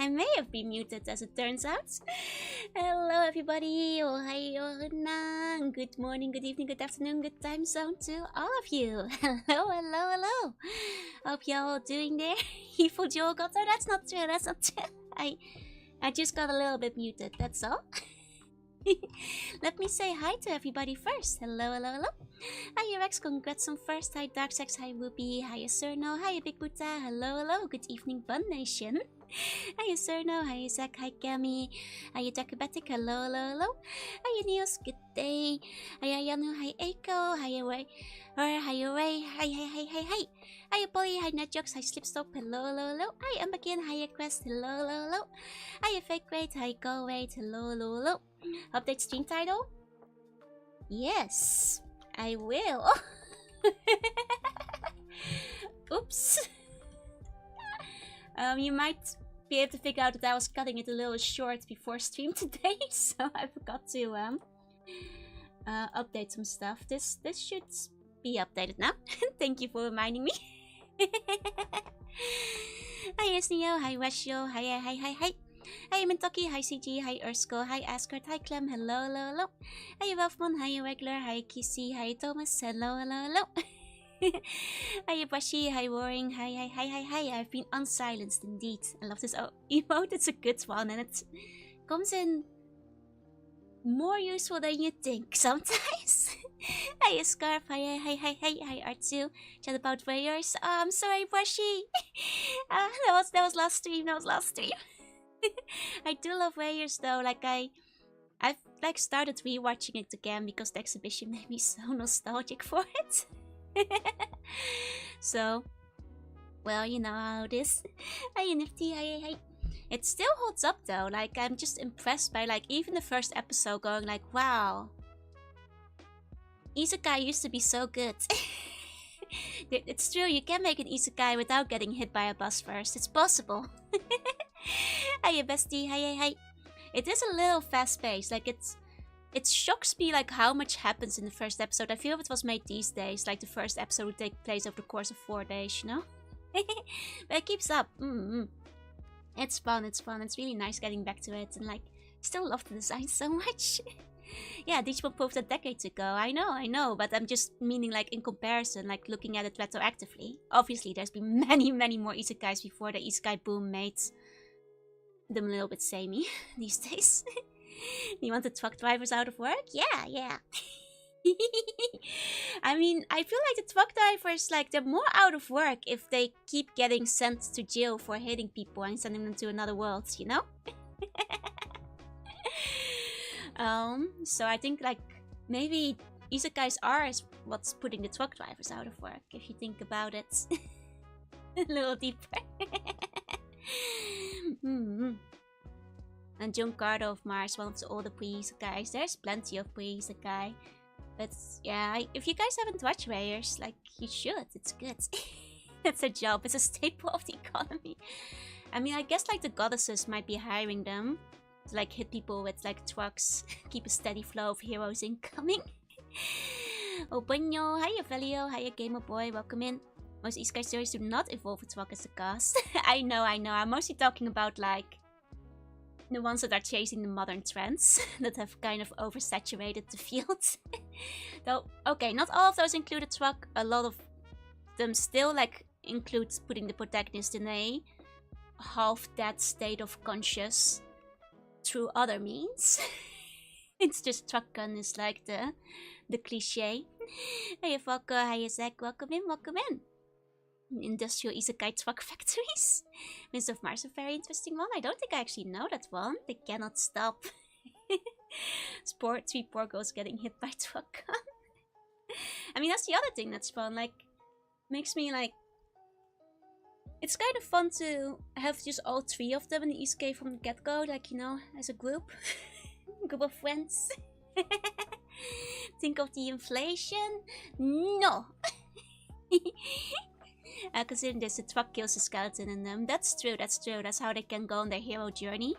I may have been muted as it turns out. Hello everybody, ohayou, good morning, good evening, good afternoon, good time zone to all of you. Hello. Hope you're all doing there. Evil Joe got there, that's not true. I just got a little bit muted, that's all. Let me say hi to everybody first. Hello. Hi Rex, congrats on first. Hi Darksex, hi Whoopi, hi Cerno, hi Big Buddha, hello, good evening Bun Nation. Hi Cerno, hi Zach, hi Cami, hi Jacobatic, hello. Hi Niels, good day. Hi Ayanu, hi Eiko, hi Ray, hi. Hi Polly, hi Netjokes, hi Slipstop, hello. Hi Umbakin, hi Quest, hello. Hi Fake Great, hi Go Wait, hello. Update stream title? Yes, I will. Oops. You might be able to figure out that I was cutting it a little short before stream today, so I forgot to update some stuff. This should be updated now. Thank you for reminding me. Hi Esnio, hi Weshio, hi. Hi Mintoki, hi CG, hi Ersko, hi Asgard, hi Clem, hello. Hi Wolfman, hi Regular, hi Kissy, hi Thomas, hello. Hi Bashi, hi Warring, hi. I've been unsilenced indeed. I love this emote, it's a good one and it comes in more useful than you think sometimes. Hi Scarf, hi Artsu. Chat about warriors. I'm sorry Bashi. That was last stream. I do love warriors though. Like I've like started rewatching it again because the exhibition made me so nostalgic for it. So, well, you know how it is. Hi Nifty, hi. It still holds up though. Like I'm just impressed by like even the first episode going like, wow. Isekai used to be so good. It's true, you can make an isekai without getting hit by a bus first. It's possible. Hiya bestie, hi. It is a little fast-paced. Like it shocks me like how much happens in the first episode. I feel if it was made these days, like the first episode would take place over the course of 4 days, you know? But it keeps up. It's fun. It's really nice getting back to it and like still love the design so much. Yeah, Digimon proved that decades ago. I know, but I'm just meaning like in comparison, like looking at it retroactively. Obviously, there's been many more isekais before the isekai boom made them a little bit samey these days. You want the truck drivers out of work? Yeah. I mean, I feel like the truck drivers, like, they're more out of work if they keep getting sent to jail for hitting people and sending them to another world, you know? So I think, like, maybe isekais are what's putting the truck drivers out of work, if you think about it a little deeper. And Giancarlo of Mars, one of the older pre-isekais. There's plenty of pre-isekai. But yeah, if you guys haven't watched Warriors, like, you should. It's good. It's a job. It's a staple of the economy. I mean, I guess, like, the goddesses might be hiring them to, like, hit people with, like, trucks. Keep a steady flow of heroes incoming. Openyo, hiya Velio, hiya Gamer Boy, welcome in. Most isekai stories do not involve a truck as a cast. I know. I'm mostly talking about, like, the ones that are chasing the modern trends that have kind of oversaturated the field. Though, okay, not all of those include a truck. A lot of them still, like, include putting the protagonist in a half-dead state of conscious through other means. It's just truck gun is like the cliche. Hey Falco, hi Zach, welcome in. Industrial isekai truck factories. Winds of Mars, a very interesting one. I don't think I actually know that one. They cannot stop. Sport 3 poor girls getting hit by truck gun. I mean, that's the other thing that's fun. Like, makes me like. It's kind of fun to have just all 3 of them in the isekai from the get-go, like, you know, as a group. Group of friends. Think of the inflation? No! Considering there's a truck kills a skeleton in them. That's true. That's how they can go on their hero journey.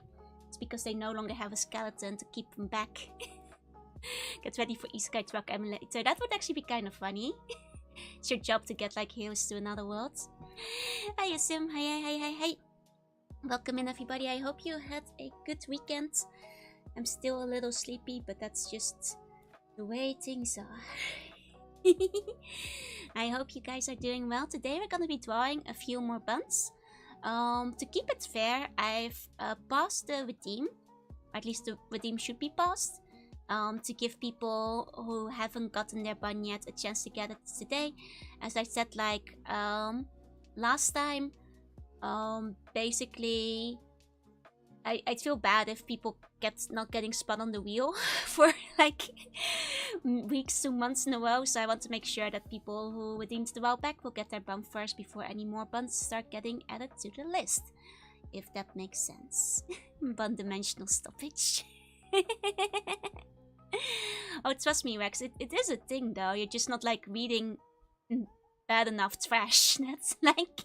It's because they no longer have a skeleton to keep them back. Get ready for isekai truck emulator. That would actually be kind of funny. It's your job to get like heroes to another world. Hi Sim, hi. Welcome in, everybody. I hope you had a good weekend. I'm still a little sleepy, but that's just the way things are. I hope you guys are doing well. Today we're gonna be drawing a few more buns. To keep it fair, I've paused the redeem. Or at least the redeem should be paused. To give people who haven't gotten their bun yet a chance to get it today. As I said, like last time, basically I'd feel bad if people not getting spun on the wheel for like weeks to months in a row, so I want to make sure that people who redeemed the WoW pack will get their bun first before any more buns start getting added to the list, if that makes sense. Bun dimensional stoppage. Oh, trust me, Rex, it is a thing though. You're just not like reading bad enough trash. That's like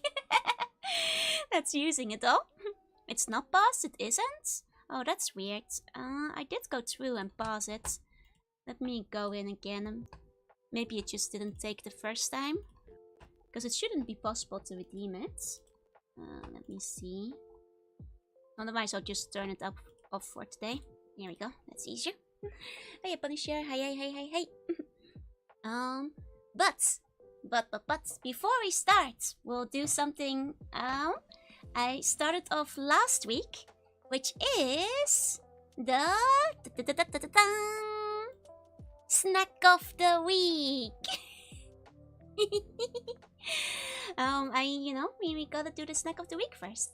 that's using it all. It's not paused, it isn't? Oh, that's weird. I did go through and pause it. Let me go in again. Maybe it just didn't take the first time. Because it shouldn't be possible to redeem it. Let me see. Otherwise, I'll just turn it off for today. Here we go. That's easier. Hey, Punisher. Hey. But before we start, we'll do something I started off last week, which is the snack of the week. We gotta do the snack of the week first.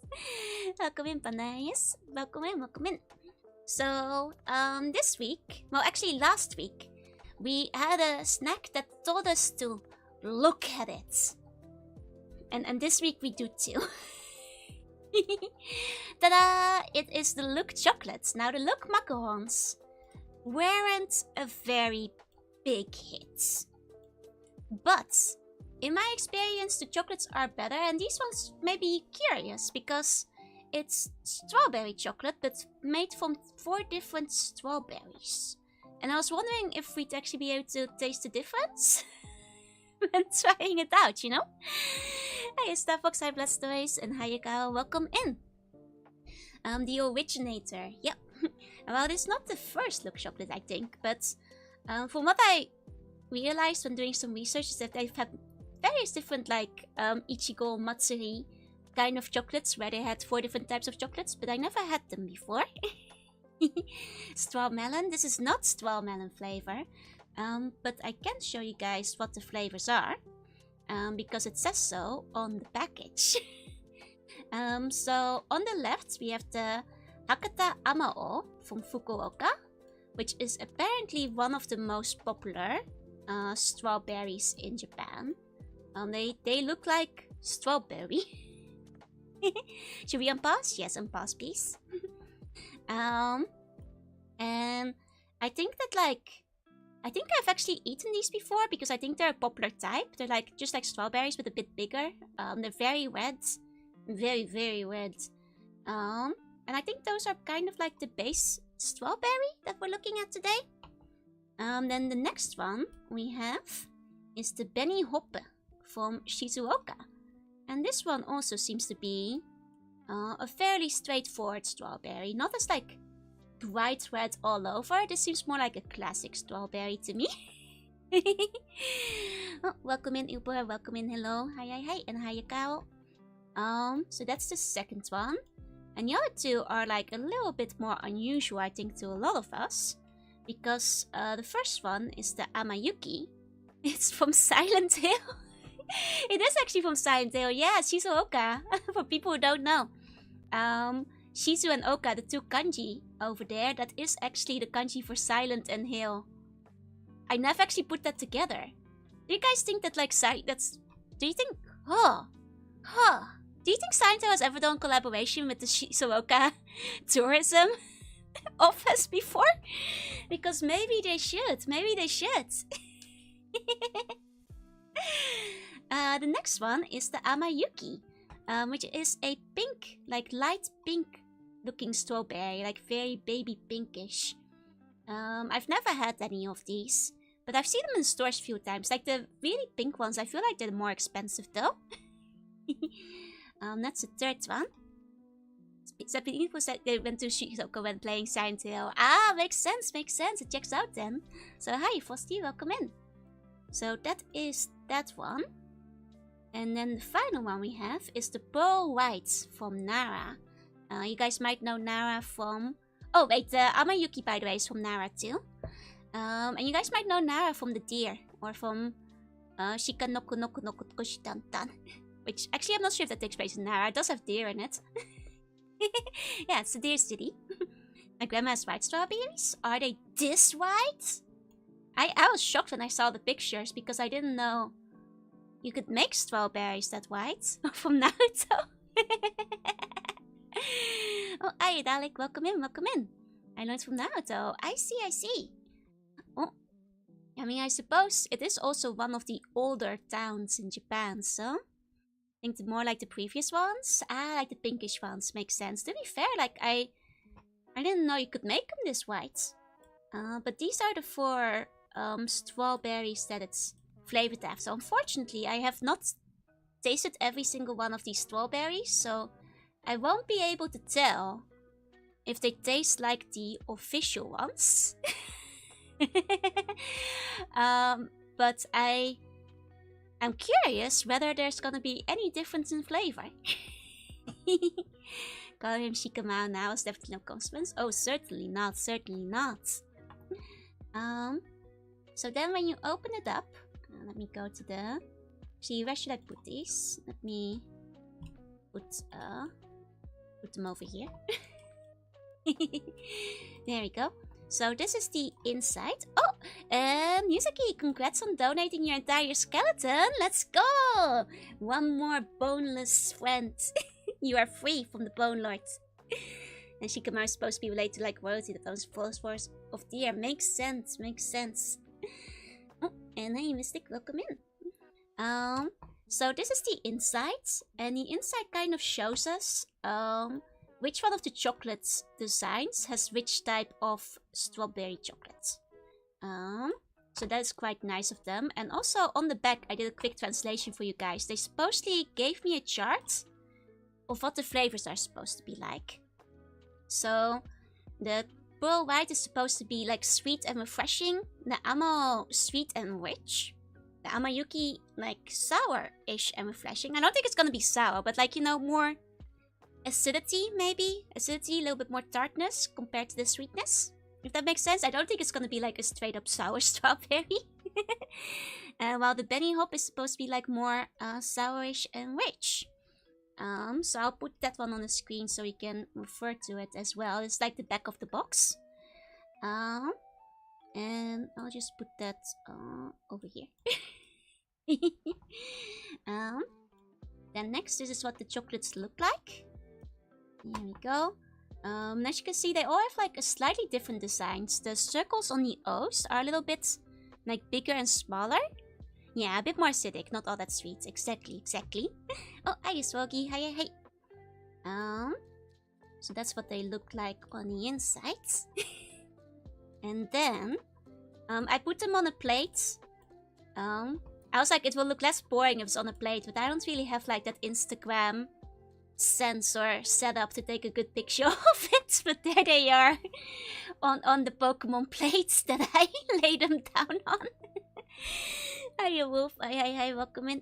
Welcome in, Panayas. Welcome in. So, this week, well, actually last week, we had a snack that told us to look at it. And this week we do too. Ta-da! It is the Look chocolates. Now, the Look macarons weren't a very big hit. But, in my experience, the chocolates are better. And these ones may be curious because it's strawberry chocolate, but made from 4 different strawberries. And I was wondering if we'd actually be able to taste the difference when trying it out, you know? Hey, Starfox, hi Blastoise, and hi Yakao, welcome in. The originator, yep. Well, it's not the first Look chocolate, I think, but from what I realized when doing some research is that they've had various different, like, Ichigo Matsuri kind of chocolates, where they had 4 different types of chocolates, but I never had them before. Straw melon, this is not straw melon flavor, but I can show you guys what the flavors are. Because it says so on the package. So on the left we have the Hakata Amao from Fukuoka, which is apparently one of the most popular strawberries in Japan. They look like strawberry. Should we unpause? Yes, unpause please. And I think that I think I've actually eaten these before because I think they're a popular type. They're like just like strawberries but a bit bigger. They're very red. Very, very red. And I think those are kind of like the base strawberry that we're looking at today. Then the next one we have is the Benny Hoppe from Shizuoka. And this one also seems to be a fairly straightforward strawberry. Not as like bright red all over. This seems more like a classic strawberry to me. Oh, welcome in, Uber. Welcome in. Hello. Hi, and hi, Yakao. So that's the second one. And the other two are like a little bit more unusual, I think, to a lot of us. Because the first one is the Amayuki. It's from Silent Hill. It is actually from Silent Hill. Yeah, Shizuoka. For people who don't know. Shizu and Oka, the 2 kanji over there, that is actually the kanji for silent and hill. I never actually put that together. Do you guys think that like do you think do you think Silent Hill has ever done collaboration with the Shizuoka tourism office before? Because maybe they should. The next one is the Amayuki, which is a pink, like light pink looking strawberry, like very baby pinkish. I've never had any of these, but I've seen them in stores a few times. Like the really pink ones, I feel like they're more expensive though. That's the third one. People said they went to Shizoko when playing Silent Hill. Ah, makes sense. It checks out then. So hi, Frosty, welcome in. So that is that one. And then the final one we have is the Pearl White from Nara. You guys might know Nara from... Oh wait, Amayuki by the way is from Nara too. And you guys might know Nara from the deer. Or from Shika Noku Noku Noku Koshitantan. Which actually I'm not sure if that takes place in Nara. It does have deer in it. Yeah, it's the deer city. My grandma has white strawberries. Are they this white? I was shocked when I saw the pictures because I didn't know you could make strawberries that white from Naruto. Oh, hi, Dalek. Welcome in. I learned from Naruto. I see. Oh, I mean, I suppose it is also one of the older towns in Japan, so... I think more like the previous ones. Ah, like the pinkish ones. Makes sense. To be fair, like, I didn't know you could make them this white. But these are the 4 strawberries that it's flavored of. So unfortunately, I have not tasted every single one of these strawberries. So I won't be able to tell if they taste like the official ones. But I'm curious whether there's gonna be any difference in flavor. Call him Shikamau now is definitely no consequence. Oh, certainly not. So then when you open it up, let me go to the... See, where should I put these? Let me put them over here. There we go. So this is the inside. Oh, Yuzaki, congrats on donating your entire skeleton. Let's go! One more boneless friend. You are free from the Bone Lord. And Shikamaru is supposed to be related to like royalty that owns full force of deer. Makes sense. Oh, and hey, Mystic, welcome in. So this is the inside, and the inside kind of shows us which one of the chocolate designs has which type of strawberry chocolate. So that is quite nice of them. And also on the back, I did a quick translation for you guys. They supposedly gave me a chart of what the flavors are supposed to be like. So the Pearl White is supposed to be like sweet and refreshing. The Amo sweet and rich. The Amayuki like sour-ish and refreshing. I don't think it's gonna be sour, but like, you know, more acidity maybe. Acidity, a little bit more tartness compared to the sweetness. If that makes sense. I don't think it's gonna be like a straight up sour strawberry. While the Benny Hop is supposed to be like more sourish and rich. So I'll put that one on the screen so you can refer to it as well. It's like the back of the box. And I'll just put that over here. Then next, this is what the chocolates look like. Here we go. As you can see, they all have like a slightly different designs. The circles on the O's are a little bit like bigger and smaller. Yeah, a bit more acidic, not all that sweet. Exactly. Oh, hi, Swogi. Hi. So that's what they look like on the inside. And then, I put them on a plate. I was like, it will look less boring if it's on a plate, but I don't really have like that Instagram sensor set up to take a good picture of it. But there they are on the Pokemon plates that I lay them down on. Hi, Wolf. Hi, welcome in.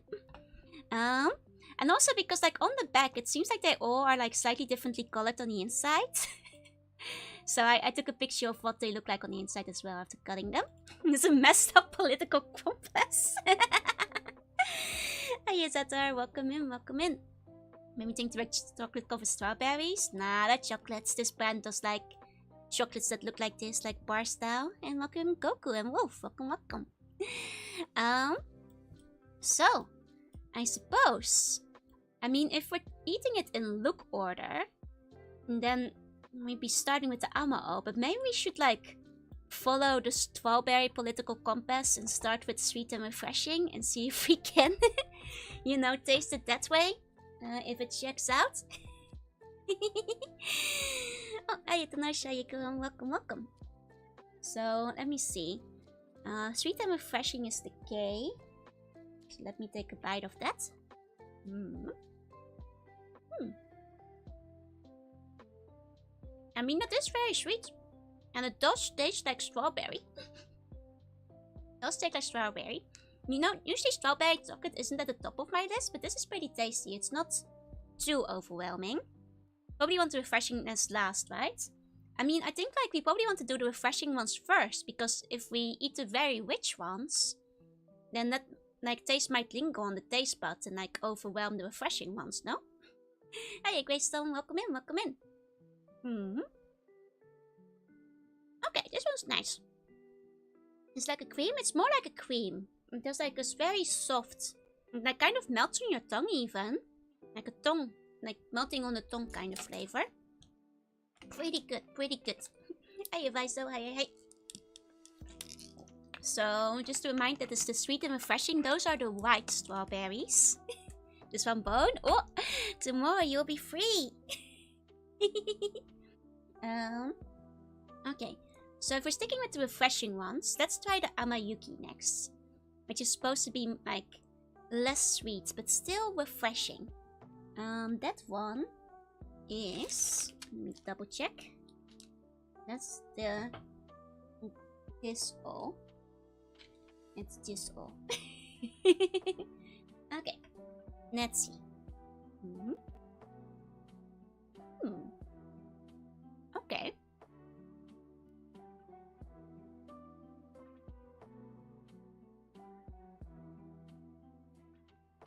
And also because like on the back, it seems like they all are like slightly differently colored on the inside. So I took a picture of what they look like on the inside as well after cutting them. It's a messed up political complex. Hi, Zatar. Welcome in. Maybe think the chocolate covered strawberries? Nah, that's chocolates. This brand does like chocolates that look like this, like bar style. And welcome Goku and Wolf. Welcome. So, I suppose, I mean, if we're eating it in look order, then maybe starting with the Amao, but maybe we should like follow the strawberry political compass and start with sweet and refreshing and see if we can, you know, taste it that way, if it checks out. Oh, hi, Tanasha, welcome. So, let me see. Sweet and refreshing is the K. So let me take a bite of that. I mean, that is very sweet. And it does taste like strawberry. It does taste like strawberry. You know, usually strawberry chocolate isn't at the top of my list, but this is pretty tasty. It's not too overwhelming. Probably want the refreshingness last, right? I mean, I think like we probably want to do the refreshing ones first, because if we eat the very rich ones, then that like taste might linger on the taste buds and like overwhelm the refreshing ones, no? Hey, Greystone, welcome in, welcome in. Okay, this one's nice. It's like a cream. It's more like a cream. There's like this very soft, like kind of melts on your tongue even. Like a tongue, like melting on the tongue kind of flavor. Pretty good, pretty good. Hey, Viso, hey. So, just to remind that it's the sweet and refreshing. Those are the white strawberries. This one bone. Oh, tomorrow you'll be free. Okay. So if we're sticking with the refreshing ones, let's try the Amayuki next. Which is supposed to be like less sweet, but still refreshing. That one is, let me double check. That's the this all. It's this all. Okay. Let's see. Okay.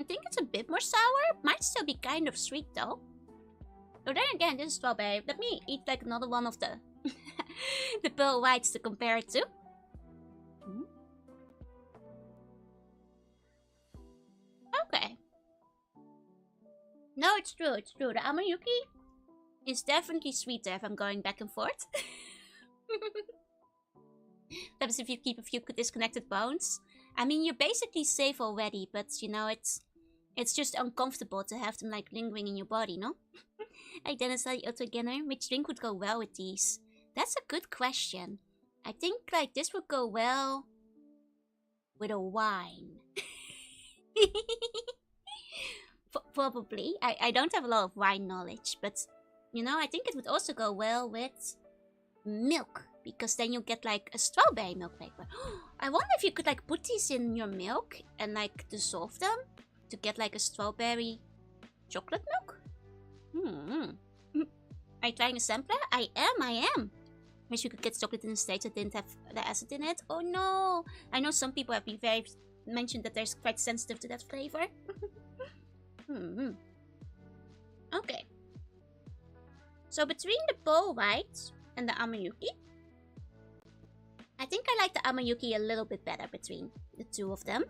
I think it's a bit more sour. Might still be kind of sweet though. But then again, this is strawberry. Let me eat like another one of the the pearl whites to compare it to. Okay. No, it's true, it's true. The Amayuki is definitely sweeter if I'm going back and forth. That's if you keep a few disconnected bones. I mean, you're basically safe already, but you know, it's just uncomfortable to have them like lingering in your body, no? Hey Dennis, hi Autogener. Which drink would go well with these? That's a good question. I think like this would go well with a wine. Probably. I don't have a lot of wine knowledge, but you know, I think it would also go well with milk, because then you get like a strawberry milk flavor. I wonder if you could like put these in your milk and like dissolve them to get like a strawberry chocolate milk. Are you trying a sampler? I am. Wish you could get chocolate in the States that didn't have the acid in it. Oh no! I know some people have been mentioned that they're quite sensitive to that flavor. Okay. So between the pearl white and the Amayuki, I think I like the Amayuki a little bit better between the two of them.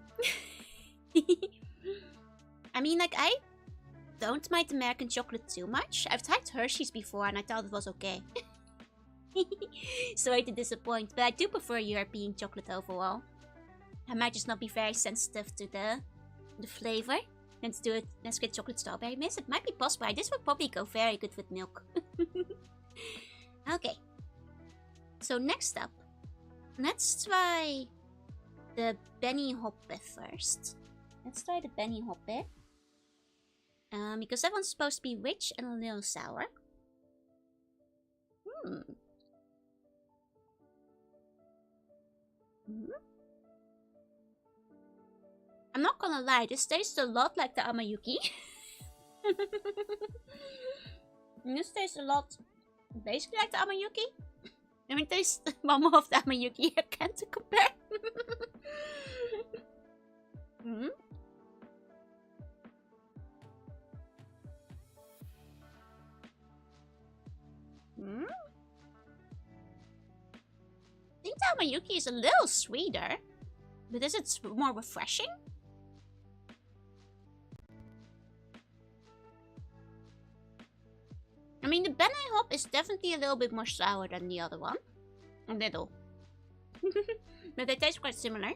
I mean, like, I don't mind American chocolate too much. I've tried Hershey's before and I thought it was okay. Sorry to disappoint, but I do prefer European chocolate overall. I might just not be very sensitive to the flavor. Let's do it. Let's get chocolate strawberry mist. It might be possible. This would probably go very good with milk. Okay. So next up, let's try the Benny Hoppe first. Let's try the Benny Hoppe. Because that one's supposed to be rich and a little sour. I'm not gonna lie, this tastes a lot like the Amayuki. This tastes a lot basically like the Amayuki. Let me taste one more of the Amayuki again to compare. I think the Amayuki is a little sweeter, but is it more refreshing? I mean, the Benny Hop is definitely a little bit more sour than the other one. A little. But they taste quite similar.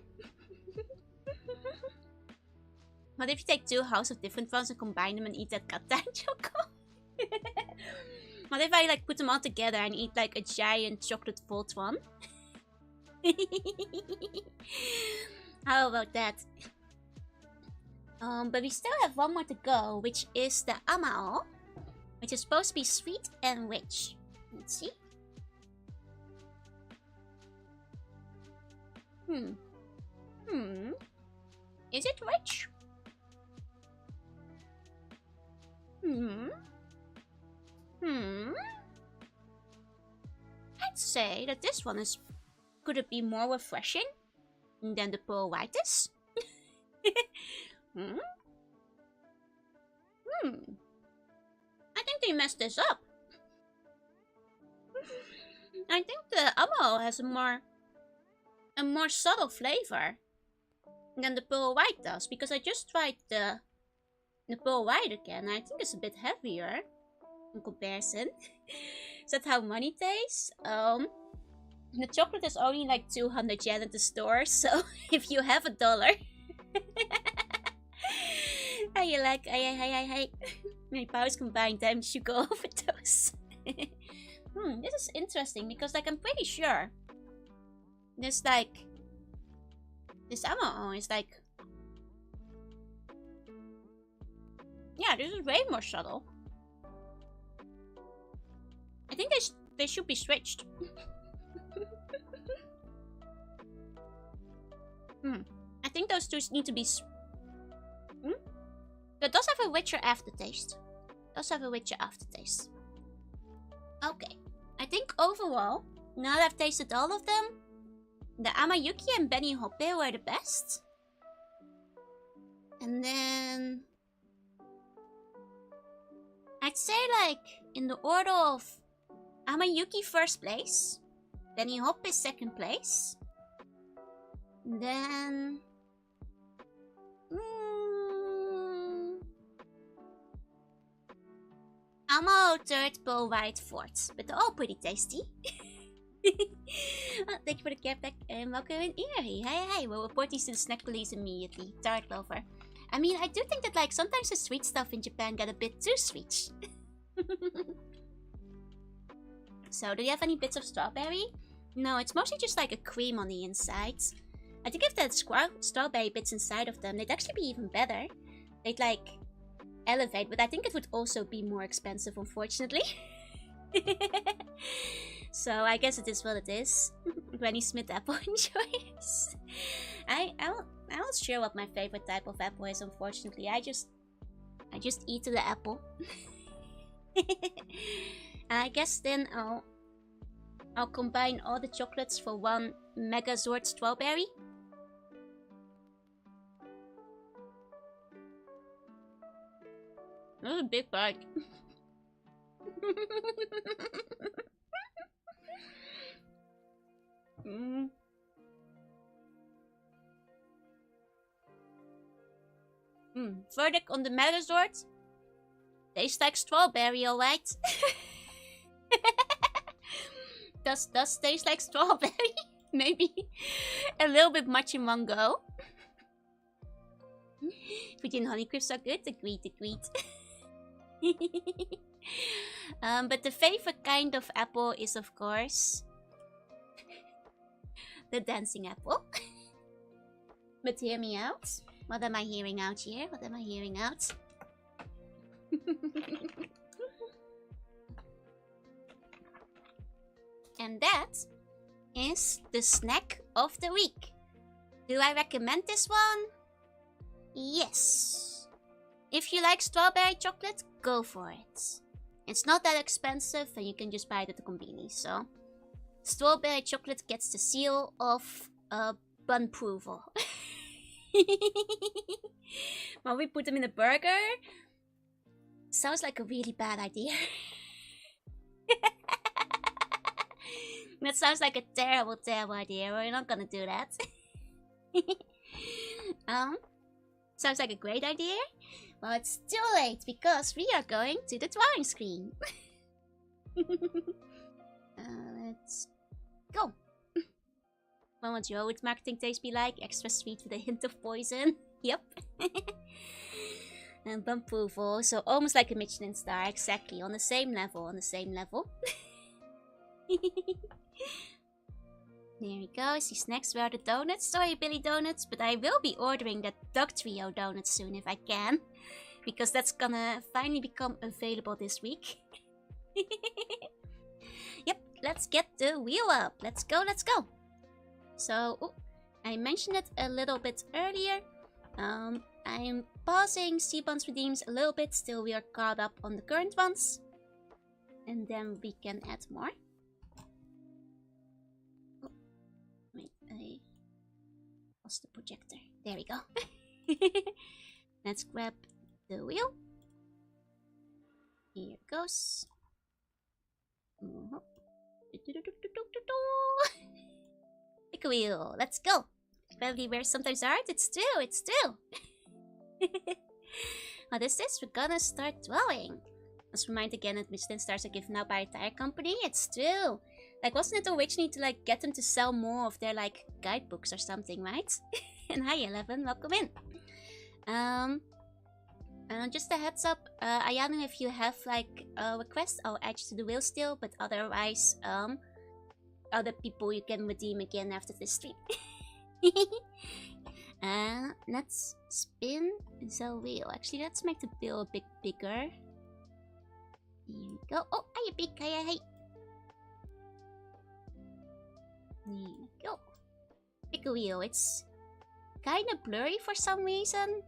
But if you take two halves of different ones and combine them and eat that Katan choco? What if I like put them all together and eat like a giant chocolate vault one? How about that? But we still have one more to go, which is the Amao, which is supposed to be sweet and rich. Let's see. Is it rich? I'd say that this one is... Could it be more refreshing than the pearl white is? I think they messed this up. I think the ammo has a more subtle flavor than the pearl white does, because I just tried the pearl white again. I think it's a bit heavier in comparison. Is that how money tastes? The chocolate is only like 200 yen at the store, so if you have $1, how you like? Hey. My powers combined, damn sugar overdose. This is interesting because, like, I'm pretty sure there's like this ammo is like, yeah, this is way more subtle. I think they should be switched. I think those two need to be. It does have a richer aftertaste. Okay. I think overall, now that I've tasted all of them, the Amayuki and Benny Hoppe were the best. And then I'd say, like, in the order of Amayuki first place, Benny Hoppe second place, then Amo third, pearl white fourth, but they're all pretty tasty. Thank you for the care pack and welcome in here. Hey, we'll report these to the snack police immediately. Tart lover. I mean, I do think that, like, sometimes the sweet stuff in Japan get a bit too sweet. So, do you have any bits of strawberry? No, it's mostly just like a cream on the inside. I think if they had strawberry bits inside of them, they'd actually be even better. They'd, like, elevate, but I think it would also be more expensive, unfortunately. So I guess it is what it is. Granny Smith apple enjoys. I'm not sure what my favorite type of apple is, unfortunately. I just eat the apple. I guess then I'll combine all the chocolates for one Megazord strawberry. That was a big bite. Verdict on the Megazord? Tastes like strawberry, alright? Does taste like strawberry? Maybe a little bit much in one go. Freaking honey crisps are good. Agreed. But the favorite kind of apple is, of course, the dancing apple. But hear me out. What am I hearing out here? And that is the snack of the week. Do I recommend this one? Yes. If you like strawberry chocolate, go for it. It's not that expensive and you can just buy it at the convenience. So, strawberry chocolate gets the seal of bun approval. While we put them in a burger, sounds like a really bad idea. That sounds like a terrible idea. We're not gonna do that. Sounds like a great idea. Well, it's too late because we are going to the drawing screen. Let's go. What would your old marketing taste be like? Extra sweet with a hint of poison. Yep. And Bumpoofle, so almost like a Michelin star, exactly, on the same level, There we go, see snacks were the donuts. Sorry, Billy Donuts, but I will be ordering that Dog Trio donut soon if I can. Because that's gonna finally become available this week. let's get the wheel up. Let's go, let's go. So, I mentioned it a little bit earlier. I'm pausing C-Bonds redeems a little bit, still we are caught up on the current ones. And then we can add more. Oh, wait, I lost the projector. There we go. Let's grab the wheel. Here it goes. Pick a wheel, let's go. Probably where sometimes hard, it's two. What is this? We're gonna start drawing. Let's remind again that Michelin stars are given out by a tire company. It's true. Like, wasn't it originally to like get them to sell more of their like guidebooks or something, right? And hi 11, welcome in. Just a heads up, Ayano, if you have like a request, I'll add you to the wheel still, but otherwise, other people you can redeem again after this stream. Let's spin the wheel. Actually, let's make the wheel a bit bigger. Here we go. Oh, hiya big, hiya, hey. There we go. Pick a wheel. It's kind of blurry for some reason.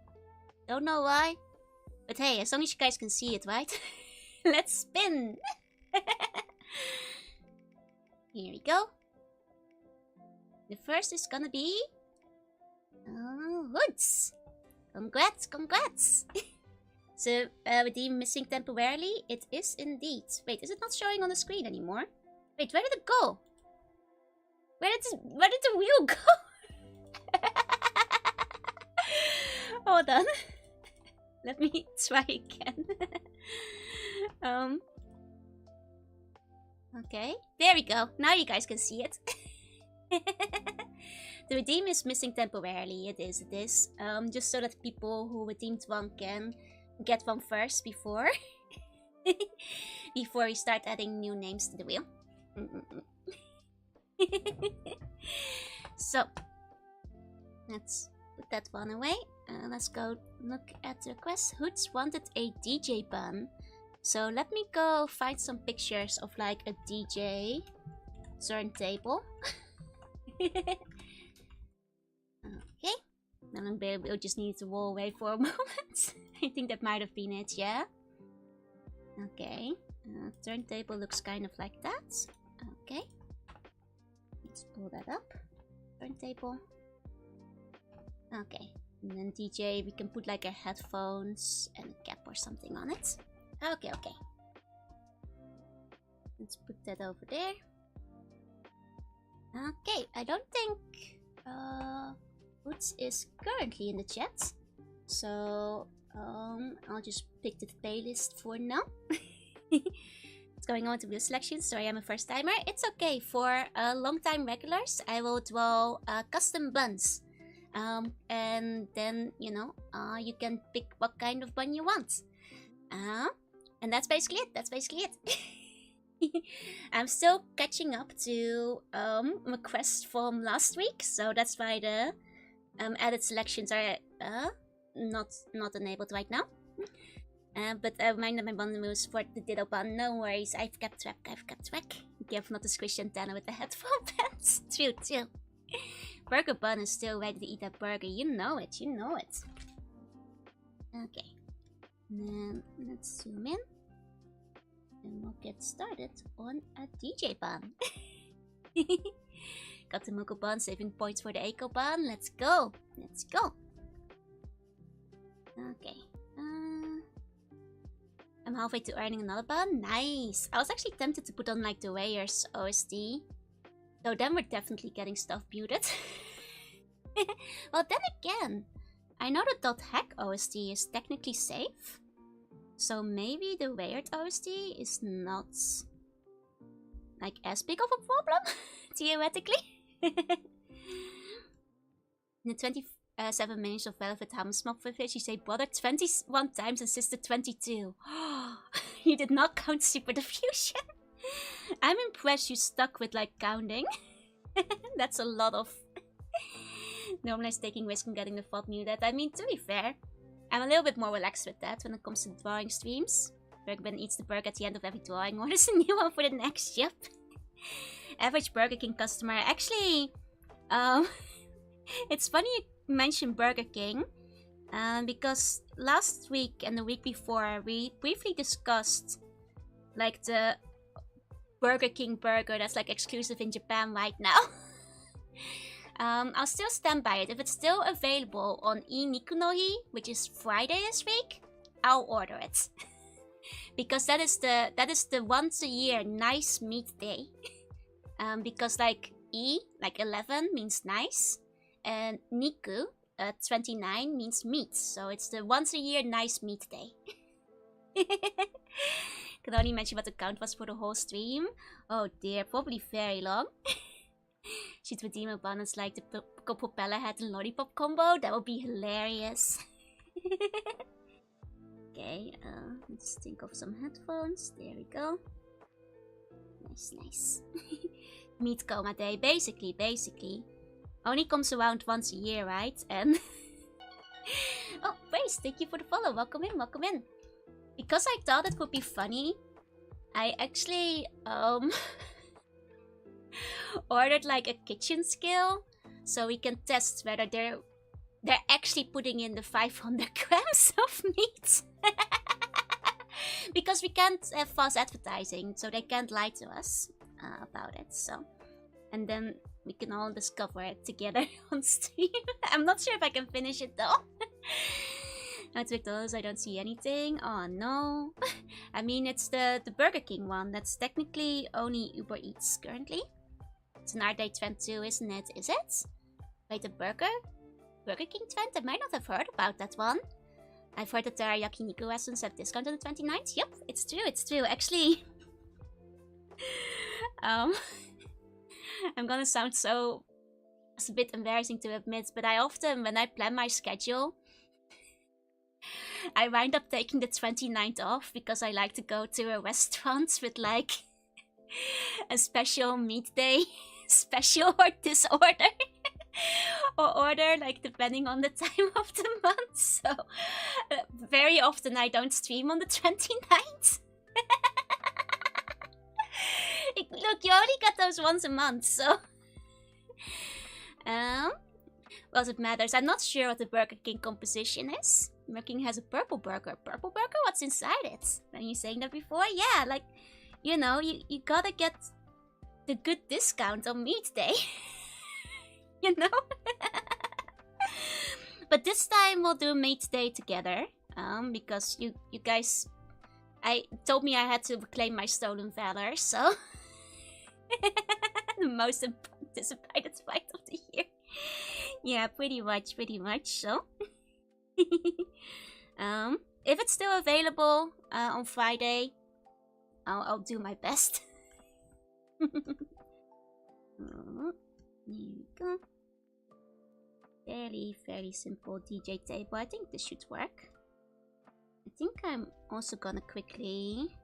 Don't know why. But hey, as long as you guys can see it, right? Let's spin. Here we go. The first is gonna be Hoods. Congrats, congrats. So, redeem missing temporarily. It is indeed. Wait, is it not showing on the screen anymore? Wait, where did it go? Where did the wheel go? Hold on. Let me try again. Okay, there we go. Now you guys can see it. The redeem is missing temporarily. It is. Just so that people who redeemed one can get one first before before we start adding new names to the wheel. So let's put that one away. Let's go look at the request. Hoods wanted a DJ bun. So let me go find some pictures of like a DJ turntable. Okay. Then we'll just need to roll away for a moment. I think that might have been it, yeah? Okay. Turntable looks kind of like that. Okay. Let's pull that up. Turntable. Okay. And then DJ, we can put like a headphones and a cap or something on it. Okay, okay. Let's put that over there. Okay, I don't think Woods is currently in the chat. So I'll just pick the playlist for now. What's going on with the wheel selection? Sorry, I'm a first timer. It's okay. For long time regulars, I will draw custom buns. And then, you know, you can pick what kind of bun you want. And that's basically it. I'm still catching up to requests from last week, so that's why the added selections are not enabled right now. But I remind my bun moves for the Ditto bun. No worries, I've kept track. Careful not to squish the antenna with the headphone pants. True. Burger bun is still ready to eat that burger. You know it. Okay. Then let's zoom in. And we'll get started on a DJ bun. Got the Moco bun, saving points for the Eco bun. Let's go. Okay. I'm halfway to earning another bun. Nice. I was actually tempted to put on like the Rayers OST. So then we're definitely getting stuff muted. Well, then again, I know the .hack OST is technically safe. So maybe the Weird OST is not like as big of a problem, theoretically. In the 27 minutes of Velvet Hammersmith footage, you say brother 21 times and sister 22. You did not count Super Diffusion. I'm impressed you stuck with like counting. That's a lot of normalized taking risk and getting the fault muted. I mean, to be fair, I'm a little bit more relaxed with that when it comes to drawing streams. Bergman eats the burger at the end of every drawing, orders a new one for the next ship. Average Burger King customer. Actually, it's funny you mentioned Burger King. Because last week and the week before, we briefly discussed like the Burger King burger that's like exclusive in Japan right now. I'll still stand by it. If it's still available on Nikunohi, which is Friday this week, I'll order it. Because that is the once a year nice meat day. Because like like 11 means nice, and Niku 29 means meat, so it's the once a year nice meat day. Could only mention what the count was for the whole stream. Oh dear, probably very long. Should redeem a bonus like the propeller head and lollipop combo. That would be hilarious. Okay, let's think of some headphones. There we go. Nice. Meat coma day, basically. Only comes around once a year, right? And oh, Brace, thank you for the follow. Welcome in. Because I thought it would be funny, I actually ordered like a kitchen skill, so we can test whether they're actually putting in the 500 grams of meat. Because we can't have false advertising, so they can't lie to us about it. So, and then we can all discover it together on stream. I'm not sure if I can finish it though. At McDonald's, I don't see anything. Oh no. I mean, it's the Burger King one. That's technically only Uber Eats currently. It's an R-Day trend too, isn't it? Is it? Wait, the Burger King trend? I might not have heard about that one. I've heard that there are yakiniku restaurants at discount on the 29th. Yep, it's true. Actually, I'm gonna sound so... It's a bit embarrassing to admit, but I often, when I plan my schedule, I wind up taking the 29th off because I like to go to a restaurant with like a special meat day, special or disorder. Or order, like, depending on the time of the month. So, very often I don't stream on the 29th. Look, you only get those once a month, so... Well, it matters. I'm not sure what the Burger King composition is. Burger King has a purple burger. Purple burger? What's inside it? Were you saying that before? Yeah, like, you know, you gotta get the good discount on meat day. You know? But this time we'll do meat day together. Because you guys told me I had to reclaim my stolen valor, so the most anticipated fight of the year. Yeah, pretty much, so. If it's still available on Friday, I'll do my best. There we go. Fairly simple DJ table. I think this should work. I think I'm also gonna quickly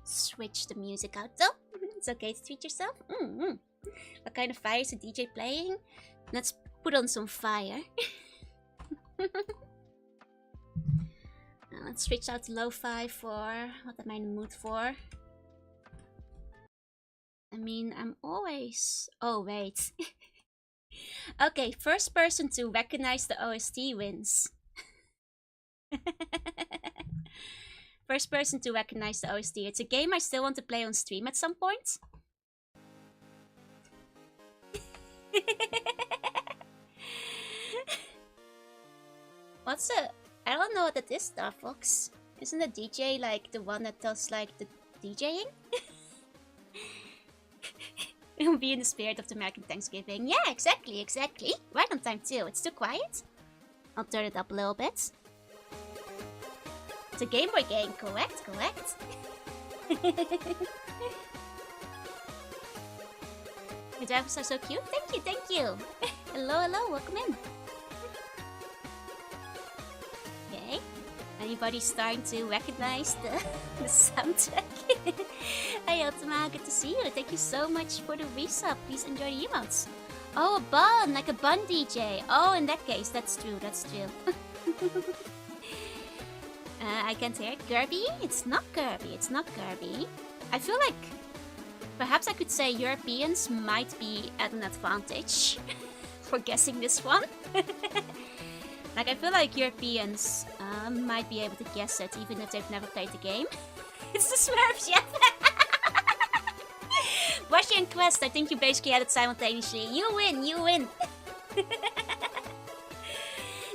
switch the music out though. It's okay to treat yourself. What kind of fire is the DJ playing? Let's put on some fire. Let's switch out to lo-fi for what am I in the mood for? I mean, I'm always... Oh, wait. Okay, first person to recognize the OST wins. First person to recognize the OST. It's a game I still want to play on stream at some point. What's a... I don't know what that is, Star Fox. Isn't the DJ like the one that does like the DJing? It'll be in the spirit of the American Thanksgiving. Yeah, exactly. Right on time too. It's too quiet. I'll turn it up a little bit. It's a Game Boy game, correct? Your drivers are so cute. Thank you. Hello, welcome in. Okay. Anybody starting to recognize the soundtrack? Hey Ultima, good to see you. Thank you so much for the resub. Please enjoy the emotes. Oh, a bun, like a bun DJ. Oh, in that case, that's true. I can't hear it. Kirby? It's not Kirby. I feel like perhaps I could say Europeans might be at an advantage for guessing this one. Like, I feel like Europeans might be able to guess it even if they've never played the game. It's the Smurfs, yeah! Washi and Quest, I think you basically had it simultaneously. You win, you win!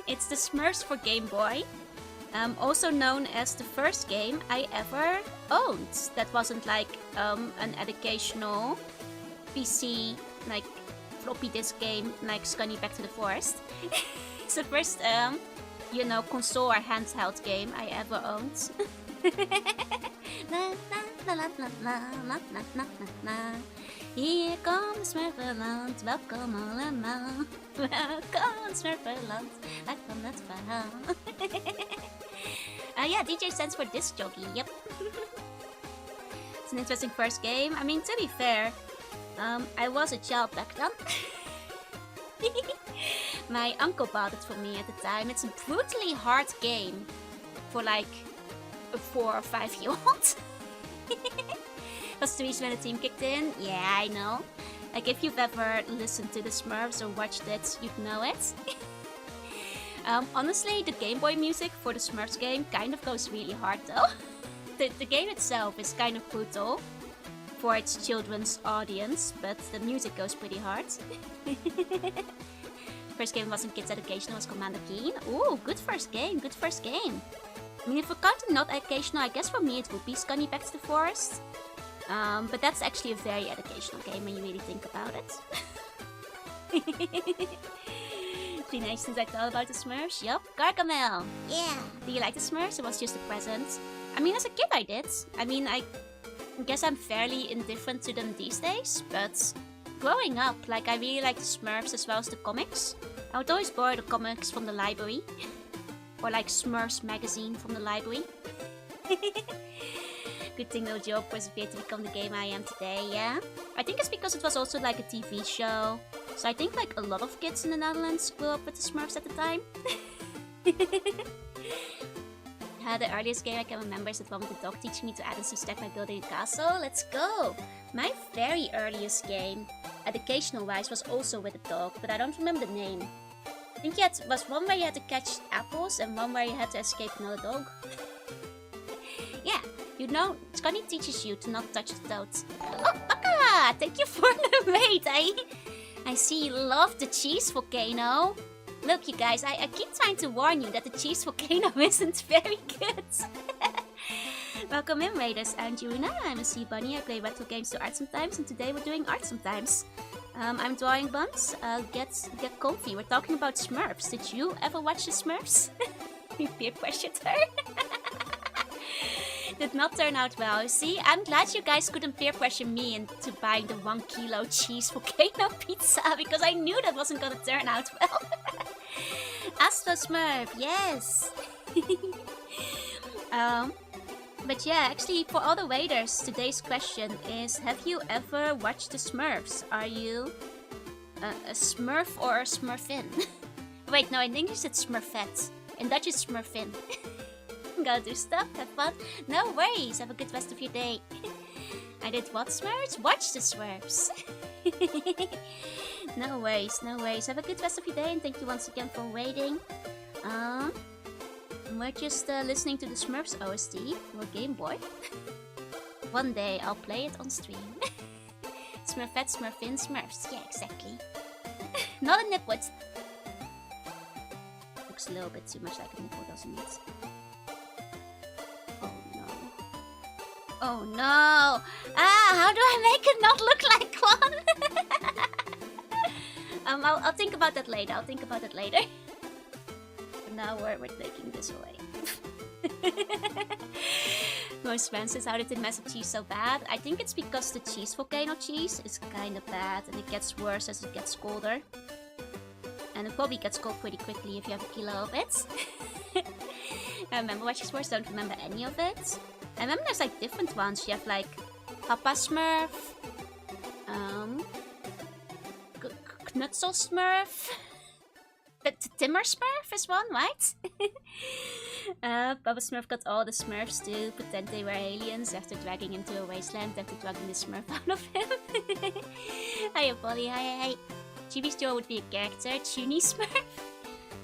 It's the Smurfs for Game Boy. Also known as the first game I ever owned. That wasn't like an educational PC, like floppy disk game like Scunny Back to the Forest. It's the first, you know, console or handheld game I ever owned. Here comes Smurferland, welcome allemaal. Welcome Smurferland, welcome dat verhaal. Yeah, DJ stands for disc jockey, yep. It's an interesting first game. I mean, to be fair, I was a child back then. My uncle bought it for me at the time. It's a brutally hard game for like a 4 or 5 year old. That's the reason when the team kicked in. Yeah, I know. Like, if you've ever listened to the Smurfs or watched it, you'd know it. Honestly, the Game Boy music for the Smurfs game kind of goes really hard though. The game itself is kind of brutal for its children's audience, but the music goes pretty hard. First game wasn't kids educational, it was Commander Keen. Ooh, good first game, good first game. I mean, if we're counting not educational, I guess for me it would be Scunny Back to the Forest. But that's actually a very educational game when you really think about it. 3 nations I thought about the Smurfs. Yup, Gargamel. Yeah. Do you like the Smurfs? It was just a present. I mean, as a kid I did. I mean, I guess I'm fairly indifferent to them these days, but growing up, like, I really liked the Smurfs as well as the comics. I would always borrow the comics from the library. Or like Smurfs magazine from the library. Good thing no job persevered to become the game I am today, yeah? I think it's because it was also like a TV show. So I think like a lot of kids in the Netherlands grew up with the Smurfs at the time. The earliest game I can remember is the one with the dog teaching me to add and subtract by building a castle. Let's go! My very earliest game, educational wise, was also with a dog, but I don't remember the name. I think it was one where you had to catch apples and one where you had to escape another dog. Yeah, you know, Scunny teaches you to not touch the toads. Oh, Baka! Thank you for the raid! I see you love the cheese volcano. Look, you guys, I keep trying to warn you that the cheese volcano isn't very good. Welcome in, Raiders. I'm Juna. I'm a sea bunny. I play retro games to art sometimes, and today we're doing art sometimes. I'm drawing buns. Get comfy. We're talking about Smurfs. Did you ever watch the Smurfs? We peer pressured her. Did not turn out well. See, I'm glad you guys couldn't peer pressure me into buying the 1 kilo cheese volcano pizza because I knew that wasn't gonna turn out well. Astro Smurf, yes. But yeah, actually, for all the raiders, today's question is: have you ever watched the Smurfs? Are you a Smurf or a Smurfin? Wait, no, in English it's Smurfette. In Dutch it's Smurfin. Gotta do stuff, have fun. No worries, have a good rest of your day. I did what, Smurfs? Watch the Smurfs. No worries, no worries. Have a good rest of your day and thank you once again for waiting. We're just listening to the Smurfs OST for Game Boy. One day I'll play it on stream. Smurfette, Smurfin, Smurfs. Yeah, exactly. Not a nipwit. Looks a little bit too much like a nipple, doesn't it? Oh no. Oh no! Ah, how do I make it not look like one? I'll think about that later. I'll think about it later. For now, we're taking this away. Most fans says, how did they mess up cheese so bad? I think it's because the cheese volcano cheese is kind of bad and it gets worse as it gets colder. And it probably gets cold pretty quickly if you have a kilo of it. I remember what she's worse, don't remember any of it. I remember there's like different ones. You have like Papa Smurf, Knutzel Smurf, Timmer Smurf is one, right? Papa Smurf got all the Smurfs to pretend they were aliens after dragging him to a wasteland after drugging the Smurf out of him. Hiya, Polly. Hi. Chibi Store would be a character. Chuny Smurf?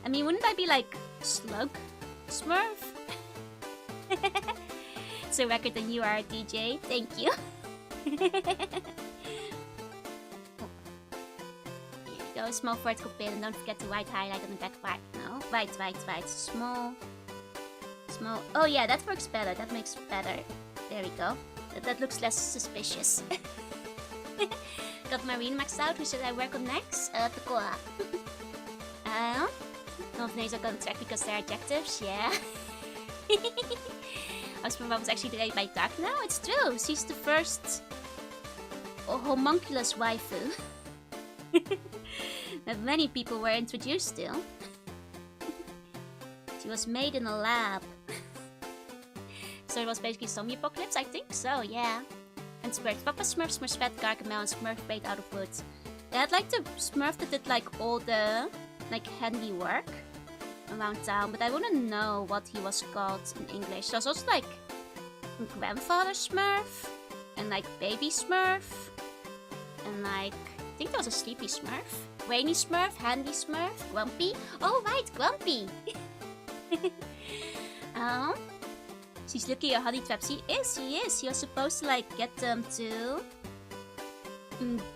I mean, wouldn't I be like Slug Smurf? It's a record than you are, DJ. Thank you. Here you go. Small vertical pin, and don't forget the white highlight on the back part. No, white. Small. Oh yeah, that works better. That makes better. There we go. That looks less suspicious. Got Marine maxed out. Who should I work on next? Tekoa. None of names are gonna track because they're adjectives. Yeah. Osprey was actually delayed by Dark. No, it's true. She's the first homunculus waifu that many people were introduced to. She was made in a lab. So it was basically zombie apocalypse, I think so, yeah. And Smurf, Papa Smurf, Smurfette, Gargamel, and Smurf made out of wood. They had like the Smurf that did like all the like handiwork around town, but I wouldn't know what he was called in English. There was also like Grandfather Smurf and like Baby Smurf and like I think there was a Sleepy Smurf, Rainy Smurf, Handy Smurf, Grumpy. Oh right, Grumpy. She's looking at honey traps. She is. She was supposed to like get them to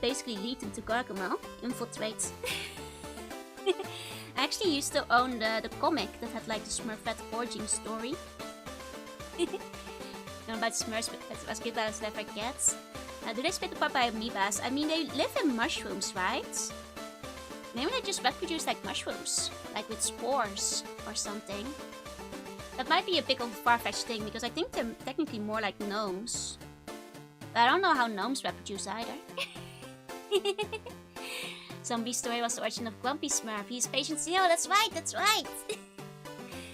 basically lead them to Gargamel, infiltrate. I actually used to own the comic that had like the Smurfette origin story. Know about Smurfs, but as good as never gets. Do they split apart by amoebas? I mean, they live in mushrooms, right? Maybe they just reproduce like mushrooms, like with spores or something. That might be a big of a far-fetched thing because I think they're technically more like gnomes. But I don't know how gnomes reproduce either. Zombie Story was the origin of Grumpy Smurf. He's patient zero. That's right.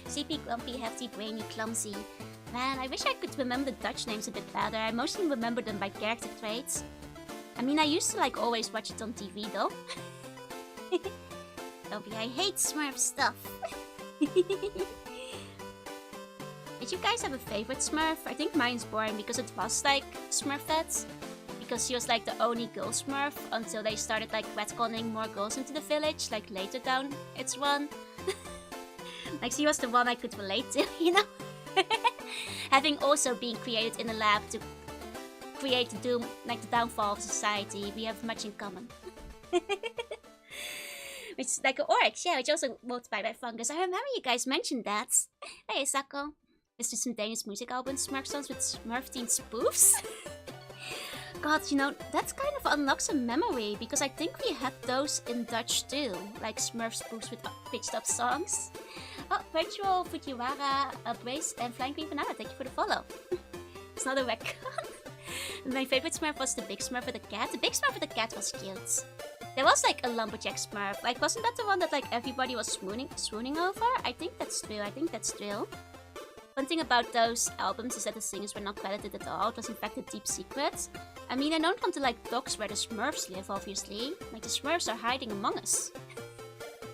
Sleepy, grumpy, hefty, brainy, clumsy. Man, I wish I could remember the Dutch names a bit better. I mostly remember them by character traits. I mean, I used to like always watch it on TV though. Dobby, I hate Smurf stuff. Did you guys have a favorite Smurf? I think mine's boring because it was like Smurfette. Because she was like the only girl Smurf until they started like retconning more girls into the village, like later down its run. Like she was the one I could relate to, you know? Having also been created in a lab to create the doom, like the downfall of society, we have much in common. It's like an oryx, yeah, which also multiplied by fungus. I remember you guys mentioned that. Hey, Sako. Let's do some Danish music albums, Smurf songs with Smurf-themed spoofs. God, you know, that kind of unlocks a memory, because I think we had those in Dutch too, like Smurf spoofs with pitched up songs. Oh, Virtual, Fujiwara, Brace, and Flying Green Banana, thank you for the follow. It's not a record. My favorite Smurf was the big Smurf with the cat. The big Smurf with the cat was cute. There was like a lumberjack Smurf, like wasn't that the one that like everybody was swooning over? I think that's true. One thing about those albums is that the singers were not credited at all. It was in fact a deep secret. I mean, I don't want to like dogs where the Smurfs live, obviously. Like the Smurfs are hiding among us.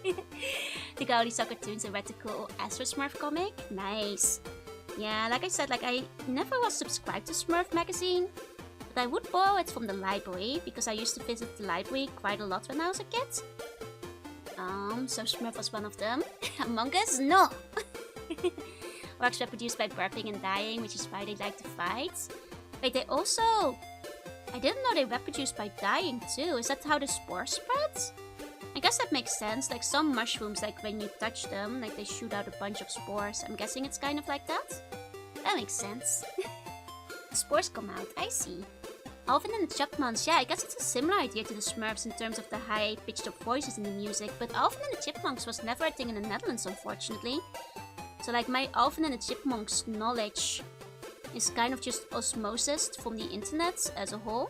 The Gaudi Soccer cartoons and read the cool Astro Smurf comic. Nice. Yeah, like I said, like I never was subscribed to Smurf magazine, but I would borrow it from the library because I used to visit the library quite a lot when I was a kid. So Smurf was one of them. Among Us? No! Orcs reproduced by burping and dying, which is why they like to fight. Wait, they also... I didn't know they reproduced by dying too. Is that how the spores spread? I guess that makes sense. Like some mushrooms, like when you touch them, like they shoot out a bunch of spores. I'm guessing it's kind of like that? That makes sense. The spores come out, I see. Alvin and the Chipmunks, yeah, I guess it's a similar idea to the Smurfs in terms of the high-pitched up voices in the music, but Alvin and the Chipmunks was never a thing in the Netherlands, unfortunately. So like my Alvin and the Chipmunks knowledge is kind of just osmosis from the internet as a whole.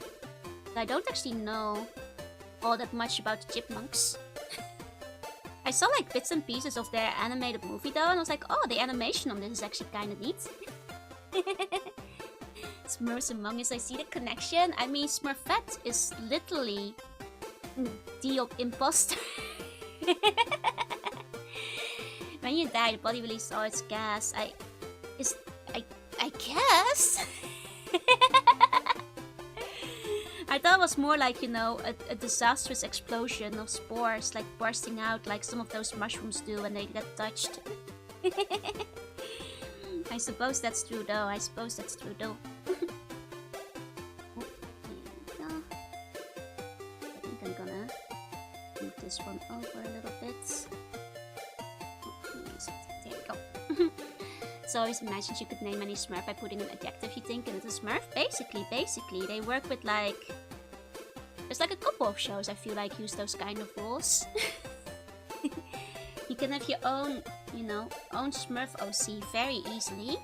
But I don't actually know all that much about the Chipmunks. I saw like bits and pieces of their animated movie though, and I was like, oh, the animation on this is actually kind of neat. Smurfs Among Us, I see the connection. I mean, Smurfette is literally the imposter. When you die, the body releases all its gas. I guess. I thought it was more like, you know, a disastrous explosion of spores, like bursting out like some of those mushrooms do when they get touched. I suppose that's true though. I suppose that's true though. Oh, there we go. I think I'm gonna move this one over a little bit. There we go. So I always imagined you could name any Smurf by putting an adjective you think into the Smurf. Basically, they work with like... There's like a couple of shows I feel like use those kind of rules. You can have your own, you know, own Smurf OC very easily.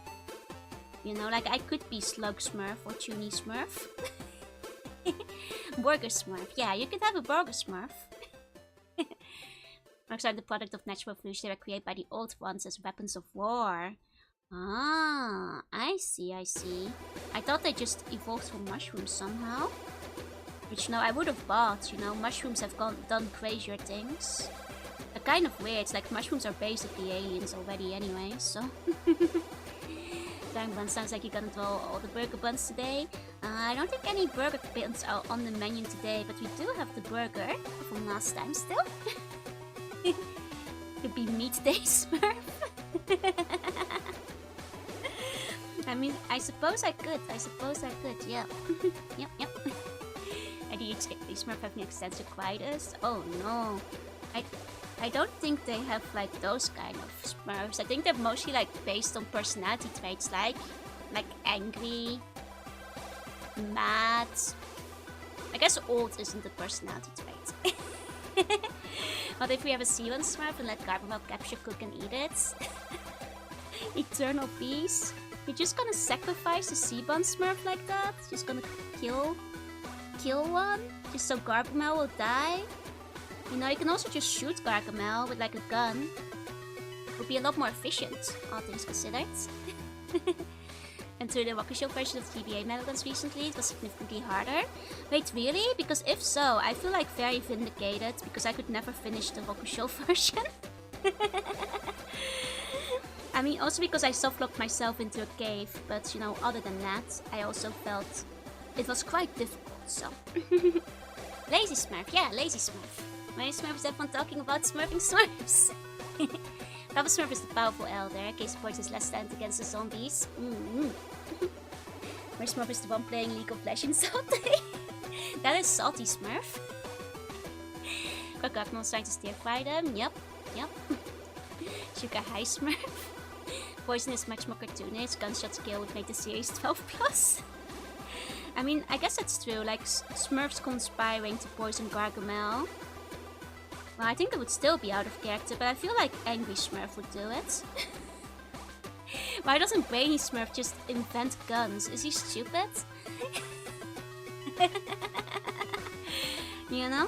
You know, like I could be Slug Smurf or Tuny Smurf. Burger Smurf, yeah, you could have a Burger Smurf. Marks are the product of natural evolution. They were created by the old ones as weapons of war. Ah, I see. I thought they just evolved from mushrooms somehow. Which, no, I would have bought, you know, mushrooms have done crazier things. They're kind of weird, like mushrooms are basically aliens already anyway, so... Darn bun, sounds like you're gonna throw all the burger buns today. I don't think any burger buns are on the menu today, but we do have the burger from last time still. Could be meat day, Smurf. I mean, I suppose I could, yeah. Yep. I do expect these Smurf having extensive quietus. Oh no. I don't think they have like those kind of Smurfs. I think they're mostly like based on personality traits like angry, mad. I guess old isn't a personality trait. But if we have a Sealand Smurf and let Gargamel capture, cook and eat it. Eternal peace. You're just gonna sacrifice a Seabun Smurf like that? Just gonna kill one? Just so Gargamel will die? You know, you can also just shoot Gargamel with like a gun. Would be a lot more efficient, all things considered. And to the Wakusho version of GBA Melagons recently, it was significantly harder. Wait, really? Because if so, I feel like very vindicated because I could never finish the Wakusho version. I mean, also because I soft-locked myself into a cave, but you know, other than that, I also felt it was quite difficult, so. Lazy Smurf, yeah, Lazy Smurf. My Smurf is everyone talking about smurfing Smurfs. Papa Smurf is the powerful elder, case points is less stand against the zombies. My Smurf is the one playing League of Legends all day. That is Salty Smurf. Gargamel's trying to stir-fry them, yep. Sugar High Smurf. Poison is much more cartoonish, gunshot skill would make the series 12+. I mean, I guess that's true, like Smurfs conspiring to poison Gargamel. Well, I think it would still be out of character, but I feel like Angry Smurf would do it. Why doesn't Brainy Smurf just invent guns? Is he stupid? You know?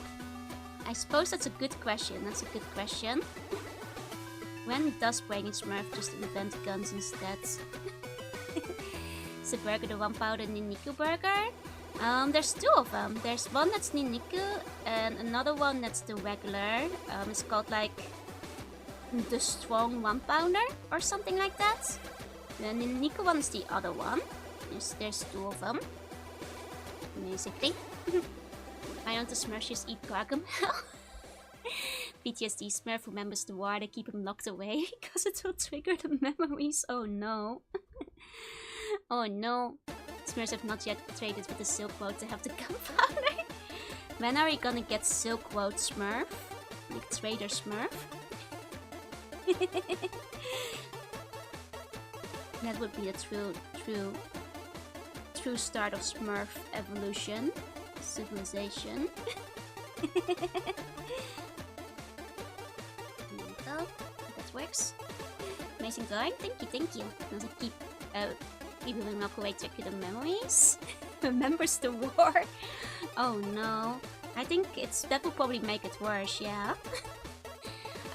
I suppose that's a good question, When does Brainy Smurf just invent guns instead? Is the burger the one powder Niniku burger? There's two of them. There's one that's Niniku and another one that's the regular. It's called like the strong 1 pounder or something like that. The Niniku one is the other one. There's two of them. Basically. Why don't the Smurfs just eat Gargamel? PTSD Smurf remembers the war, they keep him locked away because it will trigger the memories. Oh no. Oh no. Smurfs have not yet traded with the Silk Road to have the gunpowder. When are we gonna get Silk Road Smurf? Like Trader Smurf? That would be a true start of Smurf evolution. Civilization. That works. Amazing drawing. Thank you. Does it keep even walk away tricky memories? Remembers the war? Oh no. I think that will probably make it worse, yeah.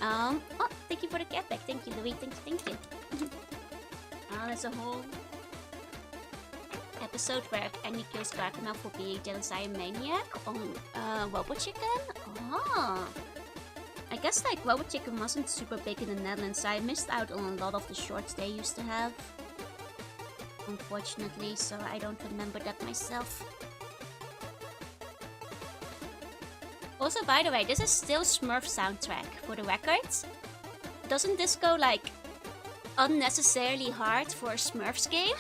Oh, thank you for the cat back. Thank you, Louis. Thank you. There's a whole episode where Annie kills Gargamel for being a genocide maniac on Robot Chicken. Oh, I guess like Robot Chicken wasn't super big in the Netherlands, so I missed out on a lot of the shorts they used to have. Unfortunately, so I don't remember that myself. Also, by the way, this is still Smurf soundtrack, for the record. Doesn't this go like unnecessarily hard for a Smurfs game?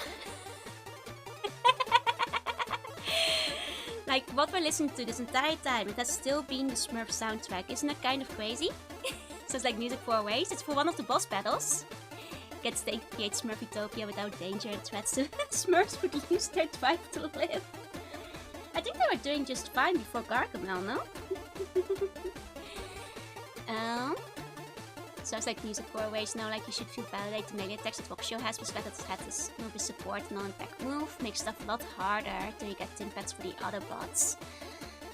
Like, what we're listening to this entire time, it has still been the Smurf soundtrack. Isn't that kind of crazy? So it's like music for ways. It's for one of the boss battles. Get to create Smurfutopia without danger and threats to Smurfs would lose their drive to live. I think they were doing just fine before Gargamel, no? So it's like music for ways now, like you should feel validated to melee attacks that Voxio has, but that has this move is support, non-attack move, makes stuff a lot harder till you get timpats for the other bots.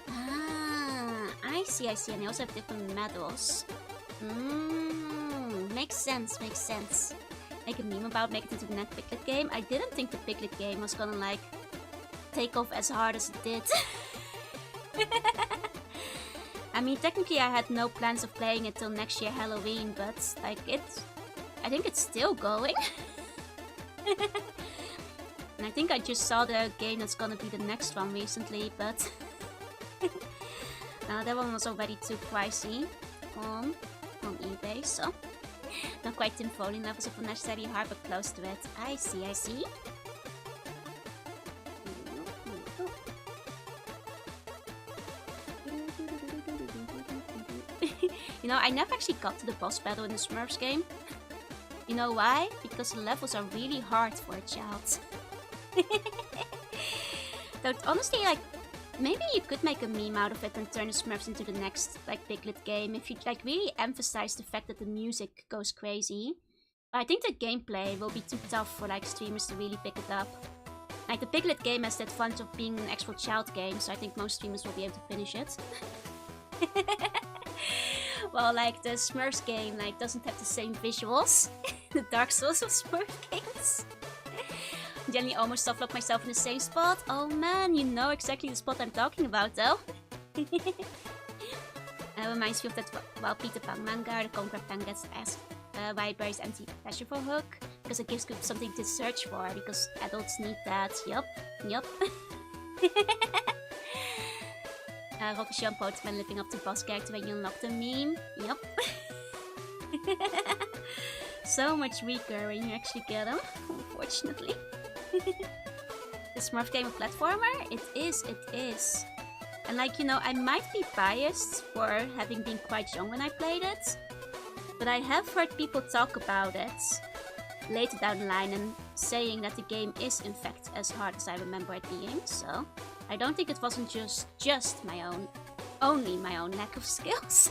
Ah, I see, and they also have different medals. Makes sense, makes sense. Make a meme about making it into the next Piglet game. I didn't think the Piglet game was gonna like take off as hard as it did. I mean, technically I had no plans of playing it till next year Halloween, but like I think it's still going. And I think I just saw the game that's gonna be the next one recently, but that one was already too pricey on eBay, so not quite Tim Foley levels of unnecessarily hard, but close to it. I see, I see. You know, I never actually got to the boss battle in the Smurfs game. You know why? Because the levels are really hard for a child. But honestly, like, maybe you could make a meme out of it and turn the Smurfs into the next, like, Piglet game if you, like, really emphasize the fact that the music goes crazy. But I think the gameplay will be too tough for, like, streamers to really pick it up. Like, the Piglet game has that fun of being an actual child game, so I think most streamers will be able to finish it. Well, like, the Smurfs game, like, doesn't have the same visuals. The Dark Souls of Smurf games. Generally almost softlock myself in the same spot. Oh man, you know exactly the spot I'm talking about, though. Reminds me of that Wild Peter Pan manga, the Conqueror Pan gets asked why it buries anti-pleasure for Hook. Because it gives kids something to search for, because adults need that. Yup, yup. Rocky Sean Poteman living up to boss character when you unlock the meme. Yup. So much weaker when you actually get them, unfortunately. The Smurf game a platformer? It is, it is. And like, you know, I might be biased for having been quite young when I played it, but I have heard people talk about it later down the line and saying that the game is in fact as hard as I remember it being, so I don't think it wasn't just my own, only my own lack of skills.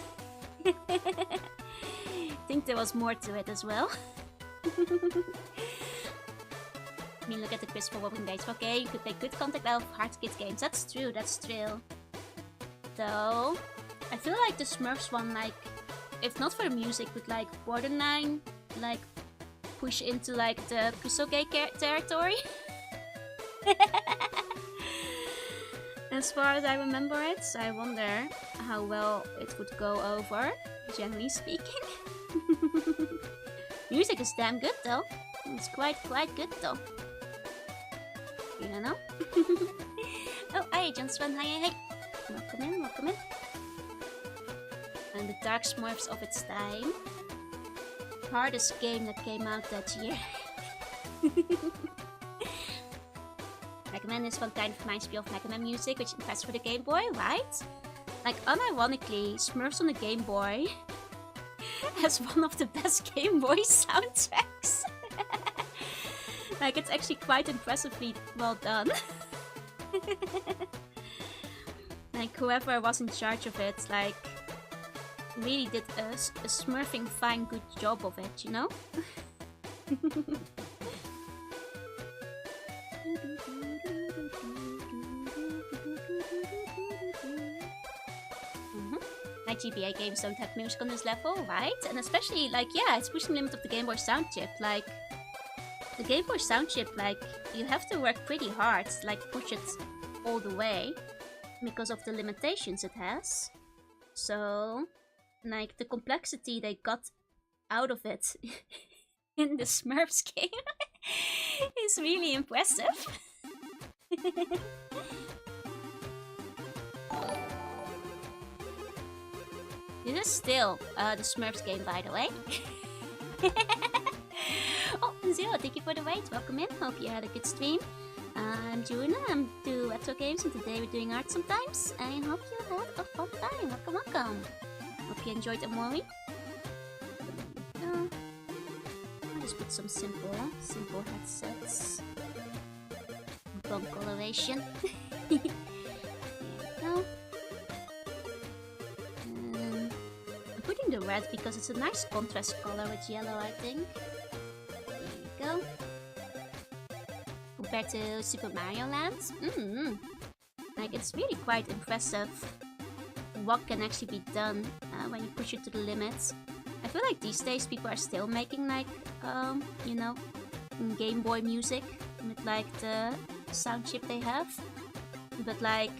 I think there was more to it as well. I mean, look at the quiz for Wobbling Days. Okay, you could play good contact out of hard to get games. That's true, that's true. Though, I feel like the Smurfs one, like, if not for the music, would like borderline, like, push into like the Kusoge territory. As far as I remember it, so I wonder how well it would go over, generally speaking. Music is damn good though. It's quite good though. You know? Oh, hi, Johnswan. Hi. Welcome in, welcome in. And the Dark Smurfs of its time. Hardest game that came out that year. Mega Man this one kind of reminds me of Mega Man music, which is for the Game Boy, right? Like, unironically, Smurfs on the Game Boy has one of the best Game Boy soundtracks. Like, it's actually quite impressively well done. Like, whoever was in charge of it, like, really did a smurfing fine good job of it, you know? Like, GBA games don't have music on this level, right? And especially, like, yeah, it's pushing the limit of the Game Boy sound chip. Like, the Game Boy sound chip, like, you have to work pretty hard to, like, push it all the way because of the limitations it has. So, like the complexity they got out of it in the Smurfs game is really impressive. This is still the Smurfs game, by the way. Oh, Zero, thank you for the wait. Welcome in. Hope you had a good stream. I'm Juna. I'm do retro games, and today we're doing art sometimes. I hope you had a fun time. Welcome, welcome. Hope you enjoyed the movie. I'll just put some simple headsets. Bone coloration. There we go. I'm putting the red because it's a nice contrast color with yellow, I think. There we go. Compared to Super Mario Land, like it's really quite impressive what can actually be done when you push it to the limits. I feel like these days people are still making like, you know, Game Boy music with like the sound chip they have. But like,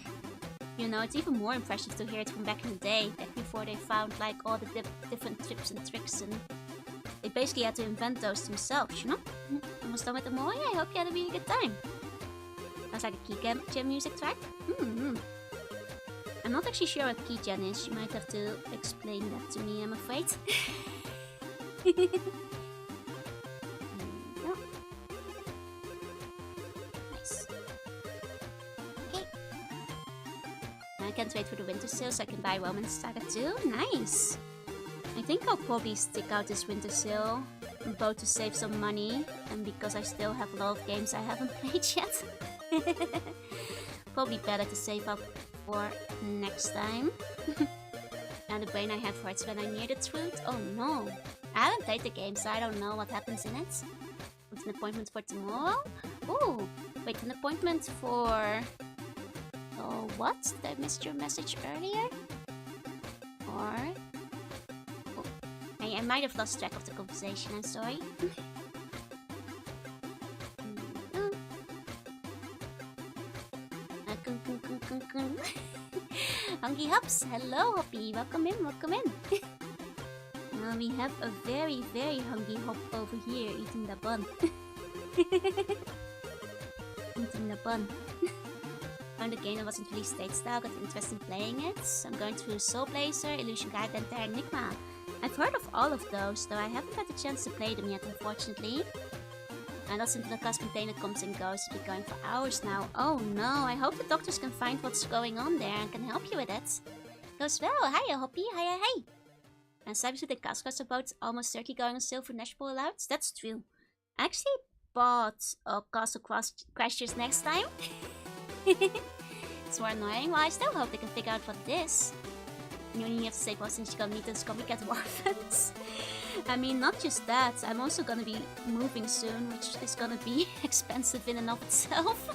you know, it's even more impressive to hear it from back in the day, like before they found like all the different tips and tricks, and they basically had to invent those themselves, you know? Almost done with the movie. I hope you had a really good time. That's like a keygen music track. I'm not actually sure what keygen is. You might have to explain that to me, I'm afraid. Nice. Okay. I can't wait for the winter sale so I can buy Romance Saga 2. Nice. I think I'll probably stick out this winter sale, both to save some money and because I still have a lot of games I haven't played yet. Probably better to save up for next time. And the brain I had for it's when I near the truth. Oh no, I haven't played the game, so I don't know what happens in it. What's an appointment for tomorrow? Oh, wait, an appointment for... Oh, what? Did I miss your message earlier? Or... I might have lost track of the conversation, I'm sorry. Hungry Hops, hello Hoppy, welcome in, welcome in. We have a very, very hungry Hop over here eating the bun. Eating the bun. Found a game that wasn't released state style, got interest in playing it. So I'm going through Soul Blazer, Illusion Guide, and Terra Enigma. I've heard of all of those, though I haven't had the chance to play them yet, unfortunately. And that's until the cast container comes and goes. It's been going for hours now. Oh no, I hope the doctors can find what's going on there and can help you with it. Goes well. Hiya, Hoppy. Hiya, hey. And Cybersuit and Cascos are both almost 30 going on sale for National Allouts. That's true. I actually bought Castle Crashers next time. It's more annoying. Well, I still hope they can figure out what it is. You only have to say, well, since you're gonna need those copycat orphans. I mean, not just that, I'm also gonna be moving soon, which is gonna be expensive in and of itself.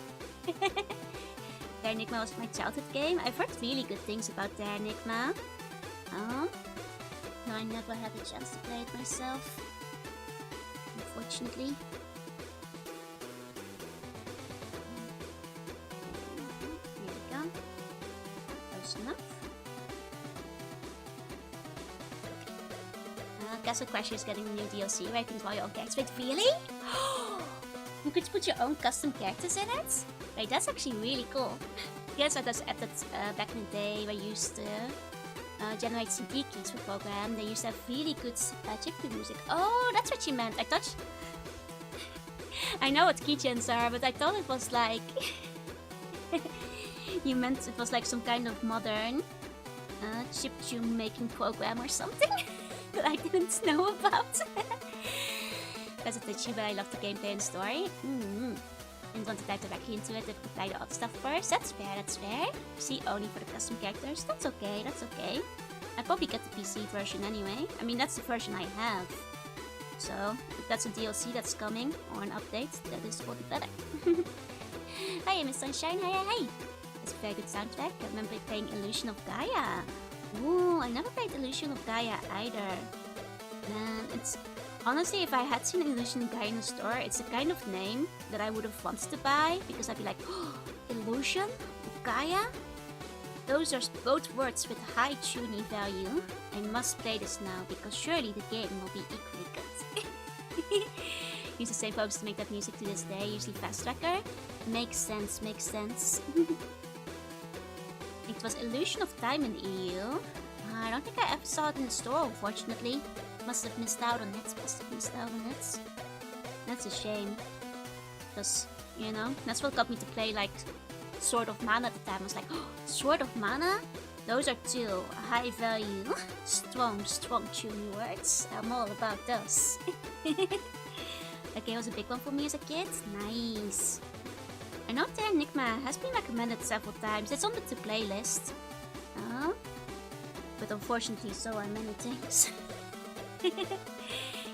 Terra Enigma was my childhood game. I've heard really good things about Terra Enigma. No, I never had a chance to play it myself, unfortunately. Here we go. Close enough. Castle Crasher is getting a new DLC where you can draw your own characters. Wait, really? You could put your own custom characters in it? Wait, that's actually really cool. Yes, I just added back in the day where I used to generate CD keys for program. They used to have really good chiptune music. Oh, that's what you meant. I thought... I know what keygens are, but I thought it was like... You meant it was like some kind of modern chiptune making program or something. That I didn't know about. That's a touchy, but I love the gameplay and story. Didn't want to dive directly into it, didn't play the other stuff first. That's fair, that's fair. See, only for the custom characters. That's okay, that's okay. I'll probably get the PC version anyway. I mean, that's the version I have. So, if that's a DLC that's coming, or an update, that is all the better. Hi, Miss Sunshine, hi. It's a very good soundtrack. I remember playing Illusion of Gaia. Ooh, I never played Illusion of Gaia either. Man, it's... Honestly, if I had seen Illusion of Gaia in the store, it's the kind of name that I would have wanted to buy. Because I'd be like, oh, Illusion of Gaia? Those are both words with high tuning value. I must play this now because surely the game will be equally good. Use the same folks to make that music to this day, usually Fast Tracker. Makes sense, makes sense. It was Illusion of Time in the EU. I don't think I ever saw it in the store, unfortunately. Must have missed out on it. That's a shame. Because, you know, that's what got me to play, like, Sword of Mana at the time. I was like, oh, Sword of Mana? Those are two high value, strong tuning words. I'm all about those. That game was a big one for me as a kid. Nice. I know Terranigma has been recommended several times. It's on the to-play list. But unfortunately, so are many things.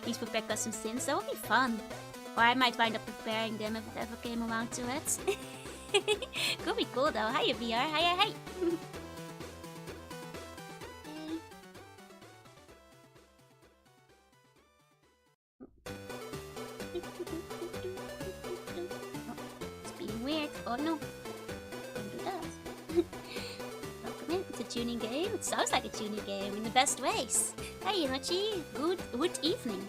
These prepare custom scenes. That would be fun. Or I might wind up preparing them if it ever came around to it. Could be cool though. Hiya VR. Hiya. It's being weird. Oh no. Don't do that. Welcome in. It's a tuning game. It sounds like a tuning game in the best ways. Hey Inochi. Good evening.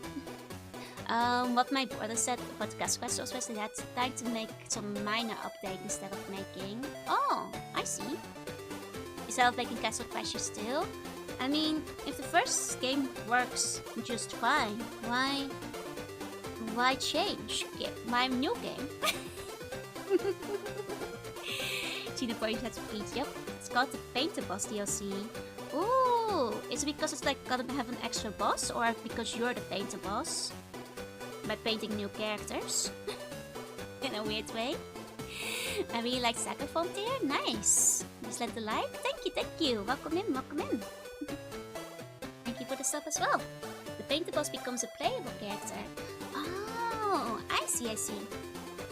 What my brother said about Castle Quest was they had time to make some minor update instead of making... Oh, I see. Instead of making Castle Crashers still. I mean, if the first game works just fine, why change? Get my new game. See the point that's speech. Yep, it's called the Painter Boss DLC. Ooh, is it because it's like gonna have an extra boss, or because you're the Painter Boss? By painting new characters. In a weird way. I really like Saga Frontier. Nice. Just let the light. Thank you. Welcome in. Thank you for the stuff as well. The Painter Boss becomes a playable character. Oh, I see.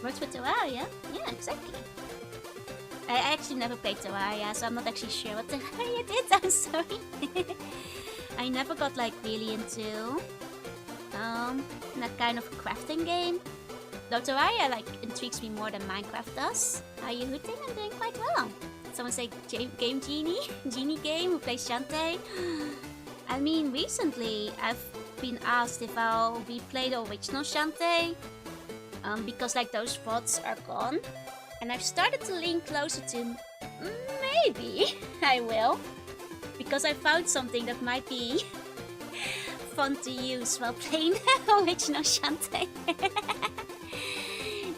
Works with Terraria? Yeah, exactly. I actually never played Terraria, so I'm not actually sure what Terraria did. I'm sorry. I never got like really into that kind of crafting game. Though Terraria like intrigues me more than Minecraft does. Are you hooting? I'm doing quite well. Someone say Game Genie? Genie game who plays Shantae? I mean, recently I've been asked if I'll be playing the original Shantae. Because like those bots are gone. And I've started to lean closer to maybe I will. Because I found something that might be fun to use while playing the original Shantae.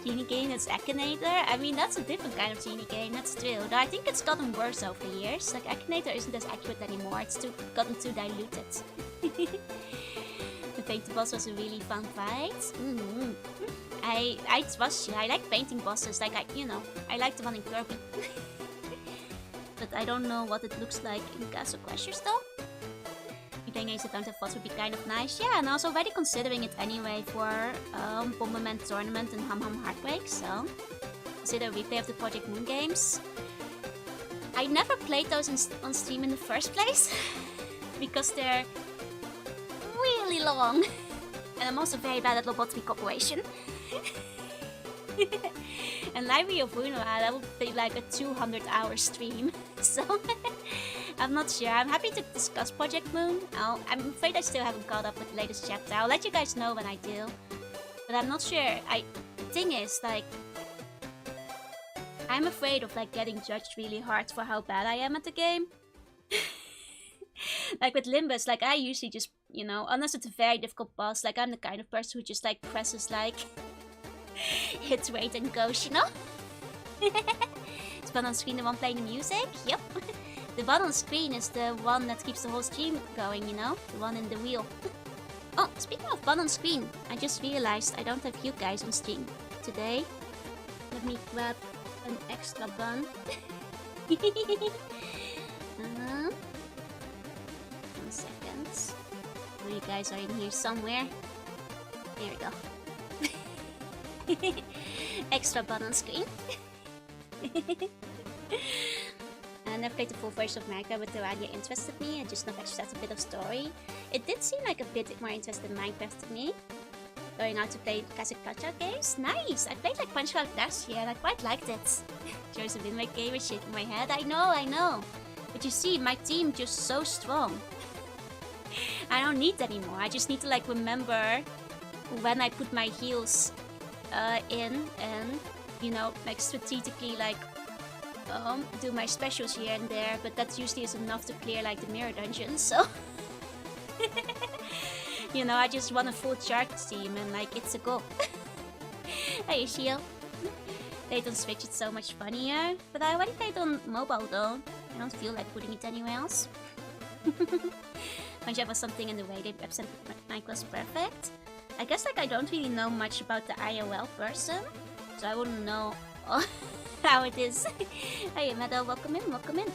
Genie game, that's Akinator. I mean, that's a different kind of genie game, that's true. Though I think it's gotten worse over the years. Like, Akinator isn't as accurate anymore. It's gotten too diluted. The Painter Boss was a really fun fight. I trust you. I like painting bosses. Like, I like the one in Kirby. But I don't know what it looks like in Castle Crashers though. Playing games that don't have bots would be kind of nice. Yeah, and I was already considering it anyway for Bomberman Tournament and Hum Hum Heartbreak, so consider a replay of the Project Moon games. I never played those on stream in the first place because they're really long. And I'm also very bad at lobotomy cooperation. And Library of Unua, that would be like a 200-hour stream. So I'm not sure. I'm happy to discuss Project Moon. I'm afraid I still haven't caught up with the latest chapter. I'll let you guys know when I do. But I'm not sure. The thing is, like, I'm afraid of like getting judged really hard for how bad I am at the game. Like with Limbus, like I usually just, unless it's a very difficult boss, like I'm the kind of person who just like presses like hit rate and goes, It's fun on screen, the one playing the music? Yep. The one on screen is the one that keeps the whole stream going, The one in the wheel. Oh, speaking of one on screen, I just realized I don't have you guys on stream today. Let me grab an extra bun. 1 second. Oh, you guys are in here somewhere. There we go. Extra bun on screen. I never played the full version of Minecraft, but Terraria interested me. I just not actually that's a bit of story. It did seem like a bit more interesting than Minecraft to me. Going out to play classic gacha games? Nice! I played like Punch Out last year and I quite liked it. Chose a Win My game and shaking my head. I know. But you see, my team just so strong. I don't need that anymore. I just need to like remember when I put my heals in and, you know, like strategically like do my specials here and there. But that usually is enough to clear like the mirror dungeon, so... You know, I just want a full charge team and like it's a goal. Hey Ishio. Played on Switch, it's so much funnier. But I already played on mobile though. I don't feel like putting it anywhere else. Punjab was something in the way they represented Mike was perfect. I guess like I don't really know much about the IOL person, so I wouldn't know how it is. Hey Meadow, welcome in, welcome in.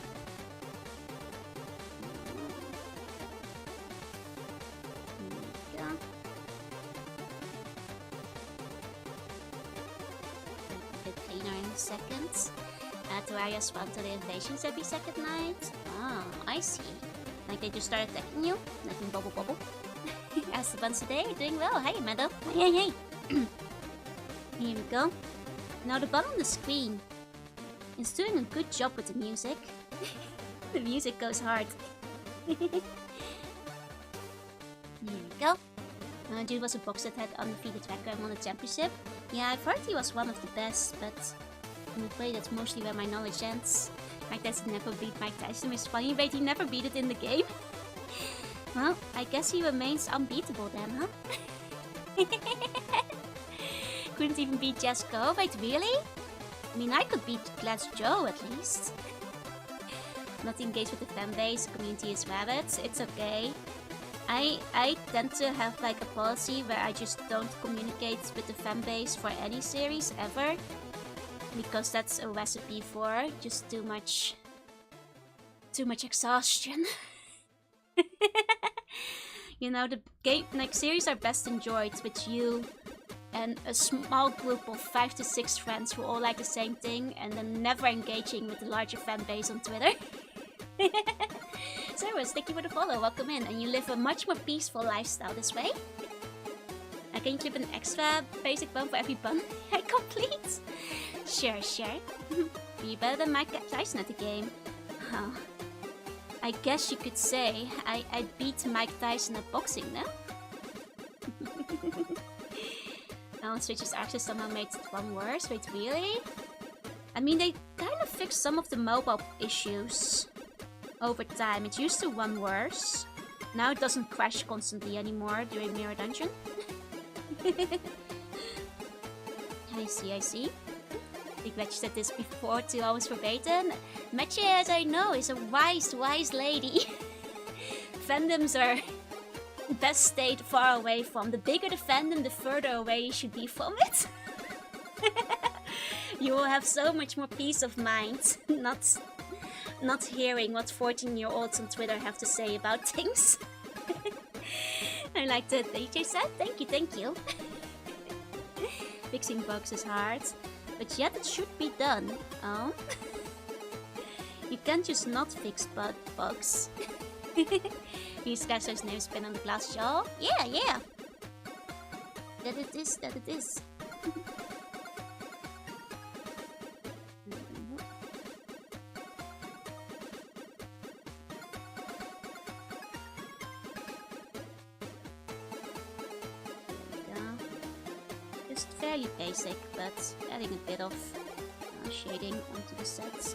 Seconds. Terraria spawn to the invasions every second night. Ah, I see. Like they just start attacking you, like in Bubble Bubble. As the buns today, you're doing well. Hey, Meadow. Hey. Here we go. Now the button on the screen is doing a good job with the music. The music goes hard. Here we go. Dude was a box that had undefeated record on the championship. Yeah, I've heard he was one of the best, but I'm afraid that's mostly where my knowledge ends. Mike Tyson never beat Mike Tyson, which is funny, but he never beat it in the game. Well, I guess he remains unbeatable then, huh? Couldn't even beat Just Go, wait, really? I mean, I could beat Glass Joe at least. Not engaged with the fanbase, the community is rabid, it's okay. I tend to have like a policy where I just don't communicate with the fanbase for any series ever. Because that's a recipe for just too much exhaustion. You know, the game like series are best enjoyed with you and a small group of 5 to 6 friends who all like the same thing and then never engaging with the larger fan base on Twitter. Cyrus, thank you for the follow, welcome in, and you live a much more peaceful lifestyle this way. Can you clip an extra basic bun for every bun I complete? Sure. Be better than Mike Tyson at the game. Oh. I guess you could say I beat Mike Tyson at boxing, no? Now Switch's access somehow made it one worse. Wait, really? I mean, they kind of fixed some of the mobile issues over time. It used to run worse. Now it doesn't crash constantly anymore during Mirror Dungeon. I see. Big Match said this before 2 hours forbidden. Match, as I know, is a wise lady. Fandoms are best stayed far away from. The bigger the fandom, the further away you should be from it. You will have so much more peace of mind not hearing what 14-year-olds on Twitter have to say about things. I like the DJ set. Thank you. Fixing bugs is hard, but yet it should be done. Oh, you can't just not fix bugs. Use Cassio's name spin on the glass jaw. Yeah. That it is. Fairly basic, but adding a bit of shading onto the sets.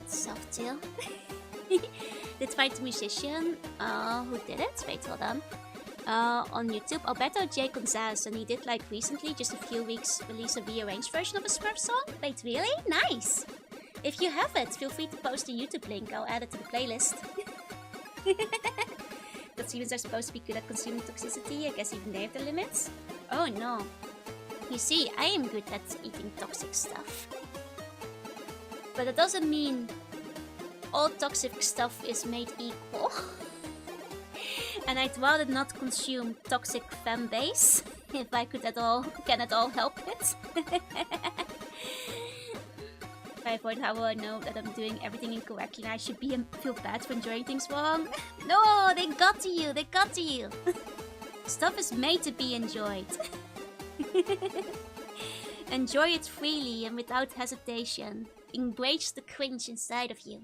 Soft tail. Did find the musician who did it? Wait, hold on. On YouTube, Alberto J. Gonzalez, and he did like recently, just a few weeks, release a rearranged version of a Smurf song. Wait, really? Nice! If you have it, feel free to post a YouTube link, I'll add it to the playlist. That humans are supposed to be good at consuming toxicity, I guess even they have their limits. Oh no. You see, I am good at eating toxic stuff. But that doesn't mean all toxic stuff is made equal. And I'd rather not consume toxic fanbase if I can at all help it. If I avoid, how will I know that I'm doing everything incorrectly and I should feel bad for enjoying things wrong? No, they got to you. Stuff is made to be enjoyed. Enjoy it freely and without hesitation. Embrace the cringe inside of you.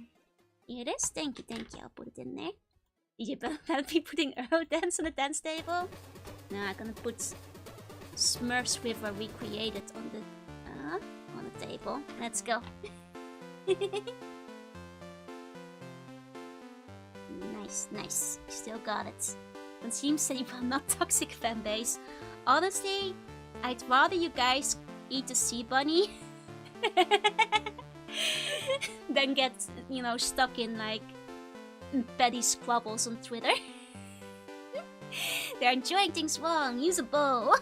Here it is. Thank you, thank you. I'll put it in there. Did you better be putting Euro Dance on the dance table? No, I'm gonna put Smurfs River recreated on the table. Let's go. Nice, nice. Still got it. It seems that you are not toxic fanbase. Honestly, I'd rather you guys eat a sea bunny than get, you know, stuck in like petty squabbles on Twitter. They're enjoying things wrong. Use a bow.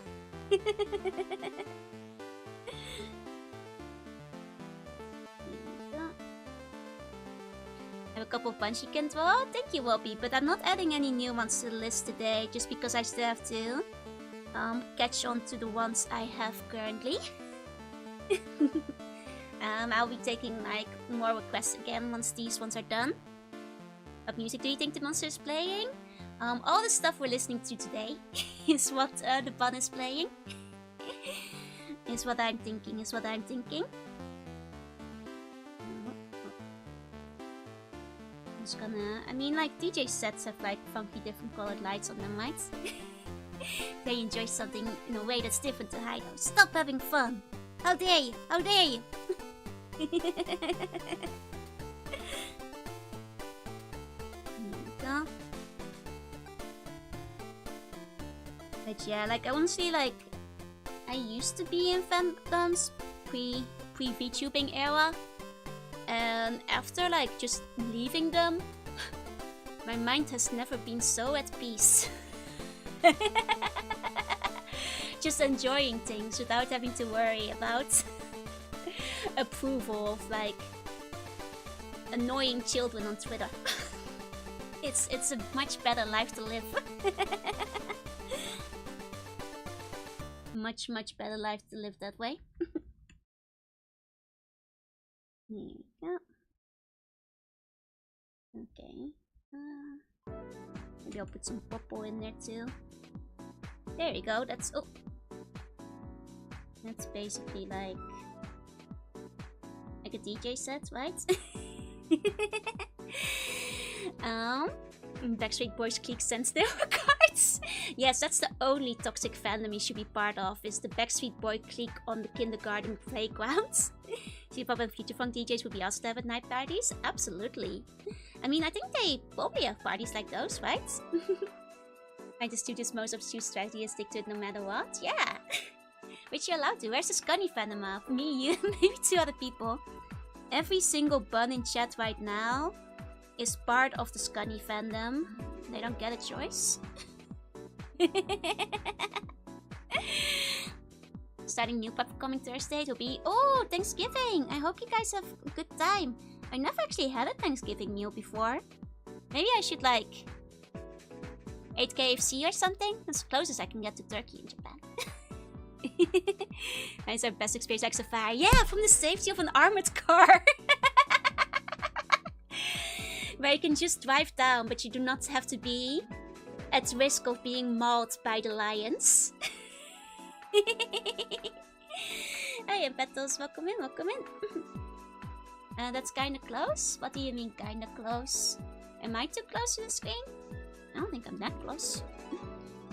I have a couple of buns you can draw. Thank you, Wobby, but I'm not adding any new ones to the list today, just because I still have to catch on to the ones I have currently. I'll be taking like more requests again once these ones are done. What music do you think the monster is playing? All the stuff we're listening to today is what the bun is playing. Is what I'm thinking, is what I'm thinking. I'm just gonna... I mean, like, DJ sets have like funky different colored lights on them, right? They enjoy something in a way that's different to Hido. Stop having fun! How dare you! How dare you! Go. But yeah, like honestly, like I used to be in fandoms pre-VTubing era, and after like just leaving them, my mind has never been so at peace. Just enjoying things without having to worry about approval of like annoying children on Twitter. It's a much better life to live. Much better life to live that way. Here we go. Okay. Maybe I'll put some purple in there too. There we go. That's that's basically like a DJ set, right? Backstreet Boys clique sends their cards. Yes, that's the only toxic fandom you should be part of, is the Backstreet Boy clique on the kindergarten playgrounds. C-pop and future funk DJs would be asked to have at night parties? Absolutely. I mean, I think they probably have parties like those, right? Find the studio's most obscure strategy and stick to it no matter what? Yeah! Which you're allowed to. Where's the Scunny fandom up? Me, you, maybe 2 other people. Every single bun in chat right now is part of the Scunny fandom. They don't get a choice. Starting new pub coming Thursday to be... Oh, Thanksgiving! I hope you guys have a good time. I never actually had a Thanksgiving meal before. Maybe I should like... 8 KFC or something? That's the closest I can get to turkey in Japan. That's our best experience like Safari. Yeah, from the safety of an armored car. Where you can just drive down, but you do not have to be at risk of being mauled by the lions. Hey, Petals, welcome in, welcome in. That's kinda close? What do you mean kinda close? Am I too close to the screen? I don't think I'm that close.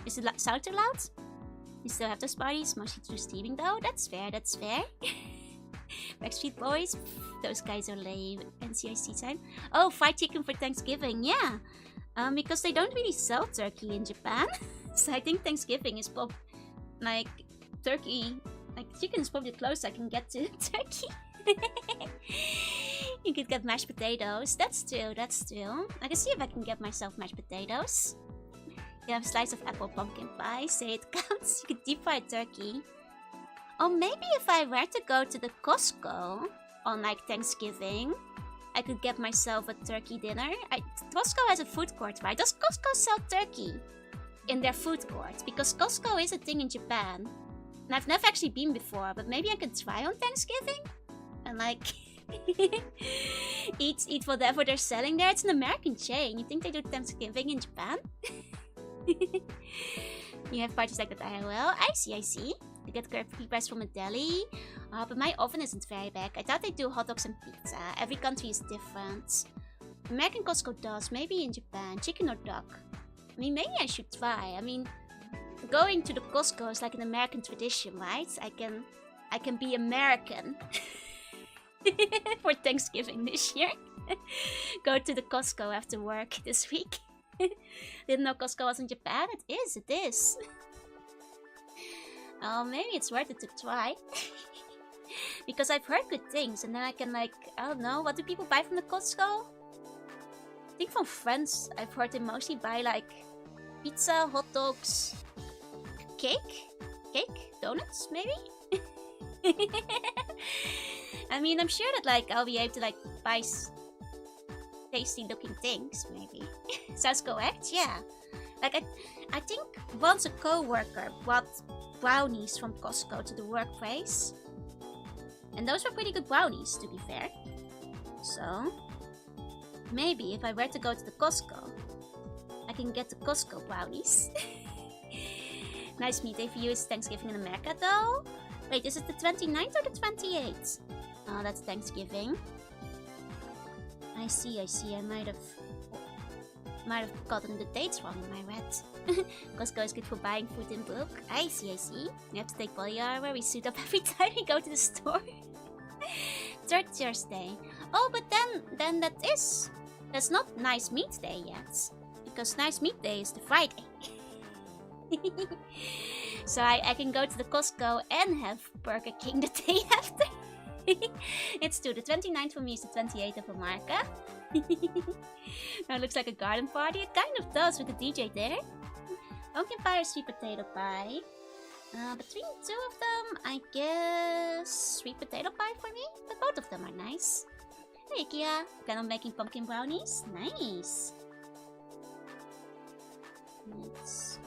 Is the sound too loud? You still have those parties, mostly through streaming though? That's fair, that's fair. Backstreet Boys? Those guys are lame. NCIC time? Oh, fried chicken for Thanksgiving, yeah. Because they don't really sell turkey in Japan. So I think Thanksgiving is probably... Like, turkey... Like, chicken is probably the closest I can get to turkey. You could get mashed potatoes. That's true, that's true. I can see if I can get myself mashed potatoes. You have a slice of apple pumpkin pie. Say it counts. You could deep fry turkey. Or maybe if I were to go to the Costco on like Thanksgiving, I could get myself a turkey dinner. Costco has a food court, right? Does Costco sell turkey in their food court? Because Costco is a thing in Japan. And I've never actually been before, but maybe I could try on Thanksgiving and like eat whatever they're selling there. It's an American chain. You think they do Thanksgiving in Japan? You have parties like that, well. I see, I see. You get cookie price from a deli. But my oven isn't very big. I thought they do hot dogs and pizza. Every country is different. American Costco does. Maybe in Japan. Chicken or duck. I mean, maybe I should try. I mean, going to the Costco is like an American tradition, right? I can be American for Thanksgiving this year. Go to the Costco after work this week. Didn't know Costco was in Japan. It is. Oh, maybe it's worth it to try. Because I've heard good things, and then I can, like, I don't know, what do people buy from the Costco? I think from friends, I've heard they mostly buy, like, pizza, hot dogs, cake, donuts, maybe? I mean, I'm sure that, like, I'll be able to, like, buy tasty looking things, maybe. Sounds correct, yeah. Like, I think once a co-worker brought brownies from Costco to the workplace. And those were pretty good brownies, to be fair. So, maybe if I were to go to the Costco, I can get the Costco brownies. Nice meat day for you. It's Thanksgiving in America, though. Wait, is it the 29th or the 28th? Oh, that's Thanksgiving. I see. I might have gotten the dates wrong in my read. Costco is good for buying food in bulk. I see. We have to take body armor. We suit up every time we go to the store. Third Thursday. Oh, but then that's not Nice Meat Day yet. Because Nice Meat Day is the Friday. So I can go to the Costco and have Burger King the day after. It's true. The 29th for me is the 28th of America. Now it looks like a garden party. It kind of does with the DJ there. Pumpkin pie or sweet potato pie? Between two of them, I guess sweet potato pie for me. But both of them are nice. Hey Kia, plan on making pumpkin brownies? Nice. Let's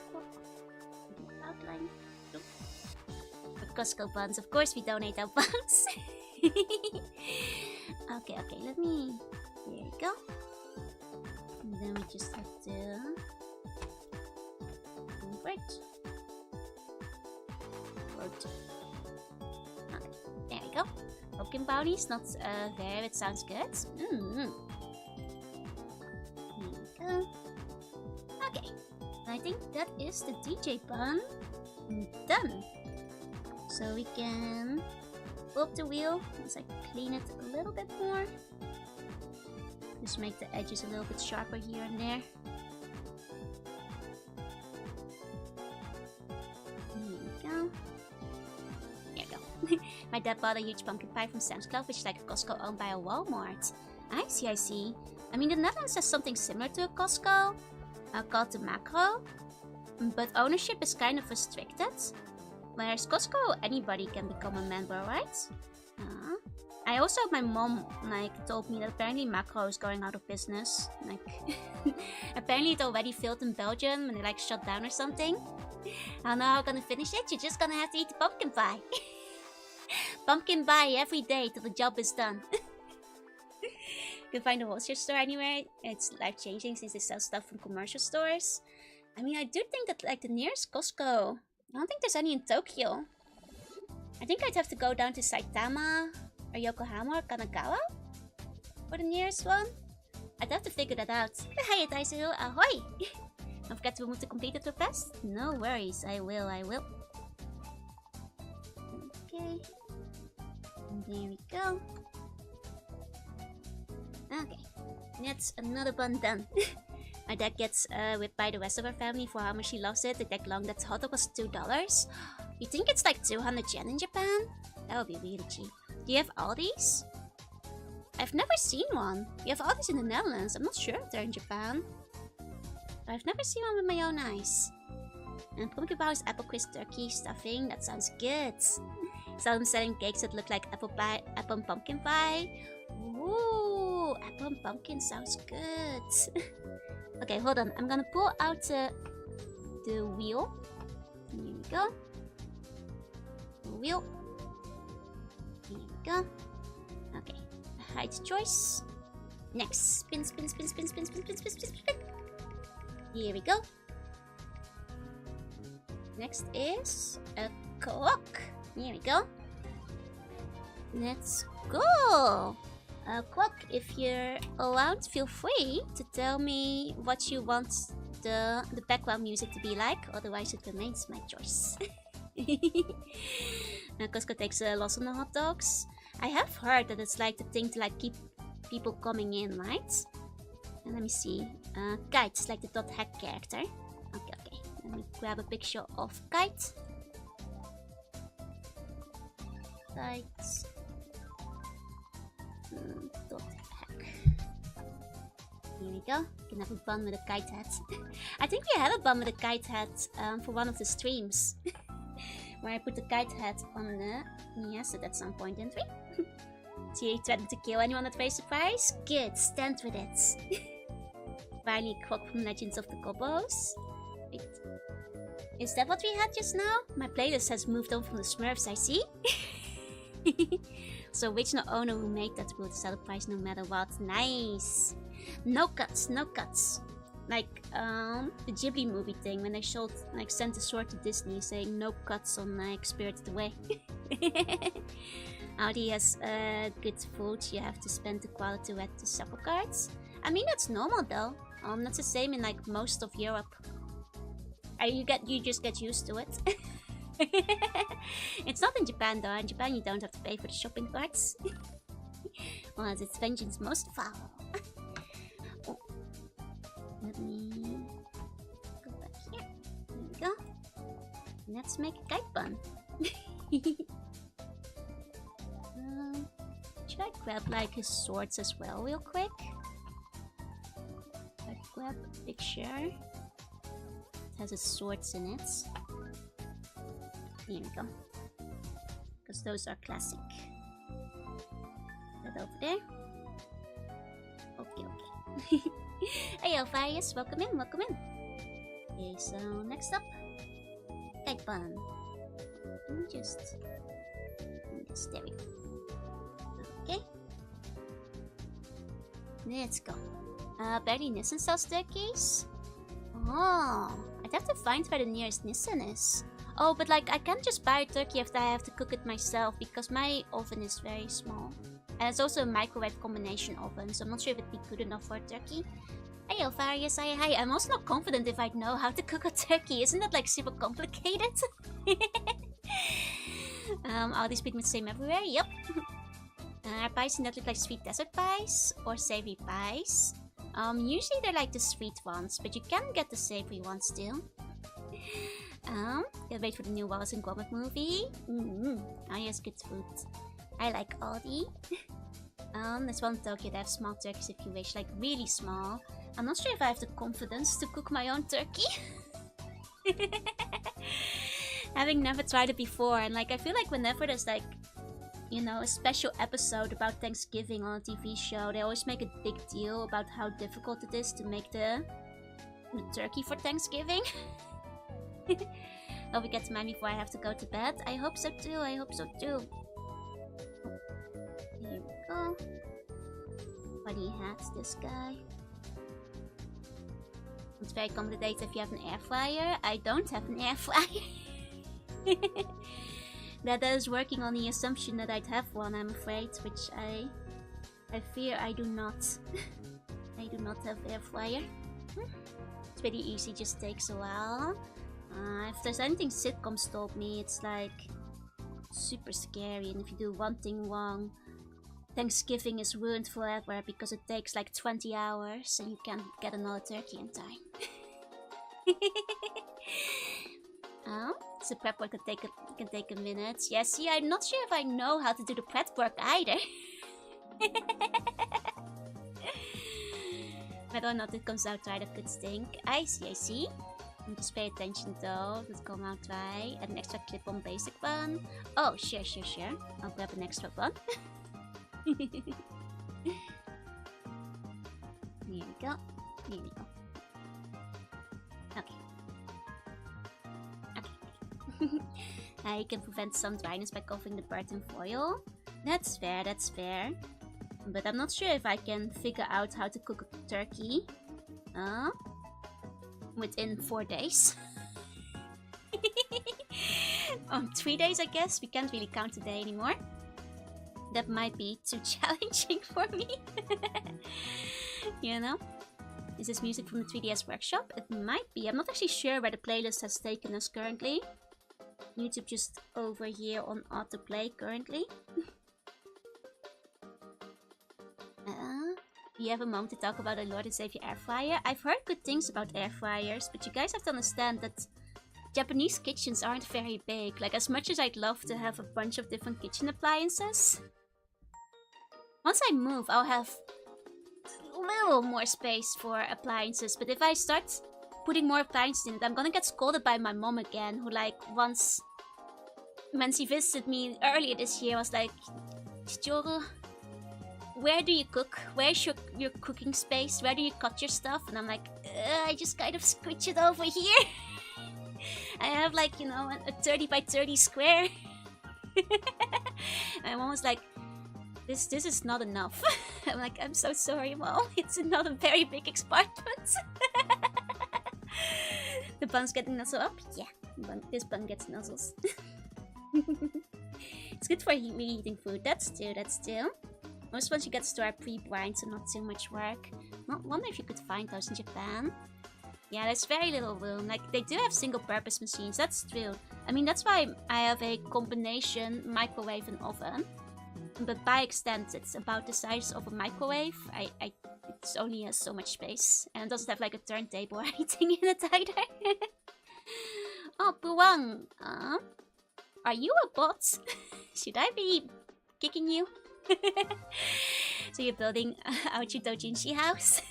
outline. For Costco buns, of course we donate our buns. Okay, let me. There we go. And then we just have to convert. Okay, there we go. Pumpkin brownies, not there. It sounds good. There we go. Okay, I think that is the DJ bun done. So we can pull up the wheel once I clean it a little bit more. Just make the edges a little bit sharper here and there. There we go. There we go. My dad bought a huge pumpkin pie from Sam's Club, which is like a Costco owned by a Walmart. I see. I mean, the Netherlands has something similar to a Costco, called the Macro, but ownership is kind of restricted. Whereas Costco, anybody can become a member, right? I also, my mom, like, told me that apparently Macro is going out of business. Like, apparently it already failed in Belgium and they, like, shut down or something. I don't know how I'm gonna finish it. You're just gonna have to eat the pumpkin pie. Pumpkin pie every day till the job is done. You can find a wholesale store anywhere. It's life-changing since they sell stuff from commercial stores. I mean, I do think that, like, the nearest Costco, I don't think there's any in Tokyo. I think I'd have to go down to Saitama or Yokohama or Kanagawa for the nearest one. I'd have to figure that out. Hey, Taisuru, ahoy! Don't forget to remove the completed request. No worries, I will. Okay. And there we go. Okay. That's another bun done. My dad gets whipped by the rest of our family for how much he loves it. The deck long that's hot dog was $2. You think it's like 200 yen in Japan? That would be really cheap. Do you have Aldi's? I've never seen one. You have Aldi's in the Netherlands. I'm not sure if they're in Japan. But I've never seen one with my own eyes. And pumpkin pie is apple crisp turkey stuffing. That sounds good. Seldom selling cakes that look like apple pie, apple and pumpkin pie. Ooh, apple and pumpkin sounds good. Okay, hold on. I'm gonna pull out the wheel. Here we go. The wheel. Here we go. Okay. Height choice. Next. Spin. Here we go. Next is a clock. Here we go. Let's go. Clock, if you're around, feel free to tell me what you want the background music to be like. Otherwise, it remains my choice. Costco takes a loss on the hot dogs. I have heard that it's like the thing to like keep people coming in, right? And let me see. Kite is like the dot hack character. Okay. Let me grab a picture of Kite. Kite. Dot hack. Here we go. You can have a bun with a kite hat. I think we had a bun with a kite hat for one of the streams. Where I put the kite hat on the... Yes, at some point, didn't we? See, threatened to kill anyone at face surprise? Good, stand with it. Finally, Croc from Legends of the Gobos. Wait. Is that what we had just now? My playlist has moved on from the Smurfs, I see. So, original owner who made that rule to sell the price no matter what. Nice! No cuts, no cuts. Like, the Ghibli movie thing, when they showed, like, sent a sword to Disney saying no cuts on, like, Spirited Away. Audi has good food, you have to spend the quality at the supper cards. I mean, that's normal though. That's the same in, like, most of Europe. You just get used to it. It's not in Japan though. In Japan you don't have to pay for the shopping carts. Well, as its vengeance most foul. Oh. Let me go back here. There we go. Let's make a kite bun. Should I grab like his swords as well real quick? I grab a picture. It has his swords in it. Here we go. Because those are classic. That over there. Okay. Hey Alpharius, welcome in, welcome in. Okay, so next up, kite bun. Just there we go. Okay. Let's go. Barely Nissan sells turkeys? Oh, I'd have to find where the nearest Nissan is. Oh, but like I can't just buy a turkey after I have to cook it myself because my oven is very small. And it's also a microwave combination oven, so I'm not sure if it'd be good enough for a turkey. Hey Alpharius, hi. I'm also not confident if I'd know how to cook a turkey. Isn't that like super complicated? All these pigments same everywhere? Yep. Are pies in that look like sweet desert pies or savory pies? Usually they're like the sweet ones, but you can get the savory ones still. Gotta wait for the new Wallace and Gromit movie. Oh yes, good food. I like Aldi. There's one in Tokyo that have small turkeys if you wish, like really small. I'm not sure if I have the confidence to cook my own turkey. Having never tried it before, and like I feel like whenever there's like, you know, a special episode about Thanksgiving on a TV show, they always make a big deal about how difficult it is to make the turkey for Thanksgiving. Hope we get to mine before I have to go to bed. I hope so too, I hope so too. Here we go. Funny hats, this guy. It's very complicated if you have an air fryer. I don't have an air fryer. That is working on the assumption that I'd have one, I'm afraid, which I fear I do not. I do not have air fryer. It's pretty easy, just takes a while. If there's anything sitcoms told me, it's like super scary, and if you do one thing wrong, Thanksgiving is ruined forever because it takes like 20 hours and you can't get another turkey in time. So prep work can take a minute. Yeah, see, I'm not sure if I know how to do the prep work either. Whether or not it comes out right, it could stink. I see. Just pay attention though. Does it come out right? Add an extra clip on basic one. Oh, sure. I'll grab an extra one. Here we go. Okay. I can prevent some dryness by covering the part in foil. That's fair. But I'm not sure if I can figure out how to cook a turkey within 4 days. On 3 days, I guess. We can't really count a day anymore. That might be too challenging for me. You know? Is this music from the 3DS workshop? It might be. I'm not actually sure where the playlist has taken us currently. YouTube just over here on autoplay currently. We have a moment to talk about a Lord and Savior air fryer. I've heard good things about air fryers, but you guys have to understand that Japanese kitchens aren't very big. Like, as much as I'd love to have a bunch of different kitchen appliances, once I move, I'll have a little more space for appliances. But if I start putting more appliances in it, I'm gonna get scolded by my mom again, who, like, once, when she visited me earlier this year, was like, Chichoro, where do you cook? Where's your cooking space? Where do you cut your stuff? And I'm like, I just kind of scooch it over here. I have, like, you know, a 30 by 30 square. And I'm almost like, this is not enough. I'm like, I'm so sorry, Mom. It's not a very big apartment. The bun's getting nuzzled up? Yeah, this bun gets nuzzles. It's good for reheating food. That's two. Most ones you get store are pre-brined, so not too much work. I wonder if you could find those in Japan. Yeah, there's very little room. Like, they do have single-purpose machines, that's true. I mean, that's why I have a combination microwave and oven. But by extent, it's about the size of a microwave. It only has so much space. And it doesn't have, like, a turntable or anything in it either. Oh, B.U.N. Are you a bot? Should I be kicking you? So you're building out your doujinshi house?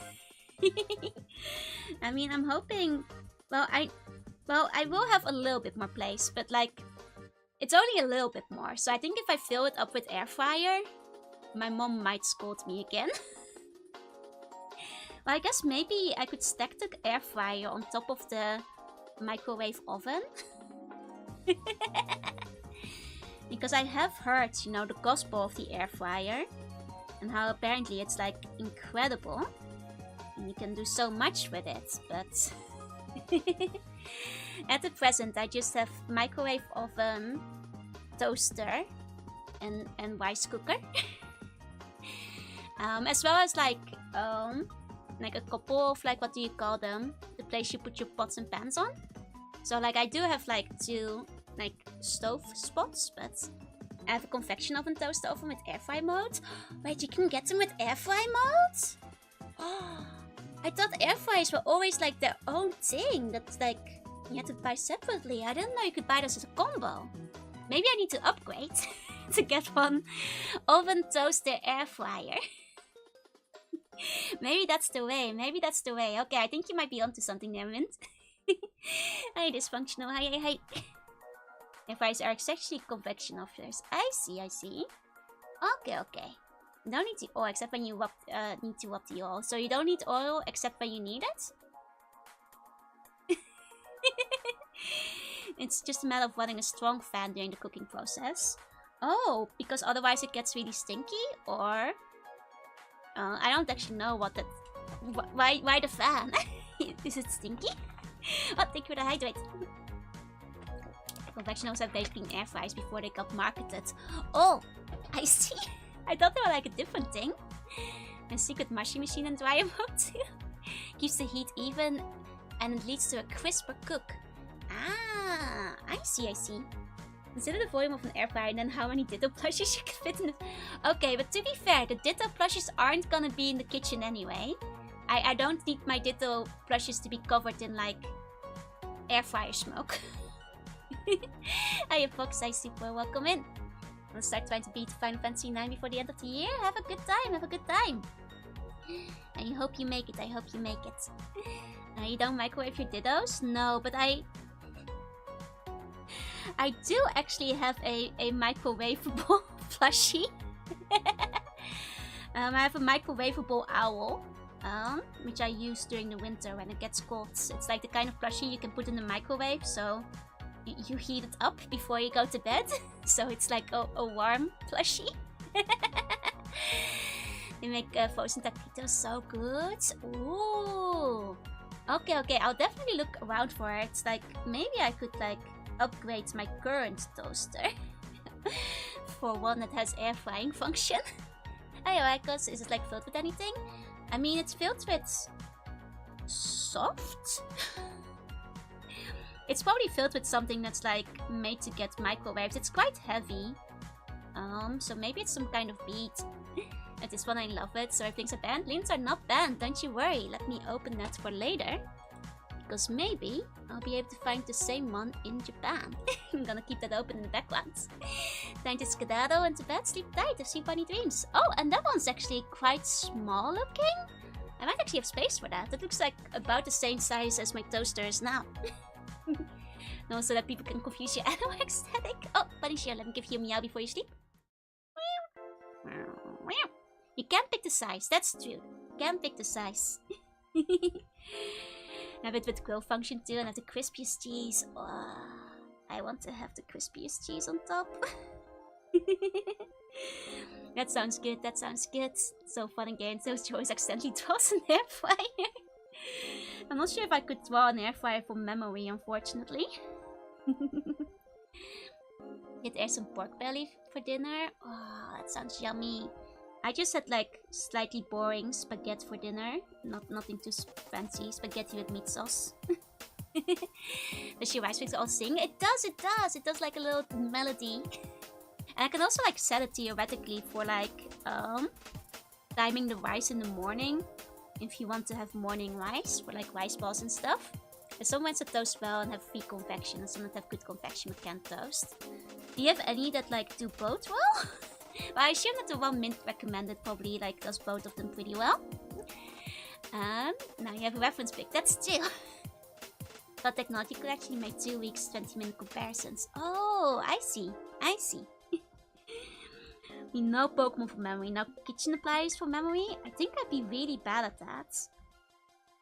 I mean, I'm hoping... Well, I will have a little bit more place, but, like, it's only a little bit more. So I think if I fill it up with air fryer, my mom might scold me again. Well, I guess maybe I could stack the air fryer on top of the microwave oven. Because I have heard, you know, the gospel of the air fryer. And how apparently it's, like, incredible. And you can do so much with it, but... At the present, I just have microwave oven, toaster, and rice cooker. As well as, like a couple of, like, what do you call them? The place you put your pots and pans on. So, like, I do have, like, 2... like stove spots, but I have a convection oven, toaster oven with air fry mode. Wait, you can get them with air fry mode? Oh, I thought air fryers were always like their own thing. That's like you had to buy separately. I didn't know you could buy those as a combo. Maybe I need to upgrade to get one oven, toaster, air fryer. Maybe that's the way. Okay, I think you might be onto something there, Mint. Hi, dysfunctional. Hi. Air fryers are actually convection ovens. I see. Okay. You don't need the oil except when you need to wrap the oil. So you don't need oil except when you need it? It's just a matter of running a strong fan during the cooking process. Oh, because otherwise it gets really stinky? Or... I don't actually know what that... Why the fan? Is it stinky? Oh, thank you for the hydrate. Convection ovens have basically been air fryers before they got marketed. Oh, I see. I thought they were like a different thing. A secret mushy machine and dryer mode too. Keeps the heat even and it leads to a crisper cook. Ah, I see. Consider the volume of an air fryer and then how many Ditto plushes you can fit in it. Okay, but to be fair, the Ditto plushes aren't gonna be in the kitchen anyway. I don't need my Ditto plushes to be covered in, like, air fryer smoke. Hiya Fox, I super welcome in. Let's start trying to beat Final Fantasy IX before the end of the year. Have a good time. I hope you make it. You don't microwave your Dittos? No, but I do actually have a microwavable plushie. I have a microwavable owl, which I use during the winter when it gets cold. It's like the kind of plushie you can put in the microwave, so you heat it up before you go to bed. So it's like a warm plushie. They make frozen taquitos so good. Ooh. Okay, I'll definitely look around for it. It's like, maybe I could, like... upgrade my current toaster for one that has air frying function. Anyway, because is it like filled with anything? I mean, it's filled with soft. It's probably filled with something that's like made to get microwaved. It's quite heavy. So maybe it's some kind of bead. And this one, I love it. So everything's a banned. Lints are not banned, don't you worry. Let me open that for later. Because maybe I'll be able to find the same one in Japan. I'm gonna keep that open in the background. Time to skedaddle and to bed. Sleep tight. I've seen funny dreams. Oh, and that one's actually quite small looking. I might actually have space for that. That looks like about the same size as my toaster is now. No, so that people can confuse your animal aesthetic. Oh, bunny share, let me give you a meow before you sleep. You can't pick the size, that's true. You can't pick the size. Have it with grill function too, and have the crispiest cheese. Oh, I want to have the crispiest cheese on top. That sounds good, that sounds good. So fun again, so Joyce accidentally draws an air fryer. I'm not sure if I could draw an air fryer from memory, unfortunately. Did air some pork belly for dinner? Oh, that sounds yummy. I just had like slightly boring spaghetti for dinner. Nothing too fancy. Spaghetti with meat sauce. Does your rice mix all sing? It does, it does. It does like a little melody. And I can also like set it theoretically for like timing the rice in the morning. If you want to have morning rice for like rice balls and stuff. And some ones that toast well and have free convection, and some that have good convection with canned toast. Do you have any that like do both well? Well, I assume that the one Mint recommended probably like does both of them pretty well. Now you have a reference pic. That's chill. But technology could actually make 2 weeks 20-minute comparisons. Oh, I see. I see. We know Pokemon from memory. Now kitchen appliances from memory. I think I'd be really bad at that.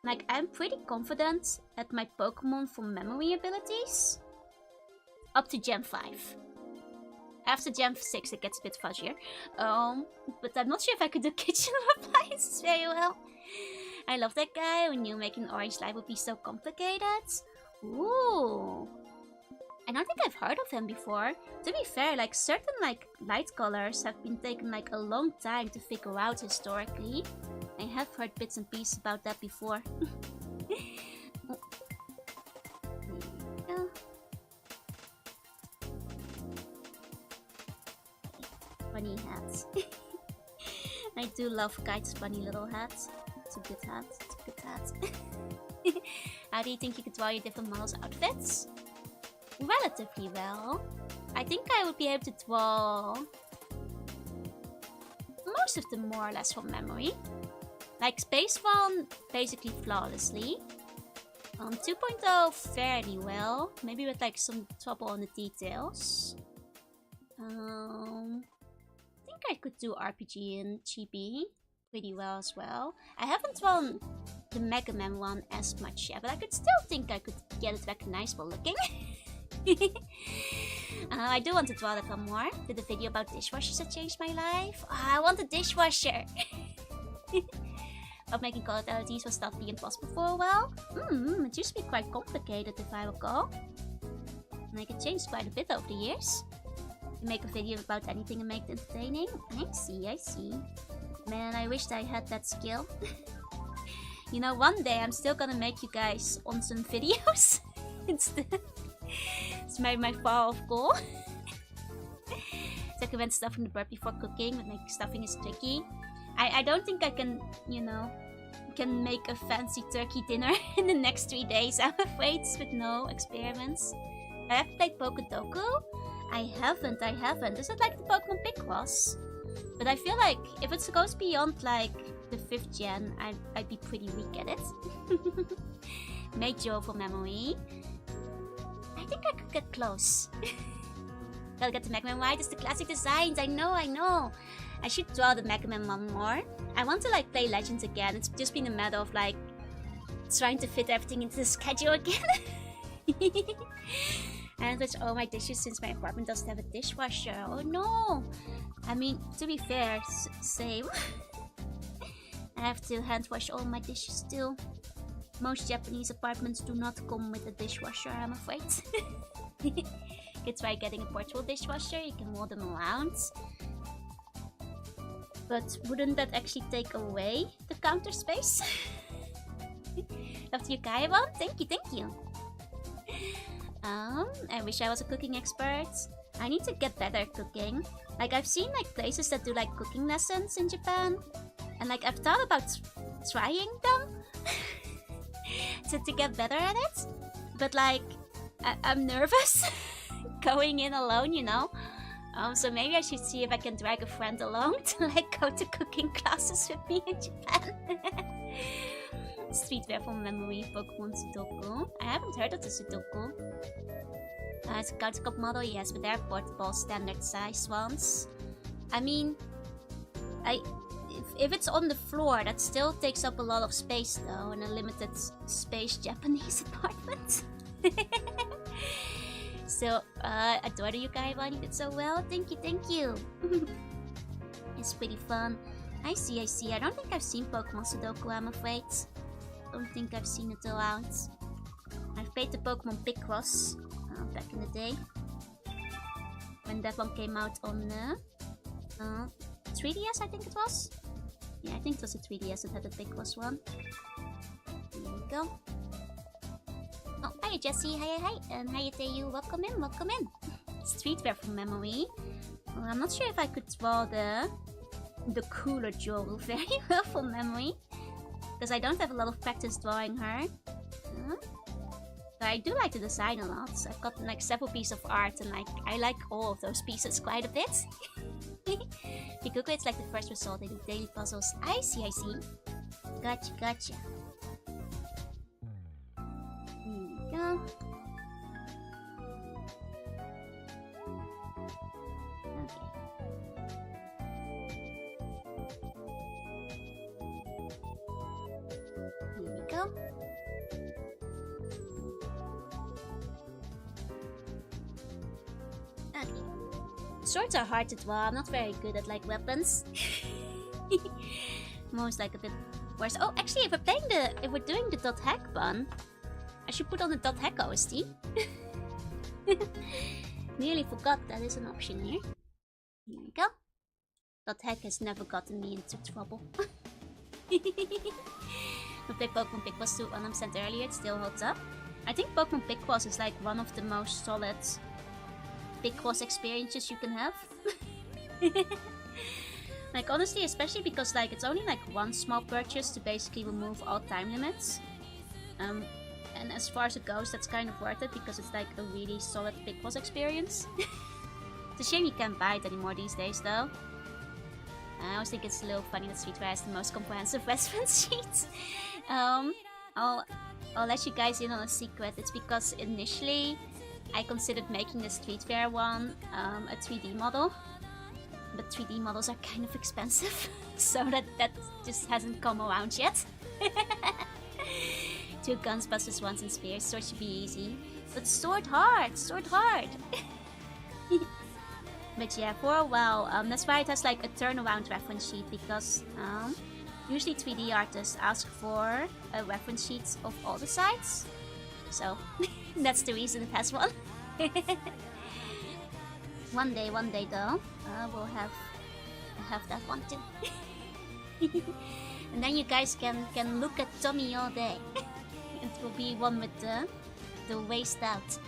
Like, I'm pretty confident at my Pokemon from memory abilities. Up to Gem 5. After Gem 6 it gets a bit fuzzier. But I'm not sure if I could do kitchen appliances very well. I love that guy who knew making orange light would be so complicated. Ooh. I don't think I've heard of him before. To be fair, like certain like light colors have been taken like a long time to figure out historically. I have heard bits and pieces about that before. Oh. There you go. Funny hats. I do love Kite's funny little hats. It's a good hat. It's a good hat. How do you think you could draw your different models' outfits? Relatively well. I think I would be able to draw most of them more or less from memory. Like Space 1, basically flawlessly. 2.0 fairly well. Maybe with like some trouble on the details. I think I could do RPG and Chibi pretty well as well. I haven't drawn the Mega Man one as much yet, but I could still think I could get it recognizable looking. I do want to draw that one more. Did a video about dishwashers that changed my life. I want a dishwasher. But making color LEDs was thought to be impossible for a while. It used to be quite complicated if I recall. And it changed quite a bit over the years. You make a video about anything and make it entertaining. I see, I see. Man, I wished I had that skill. You know, one day I'm still gonna make you guys on some videos instead. It's my far-off goal. Recommend stuffing the bird before cooking, but making stuffing is tricky. I don't think I can, you know, can make a fancy turkey dinner in the next 3 days, I'm afraid, with no experiments. I have played Pokedoku. I haven't. Is it like the Pokemon Picross? But I feel like if it goes beyond like the 5th gen, I'd be pretty weak at it. Make Joe for memory. I think I could get close. Gotta get the Mega Man right. It's the classic designs. I know. I should draw the Mega Man one more. I want to like play Legends again. It's just been a matter of like trying to fit everything into the schedule again. And switch all my dishes since my apartment doesn't have a dishwasher. Oh no! I mean, to be fair, same. I have to hand wash all my dishes too. Most Japanese apartments do not come with a dishwasher, I'm afraid. You can try getting a portable dishwasher, you can wheel them around. But wouldn't that actually take away the counter space? Love to you, Kaiwan. Thank you, thank you. I wish I was a cooking expert. I need to get better at cooking. Like, I've seen like places that do like cooking lessons in Japan. And like, I've thought about trying them to get better at it. But like, I'm nervous going in alone, you know? So maybe I should see if I can drag a friend along to like go to cooking classes with me in Japan. Streetwear from memory, Pokemon Sudoku. I haven't heard of the Sudoku. It's a card cup model, yes, but they're portable, standard size ones. I mean, if it's on the floor, that still takes up a lot of space though, in a limited space Japanese apartment. So, adore you, Kaiwan, you did so well. Thank you, thank you. It's pretty fun. I see. I don't think I've seen Pokemon Sudoku, I'm afraid. Don't think I've seen it around. I've played the Pokemon Picross back in the day. When that one came out on 3DS, I think it was. Yeah, I think it was a 3DS that had the Picross one. There we go. Oh, hi Jessie, hi, and hi Tayu, welcome in. Streetwear from memory. Well, I'm not sure if I could draw the cooler Joel very well from memory, because I don't have a lot of practice drawing her. But I do like the design a lot. So I've got like several pieces of art, and like I like all of those pieces quite a bit. Kikuko, it's like the first result. They do daily puzzles. I see. Gotcha. Here we go. Here we go. Okay. Swords are hard to draw. I'm not very good at like weapons. Most like a bit worse. Oh, actually, if we're doing the .hack bun, I should put on the .hack OST. Nearly forgot that is an option here. Here we go. .hack has never gotten me into trouble. We played Pokemon Picross 2 on sent earlier, it still holds up. I think Pokemon Picross is like one of the most solid Picross experiences you can have. Like honestly, especially because like it's only like one small purchase to basically remove all time limits. And as far as it goes, that's kind of worth it because it's like a really solid Picross experience. It's a shame you can't buy it anymore these days though. I always think it's a little funny that Streetwear has the most comprehensive reference sheet. I'll let you guys in on a secret. It's because initially I considered making the Streetwear one a 3D model. But 3D models are kind of expensive. So that just hasn't come around yet. 2 guns, busters, ones, and spears. Sword should be easy. But sword hard! But yeah, for a while, that's why it has like a turnaround reference sheet, because usually 3D artists ask for a reference sheet of all the sides. So that's the reason it has one. One day though, we'll have that one too. And then you guys can look at Tommy all day. It will be one with the waist out.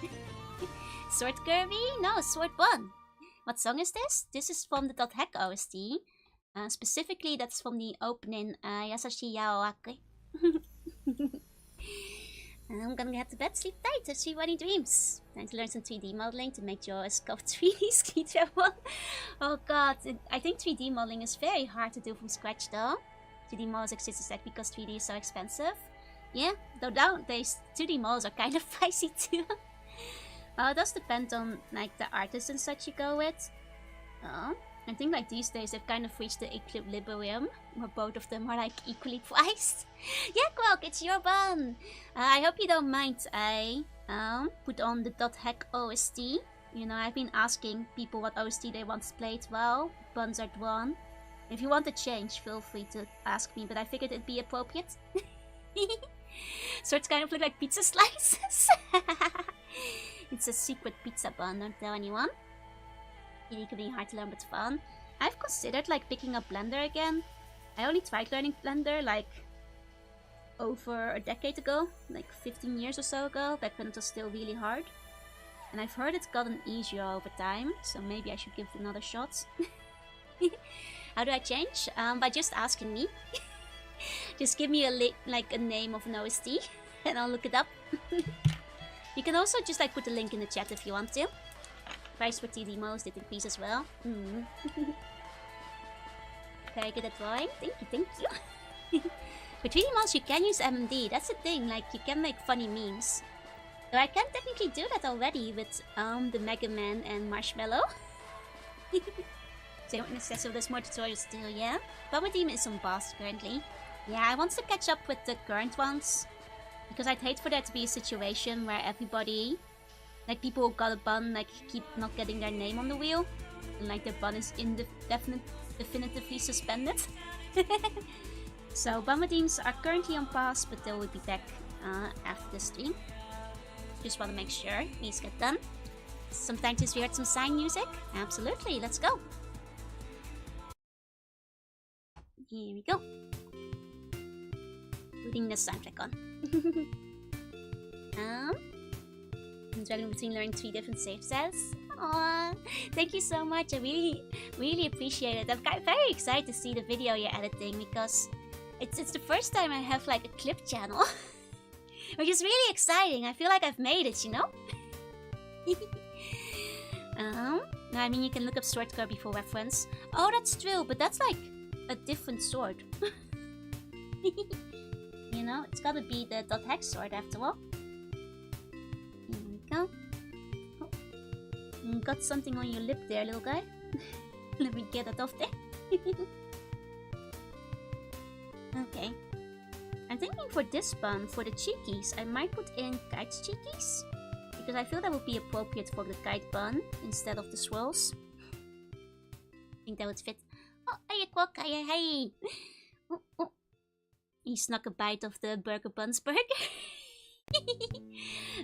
Sword Kirby? No, Sword 1. What song is this? This is from the .hack OST. Specifically, that's from the opening Yasashi Yaoake. And I'm gonna get to bed, sleep tight, to see any dreams. Time to learn some 3D modeling to make your sculpt 3D Streetwear one. Oh god, I think 3D modeling is very hard to do from scratch though. 3D models exist instead because 3D is so expensive. Yeah, though nowadays 2D models are kind of pricey too. It does depend on like the artist and such you go with. I think like these days they've kind of reached the equilibrium where both of them are like equally priced. Yeah, Quack, it's your bun! I hope you don't mind I put on the .hack OST. You know, I've been asking people what OST they want played well. Buns are drawn. If you want to change, feel free to ask me, but I figured it'd be appropriate. Swords kind of look like pizza slices. It's a secret pizza bun, don't tell anyone. It can be hard to learn but fun. I've considered like picking up Blender again. I only tried learning Blender like over a decade ago, like 15 years or so ago, back when it was still really hard. And I've heard it's gotten easier over time, so maybe I should give it another shot. How do I change? By just asking me. Just give me a name of an OST and I'll look it up. You can also just like put a link in the chat if you want to. Price for TD demos did increase as well. Very good at drawing. Thank you. For 3D models you can use MMD, that's the thing, like you can make funny memes. So I can technically do that already with the Mega Man and Marshmallow. So so there's more tutorials still, yeah? Bubble Team is on boss currently. Yeah, I want to catch up with the current ones. Because I'd hate for there to be a situation where everybody, like people who got a bun, like keep not getting their name on the wheel. And like their bun is definitively suspended. So Bummer Teams are currently on pause, but they will be back after the stream. Just want to make sure these get done. Sometimes we heard some sign music. Absolutely, let's go. Here we go. Putting the soundtrack on. I'm struggling between learning 3 different save sets. Aww, thank you so much. I really appreciate it. I'm very excited to see the video you're editing because it's the first time I have like a clip channel. Which is really exciting. I feel like I've made it, you know? I mean, you can look up Sword Kirby for reference. Oh, that's true, but that's like a different sword. You know, it's gotta be the .hex sword after all. Here we go. Oh. You got something on your lip there, little guy. Let me get it off there. Okay. I'm thinking for this bun, for the cheekies, I might put in Kite's cheekies. Because I feel that would be appropriate for the kite bun instead of the swirls. I think that would fit. Oh, hey, Quack, hey! Oh, oh. He snuck a bite of the burger bun's burger.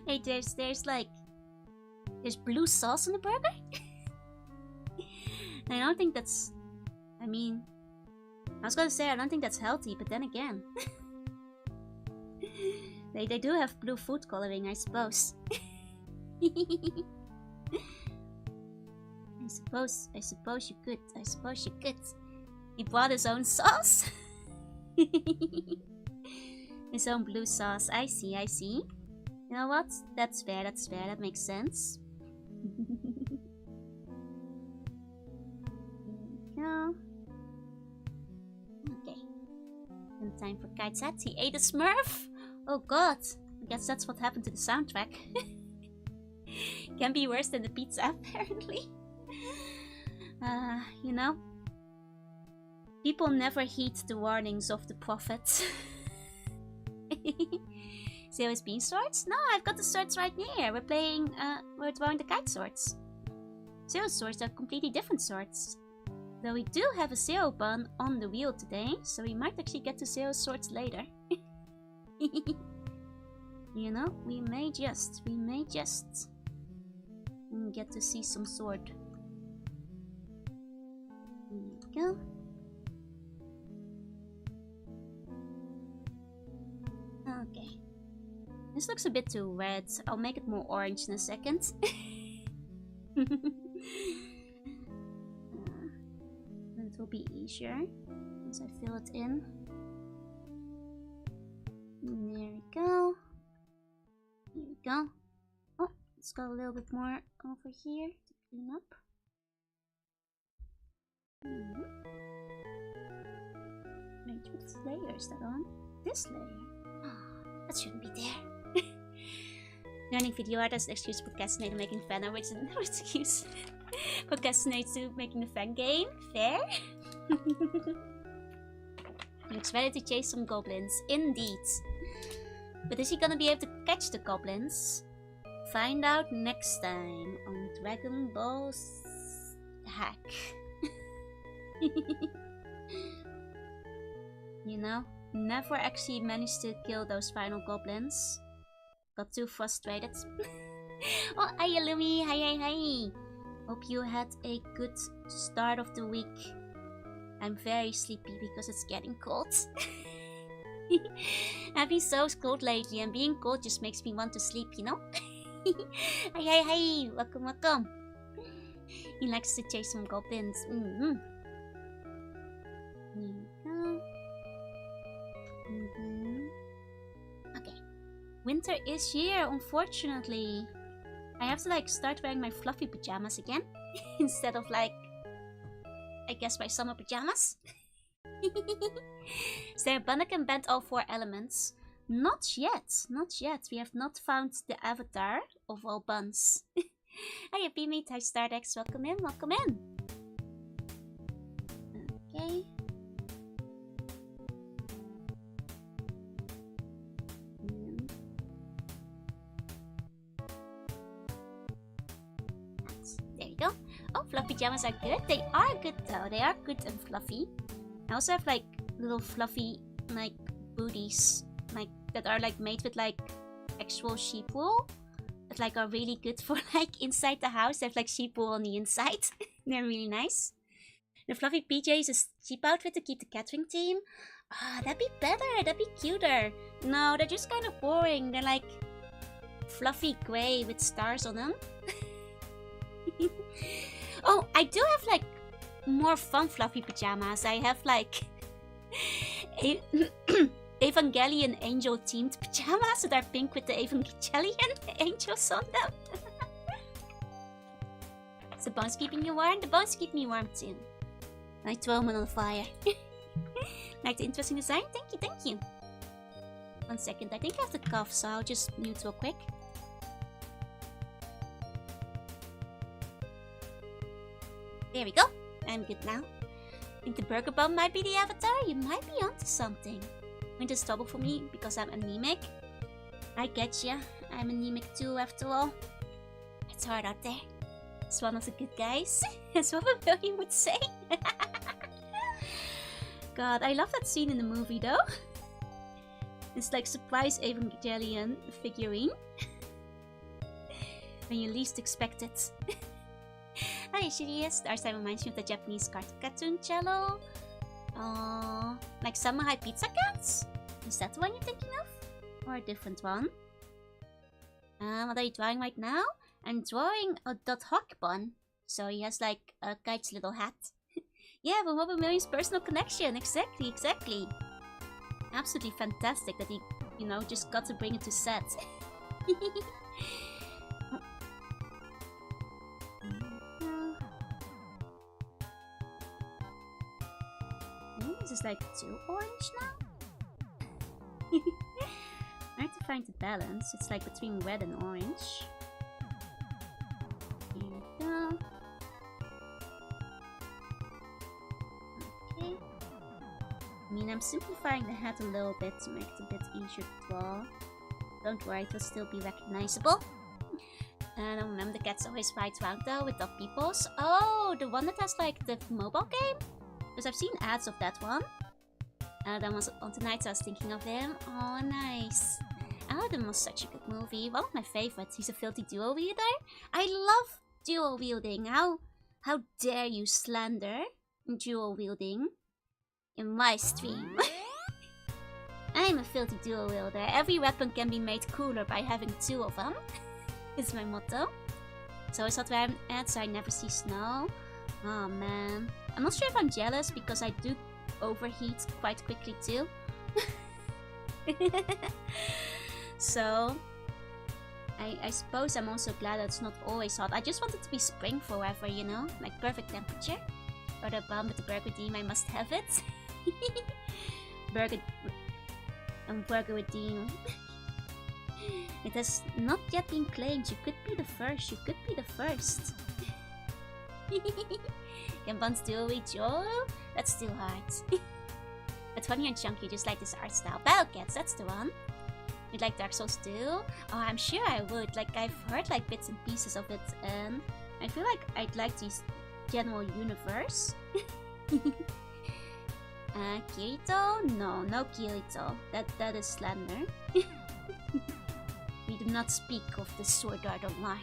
Wait, there's blue sauce on the burger? I don't think that's... I mean... I was gonna say I don't think that's healthy, but then again... they do have blue food coloring, I suppose. I suppose you could. He brought his own sauce? His own blue sauce. I see. You know what? That's fair, that makes sense. Here we go. Okay. And time for Kite's hat. He ate a Smurf? Oh god. I guess that's what happened to the soundtrack. Can be worse than the pizza, apparently. You know? People never heed the warnings of the prophet. Zero is bean swords? No, I've got the swords right here. We're drawing the kite swords. Zero swords are completely different swords. Though we do have a Zero bun on the wheel today, so we might actually get to Zero swords later. You know, we may just get to see some sword. Here we go. Okay. This looks a bit too red. I'll make it more orange in a second. It will be easier once I fill it in. And there we go. Here we go. Oh, let's go a little bit more over here to clean up. Wait, which layer is that on? This layer. That shouldn't be there. Learning video art as an excuse to procrastinate and making fan art, which is no excuse. Procrastinate to making a fan game. Fair. Looks ready to chase some goblins. Indeed. But is he gonna be able to catch the goblins? Find out next time on Dragon Ball's Hack. You know? Never actually managed to kill those final goblins. Got too frustrated. Oh, hi Illumi, hi. Hope you had a good start of the week. I'm very sleepy because it's getting cold. I've been so cold lately, and being cold just makes me want to sleep, you know? Hi, welcome. He likes to chase some goblins. Okay. Winter is here, unfortunately. I have to like start wearing my fluffy pajamas again. Instead of like, I guess my summer pajamas. Is there a bun that can bend all 4 elements? Not yet. We have not found the avatar of all buns. Hi, B.U.N. Hi, Stardex. Welcome in. Okay. There you go. Oh, fluffy pajamas are good. They are good though. They are good and fluffy. I also have like little fluffy like booties like that are like made with like actual sheep wool. That like are really good for like inside the house. They have like sheep wool on the inside. They're really nice. The fluffy PJs is cheap outfit to keep the catering team. Ah, that'd be better. That'd be cuter. No, they're just kind of boring. They're like fluffy gray with stars on them. Oh, I do have like more fun fluffy pajamas. I have like Evangelion angel themed pajamas that are pink with the Evangelion angels on them. Is the bones keeping you warm? The bones keep me warm too. I throw them on the fire. Like the interesting design? Thank you. 1 second, I think I have the cough, so I'll just mute real quick. There we go. I'm good now. Think the burger bun might be the avatar? You might be onto something. Winter's trouble for me because I'm anemic. I get ya. I'm anemic too, after all. It's hard out there. It's one of the good guys. That's what a million would say. God, I love that scene in the movie though. It's like surprise Evangelion figurine. When you least expect it. Hi, Shirius. The art style reminds me of the Japanese cartoon cello. Like Samurai Pizza Cats? Is that the one you're thinking of? Or a different one? What are you drawing right now? I'm drawing a .Hawk bun. So he has like a kite's little hat. Yeah, from Robert Million's personal connection. Exactly. Absolutely fantastic that he, you know, just got to bring it to set. This is like too orange now? Hard to find the balance. It's like between red and orange. Here we go. Okay. I mean, I'm simplifying the hat a little bit to make it a bit easier to draw. Don't worry, it will still be recognizable. And I remember the cat's always right around though with the peoples. Oh, the one that has like the mobile game? Because I've seen ads of that one. That was on tonight, so I was thinking of him. Oh, nice. Aladdin was such a good movie. One of my favorites. He's a filthy duo wielder. I love duo wielding. How dare you slander duo wielding in my stream? I'm a filthy duo wielder. Every weapon can be made cooler by having 2 of them. Is my motto. So it's hot where I'm at, so I never see snow. Oh man. I'm not sure if I'm jealous because I do overheat quite quickly too. So I suppose I'm also glad that it's not always hot. I just want it to be spring forever, you know? Like perfect temperature. For the bomb with the burger team, I must have it. Burger team. It has not yet been claimed. You could be the first. Can buns do a Joe? That's too hard. But funny and chunky, just like this art style. Battle Cats, that's the one. You'd like Dark Souls too? Oh, I'm sure I would. Like, I've heard like bits and pieces of it, and I feel like I'd like this general universe. Kirito? No Kirito. That is slander. We do not speak of the Sword Art Online.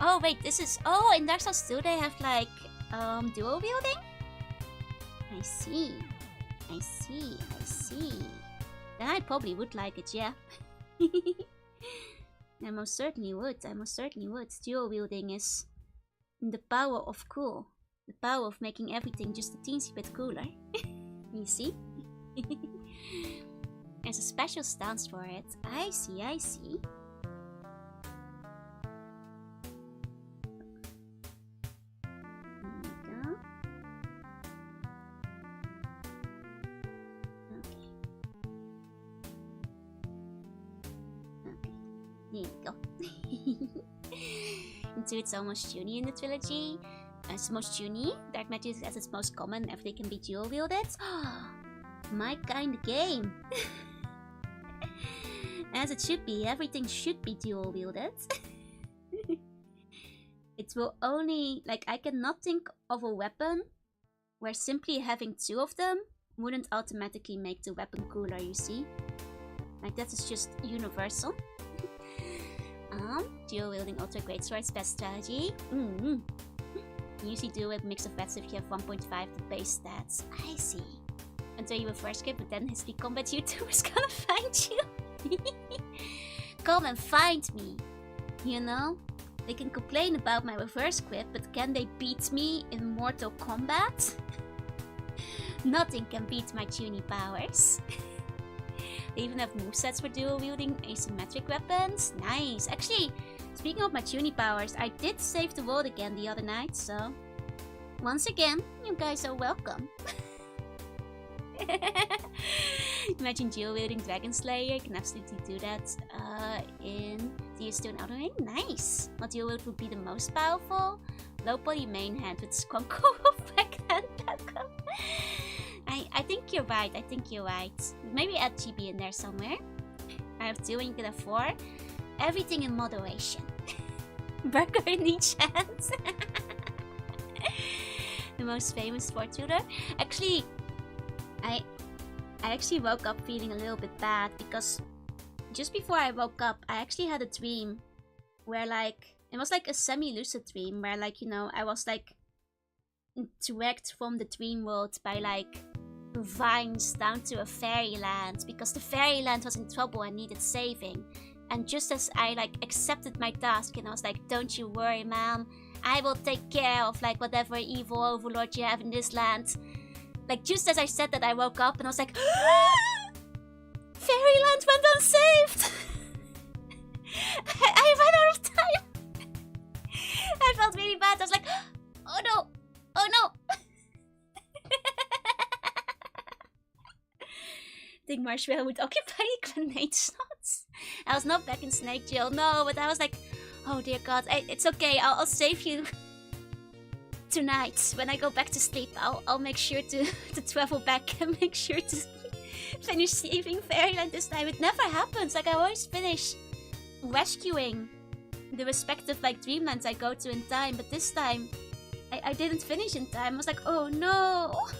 Oh wait, this is... Oh, in Dark Souls 2 they have like dual wielding? I see. I see. I see. Then I probably would like it, yeah. I most certainly would. I most certainly would. Dual wielding is the power of cool. The power of making everything just a teensy bit cooler. You see? There's a special stance for it. I see, I see. There we go. Okay. Okay. There you go. Into it's almost Junie in the trilogy. It's most Junie. Dark magic is at its most common. Everything can be dual wielded. My kind of game. As it should be. Everything should be dual wielded. It will only... Like, I cannot think of a weapon where simply having two of them wouldn't automatically make the weapon cooler, you see? Like, that is just universal. Dual wielding ultra great swords, best strategy. You usually do a mix of bets if you have 1.5 the base stats. I see. Until you reverse grip, but then his speed combat YouTubers gonna find you. Come and find me. You know? They can complain about my reverse grip, but can they beat me in Mortal Kombat? Nothing can beat my tuning powers. They even have movesets for dual wielding asymmetric weapons. Nice. Actually, speaking of my tuning powers, I did save the world again the other night, so... Once again, you guys are welcome. Imagine dual wielding Dragon Slayer. You can absolutely do that in DS2 and Elden Ring. Nice! What dual wield would be the most powerful? Low poly main hand with Squonko backhand backup. I think you're right. I think you're right. Maybe add GB in there somewhere. I have 2 and you can have 4. Everything in moderation. Burger in each hand. The most famous sport tutor. Actually, I actually woke up feeling a little bit bad because just before I woke up, I actually had a dream where like it was like a semi-lucid dream where like, you know, I was like dragged from the dream world by like vines down to a fairyland because the fairyland was in trouble and needed saving. And just as I like accepted my task and I was like, don't you worry, ma'am, I will take care of like whatever evil overlord you have in this land. Like just as I said that, I woke up and I was like, fairyland went unsaved. I ran out of time. I felt really bad. I was like, oh no, oh no. Think Marshmallow would occupy grenade slots. I was not back in Snake Jail, no, but I was like, oh dear God, it's okay, I'll save you tonight. When I go back to sleep, I'll make sure to travel back and make sure to finish saving Fairyland this time. It never happens, like I always finish rescuing the respective like dreamlands I go to in time, but this time I didn't finish in time. I was like, oh no,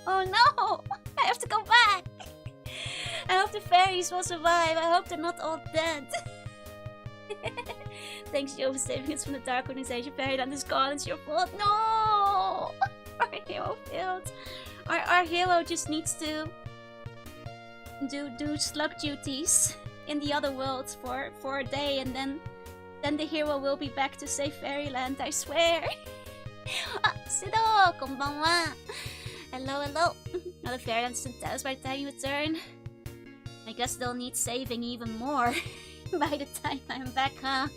I have to go back. I hope the fairies will survive. I hope they're not all dead. Thanks, Joe, for saving us from the dark organization. Fairyland is gone. It's your fault. No! Our hero failed. Our hero just needs to do slug duties in the other world for a day, and then the hero will be back to save Fairyland. I swear. Sido, konbanwa. Hello, hello. Now the Fairyland's in tell us by the time you return. I guess they'll need saving even more by the time I'm back, huh?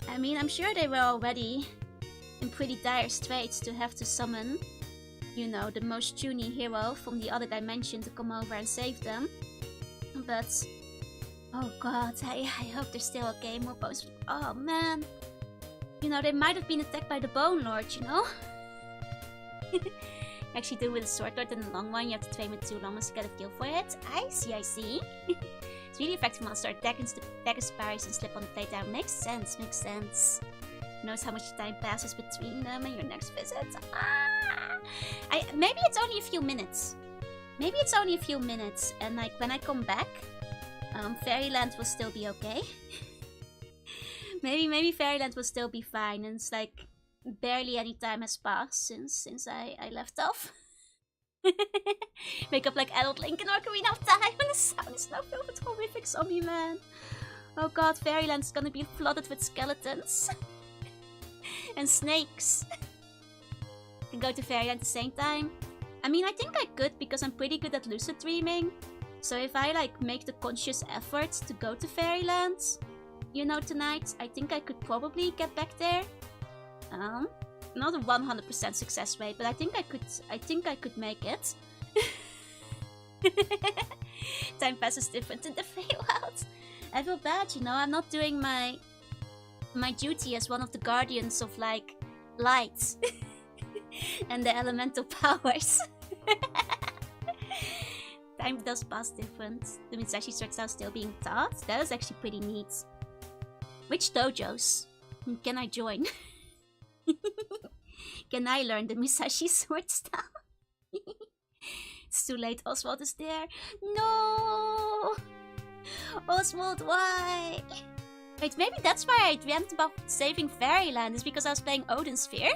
I mean, I'm sure they were already in pretty dire straits to have to summon, you know, the most puny hero from the other dimension to come over and save them. But, oh god, I hope they're still okay. More posts. Oh man. You know, they might have been attacked by the Bone Lord, you know? Actually do with a sword lord and a long one, you have to train with 2 long ones to get a kill for it. I see. It's really effective monster. Attack inspires and slip on the playground. Makes sense. Who knows how much time passes between them and your next visit? Maybe it's only a few minutes. And like when I come back, Fairyland will still be okay. maybe Fairyland will still be fine, and it's like barely any time has passed since I left off. Wake up like adult Link in Ocarina of Time and the sound is now filled with horrific zombie man. Oh god, Fairyland's gonna be flooded with skeletons. And snakes. Can go to Fairyland at the same time. I mean, I think I could because I'm pretty good at lucid dreaming. So if I like make the conscious effort to go to Fairyland, you know, tonight, I think I could probably get back there. Not a 100% success rate, but I think I could make it. Time passes different in the Feywild. I feel bad, you know, I'm not doing my duty as one of the guardians of like light and the elemental powers. Time does pass different. The Mitsubishi starts out still being taught. That is actually pretty neat. Which dojos can I join? Can I learn the Musashi sword style? It's too late, Oswald is there. No! Oswald, why? Wait, maybe that's why I dreamt about saving Fairyland, is because I was playing Odin Sphere.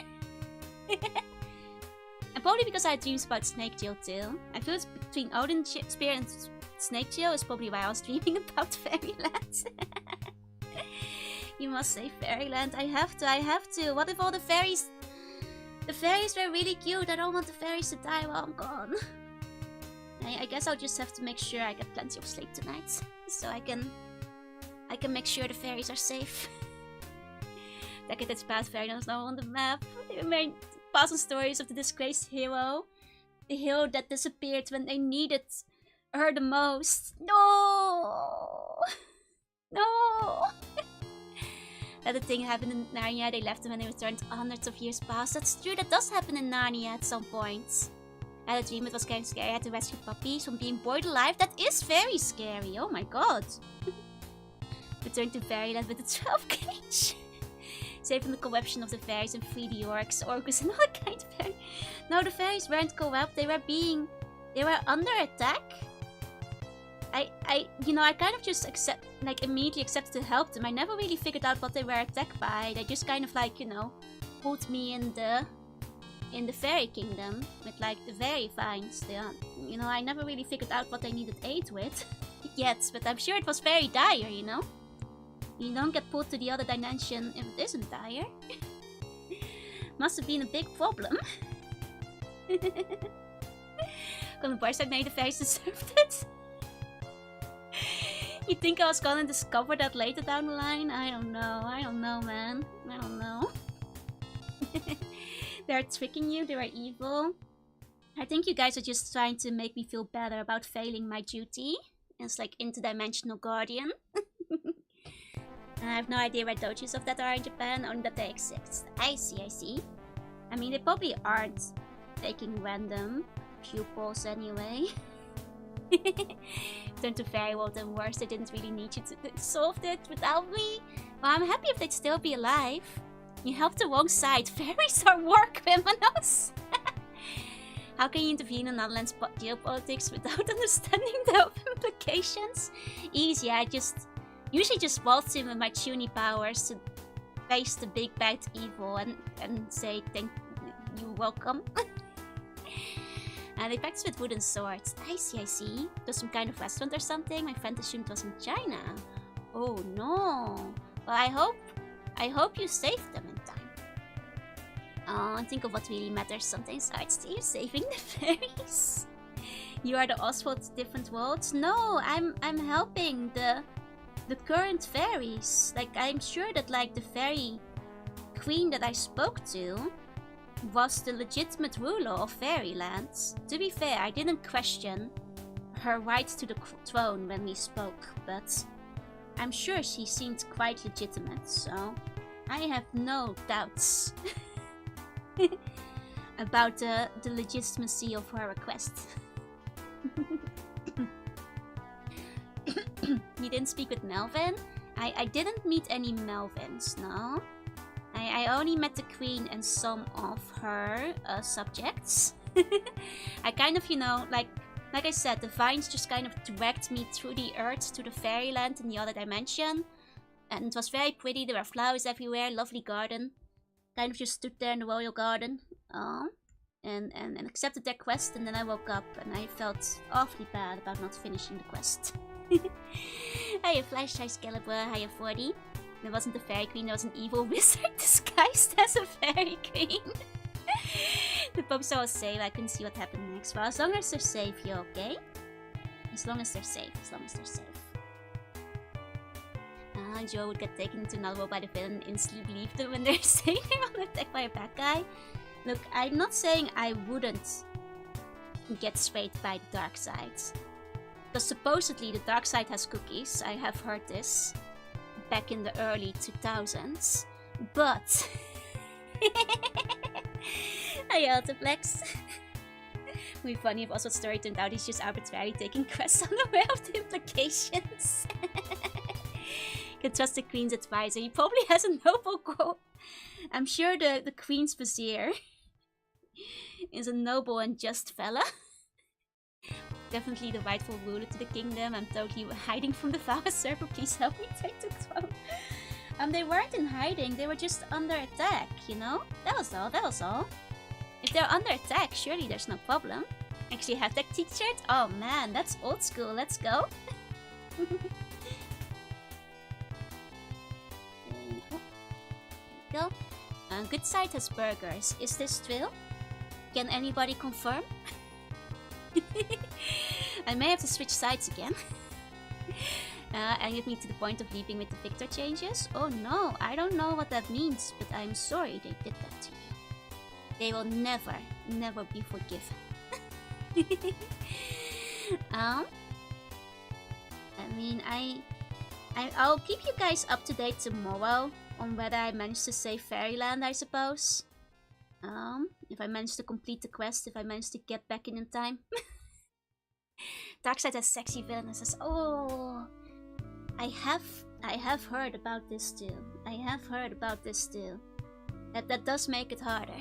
And probably because I had dreams about Snake Jill too. I feel it's between Odin Sphere and Snake Jill is probably why I was dreaming about Fairyland. You must save Fairyland. I have to. What if all the fairies... The fairies were really cute. I don't want the fairies to die while I'm gone. I guess I'll just have to make sure I get plenty of sleep tonight. So I can make sure the fairies are safe. Decadence Path Fairyland is now on the map. The main puzzle stories of the disgraced hero. The hero that disappeared when they needed her the most. No! No! That the thing happened in Narnia, they left them and they returned hundreds of years past. That's true, that does happen in Narnia at some point. I had a dream it was getting scary. I had to rescue puppies from being boiled alive. That is very scary, oh my god. Return to Fairyland with the 12 cage. Save from the corruption of the fairies and free the orcs, orcus and all kind of fairies. No, the fairies weren't corrupt, they were under attack. I kind of just immediately accepted to help them. I never really figured out what they were attacked by. They just kind of like, you know, pulled me in the fairy kingdom with like the very vines. You know, I never really figured out what they needed aid with yet, but I'm sure it was very dire, you know? You don't get pulled to the other dimension if it isn't dire. Must have been a big problem. Golden Boy said maybe the fairies deserved it. You think I was gonna discover that later down the line? I don't know, man. I don't know. They're tricking you, they are evil. I think you guys are just trying to make me feel better about failing my duty as like interdimensional guardian. I have no idea where dojos of that are in Japan, only that they exist. I see. I mean, they probably aren't taking random pupils anyway. Turn to Fairy World and worse, they didn't really need you to solve it without me. Well, I'm happy if they'd still be alive. You helped the wrong side. Fairies are war criminals. How can you intervene in Netherlands geopolitics without understanding the implications? Easy, I usually just waltz in with my tuny powers to face the big bad evil and say thank you, welcome. They practice with wooden swords. I see. There's some kind of restaurant or something. My friend assumed it was in China. Oh no. Well, I hope you saved them in time. Oh, and think of what really matters. Sometimes hard to you saving the fairies. You are the Oswald different worlds. No, I'm helping the current fairies. Like, I'm sure that like the fairy queen that I spoke to was the legitimate ruler of Fairyland. To be fair, I didn't question her right to the throne when we spoke, but I'm sure she seemed quite legitimate, so I have no doubts about the legitimacy of her request. You didn't speak with Melvin? I didn't meet any Melvins, no. I only met the queen and some of her subjects. I kind of, you know, like, Like I said, the vines just kind of dragged me through the earth to the fairyland in the other dimension. And it was very pretty. There were flowers everywhere, lovely garden. Kind of just stood there in the royal garden. And accepted their quest, and then I woke up and I felt awfully bad about not finishing the quest. Hiya Flash, hi Excalibur, hiya 40. There wasn't a fairy queen, there was an evil wizard disguised as a fairy queen. The pups are all safe, I couldn't see what happened next. Well, as long as they're safe, you're okay. As long as they're safe, as long as they're safe. Joe would get taken into another world by the villain and instantly leave them when they're safe while attacked by a bad guy. Look, I'm not saying I wouldn't get swayed by the dark side. Because supposedly the dark side has cookies, I have heard this back in the early 2000s. But... Hi Altiplex. It would be funny if also the story turned out he's just arbitrarily taking quests unaware of the implications. Can trust the queen's advisor. He probably has a noble goal. I'm sure the queen's vizier is a noble and just fella. Definitely the rightful ruler to the kingdom. I'm totally hiding from the Valar Server. Please help me take the throne. They weren't in hiding. They were just under attack, you know? That was all. That was all. If they're under attack, surely there's no problem. Actually have that t-shirt? Oh man, that's old school. Let's go. Go. Good side has burgers. Is this true? Can anybody confirm? I may have to switch sides again. And get me to the point of leaving with the Victor changes. Oh no, I don't know what that means, but I'm sorry they did that to you. They will never, never be forgiven. I mean, I'll keep you guys up to date tomorrow on whether I managed to save Fairyland, I suppose. If I managed to complete the quest, if I managed to get back in time. Darkseid has sexy villainess. Oh, I have heard about this too. I have heard about this too. That does make it harder.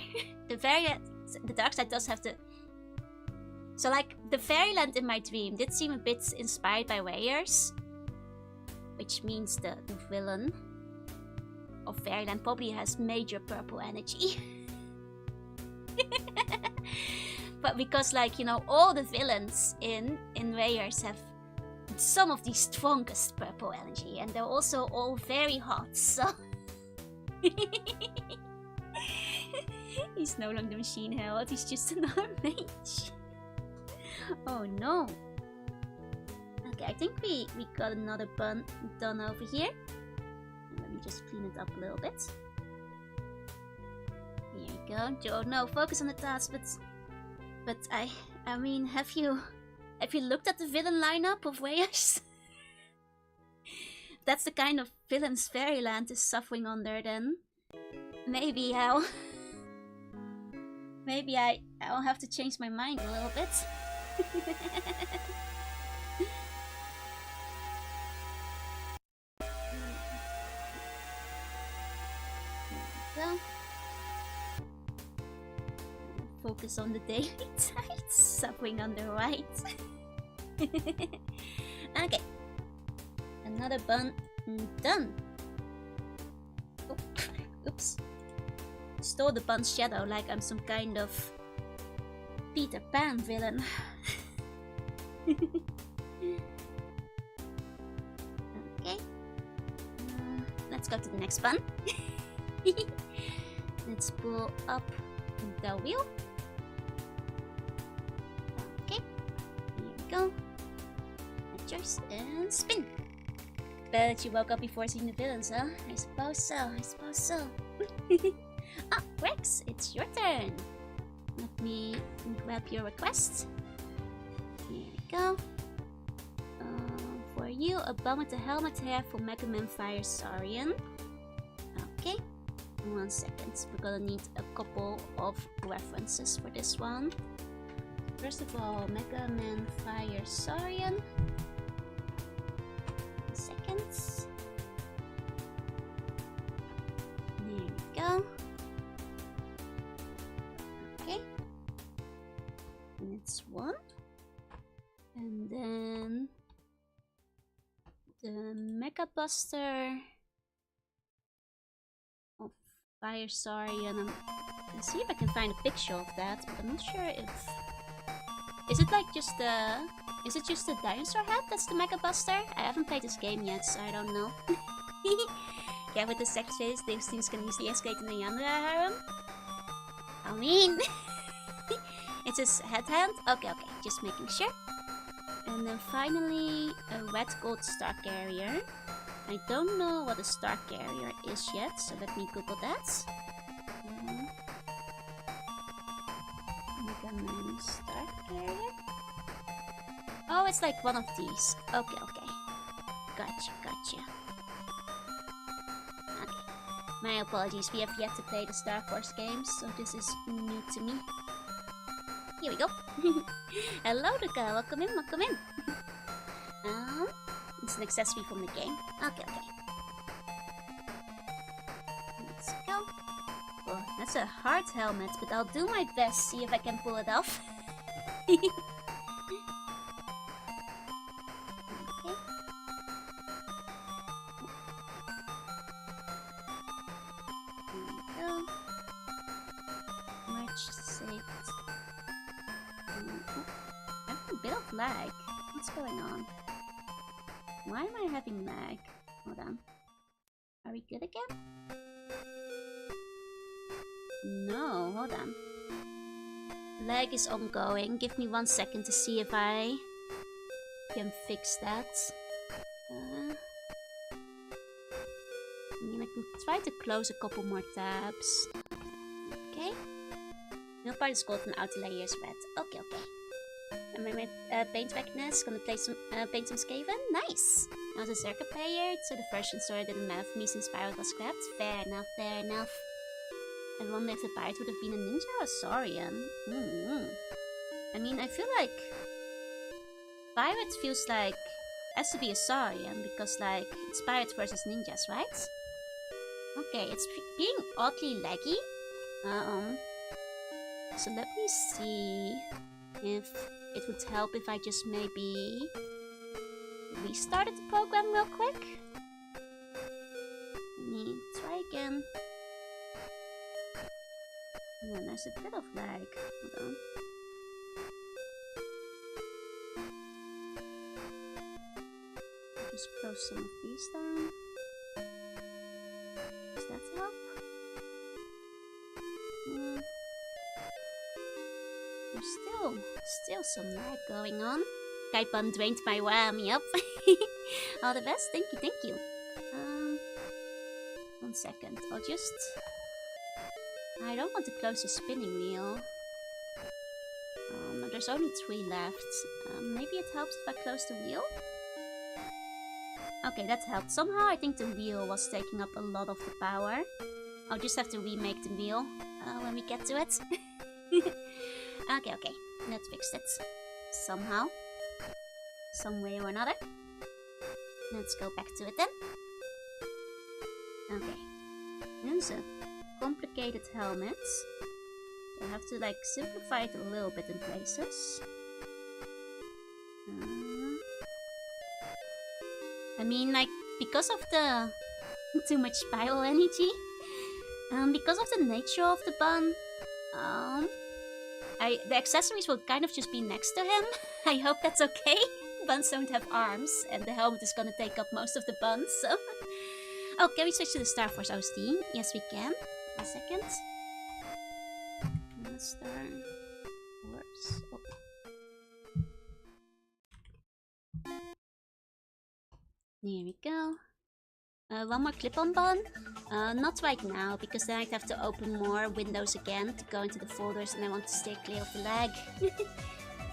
The Darkseid does have to. So like the Fairyland in my dream did seem a bit inspired by Warriors, which means the villain of Fairyland probably has major purple energy. But because, like, you know, all the villains in Warriors have some of the strongest purple energy, and they're also all very hot, so... He's no longer Machine Herald, he's just another mage. Oh no. Okay, I think we got another bun done over here. Let me just clean it up a little bit. Here you go. Joe, no, focus on the task, but I mean, have you looked at the villain lineup of Warriors? That's the kind of villains Fairyland is suffering under, then maybe I'll have to change my mind a little bit. Well, focus on the daily tides, suffering under white. Okay, another bun done. Oh, oops. Stole the bun's shadow like I'm some kind of Peter Pan villain. Okay. Let's go to the next bun. Let's pull up the wheel. Okay. Here we go. Adjust and spin. Bet you woke up before seeing the villains, huh? I suppose so. I suppose so. Ah, Rex, it's your turn. Let me grab your request. Here we go. For you, a bum with a helmet hair for Mega Man Fire Saurian. Okay. 1 second. We're gonna need a couple of references for this one. First of all, Mega Man Fire Saurian. 1 second. There we go. Okay. And it's 1. And then the Mega Buster of Fire Saurian. Let's see if I can find a picture of that, but I'm not sure if... Is it like just the... Is it just the dinosaur head that's the Mega Buster? I haven't played this game yet, so I don't know. Yeah, with the sex face, these things can easily escalate in the Yandere harem. I mean... It's his head hand? Okay, just making sure. And then finally, a red gold star carrier. I don't know what a star carrier is yet, so let me Google that. Mega Man star carrier? Oh, it's like one of these. Okay. Gotcha. Okay. My apologies, we have yet to play the Star Force games, so this is new to me. Here we go. Hello, Luca. Welcome in. It's an accessory from the game. Okay. Let's go. Oh, that's a hard helmet, but I'll do my best. See if I can pull it off. Okay. There we go. Merch saved. I have a bit of lag. What's going on? Why am I having lag? Hold on. Are we good again? No, hold on. Lag is ongoing. Give me 1 second to see if I can fix that. I mean, I can try to close a couple more tabs. Okay. No part is golden, outer layer is red. Okay. And my paint weakness, gonna play some paint some Skaven. Nice! I was a Zerka player, so the version story didn't matter for me since Pirate was scrapped. Fair enough. I wonder if the pirate would have been a ninja or a saurian. I mean, I feel like pirate feels like has to be a saurian because like it's pirates versus ninjas, right? Okay, it's being oddly laggy. So let me see if it would help if I just maybe restarted the program real quick. Let me try again. Oh, there's a bit of lag. Hold on. Just close some of these down. Does that help? There's still some lag going on. Kaipan drained my whammy up. All the best. Thank you. 1 second. I'll just... I don't want to close the spinning wheel. No, there's only 3 left. Maybe it helps if I close the wheel? Okay, that helped. Somehow I think the wheel was taking up a lot of the power. I'll just have to remake the wheel when we get to it. Okay. Let's fix it. Somehow. Some way or another. Let's go back to it then. Okay. There's a complicated helmet. So I have to like simplify it a little bit in places. I mean, like, because of the too much spiral energy, because of the nature of the bun, the accessories will kind of just be next to him. I hope that's okay. Buns don't have arms, and the helmet is gonna take up most of the buns, so... Oh, can we switch to the Star Force OST? Yes, we can. 1 second. Star Force. Oh. There we go. One more clip-on bun. Not right now, because then I'd have to open more windows again to go into the folders, and I want to stay clear of the lag.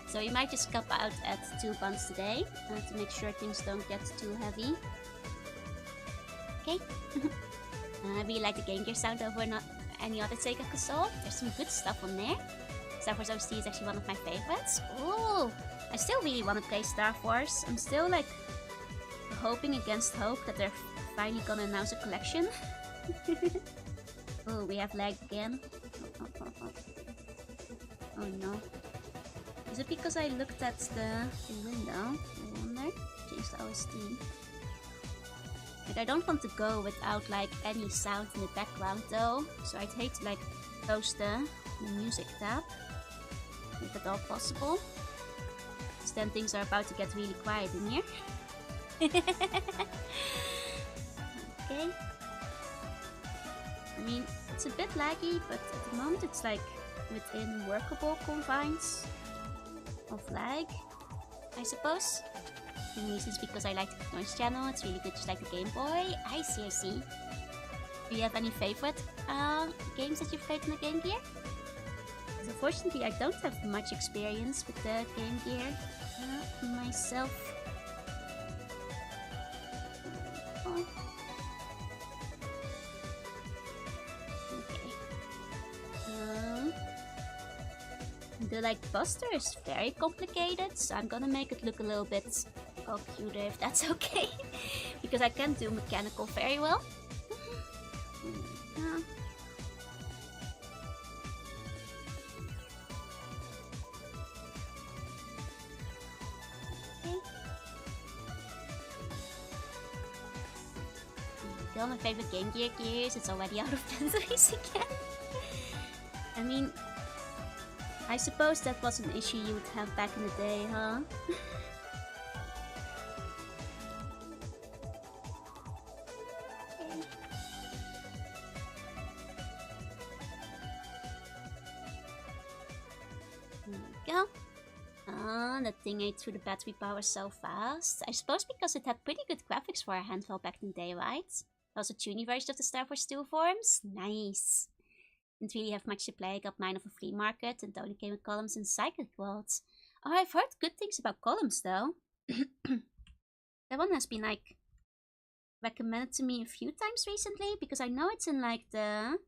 So we might just cap out at 2 buns today, to make sure things don't get too heavy. Okay. I really like the Game Gear sound over not any other Sega console. There's some good stuff on there. Star Force OST is actually one of my favorites. Ooh, I still really want to play Star Force. I'm still like hoping against hope that they're finally gonna announce a collection. Oh, we have lag again. Oh no. Is it because I looked at the window? I wonder. Change the OST. Like, I don't want to go without like any sound in the background though, so I'd hate to like close the music tab, if at all possible. Because then things are about to get really quiet in here. Okay. I mean, it's a bit laggy, but at the moment it's like within workable confines of lag, I suppose. The reason is because I like the noise channel, it's really good just like the Game Boy. I see, I see. Do you have any favorite games that you've played in the Game Gear? Because unfortunately I don't have much experience with the Game Gear myself. Oh. The like buster is very complicated, so I'm gonna make it look a little bit cuter if that's okay. Because I can't do mechanical very well. Okay. Still my favorite Game Gear gears, it's already out of batteries again. I mean, I suppose that was an issue you would have back in the day, huh? Okay. There we go. That thing ate through the battery power so fast. I suppose because it had pretty good graphics for a handheld back in the day, right? Also, tuning version of the Star Wars 2 forms. Nice. Didn't really have much to play. I got mine off a flea market and only came with columns and cyclic worlds. Oh, I've heard good things about columns though. That one has been like recommended to me a few times recently because I know it's in like the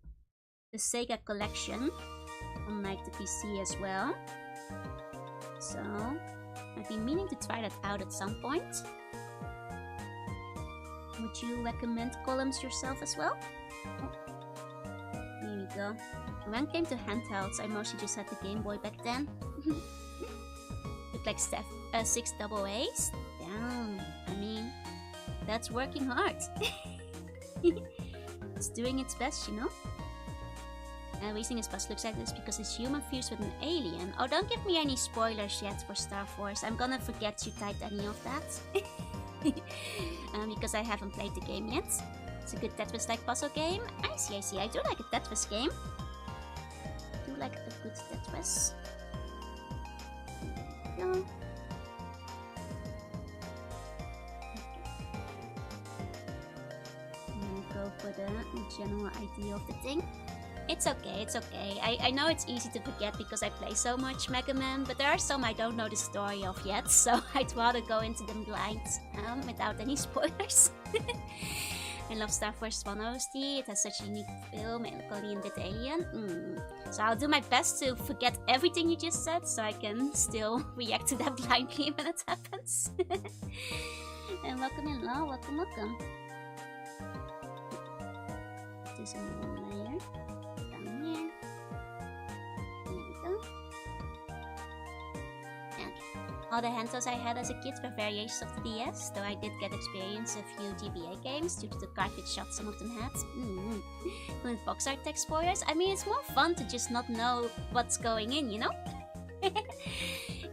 Sega collection on like the PC as well. So I've been meaning to try that out at some point. Would you recommend columns yourself as well? Oh. Here we go. When it came to handhelds, I mostly just had the Game Boy back then. With like 6 double A's. Damn, I mean, that's working hard. It's doing its best, you know? And the reason his bus looks like this because it's human fused with an alien. Oh, don't give me any spoilers yet for Star Force. I'm gonna forget you typed any of that. Because I haven't played the game yet. It's a good Tetris-like puzzle game. I see, I see. I do like a Tetris game. I do like a good Tetris. There we go. I'm gonna go for the general idea of the thing. It's okay, it's okay. I know it's easy to forget because I play so much Mega Man, but there are some I don't know the story of yet, so I'd rather go into them blind without any spoilers. I love Star Force 1 OST, it has such a unique feel, melancholy and a bit alien. So I'll do my best to forget everything you just said, so I can still react to that blindly when it happens. And welcome in, Law, welcome, welcome. There's another layer. Down here. There we go. Okay. All the handhelds I had as a kid were variations of the DS, though I did get experience a few GBA games due to the cartridge shots some of them had. With box art text spoilers, I mean, it's more fun to just not know what's going in, you know?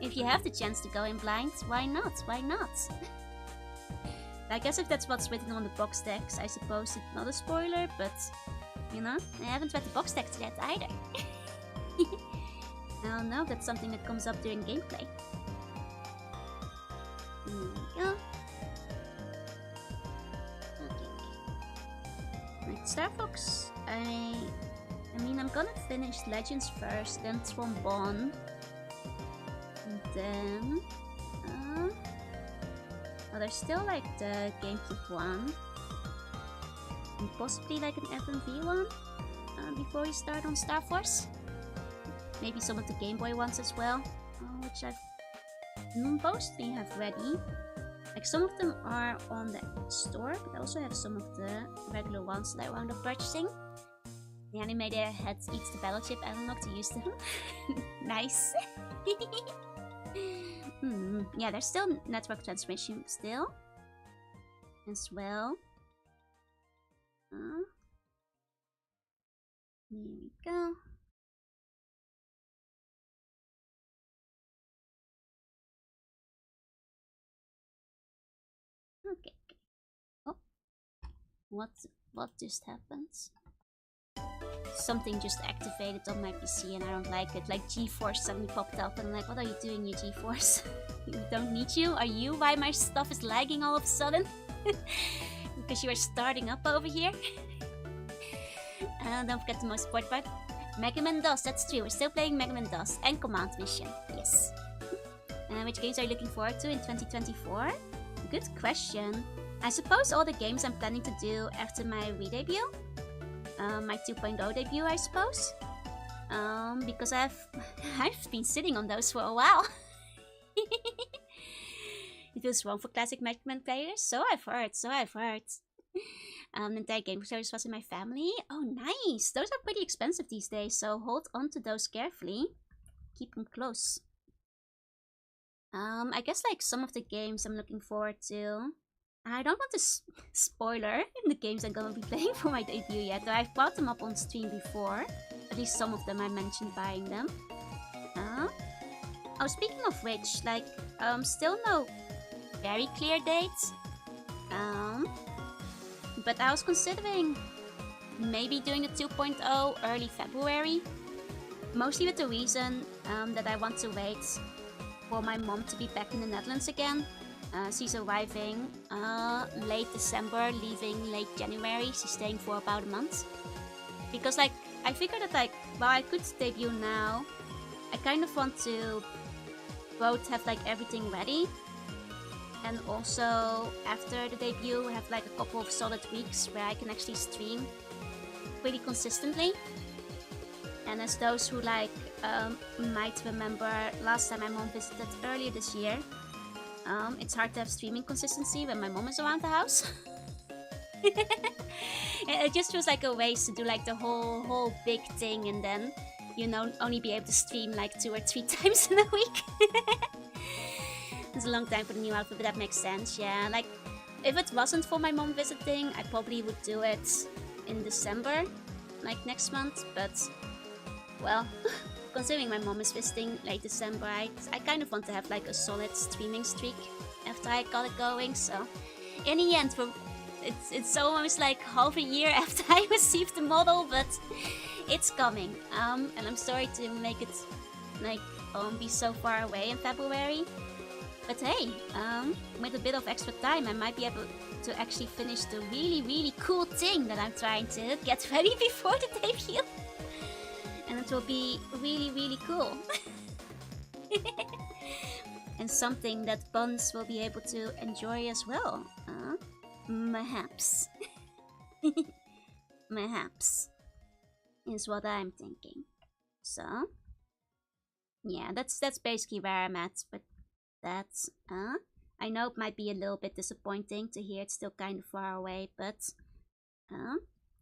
If you have the chance to go in blind, why not? Why not? I guess if that's what's written on the box text, I suppose it's not a spoiler, but, you know, I haven't read the box text yet either. I don't know if that's something that comes up during gameplay. There we go. Okay. Like Star Fox, I mean, I'm gonna finish Legends first, then Trombone, and then... Oh, there's still like the GameCube one, and possibly like an FMV one before we start on Star Force. Maybe some of the Game Boy ones as well, which I mostly have ready. Like some of them are on the store, but I also have some of the regular ones that I wound up purchasing. The animator had eats the battle chip analog to use them. Nice. Yeah, there's still network transmission still. As well. Here we go. Okay. Oh, what just happened? Something just activated on my PC and I don't like it. Like GeForce suddenly popped up and I'm like, what are you doing, you GeForce? We don't need you. Are you why my stuff is lagging all of a sudden? Because you are starting up over here. Don't forget the most important part. Mega Man DOS, that's true. We're still playing Mega Man DOS and Command Mission. Yes. Which games are you looking forward to in 2024? Good question. I suppose all the games I'm planning to do after my re-debut. My 2.0 debut, I suppose. Because I've been sitting on those for a while. It feels wrong for classic Mega Man players. So I've heard. The entire game series was in my family. Oh, nice. Those are pretty expensive these days, so hold on to those carefully. Keep them close. I guess like some of the games I'm looking forward to. I don't want to spoiler the games I'm gonna be playing for my debut yet, though I've brought them up on stream before. At least some of them I mentioned buying them. Oh, speaking of which, like, still no very clear dates. But I was considering maybe doing a 2.0 early February. Mostly with the reason that I want to wait for my mom to be back in the Netherlands again. She's arriving late December, leaving late January. She's staying for about a month. Because like, I figured that like, while I could debut now, I kind of want to both have like everything ready. And also, after the debut, have like a couple of solid weeks where I can actually stream pretty consistently. And as those who like might remember, last time my mom visited earlier this year, it's hard to have streaming consistency when my mom is around the house. It just feels like a waste to do like the whole big thing and then, you know, only be able to stream like 2 or 3 times in a week. It's a long time for the new outfit, but that makes sense, yeah. Like, if it wasn't for my mom visiting, I probably would do it in December, like next month, but, well, considering my mom is visiting late December, I kind of want to have like a solid streaming streak after I got it going, so in the end, it's almost like half a year after I received the model, but it's coming, and I'm sorry to make it, like, be so far away in February. But hey, with a bit of extra time, I might be able to actually finish the really cool thing that I'm trying to get ready before the debut. And it will be really cool. And something that Buns will be able to enjoy as well. Perhaps. Perhaps. Is what I'm thinking. So, yeah, that's basically where I'm at, but that's, I know it might be a little bit disappointing to hear it's still kind of far away, but,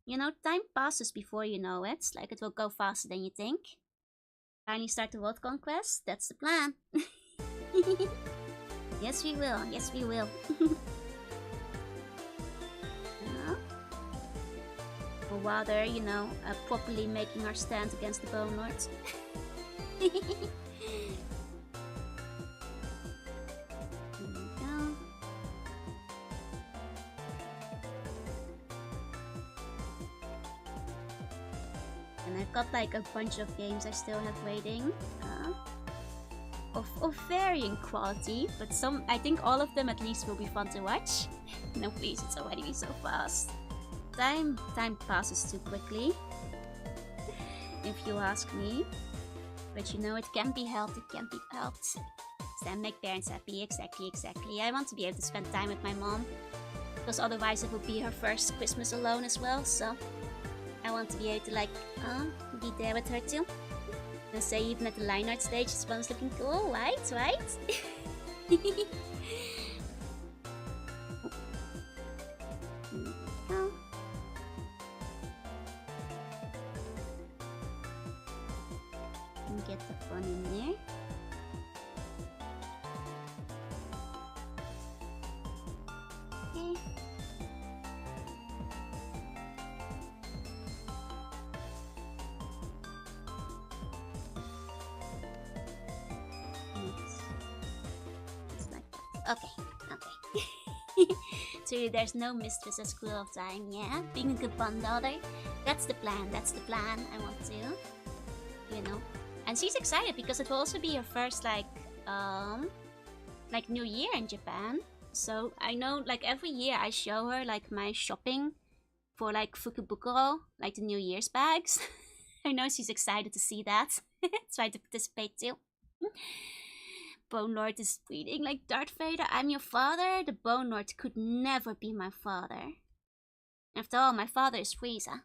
you know, time passes before you know it. Like, it will go faster than you think. Finally start the world conquest, that's the plan. Yes, we will, yes, we will. Or rather, you know, properly making our stand against the Bone Lords. And I've got like a bunch of games I still have waiting, of varying quality, but some, I think all of them at least will be fun to watch. No please, it's already been so fast. Time passes too quickly, if you ask me. But you know, it can be helped, it can be helped. Then make parents happy, exactly. I want to be able to spend time with my mom, because otherwise it would be her first Christmas alone as well, so I want to be able to like, be there with her too. And say even at the line art stage, this one's looking cool, right? Get the fun in there. Okay. It's like that. Okay. Okay. So there's no mistress at school of time, yeah? Being a good bond daughter. That's the plan. That's the plan. I want to, you know. And she's excited because it will also be her first like New Year in Japan. So I know like every year I show her like my shopping for like Fukubukuro, like the New Year's bags. I know she's excited to see that. Try to participate too. Bone Lord is tweeting like Darth Vader, I'm your father. The Bone Lord could never be my father. After all, my father is Frieza.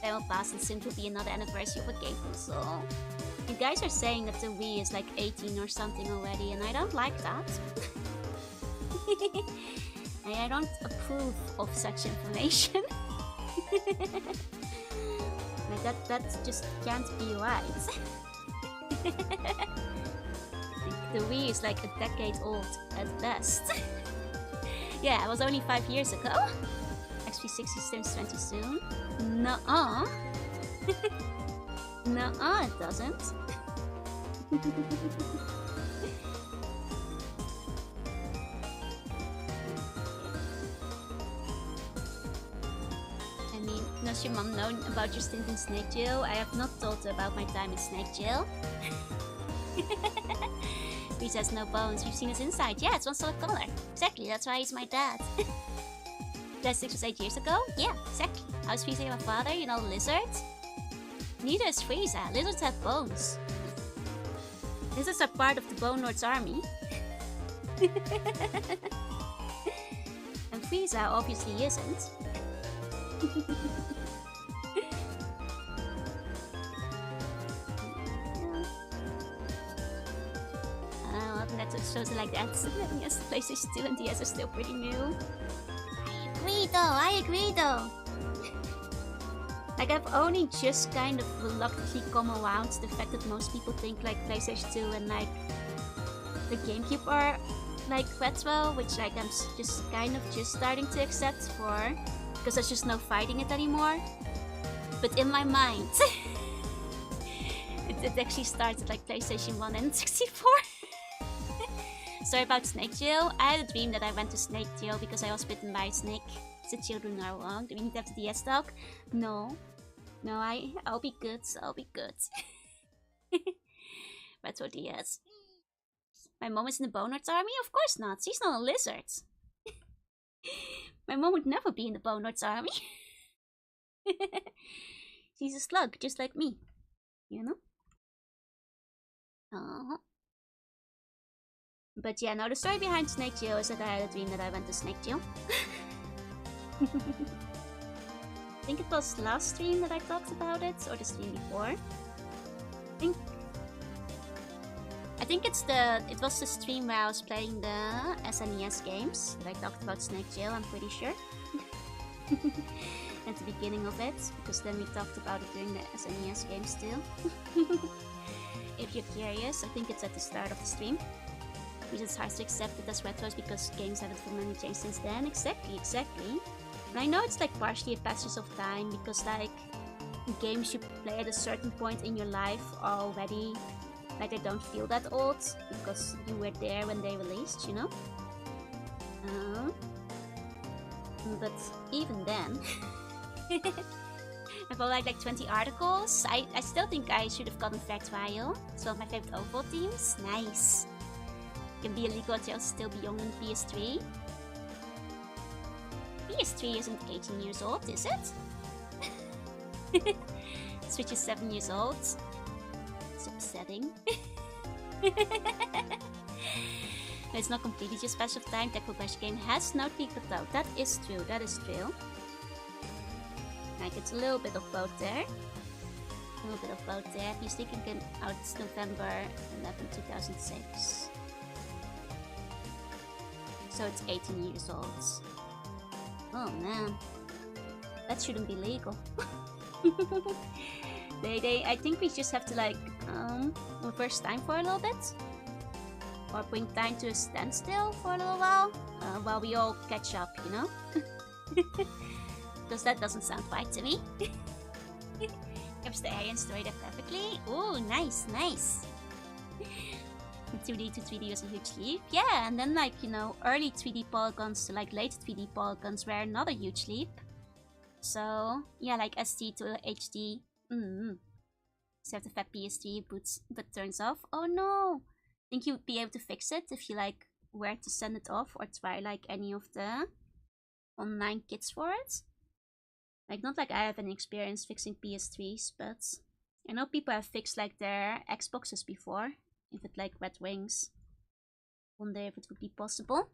Time will pass and soon will be another anniversary of a game console. You guys are saying that the Wii is like 18 or something already, and I don't like that. I don't approve of such information. Like that just can't be right. The Wii is like a decade old at best. Yeah, it was only 5 years ago. XP60 turns 20 soon. Nuh-uh. Nuh-uh, it doesn't. I mean, does your mom know about your stint in Snake Jail? I have not told her about my time in Snake Jail. He says no bones. We've seen his inside. Yeah, it's one solid color. Exactly, that's why he's my dad. That 6 was 8 years ago? Yeah, exactly. How's Frieza my father? You know, lizards? Neither is Frieza. Lizards have bones. Lizards are part of the Bone Lord's army. And Frieza obviously isn't. That shows it like that. Yes, PlayStation 2 and DS are still pretty new. I agree though. Like I've only just kind of reluctantly come around to the fact that most people think like PlayStation 2 and like the GameCube are like retro, which like I'm just kind of just starting to accept for, because there's just no fighting it anymore. But in my mind, it actually started like PlayStation 1 and 64. Sorry about Snake Jail. I had a dream that I went to Snake Jail because I was bitten by a snake. The children are wrong. Do we need to have the DS talk? No. No, I'll be good. I'll be good. Retro DS. My mom is in the Bone Lord's army? Of course not. She's not a lizard. My mom would never be in the Bone Lord's army. She's a slug, just like me. You know? Oh. But yeah, no, the story behind Snake Jail is that I had a dream that I went to Snake Jail. I think it was last stream that I talked about it, or the stream before. I think it was the stream where I was playing the SNES games that I talked about Snake Jail, I'm pretty sure. At the beginning of it, because then we talked about it during the SNES games too. If you're curious, I think it's at the start of the stream. Which is hard to accept it as retros because games haven't fundamentally changed since then. Exactly. And I know it's like partially a passage of time because like games you play at a certain point in your life are already like they don't feel that old because you were there when they released, you know? But even then, I felt like 20 articles. I still think I should have gotten Fact Trial. It's one of my favorite overall teams. Nice. Can be illegal until still be young on PS3. PS3 isn't 18 years old, is it? Switch is 7 years old. It's upsetting. It's not completely just passage of time. Tech Progression game has no peak though. That is true. That is true. Like it's a little bit of both there. A little bit of both there. PS3 came out November 11, 2006. So it's 18 years old. Oh man, that shouldn't be legal. I think we just have to like reverse time for a little bit. Or bring time to a standstill for a little while we all catch up, you know? Because that doesn't sound right to me. Keeps the Aryan story there perfectly. Ooh, nice, nice. 2D to 3D was a huge leap. Yeah, and then like, you know, early 3D polygons to like late 3D polygons were another huge leap. So, yeah, like SD to HD. So the fat PS3 but turns off. Oh no! Think you'd be able to fix it if you like were to send it off or try like any of the online kits for it? Like, not like I have any experience fixing PS3s, but I know people have fixed like their Xboxes before. If it like red wings. Wonder if it would be possible.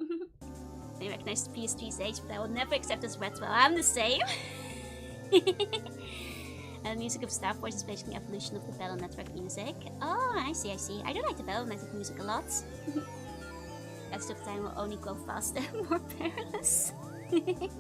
I recognize the PS3's age, but I will never accept as red. Well, I'm the same. And the music of Star Wars is basically an evolution of the Battle Network music. Oh, I see, I see. I do like the Battle Network music a lot. That's the time will only go faster and more perilous. Okay.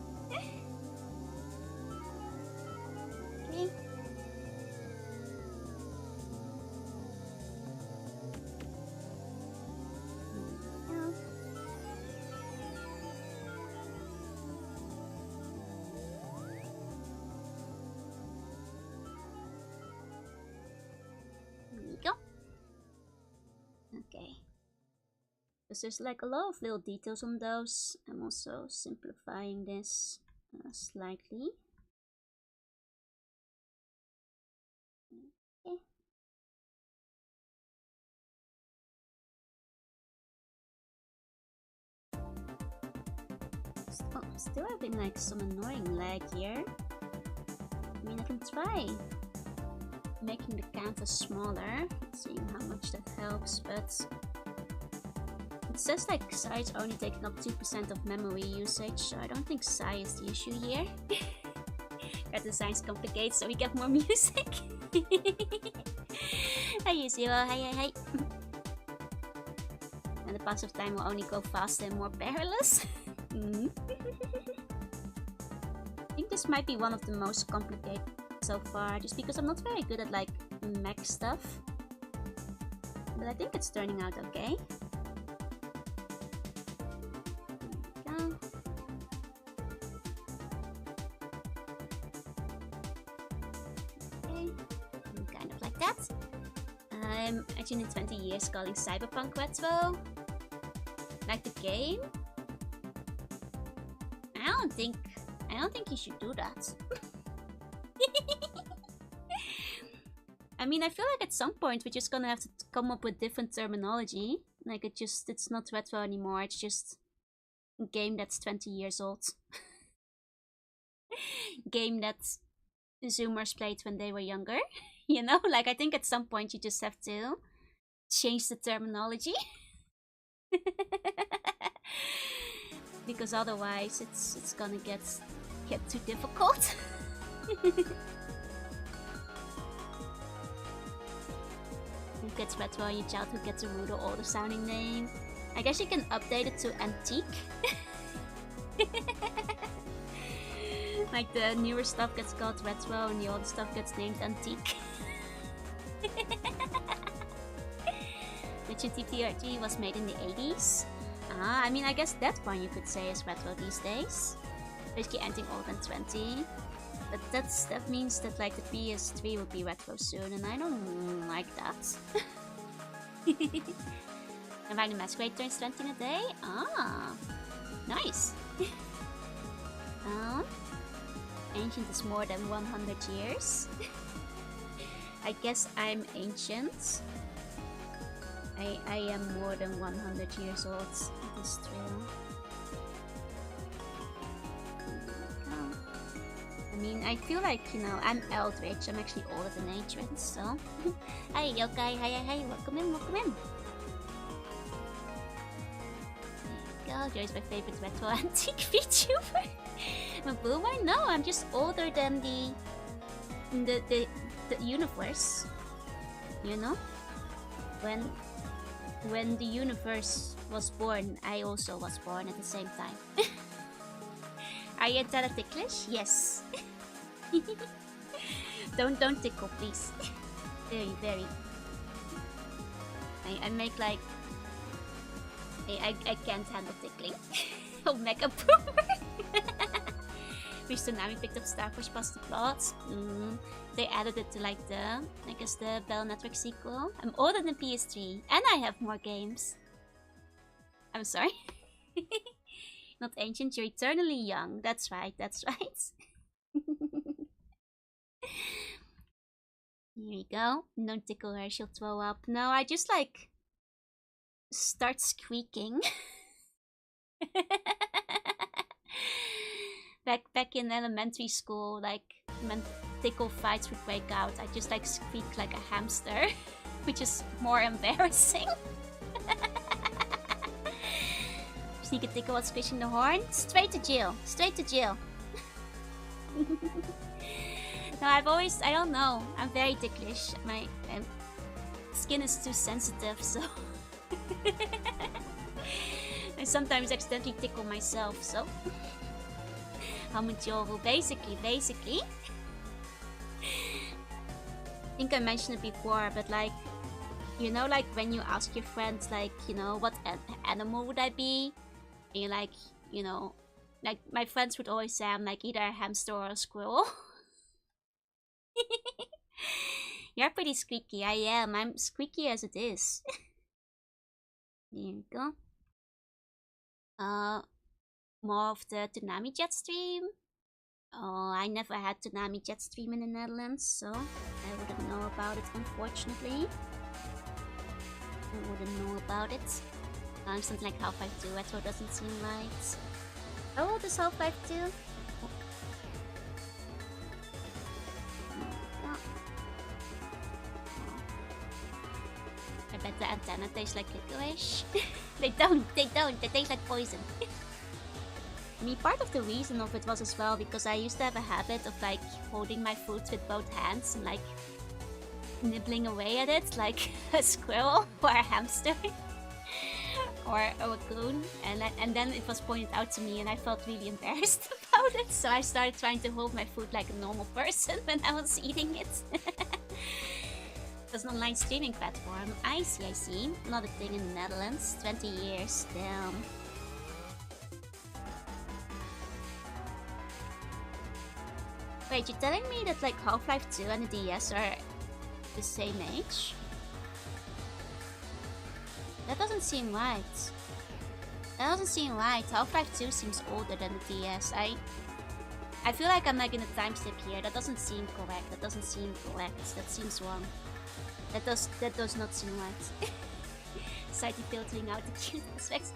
Okay. Because there's like a lot of little details on those. I'm also simplifying this slightly. Okay. Still having like some annoying lag here. I mean, I can try making the canvas smaller, seeing how much that helps, but it says like Psy is only taking up 2% of memory usage, so I don't think Psy is the issue here. Got the signs complicated, so we get more music. Hi Zero, hi. And the pass of time will only go faster and more perilous. I think this might be one of the most complicated so far, just because I'm not very good at like mech stuff. But I think it's turning out okay. There we go. Okay, kind of like that. I'm actually in 20 years calling Cyberpunk Retro. Like the game? I don't think you should do that. I mean, I feel like at some point we're just gonna have to come up with different terminology. Like it's not retro anymore, it's just a game that's 20 years old. Game that Zoomers played when they were younger. You know, like I think at some point you just have to change the terminology. Because otherwise it's gonna get too difficult. Who gets retro in your childhood gets a rude or older sounding name. I guess you can update it to antique. Like the newer stuff gets called retro and the older stuff gets named antique. Witcher TTRG was made in the 80s. I mean, I guess that one you could say is retro these days. Basically anything older than 20. But that means that like the PS3 will be retro soon, and I don't like that. And Rhino Masquerade turns 20 in a day? Ah, nice. Ancient is more than 100 years. I guess I'm ancient. I am more than 100 years old. That is true. I mean, I feel like, you know, I'm eldritch. I'm actually older than Adrian, so... Hi, yokai. Hi. Welcome in. There you go. Joy's my favorite retro antique VTuber. A boomer? No, I'm just older than the universe. You know? When the universe was born, I also was born at the same time. Are you ticklish? Yes. Don't tickle, please. Very. I make like I can't handle tickling. Oh, Mega Boomer! Which Tsunami picked up Star Force Past the Plots. They added it to like the, I guess the Bell Network sequel. I'm older than PS3 and I have more games. I'm sorry. Not ancient, you're eternally young. That's right, that's right. Here we go. Don't tickle her, she'll throw up. No, I just like start squeaking. Back in elementary school, like when tickle fights would break out, I just like squeak like a hamster, which is more embarrassing. Sneak a tickle while squishing the horn? Straight to jail. Straight to jail. No, I don't know. I'm very ticklish. My skin is too sensitive, so I sometimes accidentally tickle myself, so I'm adorable. Basically. I think I mentioned it before, but like, you know, like when you ask your friends, like, you know, what animal would I be? And you're like, you know, like my friends would always say I'm like either a hamster or a squirrel. You're pretty squeaky. I am. I'm squeaky as it is. There you go. More of the Tsunami Jet stream. Oh, I never had Tsunami Jet stream in the Netherlands, so I wouldn't know about it, unfortunately. I wouldn't know about it. Something like Half-Life 2, Retro doesn't seem right. How old is Half-Life 2? I bet the antenna tastes like licorice. They don't, they taste like poison. I mean, part of the reason of it was as well because I used to have a habit of like holding my food with both hands and like nibbling away at it like a squirrel or a hamster or a raccoon, and then it was pointed out to me and I felt really embarrassed about it, so I started trying to hold my food like a normal person when I was eating it. It was an online streaming platform. I see. Not a thing in the Netherlands. 20 years, damn. Wait, you're telling me that like Half-Life 2 and the DS are the same age? That doesn't seem right. Half-Life 2 seems older than the DS. I feel like I'm like in a time skip here. That doesn't seem correct. That seems wrong. That does not seem right. Slightly filtering out the cute aspects.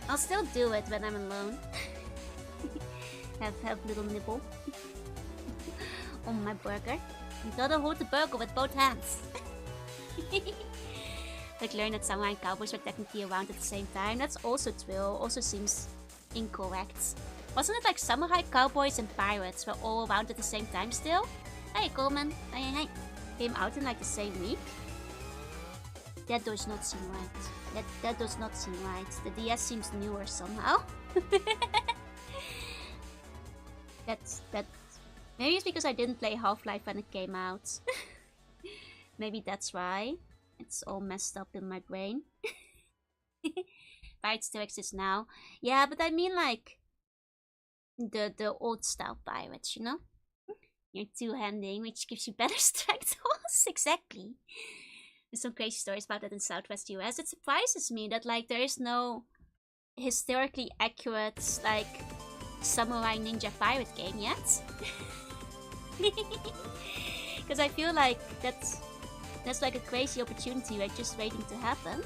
I'll still do it when I'm alone. have little nibble on my burger. You gotta hold the burger with both hands. Like learn that samurai and cowboys were technically around at the same time. That's also true. Also seems incorrect. Wasn't it like samurai, cowboys, and pirates were all around at the same time still? Hey Coleman. Hey. Came out in like the same week? That does not seem right. That does not seem right. The DS seems newer somehow. That's maybe it's because I didn't play Half-Life when it came out. Maybe that's why. It's all messed up in my brain. Pirates still exist now. Yeah, but I mean like the old style pirates, you know? You're two-handing, which gives you better strike tools. Exactly. There's some crazy stories about that in Southwest US. It surprises me that like there is no historically accurate like samurai ninja pirate game yet. Because I feel like that's like a crazy opportunity like just waiting to happen.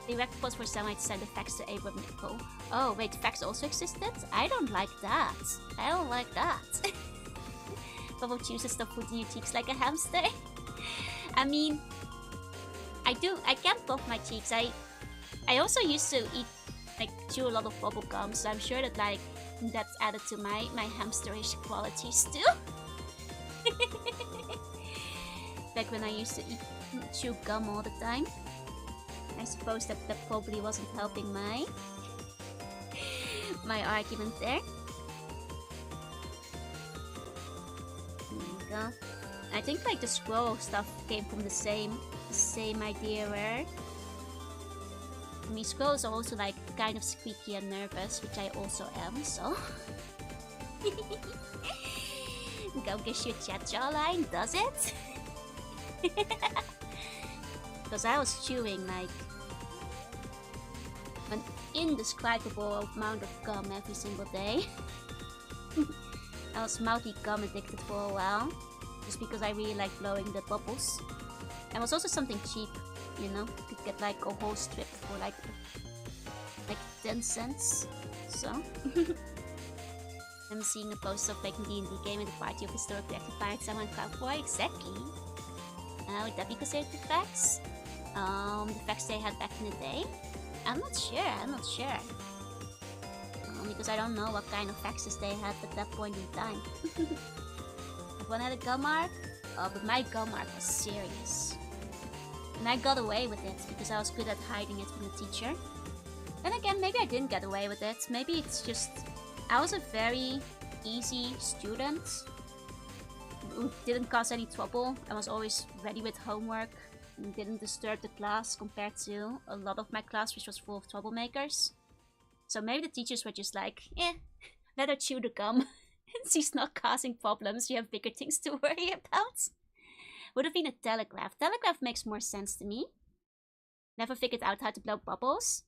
Direct post for samurai to send the fax to Abraham Nicole. Oh wait, fax also existed? I don't like that. Bubble chooses stop putting your cheeks like a hamster. I mean, I can't puff my cheeks. I also used to eat like chew a lot of bubble gum, so I'm sure that like that's added to my hamsterish qualities too. Like when I used to chew gum all the time. I suppose that probably wasn't helping my argument there. There you go. I think like the squirrel stuff came from the same idea where me. Squirrels are also like kind of squeaky and nervous, which I also am, so... Go gives you a chat jawline, does it? Because I was chewing like an indescribable amount of gum every single day. I was mouthy gum addicted for a while, just because I really like blowing the bubbles. And it was also something cheap, you know, you could get like a whole strip for like 10 cents, so... I'm seeing a post of making D&D game in the party of historically active pirates and cowboy. Exactly. Would that be considered the facts? The facts they had back in the day? I'm not sure. Because I don't know what kind of faxes they had at that point in time. Everyone had a gum mark? Oh, but my gum mark was serious. And I got away with it because I was good at hiding it from the teacher. Then again, maybe I didn't get away with it. Maybe it's just... I was a very easy student who didn't cause any trouble. I was always ready with homework and didn't disturb the class compared to a lot of my class, which was full of troublemakers. So maybe the teachers were just like, let her chew the gum. She's not causing problems, you have bigger things to worry about. Would have been a telegraph. Telegraph makes more sense to me. Never figured out how to blow bubbles.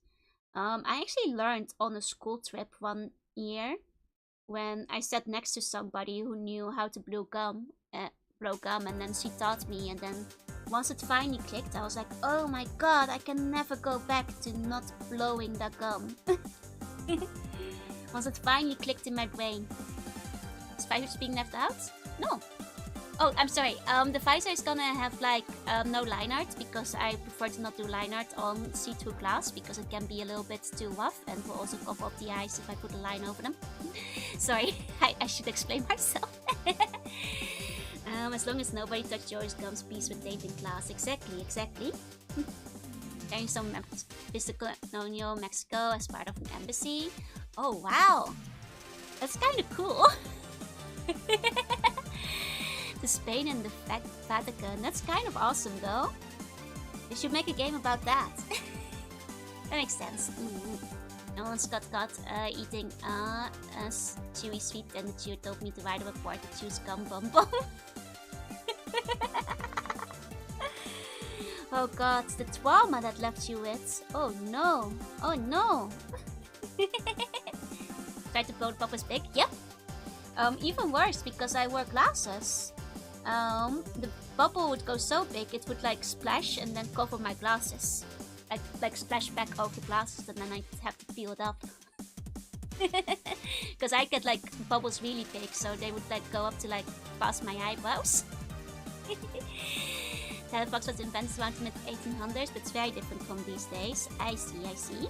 I actually learned on a school trip one year when I sat next to somebody who knew how to blow gum, and then she taught me, and then once it finally clicked, I was like, oh my god, I can never go back to not blowing that gum. Once it finally clicked in my brain. Is Pfizer's being left out? No. Oh, I'm sorry. The Pfizer is gonna have like no line art because I prefer to not do line art on see-through glass because it can be a little bit too rough and will also cover up the eyes if I put a line over them. Sorry, I should explain myself. As long as nobody touched yours gums, peace with tape in class. Exactly. Carrying some physical colonial Mexico as part of an embassy. Oh wow, that's kind of cool. To Spain and the Vatican. That's kind of awesome though. They should make a game about that. That makes sense. No one's got caught eating a chewy sweet, and the chew told me to write a report to choose gum bum bum. Oh god, the trauma that left you with. Oh no. Tried to blow the bubbles big? Yep. Even worse because I wear glasses. The bubble would go so big it would like splash and then cover my glasses. Like splash back over the glasses, and then I'd have to peel it up. Because I get like bubbles really big, so they would like go up to like past my eyebrows. Telefox was invented around the mid-1800s, but it's very different from these days. I see.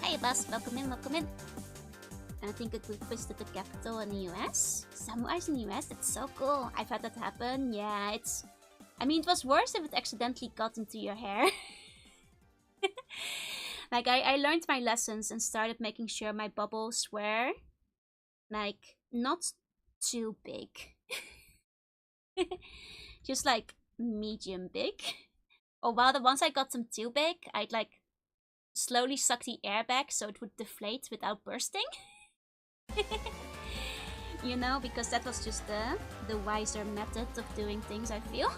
Hey boss, welcome in. I think it would visit the capital in the US. Samurais in the US, that's so cool. I've had that happen. Yeah, it was worse if it accidentally got into your hair. Like, I learned my lessons and started making sure my bubbles were, like, not too big. Just, like, medium big. Or rather, once I got them too big, I'd, like, slowly suck the air back so it would deflate without bursting. You know, because that was just the wiser method of doing things, I feel.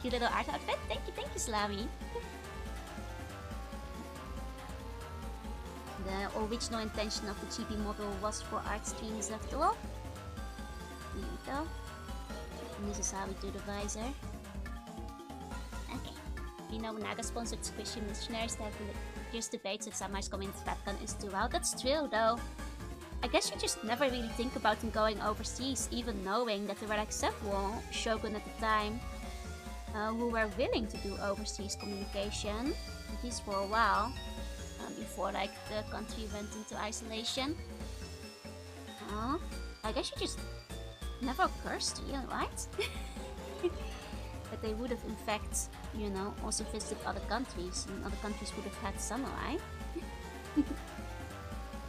Cute little art outfit. Thank you, Slami. The original intention of the chibi model was for art streams after all. Here we go. And this is how we do the visor. Okay. You know, Naga sponsored Squishy Missionaries to have fierce debates if samurais coming into Vatican is too out. That's true, though. I guess you just never really think about them going overseas, even knowing that there were like several shogun at the time who were willing to do overseas communication, at least for a while, before like the country went into isolation. I guess you just never occurs to you, right? But they would have in fact, you know, also visited other countries, and other countries would have had samurai.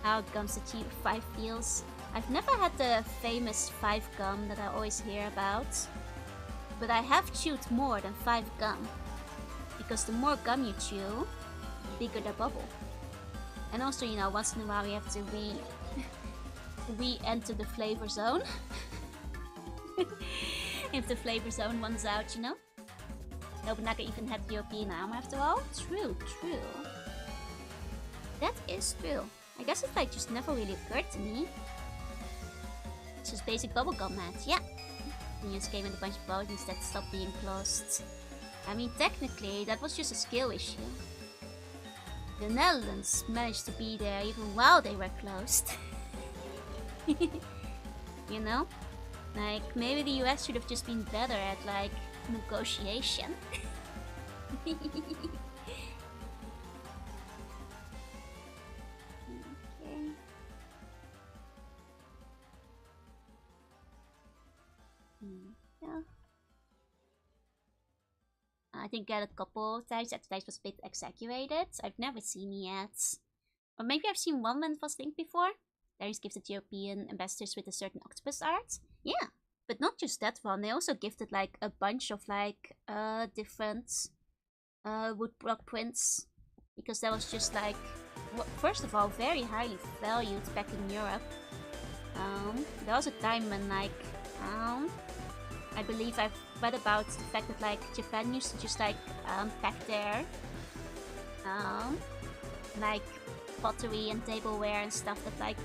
How gums the cheap 5 feels. I've never had the famous 5 gum that I always hear about, but I have chewed more than 5 gum. Because the more gum you chew, bigger the bubble. And also, you know, once in a while we have to re-enter the flavor zone. If the flavor zone runs out, you know. Nobunaga even had European armor after all. True, true. That is true. I guess it like just never really occurred to me. It's just basic bubblegum match, yeah. Minions came in a bunch of potions that stopped being closed. I mean, technically, that was just a skill issue. The Netherlands managed to be there even while they were closed. You know? Like, maybe the US should have just been better at, like, negotiation. Okay. Yeah. I think I had a couple times that dice was a bit exaggerated. I've never seen yet. Or maybe I've seen one when it was linked before. There is gifted European ambassadors with a certain octopus art. Yeah, but not just that one. They also gifted like a bunch of like different woodblock prints. Because that was just like, first of all, very highly valued back in Europe. There was a time when like, I believe I've read about the fact that like Japan used to just like pack their like pottery and tableware and stuff that like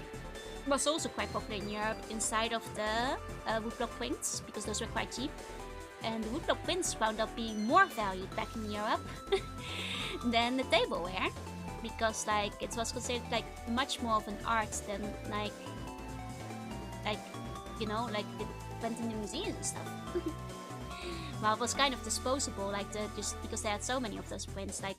was also quite popular in Europe inside of the woodblock prints because those were quite cheap. And the woodblock prints wound up being more valued back in Europe than the tableware because like it was considered like much more of an art than like you know, like it went in the museums and stuff. Well, it was kind of disposable, like just because they had so many of those prints, like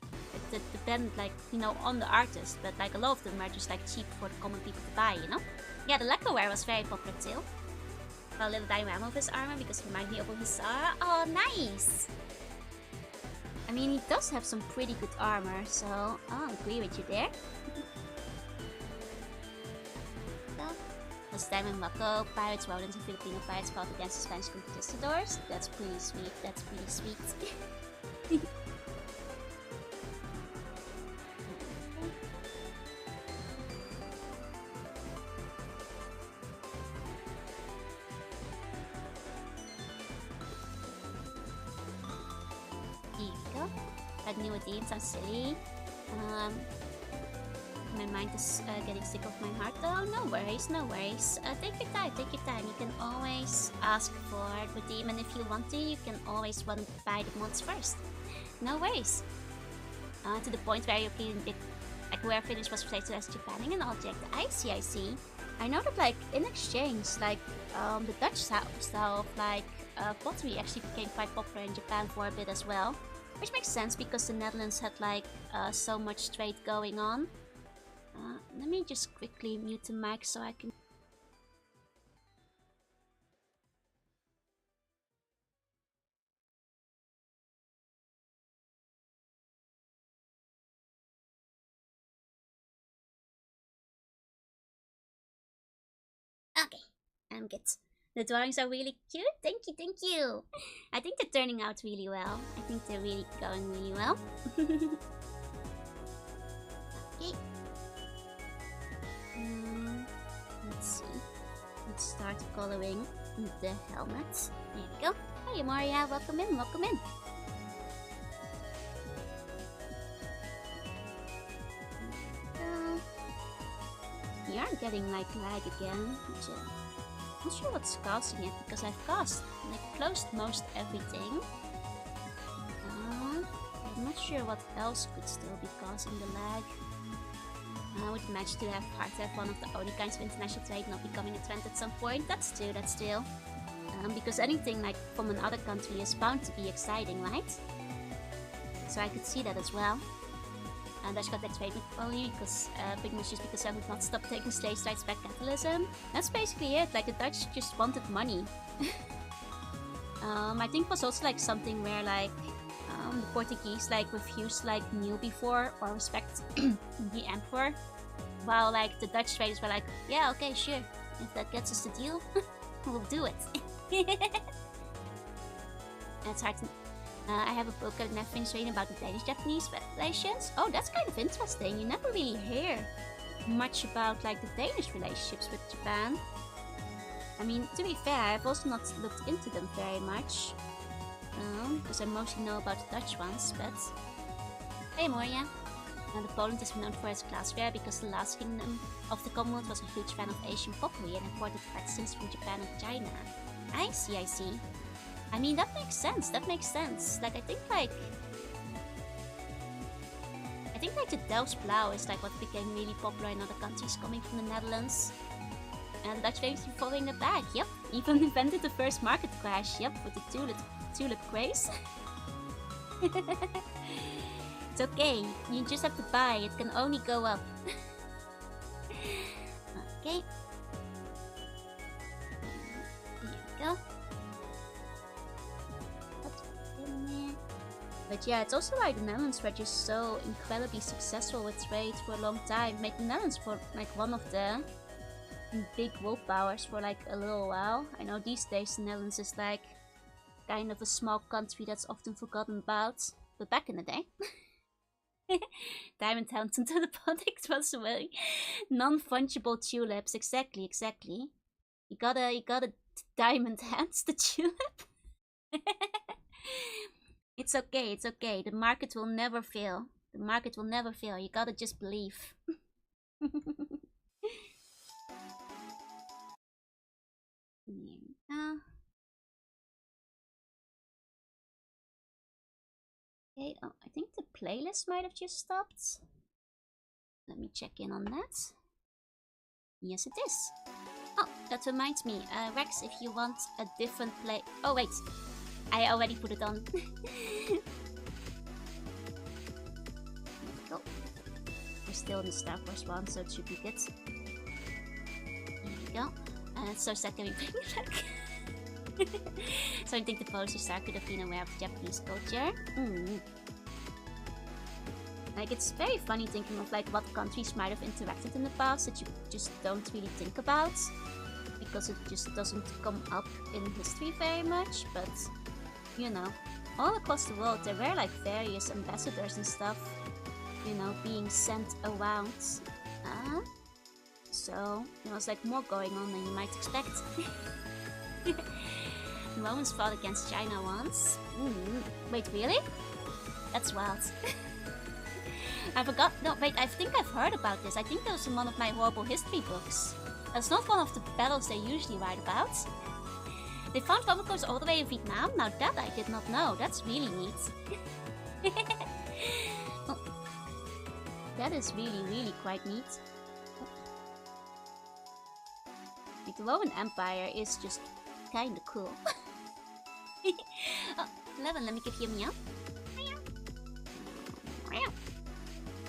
it depended, like, you know, on the artist, but like a lot of them were just like cheap for the common people to buy, you know. Yeah, the lacquerware was very popular too. A little diorama of his armor because he reminded me of a hussar. Oh, nice! I mean, he does have some pretty good armor, so I'll agree with you there. Was time in Mako, pirates, rodents, and Filipino pirates fought against the Spanish conquistadors. That's pretty sweet, that's pretty sweet. Here you go. That new redeem sounds silly. My mind is getting sick of my heart. Oh, no worries, no worries. Take your time, take your time. You can always ask for redeem, and if you want to, you can always run by the mods first. No worries. To the point where you can get, like, where finish was placed as Japaning an object. I see. I know that, like, in exchange, like, the Dutch style of, like, pottery actually became quite popular in Japan for a bit as well. Which makes sense because the Netherlands had, like, so much trade going on. Let me just quickly mute the mic so I can... Okay, I'm good. The drawings are really cute. Thank you. I think they're turning out really well. I think they're really going really well. Okay. Let's see. Let's start coloring the helmet. There we go. Hey Maria, welcome in, welcome in. We are getting like lag again. I'm not sure what's causing it because I've closed most everything. I'm not sure what else could still be causing the lag. I would imagine to have hard to have one of the only kinds of international trade not becoming a trend at some point. That's true. Because anything like from another country is bound to be exciting, right? So I could see that as well. And Dutch got that trade with only because pretty much just because I would not stop taking slave rights back capitalism. That's basically it. Like the Dutch just wanted money. I think it was also like something where like the Portuguese like refused like kneel before or respect the emperor, while like the Dutch traders were like, yeah, okay, sure, if that gets us the deal, we'll do it. And I have a book that I've finished reading about the Danish-Japanese relations. Oh, that's kind of interesting. You never really hear much about like the Danish relationships with Japan. I mean, to be fair, I've also not looked into them very much. Because I mostly know about the Dutch ones, but... Hey Moria! And Poland is known for its glassware because the last kingdom of the Commonwealth was a huge fan of Asian pottery and imported artisans from Japan and China. I see, I see. I mean, that makes sense, that makes sense. Like, I think like the Delft's Blauw is like what became really popular in other countries coming from the Netherlands. And the Dutch famous for following it back, yep. Even invented the first market crash, yep, with the tulip craze. It's okay, you just have to buy, it can only go up. Okay. Here we go. But yeah, it's also like the Netherlands were just so incredibly successful with trade for a long time. Made the Netherlands for like one of the big world powers for like a little while. I know these days the Netherlands is like kind of a small country that's often forgotten about. But back in the day, Diamond Hounds into the product was very non-fungible tulips. Exactly. You gotta diamond hands the tulip. It's okay. The market will never fail. You gotta just believe. Okay, oh, I think the playlist might have just stopped. Let me check in on that. Yes, it is. Oh, that reminds me. Rex, if you want a different play... Oh, wait. I already put it on. There we go. We're still in the Star Wars one, so it should be good. There we go. It's so sad getting back. So I think the Polish star could have been aware of Japanese culture. Like, it's very funny thinking of like what countries might have interacted in the past that you just don't really think about, because it just doesn't come up in history very much. But you know, all across the world there were like various ambassadors and stuff, you know, being sent around. So there was like more going on than you might expect. The Romans fought against China once. Wait, really? That's wild. I forgot. No, wait, I think I've heard about this. I think that was in one of my horrible history books. That's not one of the battles they usually write about. They found Roman all the way in Vietnam? Now that I did not know. That's really neat. Oh, that is really quite neat. Like, the Roman Empire is just kinda cool. Oh, 11, let me give you a meow.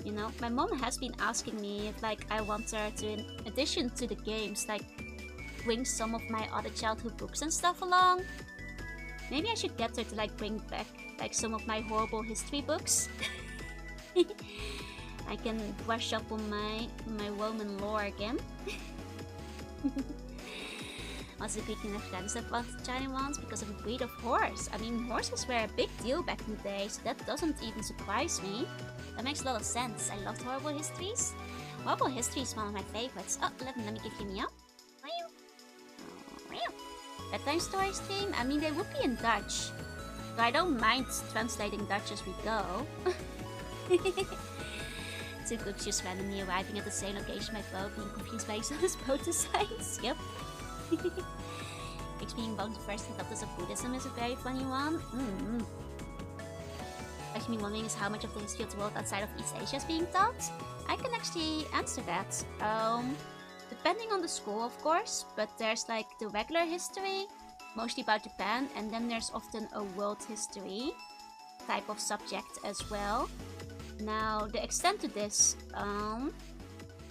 You know, my mom has been asking me if like I want her to, in addition to the games, like bring some of my other childhood books and stuff along. Maybe I should get her to like bring back like some of my horrible history books. I can brush up on my Roman lore again. Also, Greek and Afghanistan fought the China ones because of a breed of horse. I mean, horses were a big deal back in the day, so that doesn't even surprise me. That makes a lot of sense. I loved horrible histories. Horrible history is one of my favorites. Oh, 11, let me give you a meow. Bedtime story stream? I mean, they would be in Dutch. So I don't mind translating Dutch as we go. Two groups just randomly arriving at the same location by boat, being confused by each other's boat designs. Yep. Being both the first adopters of Buddhism is a very funny one. Actually, me wondering is how much of the history of the world outside of East Asia is being taught. I can actually answer that. Depending on the school, of course, but there's like the regular history, mostly about Japan, and then there's often a world history type of subject as well. Now, the extent to this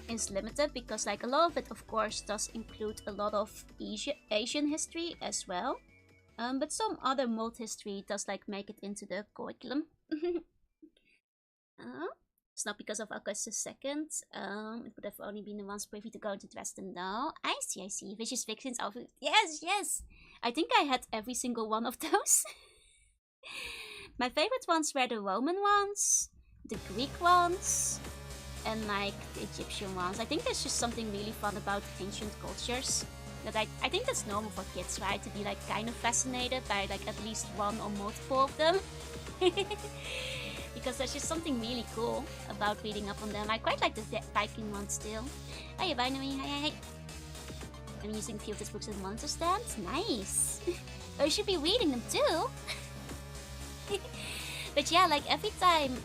is limited because like a lot of it, of course, does include a lot of Asian history as well. But some other world history does like make it into the curriculum. It's not because of Augustus II. It would have only been the ones privy to go to Dresden. No, I see. Vicious Vixens. Yes. I think I had every single one of those. My favorite ones were the Roman ones, the Greek ones, and like the Egyptian ones. I think there's just something really fun about ancient cultures. That I think that's normal for kids, right? To be like kind of fascinated by like at least one or multiple of them. Because there's just something really cool about reading up on them. I quite like the Viking ones still. Hey, Binary, hey. I'm using Field's books as monster stamps. Nice. Oh, you should be reading them too. But yeah, like every time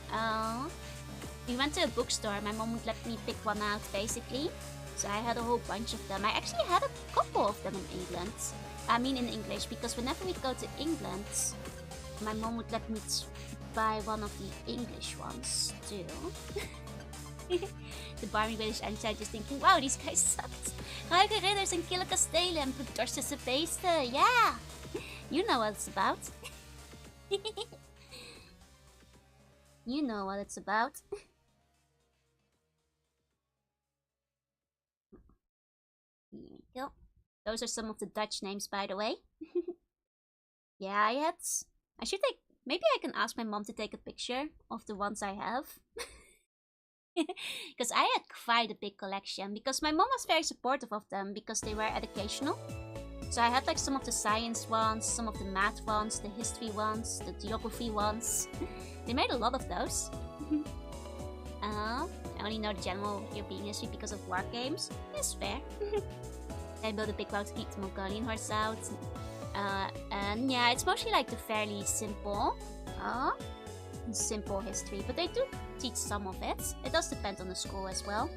we went to a bookstore, my mom would let me pick one out basically. So I had a whole bunch of them. I actually had a couple of them in England. I mean in English, because whenever we'd go to England, my mom would let me buy one of the English ones too. The Barmy British Einstein just thinking, wow, these guys sucked. Ruige ridders en kille kastelen en bloeddorstige beesten. Yeah! You know what it's about. You know what it's about. Here we go. Those are some of the Dutch names, by the way. Yeah, I should take... Maybe I can ask my mom to take a picture of the ones I have. Because I had quite a big collection. Because my mom was very supportive of them because they were educational. So I had like some of the science ones, some of the math ones, the history ones, the geography ones. They made a lot of those. I only know the general European history because of war games. That's fair. I built a big boat to keep the Mongolian horse out. And yeah, it's mostly like the fairly simple history, but they do teach some of it. It does depend on the school as well.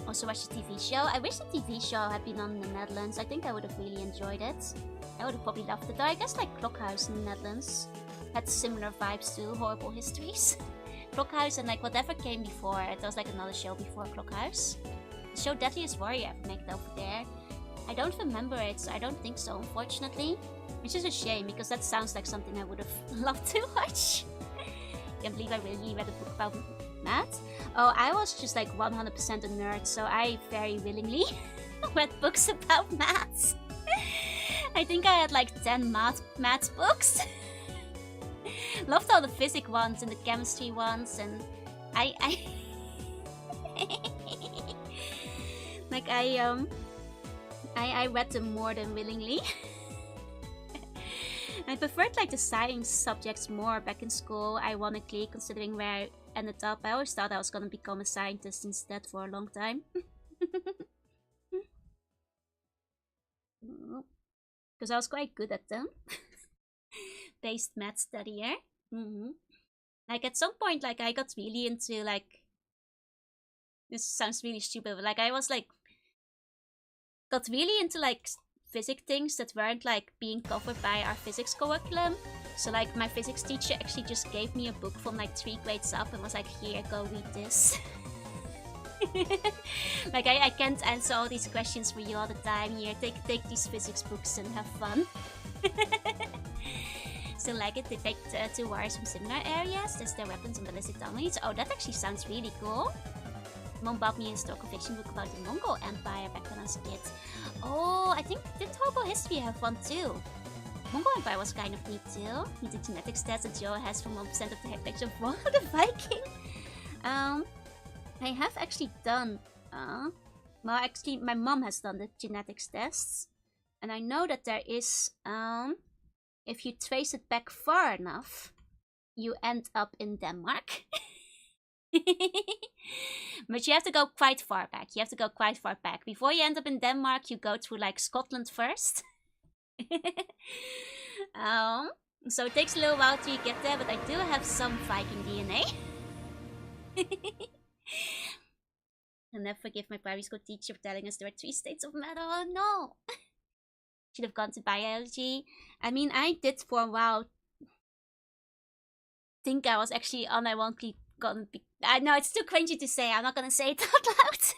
Also watch the TV show. I wish the TV show had been on in the Netherlands. I think I would have really enjoyed it. I would have probably loved it. Though I guess like Klokhuis in the Netherlands had similar vibes to Horrible Histories. Klokhuis and like whatever came before. It was like another show before Klokhuis. The show Deadliest Warrior made it over there. I don't remember it, so I don't think so, unfortunately. Which is a shame, because that sounds like something I would have loved to watch. Can't believe I really read a book about math. Oh, I was just like 100% a nerd, so I very willingly read books about maths. I think I had like 10 math books. Loved all the physics ones and the chemistry ones, and I read them more than willingly. I preferred like the science subjects more back in school, ironically, considering where I ended up. I always thought I was gonna become a scientist instead for a long time. Because I was quite good at them. Based math studier. Like at some point, like I got really into like... This sounds really stupid, but like I was like... Got really into like physics things that weren't like being covered by our physics curriculum. So like my physics teacher actually just gave me a book from like 3 grades up and was like, here, go read this. Like I can't answer all these questions for you all the time. Here, take these physics books and have fun. So like it, they picked 2 warriors from similar areas, test their weapons and ballistic dominance. Oh, that actually sounds really cool. Mom bought me a historical fiction book about the Mongol Empire back when I was a kid. Oh, I think did Horrible History have one too? Mongol Empire was kind of neat too. Need the genetic stats that Joe has from 1% of the heritage of one of the Viking. I have actually done well, actually my mom has done the genetics tests. And I know that there is if you trace it back far enough, you end up in Denmark. But you have to go quite far back. Before you end up in Denmark, you go through like Scotland first. So it takes a little while till you get there, but I do have some Viking DNA. I'll never forgive my primary school teacher for telling us there were 3 states of matter. Oh no! Should have gone to biology. I mean, I did for a while think I was actually unironically gonna be... no, it's too cringy to say. I'm not gonna say it out loud.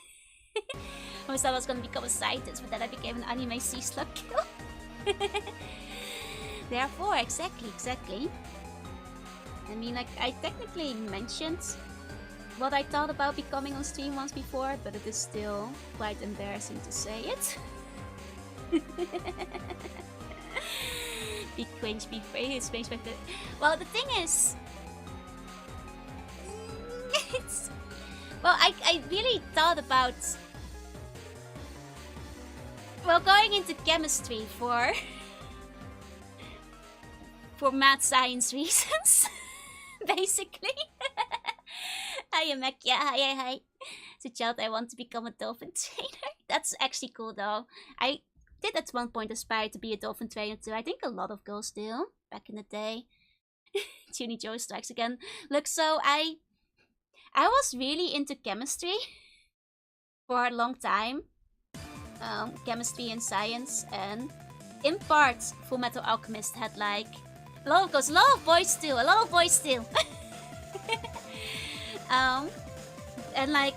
I was thought I was gonna become a scientist, but then I became an anime sea slug kill. Therefore, exactly. I mean, like, I technically mentioned what I thought about becoming on stream once before, but it is still quite embarrassing to say it. Be cringe, be free, it's space back. Well, the thing is, it's well, I really thought about going into chemistry for math science reasons, basically. Hi, Amekia. Hi. As a child, I want to become a dolphin trainer. That's actually cool, though. I did at one point aspire to be a dolphin trainer too. I think a lot of girls do back in the day. Tuny Joe strikes again. Look, so I was really into chemistry for a long time. Chemistry and science, and in part, Fullmetal Alchemist had like a lot of girls, a lot of boys too. And like,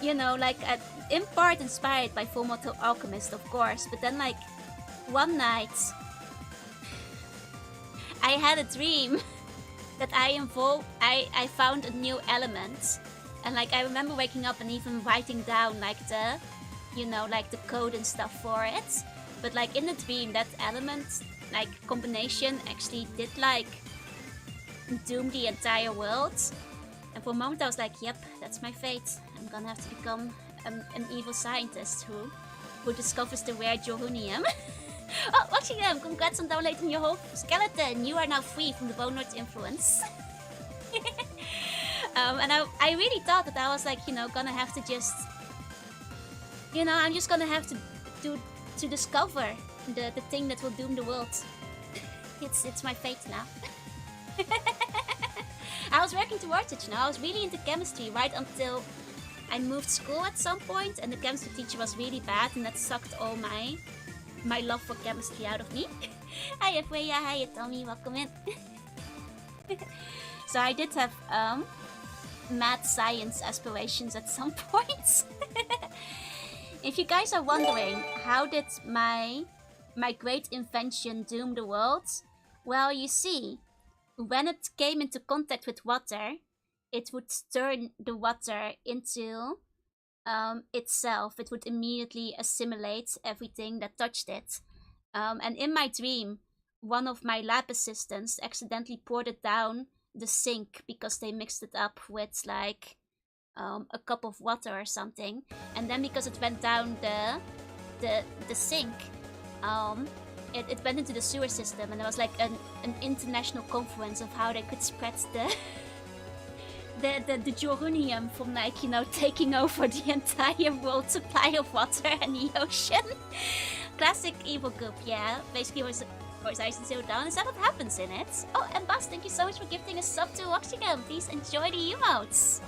you know, like in part inspired by Fullmetal Alchemist, of course. But then like one night, I had a dream that I found a new element, and like I remember waking up and even writing down like the, you know, like the code and stuff for it. But like in the dream, that element, like combination, actually did like doom the entire world. And for a moment I was like, yep, that's my fate. I'm gonna have to become an evil scientist who discovers the rare Johunium. Oh, watching them! Congrats on downloading your whole skeleton! You are now free from the Bone Lord's influence. And I really thought that I was like, you know, gonna have to just, you know, I'm just gonna have to discover the thing that will doom the world. It's my fate now. I was working towards it, you know. I was really into chemistry right until I moved school at some point, and the chemistry teacher was really bad, and that sucked all my love for chemistry out of me. Hi Freya, hi Tommy, welcome in. So I did have mad science aspirations at some point. If you guys are wondering, how did my great invention doom the world? Well, you see, when it came into contact with water, it would turn the water into itself. It would immediately assimilate everything that touched it. And in my dream, one of my lab assistants accidentally poured it down the sink because they mixed it up with like a cup of water or something. And then because it went down the sink, it went into the sewer system, and there was like an international conference of how they could spread the Jorunium from like, you know, taking over the entire world supply of water and the ocean. Classic evil goop, yeah. Basically was ice and zero down. Is that what happens in it? Oh, and Bas, thank you so much for gifting a sub to Oxygen. Please enjoy the emotes.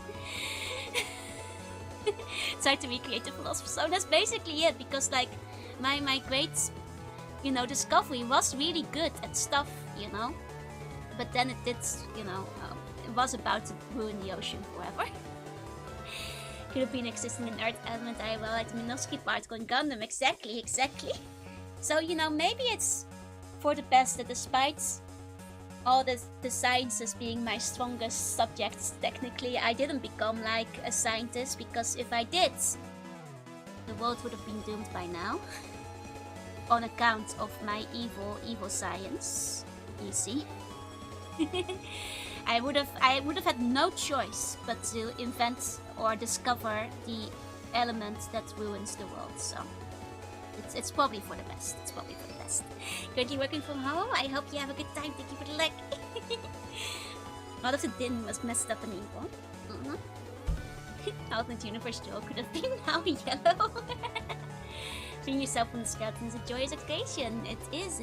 Try to recreate the philosopher's stone. That's basically it, because like my great, you know, discovery was really good at stuff, you know. But then it did, you know, it was about to ruin the ocean forever. Could have been existing in Earth element IRL like the Minovsky particle in Gundam. Exactly. So, you know, maybe it's for the best that despite all the sciences being my strongest subjects, technically, I didn't become like a scientist, because if I did, the world would have been doomed by now. On account of my evil science. You see? I would have had no choice but to invent or discover the element that ruins the world. So it's probably for the best. Currently working from home. I hope you have a good time. Thank you for the like. A lot of the din was messed up and evil. Alternate universe Joel could have been now yellow. Freeing yourself from the skeleton is a joyous occasion. It is.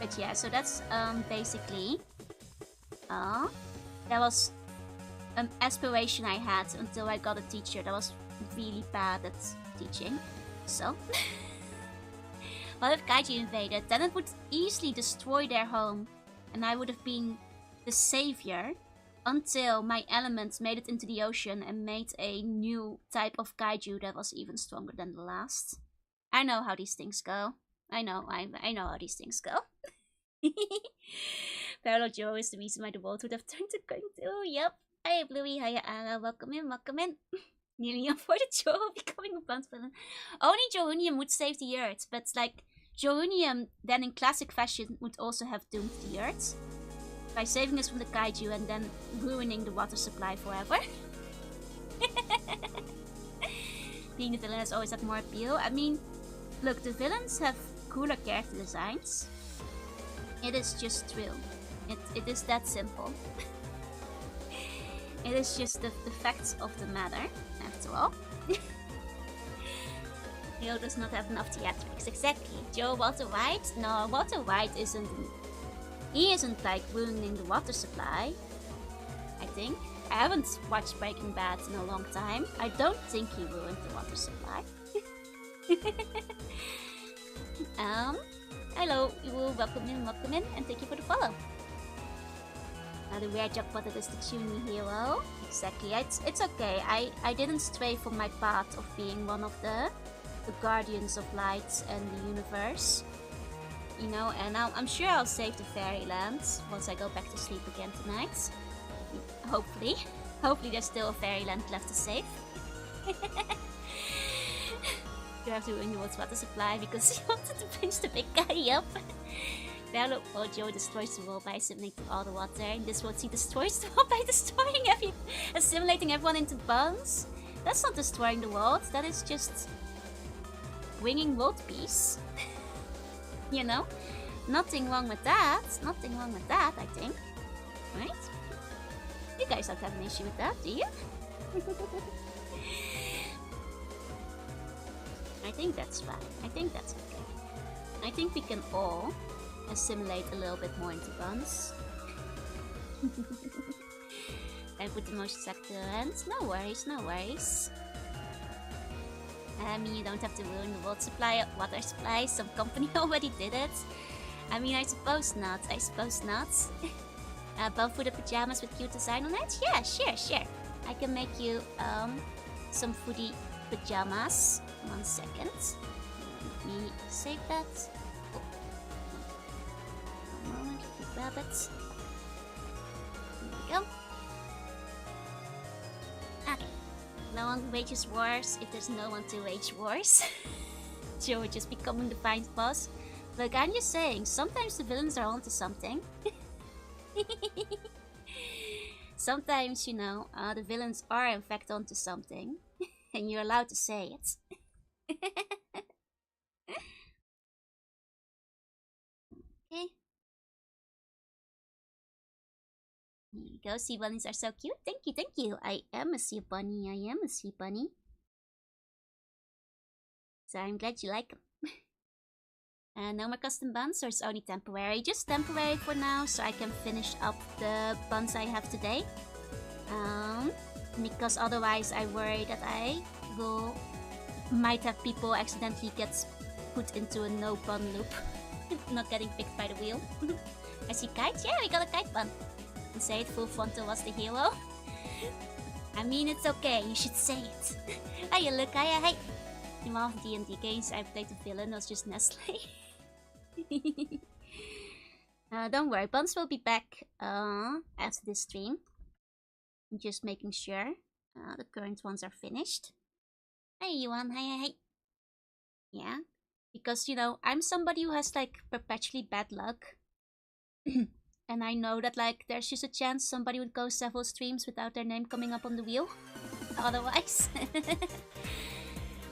But yeah, so that's basically that was an aspiration I had until I got a teacher that was really bad at teaching. So what if Kaiju invaded? Then it would easily destroy their home, and I would have been the savior until my elements made it into the ocean and made a new type of Kaiju that was even stronger than the last. I know how these things go. I know how these things go. Parallel Joe is the reason why the world would have turned to Kung Fu. Yep. Hey Bluey, hiya Ara, welcome in. Nearly avoided Joe becoming a Buns villain. Only Jounium would save the Earth, but like Jounium then in classic fashion would also have doomed the Earth by saving us from the kaiju and then ruining the water supply forever. Being the villain has always had more appeal. I mean, look, the villains have cooler character designs. It is just true. It is that simple. It is just the facts of the matter, after all. Leo does not have enough theatrics. Exactly. Joe Walter White? No, Walter White isn't... He isn't like ruining the water supply, I think. I haven't watched Breaking Bad in a long time. I don't think he ruined the water supply. Hello, you will welcome in, and thank you for the follow. The rare jackpot that is the Chuny hero. Exactly, it's okay. I didn't stray from my path of being one of the guardians of light and the universe. You know, and I'm sure I'll save the fairyland once I go back to sleep again tonight. Hopefully. Hopefully there's still a fairyland left to save. You have to ruin the world's water supply because he wanted to pinch the big guy up. Battle Joe destroys the world by assimilating all the water. In this world, he destroys the world by assimilating everyone into bones. That's not destroying the world. That is just bringing world peace. You know? Nothing wrong with that. Nothing wrong with that, I think. Right? You guys don't have an issue with that, do you? I think that's fine. I think that's okay. I think we can all assimilate a little bit more into buns. I put the most sector ends. No worries, no worries. I mean, you don't have to ruin the world supply, water supply. Some company already did it. I mean, I suppose not. I suppose not. Both for the pajamas with cute design on it? Yeah, sure, sure. I can make you some foodie pajamas. 1 second. Let me save that. Oh. 1 moment, let me grab it. There we go. Okay. No one wages wars if there's no one to wage wars. Joe would just becoming the final boss. Look, I'm just saying, sometimes the villains are onto something. Sometimes, you know, the villains are in fact onto something. And you're allowed to say it. Okay. Here you go. Sea bunnies are so cute. Thank you, thank you. I am a sea bunny. I am a sea bunny. So I'm glad you like them. No more custom buns, or it's only temporary. Just temporary for now, so I can finish up the buns I have today. Because otherwise I worry that I might have people accidentally get put into a no bun loop. Not getting picked by the wheel. I see kites. Yeah, we got a kite bun. And say it, Full Frontal was the hero. I mean, it's okay. You should say it. Hiya, look. Hiya, hi. In one of the D&D games I played the villain was just Nestle. Don't worry, buns will be back after this stream. I'm just making sure the current ones are finished. Hey, Yuan. Hi. Yeah, because, you know, I'm somebody who has, like, perpetually bad luck. And I know that, like, there's just a chance somebody would go several streams without their name coming up on the wheel. Otherwise.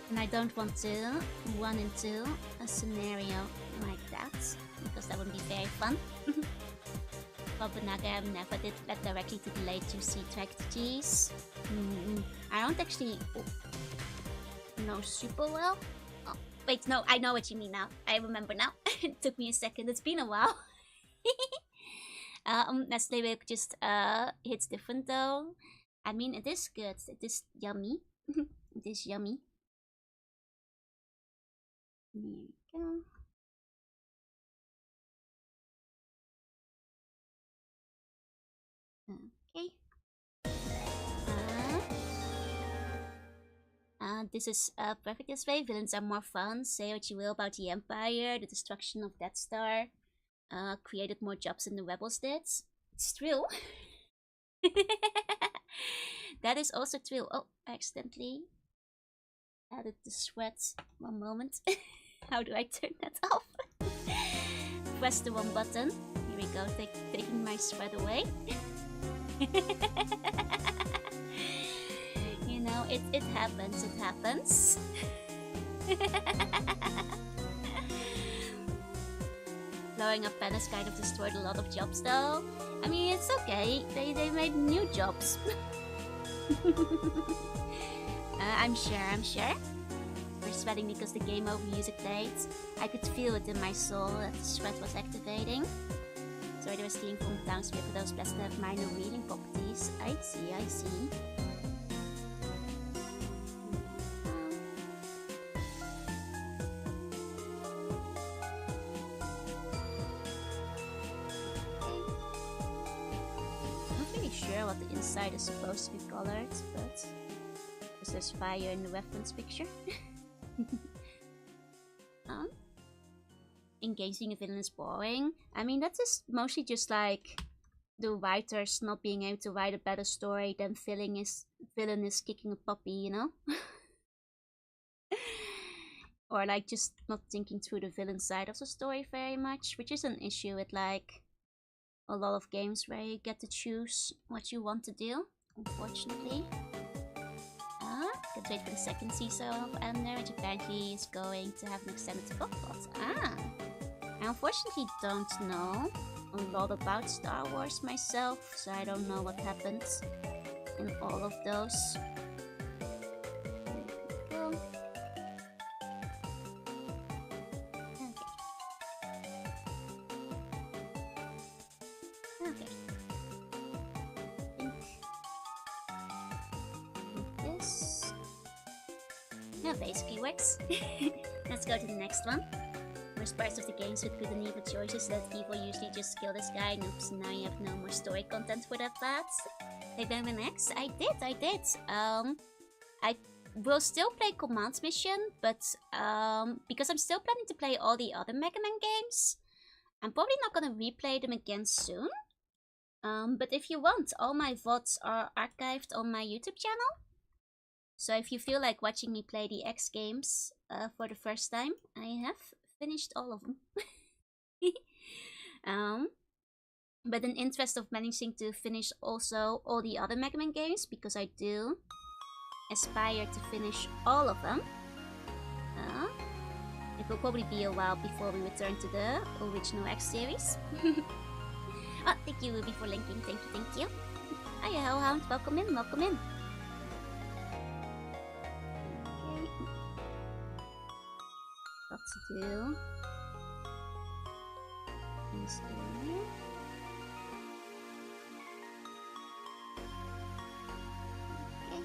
And I don't want to run into a scenario like that, because that wouldn't be very fun. Bobanaga never did that directly to the late juicy strategies. I don't actually know super well. Oh, wait, no, I know what you mean now. I remember now. It took me a second. It's been a while. Nestle milk just hits different though. I mean, it is good. It is yummy. It is yummy. There we go. Okay. This is perfect this way. Villains are more fun. Say what you will about the Empire. The destruction of Death Star created more jobs than the rebels did. It's true. That is also true. Oh, I accidentally added the sweat. One moment. How do I turn that off? Press the one button. Here we go, taking my sweat away. You know, it happens, it happens. Blowing up pen has kind of destroyed a lot of jobs though. I mean, it's okay, they made new jobs. I'm sure. We're sweating because the game over music played. I could feel it in my soul that the sweat was activating. Sorry, they were stealing from the townspeople for those blessed to have minor reading properties. I see. What the inside is supposed to be colored, but because there's fire in the reference picture. Engaging a villain is boring. I mean, that's just mostly just like the writers not being able to write a better story than villain is kicking a puppy, you know? Or like just not thinking through the villain side of the story very much, which is an issue with like a lot of games where you get to choose what you want to do, unfortunately. Can't wait for the second season of Ender, which apparently is going to have an extended subplot. I unfortunately don't know a lot about Star Wars myself, so I don't know what happens in all of those. Basically works. Let's go to the next one. Most parts of the games with good and evil choices that evil usually just kill this guy. Oops, now you have no more story content for that part. Play Ben X? I did. I will still play Command Mission, but because I'm still planning to play all the other Mega Man games, I'm probably not gonna replay them again soon. But if you want, all my VODs are archived on my YouTube channel. So if you feel like watching me play the X games for the first time, I have finished all of them. But in interest of managing to finish also all the other Mega Man games, because I do aspire to finish all of them, it will probably be a while before we return to the original X series. Oh, thank you Ruby for linking, thank you. Hiya Hellhound, welcome in. What to do in this area. Okay.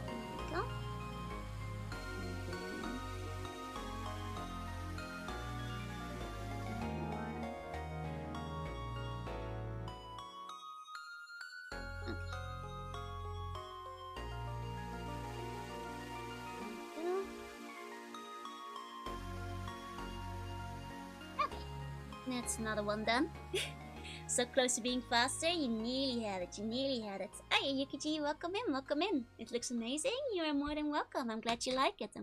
There we go. That's another one done. So close to being faster, you nearly had it. Hiya Yukiji, welcome in. It looks amazing, you are more than welcome. I'm glad you like it.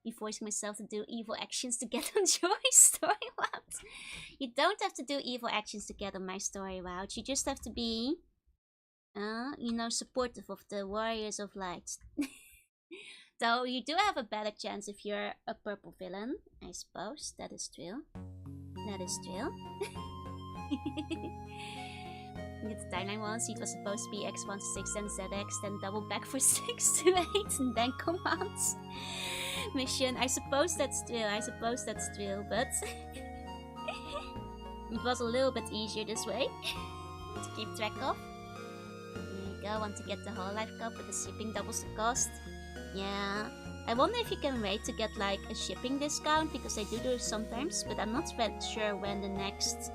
Be forcing myself to do evil actions to get on Joy's story route. You don't have to do evil actions to get on my story route. You just have to be, you know, supportive of the Warriors of Light. Though you do have a better chance if you're a purple villain, I suppose. That is true. Get the timeline once. It was supposed to be X1 to 6, then ZX, then double back for 6 to 8, and then commands. Mission. I suppose that's true, but it was a little bit easier this way to keep track of. There you go. Want to get the whole life cup, but the shipping doubles the cost. Yeah. I wonder if you can wait to get like a shipping discount, because they do it sometimes, but I'm not sure when the next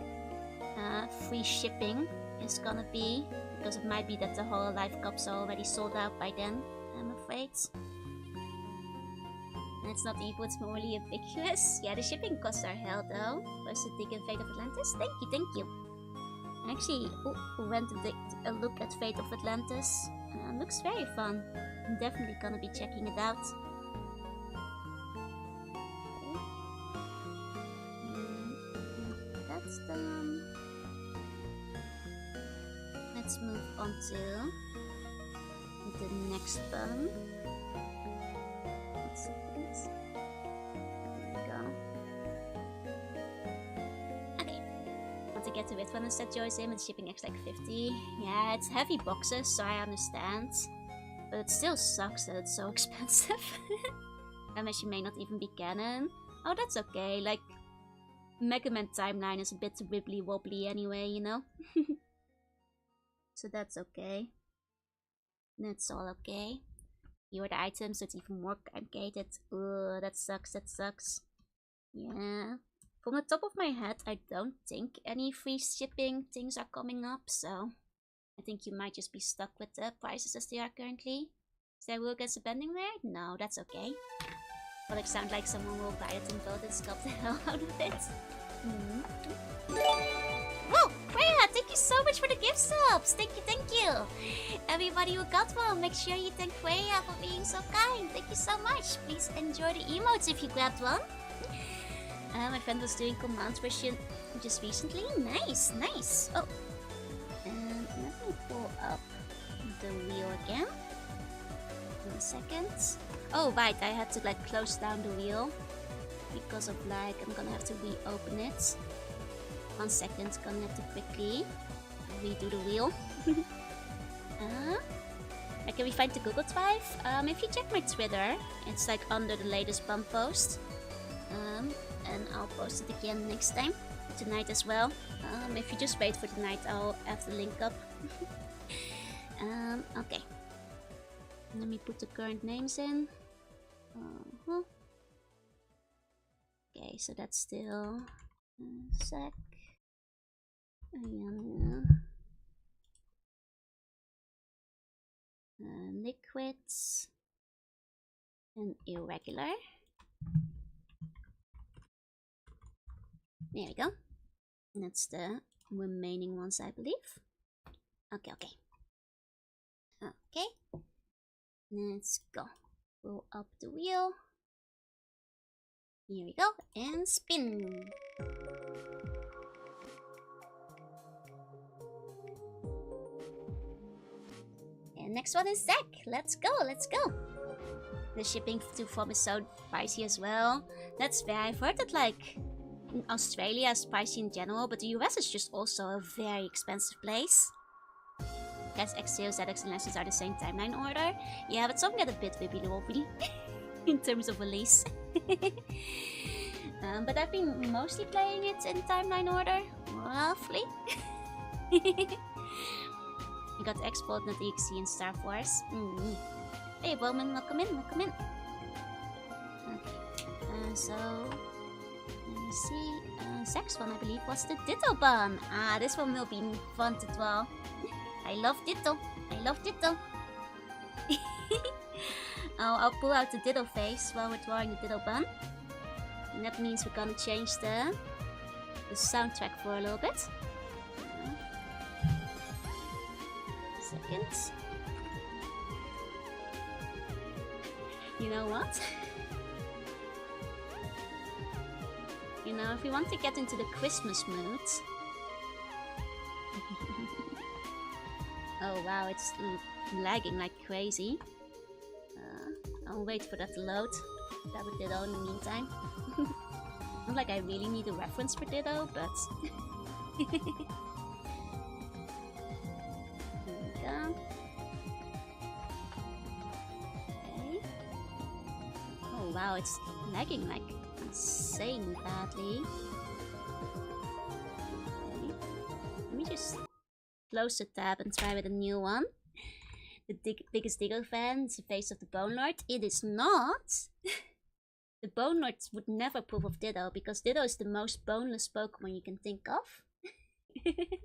free shipping is gonna be, because it might be that the whole life cups are already sold out by then, I'm afraid. It's not evil, it's morally ambiguous. Yeah, the shipping costs are hell though. Plus the dig and Fate of Atlantis. Thank you, thank you. I actually went to take a look at Fate of Atlantis. Looks very fun. I'm definitely gonna be checking it out. That's done. Let's move on to the next button. Let's see this. There we go. Okay. Want to get to it when I set Joyce in and shipping X like 50. Yeah, it's heavy boxes, so I understand. But it still sucks that it's so expensive. Unless you may not even be canon. Oh, that's okay. Like, Mega Man timeline is a bit wibbly wobbly anyway, you know? So that's okay. That's all okay. Here are the items, so it's even more complicated. Ugh, that sucks, that sucks. Yeah. From the top of my head, I don't think any free shipping things are coming up, so I think you might just be stuck with the prices as they are currently. Is there rule against abandonware? No, that's okay. Well, it sounds like someone will buy it and vote and scalp the hell out of it. Whoa! Freya, thank you so much for the gift subs! Thank you, thank you! Everybody who got one, make sure you thank Freya for being so kind. Thank you so much. Please enjoy the emotes if you grabbed one. My friend was doing command version just recently. Nice, nice. Oh. And let me pull up the wheel again. 1 second. Oh, right, I had to like close down the wheel. Because of like, I'm gonna have to reopen it. 1 second, gonna have to quickly redo the wheel. Can we find the Google Drive? If you check my Twitter, it's like under the latest bump post. And I'll post it again next time. Tonight as well. If you just wait for tonight, I'll have the link up. Okay. Let me put the current names in. Okay, so that's still sec. Liquids and irregular. There we go. And that's the remaining ones, I believe. Okay, okay. Okay. Let's go. Roll up the wheel. Here we go. And spin. And next one is Zach. Let's go, let's go. The shipping to FOB is so pricey as well. That's fair. I've heard that like in Australia is pricey in general, but the US is just also a very expensive place. Guess X0, ZX, and Lessons are the same timeline order. Yeah, but some get a bit wibbly wobbly in terms of release. But I've been mostly playing it in timeline order, roughly. You got Export, not EXE, and Star Wars. Hey, Bowman, welcome in, welcome in. Okay, so let me see. Next one, I believe, was the Ditto Bun. This one will be fun to draw. I love Ditto. I love Ditto. I'll pull out the Ditto face while we're drawing the Ditto Bun. And that means we're gonna change the soundtrack for a little bit. Seconds. You know what? You know, if we want to get into the Christmas mood. Oh wow, it's lagging like crazy. I'll wait for that to load. Grab a Ditto in the meantime. Not like I really need a reference for Ditto, but... Here we go. Okay. Oh wow, it's lagging like insane badly. Okay. Let me just close the tab and try with a new one. The biggest Ditto fan is the face of the Bone Lord. It is not. The Bone Lord would never approve of Ditto because Ditto is the most boneless Pokemon you can think of. The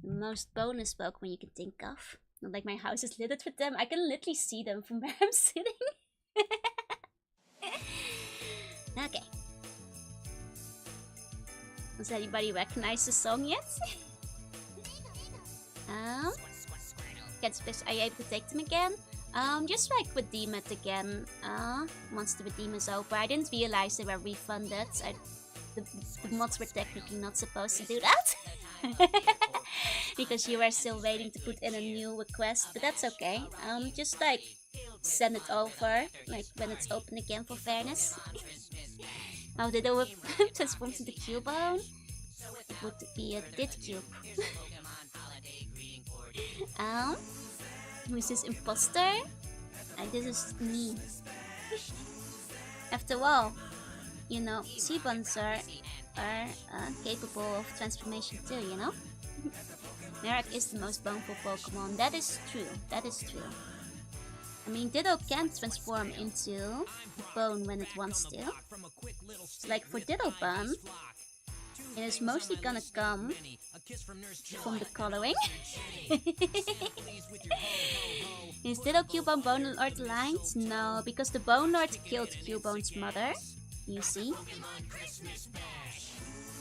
most boneless Pokemon you can think of. Not like my house is littered with them. I can literally see them from where I'm sitting. Okay. Does anybody recognize the song yet? Are you able to take them again? Just like redeem it again. Once the redeem is over. I didn't realize they were refunded. The mods were technically not supposed to do that. Because you were still waiting to put in a new request, but that's okay. Just like send it over, like when it's open again for fairness. Oh, did it transform into Cubone? It would be a did cube. Who is this imposter? This is me. After all, you know, C-Buns are capable of transformation too, you know? Merak is the most boneful Pokemon. That is true. That is true. I mean, Ditto can transform into bone when it wants to. So, like for Ditto-Bun, it is mostly gonna come from the coloring. Is Ditto Cubone Bone Lord aligned? No, because the Bone Lord killed Cubone's mother, you see.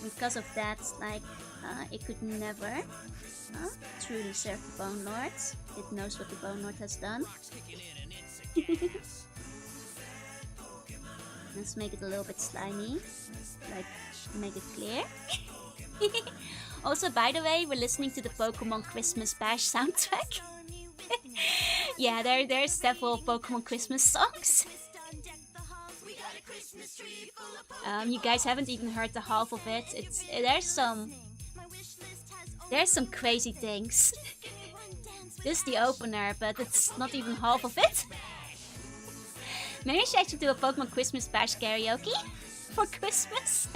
Because of that, like, it could never truly serve the Bone Lord. It knows what the Bone Lord has done. Let's make it a little bit slimy, like make it clear. Also, by the way, we're listening to the Pokemon Christmas Bash soundtrack. Yeah, there's several Pokemon Christmas songs. You guys haven't even heard the half of it. There's some crazy things. This is the opener, but it's not even half of it. Maybe I should actually do a Pokemon Christmas Bash karaoke for Christmas.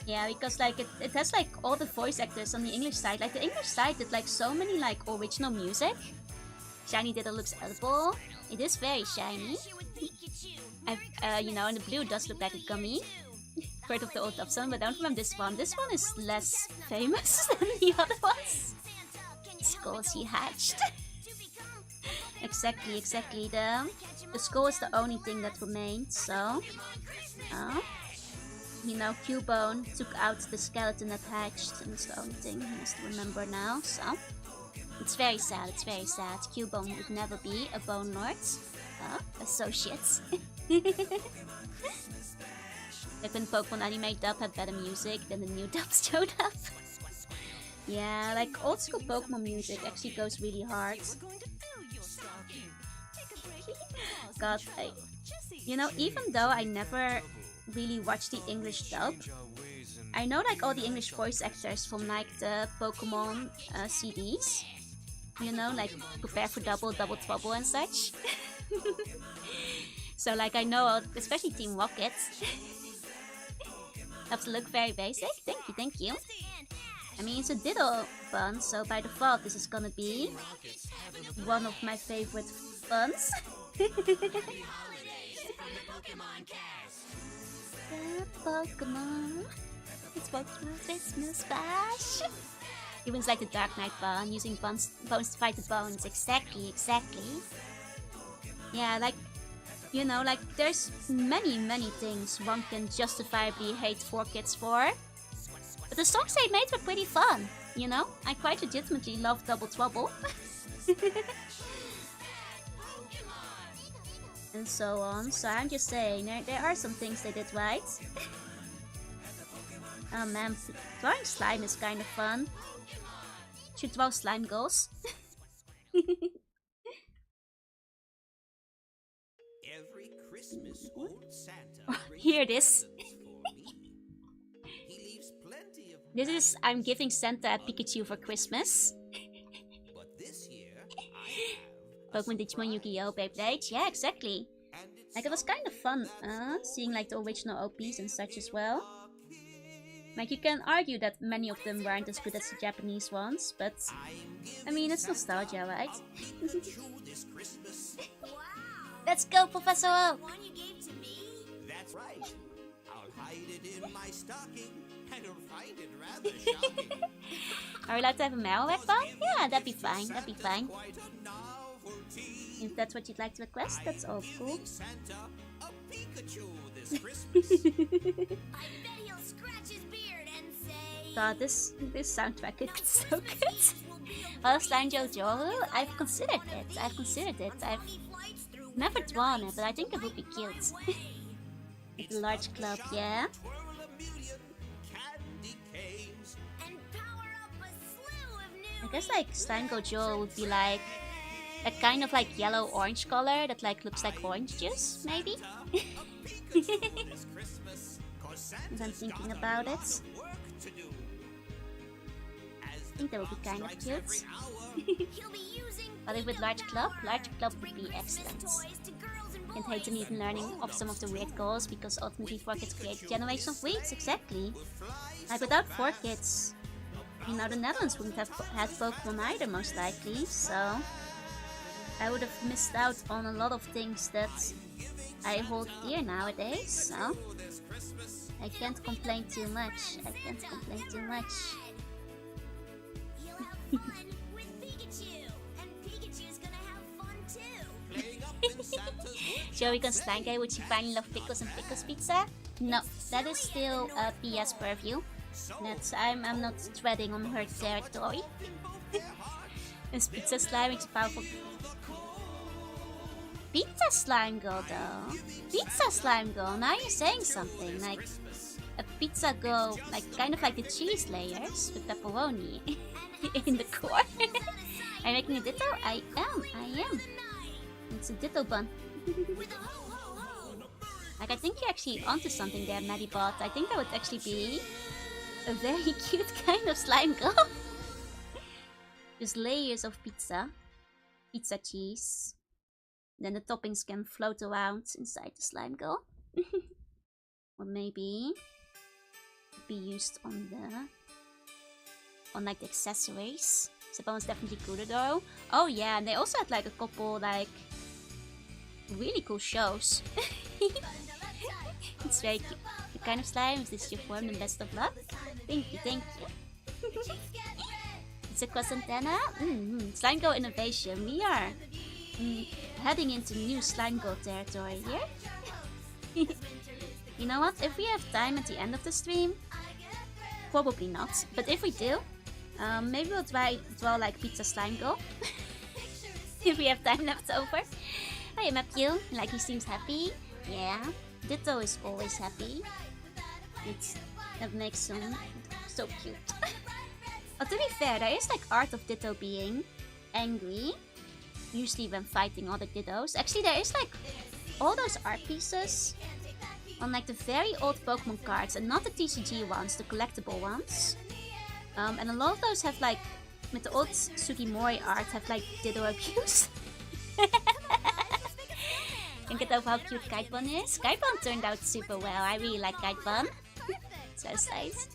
Yeah, because like it has like all the voice actors on the English side. Like the English side did like so many like original music. Shiny Ditto looks edible. It is very shiny. You know, and the blue does look like a gummy. Part of the old Upzone, but don't remember this one. This one is less famous than the other ones. Skulls he hatched. Exactly. The skull is the only thing that remained, so... you know, Cubone took out the skeleton that hatched, and it's the only thing he has to remember now, so... It's very sad. Cubone would never be a Bone Lord. Associates. Like when Pokemon Anime dub had better music, then the new dubs showed up. Yeah, like old school Pokemon music actually goes really hard. God, you know, even though I never really watched the English dub, I know like all the English voice actors from like the Pokemon CDs. You know, like Prepare for Double Trouble and such. So like I know, especially Team Rocket. Have to look very basic. Thank you. I mean, it's a Ditto-Bun, so by default this is gonna be one of my favorite buns. The Pokemon. It's Pokemon Christmas Bash. It was like the Dark Knight Bun, using bones to fight the bones. Exactly. Yeah, like, you know, like there's many things one can justifiably hate 4Kids for. But the songs they made were pretty fun, you know? I quite legitimately love Double Trouble. And so on, so I'm just saying, there are some things they did right. Oh man, drawing slime is kind of fun. Should draw slime goals. Every Christmas, old Santa Here it is. This is I'm giving Santa a Pikachu for Christmas. But this year, Pokemon Digimon Yu-Gi-Oh! Beyblade. Yeah, exactly. Like it was kind of fun, seeing like the original OPs and such as well. Like you can argue that many of them weren't as good as the Japanese ones, but I mean it's nostalgia, right? Let's go, Professor Oak! That's right. I'll hide it in my stocking, and you'll find it rather shocking. Are we allowed to have a Marowak ball? Yeah, that'd be fine. That'd be fine. Quite a novelty. If that's what you'd like to request, that's all cool. Santa a Pikachu this Christmas. I bet he'll scratch his beard and say, God, this soundtrack is so good. Well, Slime Jojo, I've considered it. I've never drawn it, but I think it would be cute. With a large club, yeah. Twirl a million candy canes. and power up a slew of new I guess like Slime Jojo would be like a kind of like yellow-orange color that like looks like orange juice, maybe? This Christmas, 'cause As I'm Santa's thinking got a about lot it. of work to do. As I think that would be kind of strikes cute. every hour, He'll be using But if with large club would be excellent. toys to girls and Can't hate them even learning of some of the weird goals because ultimately 4Kids create a generation of weeks, exactly. Like without 4Kids, you know, the Netherlands wouldn't have had Pokemon either most likely, so I would have missed out on a lot of things that I hold dear nowadays, so I can't complain too much. You'll have fun with Pikachu, and Pikachu's gonna have fun too. playing up in Santa's wood. Joey Constanke, would she finally love pickles and pickles pizza? No, that is still PS purview. I'm not treading on her territory. Is Pizza Slime a powerful... Pizza Slime Girl though. Pizza Slime Girl, now you're saying something. Like a pizza girl, like kind of like the cheese layers with pepperoni in the core. Are you making a ditto? I am. It's a ditto bun. Like I think you're actually onto something there, Maddybot. I think that would actually be a very cute kind of slime girl. Just layers of pizza cheese. Then the toppings can float around inside the slime girl. Or maybe be used on like the accessories. That one's definitely cooler though. Oh yeah, and they also had like a couple like really cool shows. It's very cute. What kind of slime is this your form? And best of luck. Thank you. It's a Quasantana. Slime Girl innovation. We are heading into new Slime Girl territory here. You know what? If we have time at the end of the stream, probably not. But if we do, maybe we'll draw like Pizza Slime Girl. If we have time left over. Hi, Mapyu. Like he seems happy. Yeah. Ditto is always happy. That makes him so cute. But to be fair, there is like art of Ditto being angry. Usually when fighting other Dittos. Actually, there is like all those art pieces on like the very old Pokemon cards and not the TCG ones, the collectible ones. And a lot of those have like, with the old Sugimori art, have like Ditto abuse. Can get over how cute Kitebun is. Kitebun turned out super well. I really like Kitebun. So nice.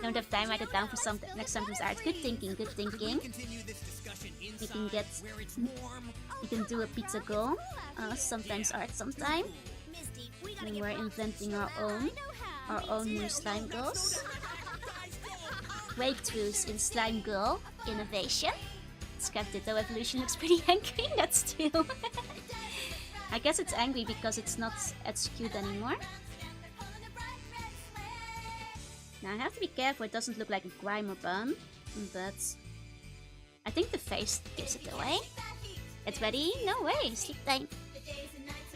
Don't have time, write it down for some next time's art. Good thinking. We can do a pizza girl. Sometimes art, sometime. And we're inventing our own new slime girls. Breakthroughs in slime girl innovation. Scrap Ditto evolution looks pretty angry. That's true. I guess it's angry because it's not as cute anymore. Now I have to be careful it doesn't look like a Grimer bun, but I think the face gives it away. Get ready? No way, sleep time.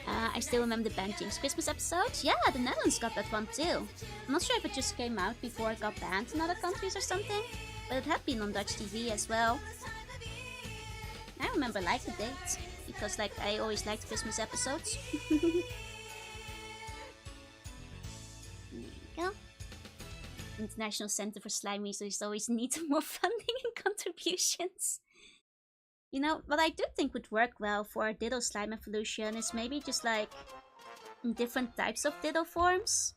I still remember the Banned Jinx Christmas episode. Yeah, the Netherlands got that one too. I'm not sure if it just came out before it got banned in other countries or something, but it had been on Dutch TV as well. I remember like the date, because like I always liked Christmas episodes. There you go. International Center for Slime Research always needs more funding and contributions. You know, what I do think would work well for Ditto Slime Evolution is maybe just like different types of Ditto forms.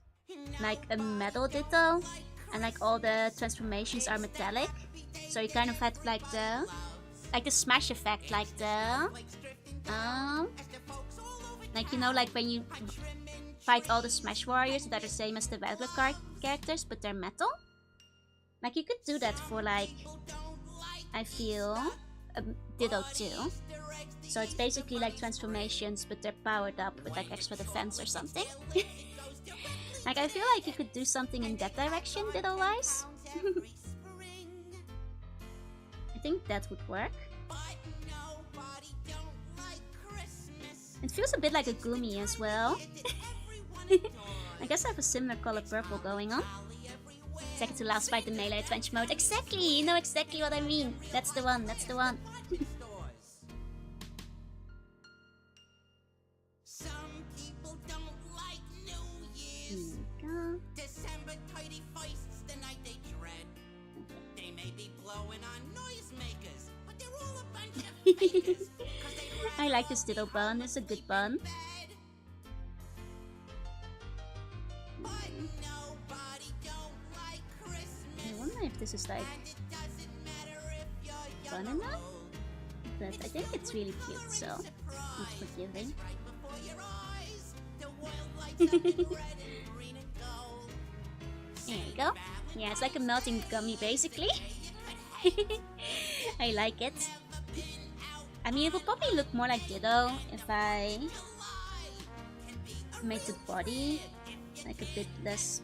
Like a metal Ditto, and like all the transformations are metallic. So you kind of had like the smash effect, like the like, you know, like when you fight all the Smash Warriors that are the same as the regular characters, but they're metal. Like, you could do that for, like, I feel, Ditto 2. So it's basically like transformations, but they're powered up with like extra defense or something. Like, I feel like you could do something in that direction, Ditto-wise. I think that would work. It feels a bit like a Gumi as well. I guess I have a similar color purple going on. Second to last fight in melee adventure mode. Exactly! You know exactly what I mean. That's the one, that's the one. December 31st's the night they dread. They may be blowing on noisemakers, but they're all a bunch of fakers. I like this little bun, it's a good bun. I wonder if this is like fun enough, but I think it's really cute, so it's forgiving. There you go. Yeah, it's like a melting gummy basically. I like it. I mean, it would probably look more like Ditto if I made the body like a bit less.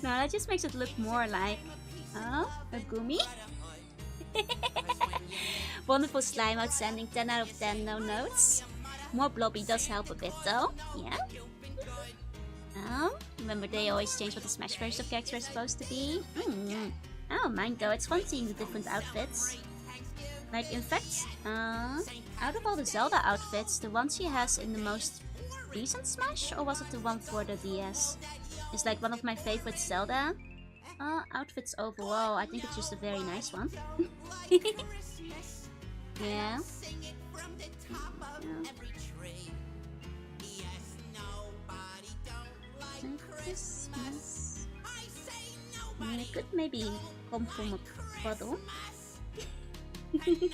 No, that just makes it look more like a Gumi. Wonderful slime, outstanding, 10 out of 10, no notes. More blobby does help a bit though, yeah. Remember they always change what the Smash version of character is supposed to be. I don't mind though, it's fun seeing the different outfits. Like, in fact, out of all the Zelda outfits, the one she has in the most recent Smash, or was it the one for the DS? It's like one of my favorite Zelda outfits overall. I think it's just a very nice one. Yeah. Christmas. It could maybe come from a puddle. Here we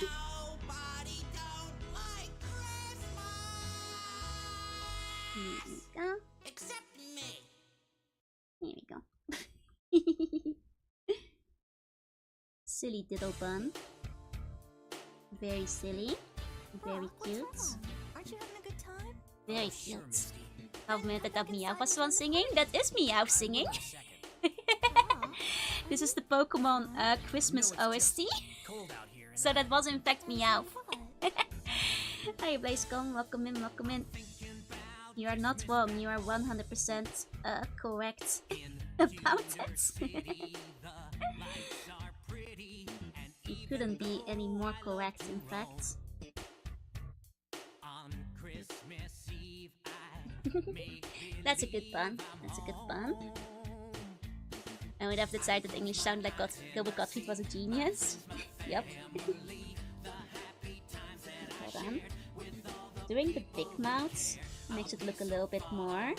go. Except me. Here we go. Silly Ditto bun. Very silly. Very cute. Aren't you having a good time? Very cute. Half a minute that Meow was the one singing. That is Meow singing. This is the Pokemon Christmas OST. So that was in fact Meow. Hi BlazeCon, welcome in, welcome in. You are not wrong, you are 100% correct about it. You couldn't be any more correct, in fact. That's a good pun. That's a good pun. And we'd have decided that English sounded like Gilbert Gottfried was a genius. Yep. Hold on. Doing the big mouths makes it look a little bit more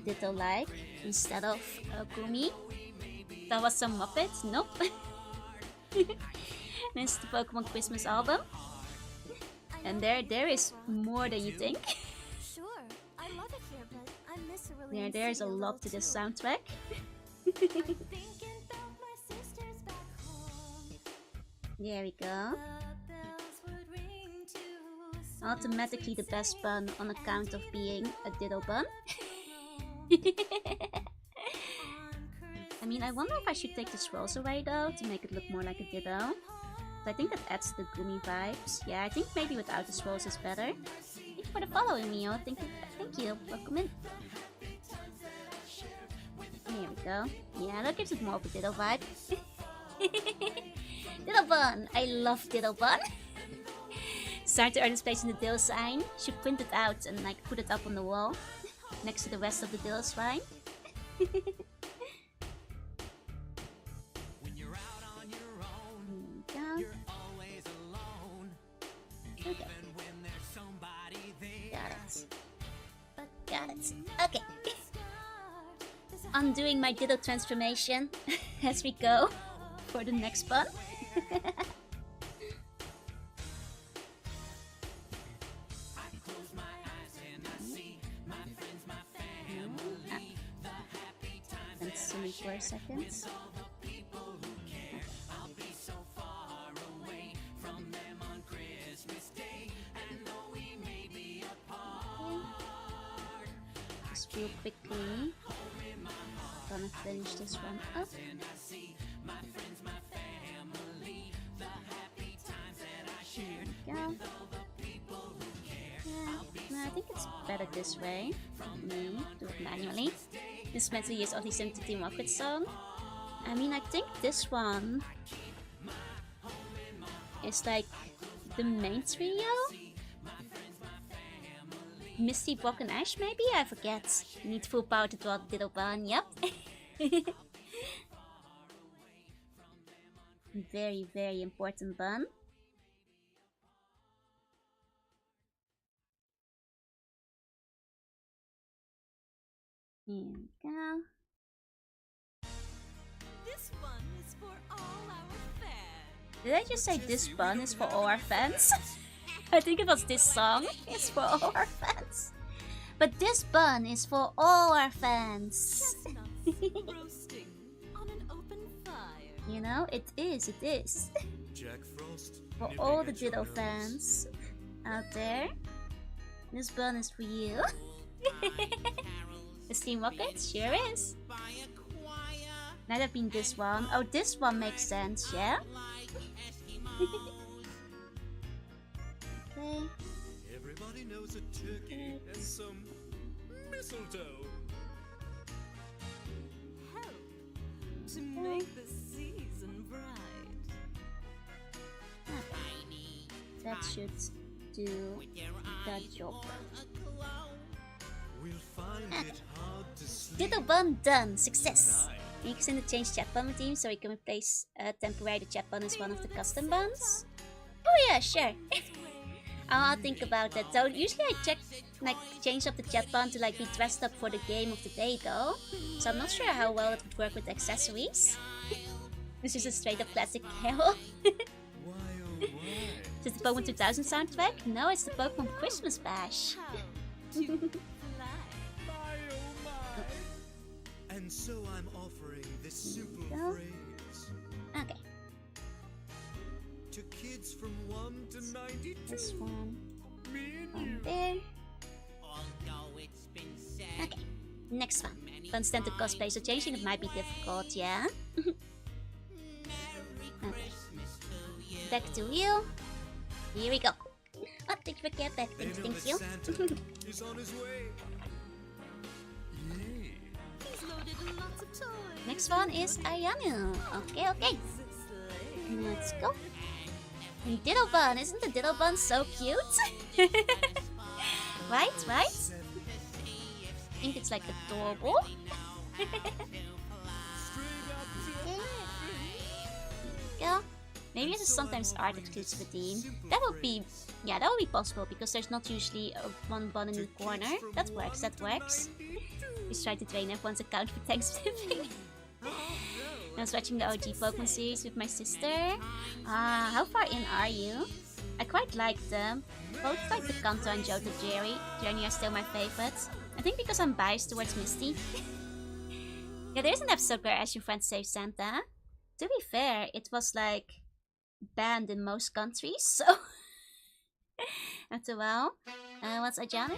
Ditto-like instead of Gumi. That was some Muppet? Nope. This is the Pokemon Christmas album. And there is more than you think. Sure, I love it here, but I miss a really. Yeah, there's a lot to this soundtrack. There we go. Automatically the best bun on account of being a Ditto bun. I mean, I wonder if I should take the swirls away though, to make it look more like a Ditto. I think that adds the Gumi vibes. Yeah, I think maybe without the swirls is better. Thank you for the following, Mio. Thank you. Welcome in. Here we go. Yeah, that gives it more of a Ditto vibe. Ditto bun! I love Ditto bun. Start to earn its place in the Ditto sign. Should print it out and like put it up on the wall next to the rest of the Ditto shrine. Okay. Got it. Okay. Undoing my Ditto transformation as we go. for the next bun. Let's sleep for a second. Just real quickly. Gonna finish this one up. Here we go. Yeah, no, I think it's better this way. Me, do it manually. This meant to use only sent to team up with song. I mean, I think this one is like the main trio. Misty, Brock, and Ash, maybe? I forget. Need full power to draw the little bun, yep. Very, very important bun. Here we go. This one is for all our fans. Did I just say this bun is for all our fans? I think it was this song is for all our fans. But this bun is for all our fans. Chestnuts roasting on an open fire. You know, it is. Jack Frost. For all the Ditto fans out there, this bun is for you. The Steam Rocket? Sure is. Might have been this one. Oh, this one makes sense, yeah? Okay. Everybody knows a turkey and some mistletoe. Help to make the season bright. That should do that job. We'll find it hard to sleep. Ditto bun done! Success! You can send a change chat bun team so you can replace temporary the chat bun as one of the custom buns. Oh yeah, sure. I'll think about that though. Usually I change up the chat bun to like be dressed up for the game of the day though. So I'm not sure how well it would work with accessories. This is a straight up classic hell. Why oh why? Is it the Pokemon 2000 soundtrack? No, it's the Pokemon Christmas Bash. How to fly. My oh my. And so I'm offering this simple go. phrase Okay, to kids from 1 to 92. this one Me and on you. there. Although it's been said, Okay, next one. Buns tend to cosplay, so changing it might be difficult, yeah? Merry Okay. Christmas to you. Back to you. Here we go. Oh, thank you for care back. They know Thank that you. Santa is on his way. Yay. He's loaded lots of toys. Next one is Ayanu. Okay. Let's go. And Ditto Bun. Isn't the Ditto Bun so cute? Right? I think it's like adorable. Go. Maybe this is sometimes art exclusive theme. That would be, yeah, that would be possible because there's not usually one bun in the corner. That works. Just try to train everyone's account for Thanksgiving. I was watching the OG Pokemon series with my sister. How far in are you? I quite like them. Both like the Kanto and Johto Journey are still my favorites. I think because I'm biased towards Misty. Yeah, there is an episode where Ash and friends save Santa. To be fair, it was like banned in most countries, so after a while. What's Ayanu?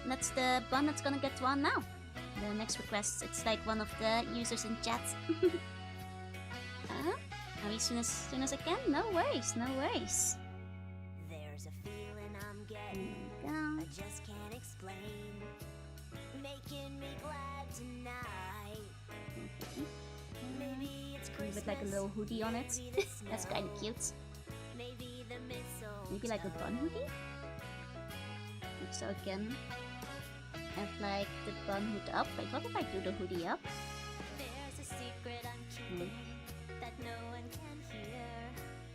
That's the bun that's gonna get one now. The next request, it's like one of the users in chat. Are we soon as I can? No worries. There's a feeling I'm getting. There I we go. just can't explain. Making me glad tonight. Maybe it's Christmas. With like a little hoodie on it. maybe the That's snow, kind of cute. Maybe the mistletoe. Maybe like a bun hoodie? So I can have like the bun hood up. Wait, what if I do the hoodie up? There's a secret I'm keeping that no one can hear.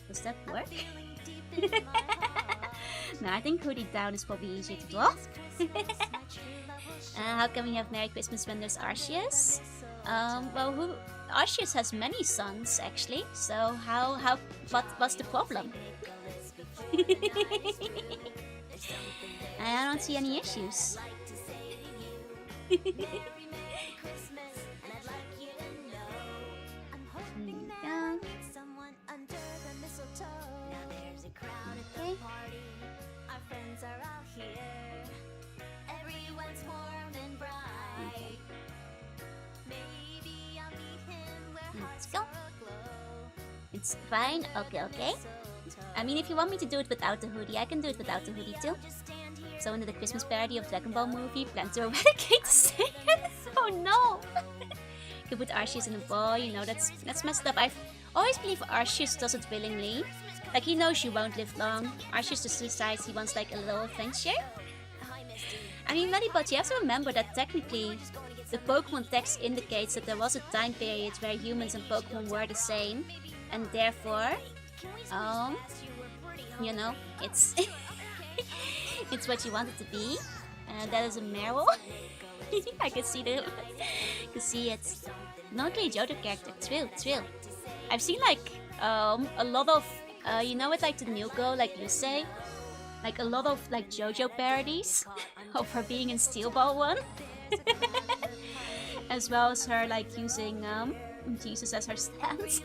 Does that work? Feeling deep in my heart. No, I think hoodie down is probably easier to draw. This Christmas, my true love will shine. How can we have Merry Christmas when there's Arceus? Well, Arceus has many sons actually, so what's the problem? I don't see any issues. Okay. Our friends are all here. Everyone's warm and bright. Maybe I'll meet him where Let's hearts go. are aglow. It's fine. Okay. I mean, if you want me to do it without the hoodie, I can do it without the hoodie too. So into the Christmas parody of Dragon Ball movie, plan to eradicate the Saiyan. Oh no! You put Arceus in a ball, you know, that's messed up. I've always believed Arceus does it willingly. Like, he knows you won't live long. Arceus just decides he wants like a little adventure. I mean, but you have to remember that technically the Pokemon text indicates that there was a time period where humans and Pokemon were the same. And therefore, you know, it's it's what you want it to be. That is a Meryl. I can see it. Not really Johto character. Thrill. I've seen like a lot of you know, with like the new girl, like you say, like a lot of like JoJo parodies of her being in Steel Ball 1, as well as her like using Jesus as her stance.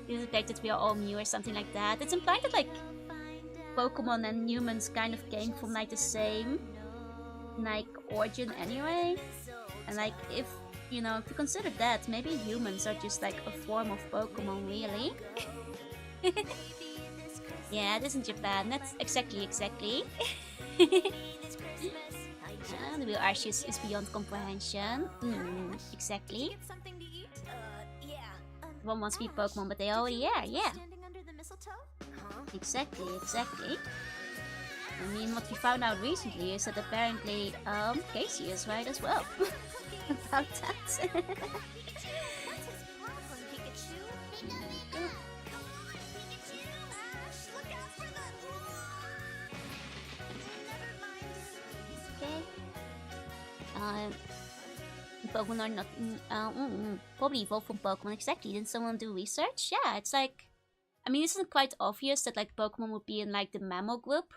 The fact that we are all Mew or something like that. It's implied that like Pokemon and humans kind of came from like the same like origin anyway. And like if you know, if you consider that, maybe humans are just like a form of Pokemon, really. Yeah, it is in Japan. That's exactly. The real Arceus is beyond comprehension. Exactly. One wants to be Pokemon, but they already are. Yeah. Exactly. I mean, what we found out recently is that apparently Casey is right as well. About that. Okay. Pokemon are not probably evolved from Pokemon. Exactly. Didn't someone do research? Yeah, it's like, I mean, isn't it quite obvious that like Pokemon would be in like the mammal group?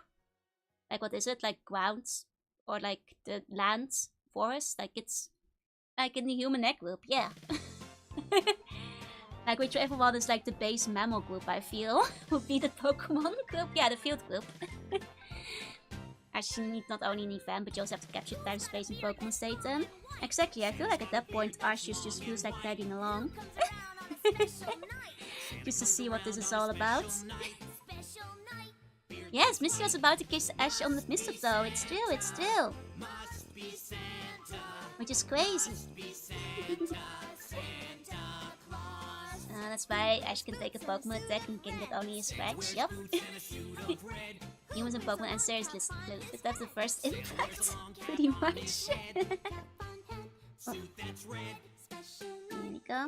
Like, what is it? Like grounds or like the lands, forest? Like it's like in the human egg group, yeah. Like whichever one is like the base mammal group, I feel, would be the Pokemon group. Yeah, the field group. Actually, you need not only an event, but you also have to capture time, space, and Pokemon data. Exactly, I feel like at that point, Arceus just feels like tagging along. Just to see what this is all about. Yes, Misty was about to kiss Ash on the mistletoe. It's true. Which is crazy. That's why Ash can take a Pokemon attack and can get only a scratch. Yup. Humans and Pokemon and seriously, that's the first impact. Pretty much. Oh. There we go.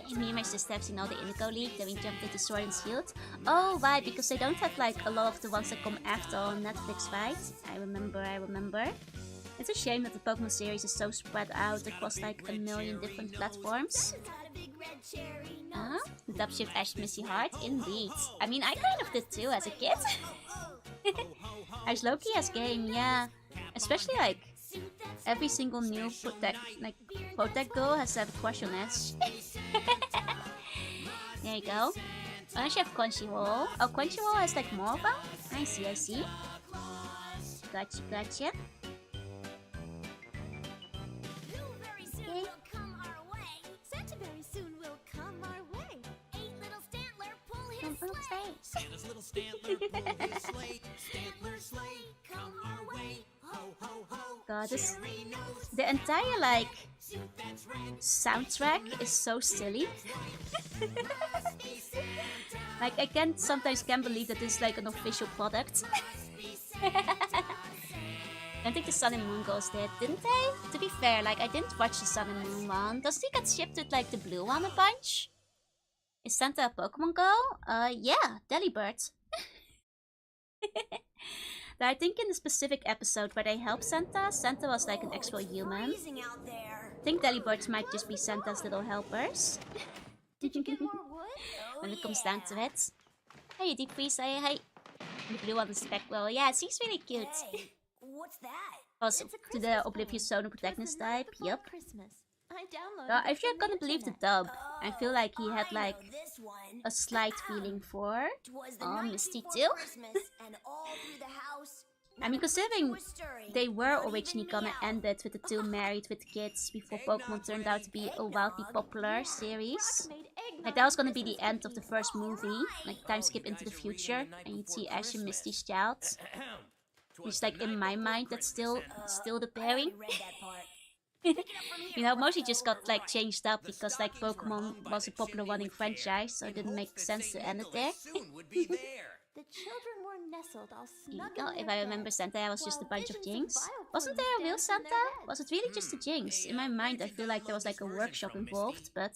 Okay, me and my sister have seen all the Indigo League, then we jumped into Sword and Shield. Oh, right, because they don't have like a lot of the ones that come after on Netflix, right? I remember. It's a shame that the Pokemon series is so spread out across like a million different platforms. The dubstep Ash Missy Heart? Indeed. I mean, I kind of did too as a kid. Ash Loki as game, yeah. Especially like every single new Protect girl has to have a crush on Ash. There you go. Unless you have Crunchyroll. Oh, Crunchyroll has like more of them? I see. Gotcha. Santa's little Stantler, pull his sleigh. Stantler sleigh, come our way. Ho, ho, ho. God, the entire like soundtrack is so silly. Like I sometimes can't believe that this is like an official product. I think the Sun and Moon Girls did, didn't they? To be fair, like I didn't watch the Sun and Moon one. Does he get shipped with like the blue one a bunch? Is Santa a Pokemon girl? Yeah, Delibird. But I think in the specific episode where they helped Santa, Santa was like an actual human. Freezing out there. I think Delibirds might just be Santa's little helpers. Did you get more wood? When it comes down to it. Hey, Deep Freeze, hey. The blue one is Speckwell. Yeah, she's really cute. Hey, what's that? Also, to the Oblivious Zone Protagonist type, yep. If you're gonna believe the dub, I feel like he had like This one. a slight feeling for 'Twas the oh, night Misty before too. Christmas, and all through the house. I mean, considering was stirring, they were not originally even gonna meow. end it with the two married with kids before Pokemon turned out to be a wildly popular series. Like that was gonna be the end of the first movie, like time skip into the future, and you'd see Ash and Misty's child. Which like in my mind that's still the pairing. I read that part. You know, mostly just got like changed up because like Pokemon was a popular running franchise, so it didn't make sense to end it there. The children were nestled all snug You know, in if their I beds, remember Santa was just a while bunch of visions Jinx. bioplumes Wasn't there a real danced in Santa? their heads. Was it really just a Jinx? In my mind I feel like there was like a workshop involved, but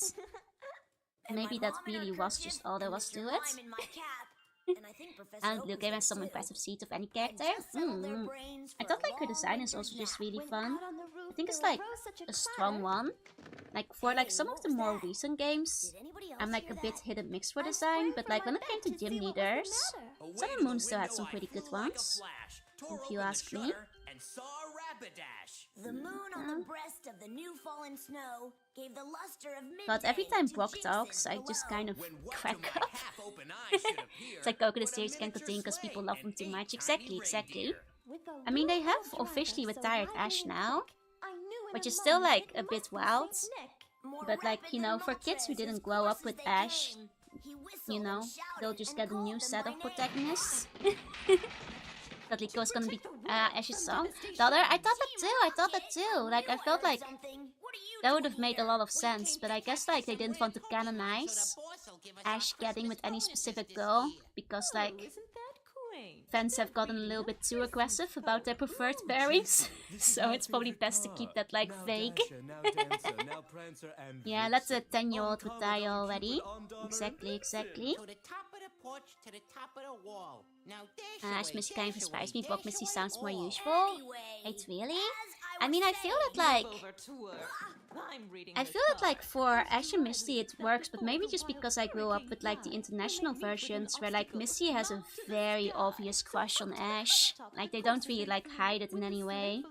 maybe that really was just all there was to it. And Blue gave us some impressive seeds of any character. I thought like her design is also just really When fun. out on the roof, I think it's there like arose such a strong clatter. one. Like for like some of the more recent games, I'm like a bit hit and miss for I design, sprang but from like my when it bed came to to gym see what was the leaders, matter. Sun and Moon still had some pretty good ones. If you ask me. The moon on the breast of the new fallen snow gave the luster of midday. But every time to Brock Jinx's talks, I just glow. kind of crack up. It's like Goku the series can't continue because people love him too much. Exactly. With a I mean, they little have driver officially so retired lively Ash and now, quick, I knew in which a is still moment like it a bit must be wild. Saint Nick. More But like, rapid you than know, for kids who Moltres, didn't as grow up course with as they Ash, came. He whistled you know, and shouted they'll just and get a new called them set by of name. protagonists. That like was gonna be Ash's song. I thought that too. Like I felt like that would have made a lot of sense, but I guess like they didn't want to canonize Ash getting with any specific girl because like Isn't that quaint? fans have gotten a little bit too aggressive about their preferred pairings, so it's probably best to keep that like vague. Yeah, let the 10-year-old retire already. Exactly. To the top of the porch, to the top of the wall. Now Ash Misty kind of inspires me, but Misty sounds more useful. Wait, really? I mean, I feel that like for Ash and Misty it works, but maybe just because I grew up with like the international versions where like Misty has a very obvious crush on Ash. Like they don't really like hide it in any way.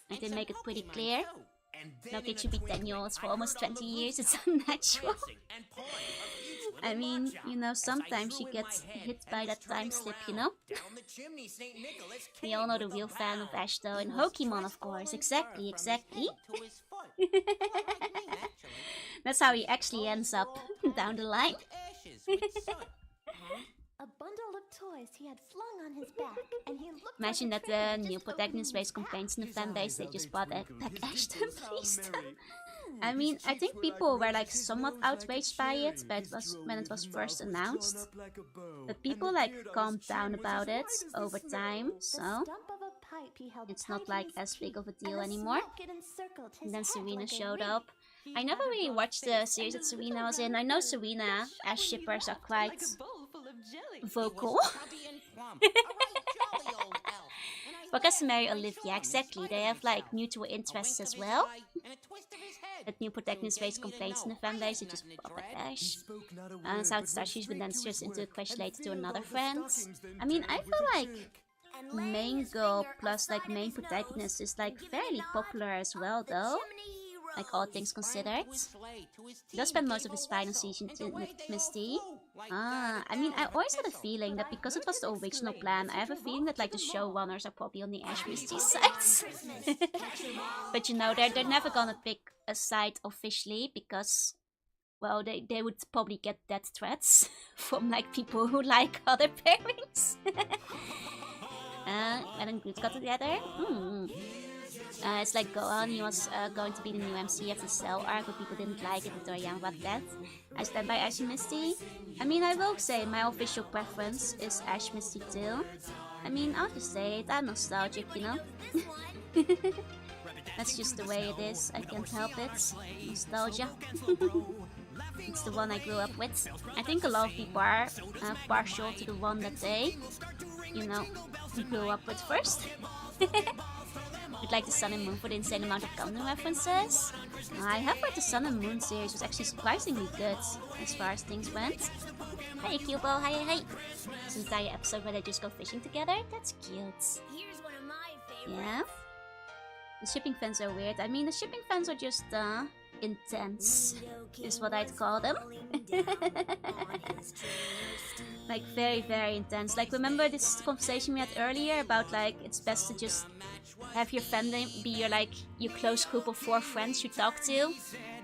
Like they make it pretty clear. No kid should be 10-year-olds for almost 20 years, it's unnatural. I mean, you know, sometimes you get hit by that time slip, you know? We all know the real fan of Ash though, and Pokemon of course, exactly. That's how he actually ends up down the line. A bundle of toys he had flung on his back, and he looked Imagine like that a the train new just protagonist opening raised complaints in the fan base, they just brought back Ashton, please. I mean, I think people were like somewhat outraged by it, but it was when it was first announced. But people like calmed down about it over time, the so stump of a pipe he held it's not tight in like his as teeth, big of a and deal the anymore. smoke it encircled his And then head Serena like a showed wreath. up. I never really watched the series that Serena was in. I know Serena, Ash shippers are quite vocal. But customary Olivia, exactly. They have like mutual interests as well. That new protagonist raised complaints in the fan base, it just brought back Ash. South Star she's been then stressed into a question later to another friend. I mean, I feel like main girl plus like main protagonist is like fairly popular as well though. Like all things considered. He does spend most of his final season with Misty. I mean, I always had a feeling that because it was the original plan, I have a feeling that like the showrunners are probably on the Ash Misty side. But you know, they're never gonna pick a side officially because, well, they would probably get death threats from like people who like other pairings. And Groot got together. It's like Gohan, he was going to be the new MC of the Cell arc, but people didn't like it and Toriyama about that. I stand by Ash and Misty. I mean, I will say my official preference is Ash Misty too. I mean, I'll just say it, I'm nostalgic, you know? That's just the way it is, I can't help it. Nostalgia. It's the one I grew up with. I think a lot of people are partial to the one that they, you know, we grew up with first. We'd like the Sun and Moon for the insane amount of Gundam references. I have heard the Sun and Moon series was actually surprisingly good as far as things went. Hey Cubo, hi. This entire episode where they just go fishing together? That's cute. Here's one of my favorites. Yeah. The shipping fans are weird. I mean, the shipping fans are just, intense, is what I'd call them. Like, very, very intense. Like, remember this conversation we had earlier about, like, it's best to just have your fandom be your, like, your close group of 4 friends you talk to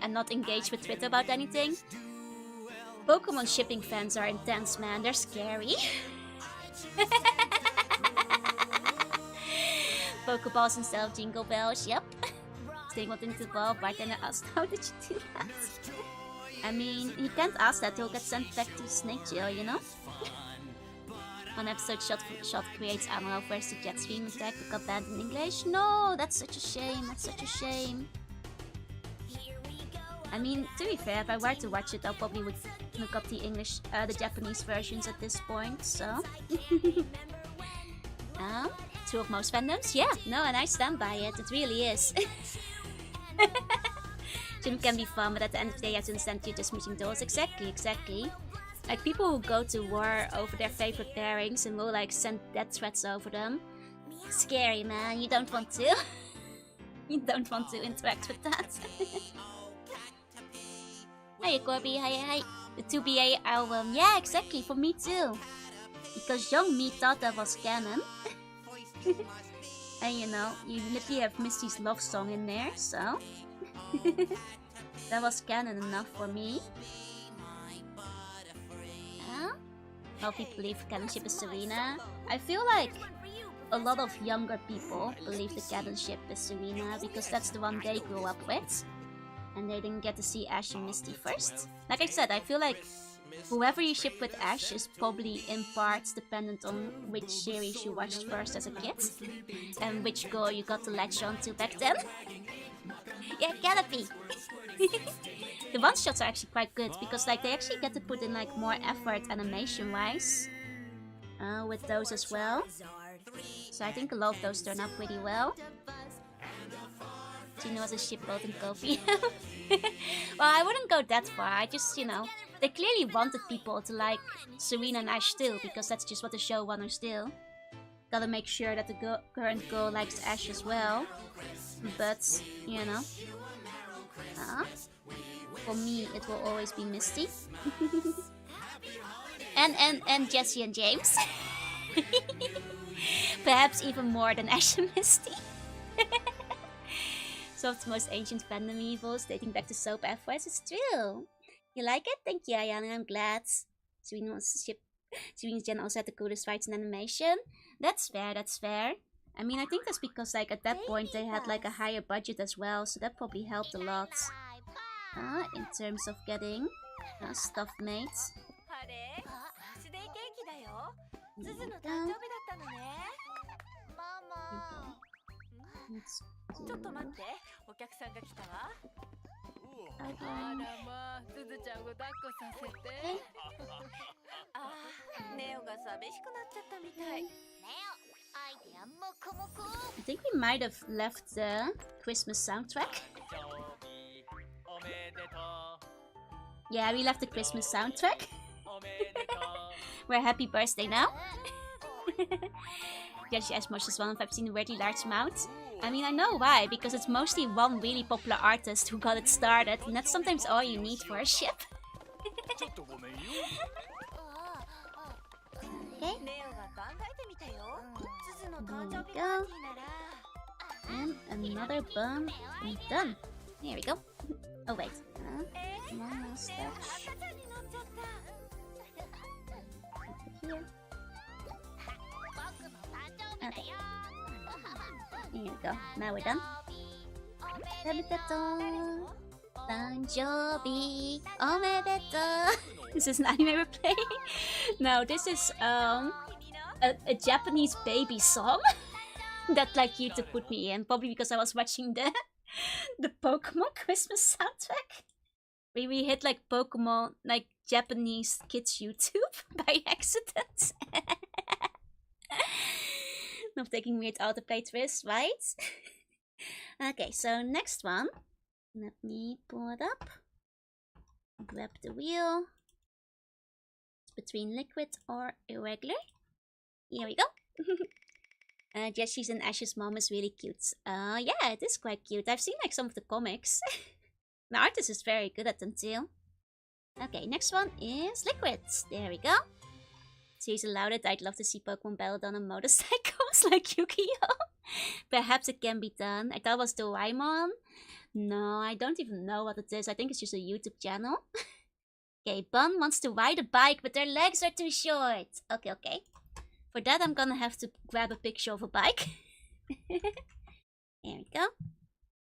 and not engage with Twitter about anything? Pokemon shipping fans are intense, man. They're scary. Pokeballs instead of jingle bells, yep. They wanted to ball, bartender asked, how did you do that? I mean, you can't ask that, he'll get sent back to snake jail, you know? One episode shot creates Amaro first the jet stream attack that got banned in English. No, that's such a shame, that's such a shame. I mean, to be fair, if I were to watch it, I probably would look up the English, the Japanese versions at this point, so... True of most fandoms? Yeah, no, and I stand by it, it really is. Gym can be fun, but at the end of the day you have to understand you're just meeting dolls. Exactly. Like people who go to war over their favorite pairings and will like send death threats over them. Scary, man, you don't want to. You don't want to interact with that. Hey Corby, hi. The 2BA album, yeah, exactly, for me too. Because young me thought that was canon. And you know, you literally have Misty's love song in there, so... that was canon enough for me. A lot of people believe canonship is Serena. I feel like a lot of younger people believe the canonship is Serena because that's the one they grew up with. And they didn't get to see Ash and Misty first. Like I said, I feel like whoever you ship with Ash is probably in parts dependent on which series you watched first as a kid. And which girl you got to latch on to back then. Yeah, Canopy! The one-shots are actually quite good because like they actually get to put in like more effort animation-wise with those as well. So I think a lot of those turn out pretty well. Gino was a ship boat and Kofi. Well, I wouldn't go that far. I just, you know, they clearly wanted people to like Serena and Ash still because that's just what the showrunners still. Gotta make sure that the current girl likes Ash as well. But, you know. For me, it will always be Misty. and Jessie and James. Perhaps even more than Ash and Misty. Some of the most ancient fandom evils dating back to soap operas. It's true. You like it? Thank you, Ayana. I'm glad. Serena's gen also had the coolest fights in animation. That's fair. I mean, I think that's because like at that point they had like a higher budget as well, so that probably helped a lot. In terms of getting stuff made. I think we might have left the Christmas soundtrack. Yeah, we left the Christmas soundtrack. We're happy birthday now. Yes, most is one of I've seen a weirdly large amount. I mean, I know why, because it's mostly one really popular artist who got it started, and that's sometimes all you need for a ship. Okay. There we go. And another bun. And done. Here we go. Oh wait. One more step. Here. Okay. Here we go. Now we're done. Tanjobi omedetou. This is an anime we're playing? No, this is a Japanese baby song that like YouTube put me in, probably because I was watching the Pokemon Christmas soundtrack. We hit like Pokemon, like Japanese kids YouTube by accident. Not taking weird autoplay twists, right? Okay, so next one. Let me pull it up. Grab the wheel. It's between liquid or irregular. Here we go. Jessie's and Ash's mom is really cute. Yeah, it is quite cute. I've seen like some of the comics. The artist is very good at them too. Okay, next one is liquids. There we go. She's allowed it. I'd love to see Pokemon battled on a motorcycles like Yu-Gi-Oh! Perhaps it can be done. I thought it was Doraemon. No, I don't even know what it is. I think it's just a YouTube channel. Okay, Bun wants to ride a bike, but their legs are too short. Okay. For that, I'm gonna have to grab a picture of a bike. There we go.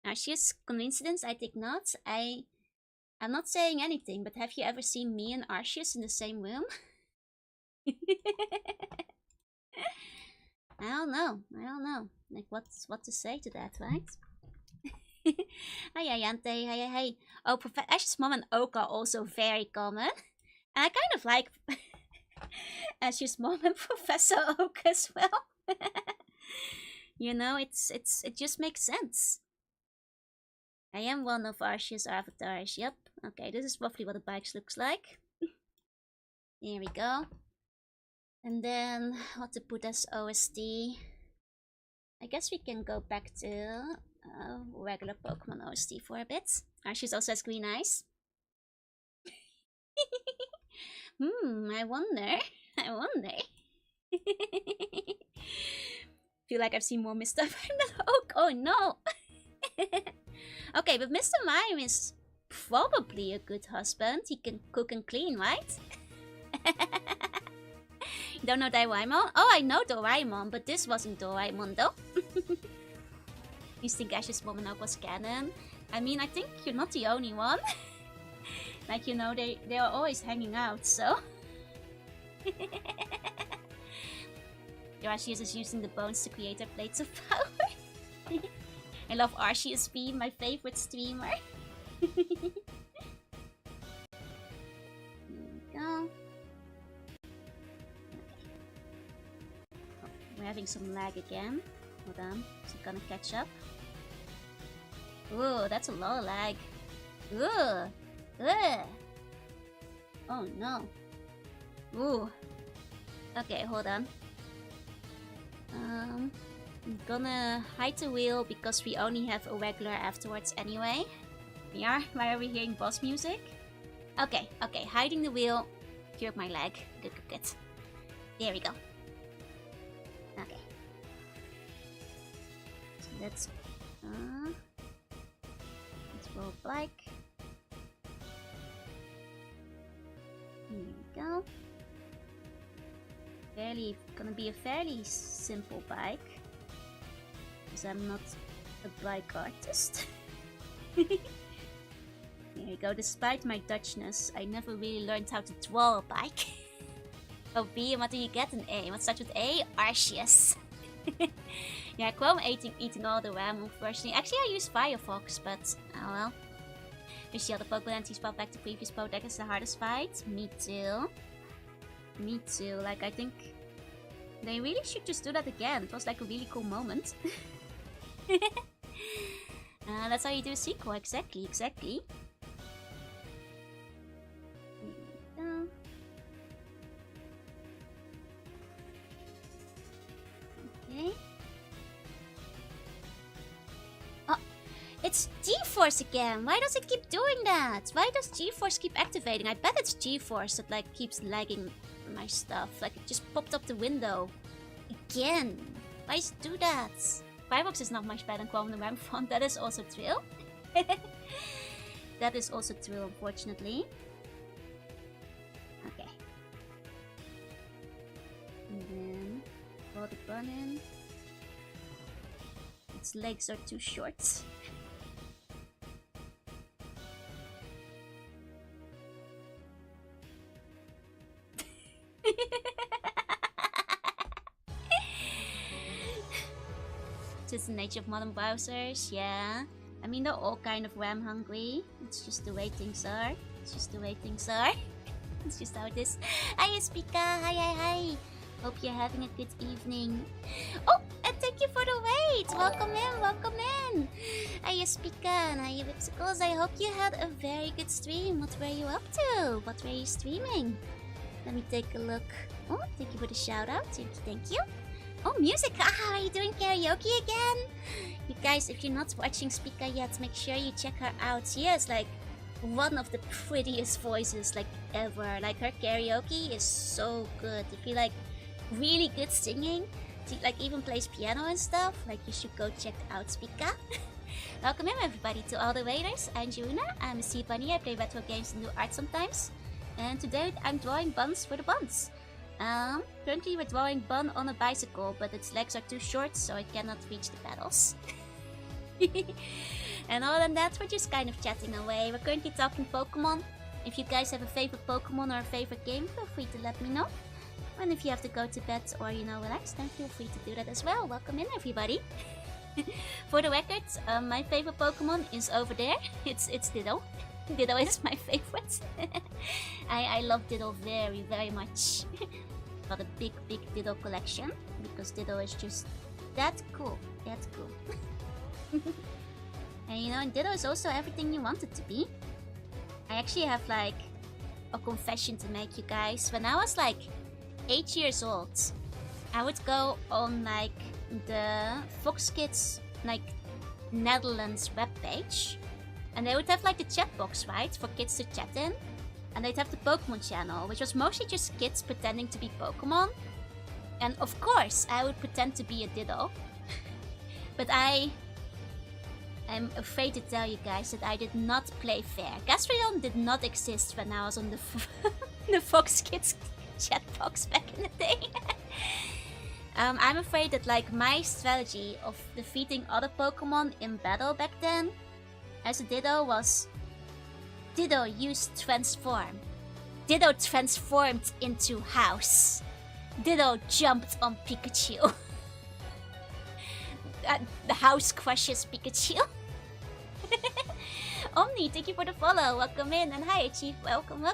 Arceus, coincidence? I think not. I'm not saying anything, but have you ever seen me and Arceus in the same room? I don't know. Like, what to say to that, right? Hi, Ayante. Hi. Oh, Ash's mom and Oak are also very common. And I kind of like Ash's mom and Professor Oak as well. You know, it just makes sense. I am one of Arceus' avatars. Yep. Okay, this is roughly what the bike looks like. Here we go. And then, what to put as OST? I guess we can go back to regular Pokemon OST for a bit. Arceus also has green eyes. I wonder. Feel like I've seen more Mr. Mime than Oak. Oh no! Okay, but Mr. Mime is probably a good husband. He can cook and clean, right? Don't know Doraemon? Oh, I know Doraemon, but this wasn't Doraemon though. You think Ash's mom and Oak was canon? I mean, I think you're not the only one. Like, you know, they are always hanging out, so... Arceus is using the bones to create their plates of power. I love Arceus B, my favorite streamer. Here we go. We're having some lag again. Hold on, is it gonna catch up? Ooh, that's a lot of lag. Ooh, ugh. Oh no. Ooh. Okay, hold on. I'm gonna hide the wheel because we only have a regular afterwards anyway. Why are we hearing boss music? Okay, hiding the wheel cured my lag. Good. There we go. Okay. So let's roll bike. Here we go. Gonna be a fairly simple bike. Because I'm not a bike artist. Here we go. Despite my Dutchness, I never really learned how to draw a bike. Oh, B, and what do you get? An A. What starts with A? Arceus. Yeah, Chrome eating all the RAM, unfortunately. Actually, I use Firefox, but oh well. Wish the other Pokemon entities brought back to previous Podex as the hardest fight. Me too. Like, I think they really should just do that again. It was like a really cool moment. That's how you do a sequel. Exactly. Okay. Oh, it's G-Force again. Why does it keep doing that? Why does G-Force keep activating? I bet it's G-Force that like keeps lagging my stuff. Like it just popped up the window again. Why does it do that? Firefox is not much better than Chrome and RAM font. That is also true. That is also true, unfortunately. Okay. And then throw the bun in. Its legs are too short. Just the nature of modern browsers, yeah. I mean, they're all kind of RAM hungry. It's just the way things are. It's just the way things are. It's just how it is. Hi, Espika. Hi. Hope you're having a good evening. Oh, and thank you for the wait. Welcome in, welcome in. Hiya, Spikan. Hiya, Whipsicles. I hope you had a very good stream. What were you up to? What were you streaming? Let me take a look. Oh, thank you for the shout out. Thank you. Oh, music. Ah, are you doing karaoke again? You guys, if you're not watching Spika yet, make sure you check her out. She has like one of the prettiest voices like ever. Like her karaoke is so good. If you like really good singing, she like even plays piano and stuff, like you should go check out Spika. Welcome in everybody to all the waiters. I'm Juna, I'm a sea bunny, I play retro games and do art sometimes. And today I'm drawing buns for the buns. Currently we're drawing Bun on a bicycle, but its legs are too short, so it cannot reach the pedals. And other than that, we're just kind of chatting away. We're currently talking Pokemon. If you guys have a favorite Pokemon or a favorite game, feel free to let me know. And if you have to go to bed or, you know, relax, then feel free to do that as well. Welcome in everybody. For the record, my favorite Pokemon is over there. It's Ditto. Ditto is my favorite. I love Ditto very, very much. Got a big Ditto collection because Ditto is just that cool. That's cool. And you know, Ditto is also everything you want it to be. I actually have like a confession to make, you guys. When I was like 8 years old, I would go on like the Fox Kids like Netherlands webpage, and they would have like the chat box, right, for kids to chat in, and they'd have the Pokemon channel, which was mostly just kids pretending to be Pokemon. And of course I would pretend to be a Ditto. But I'm afraid to tell you guys that I did not play fair. Gastrodon did not exist when I was on the Fox Kids chat box back in the day. I'm afraid that like my strategy of defeating other Pokemon in battle back then as a Ditto was Ditto used Transform. Ditto transformed into House. Ditto jumped on Pikachu. The House crushes Pikachu. Omni, thank you for the follow. Welcome in, and hi Chief, welcome.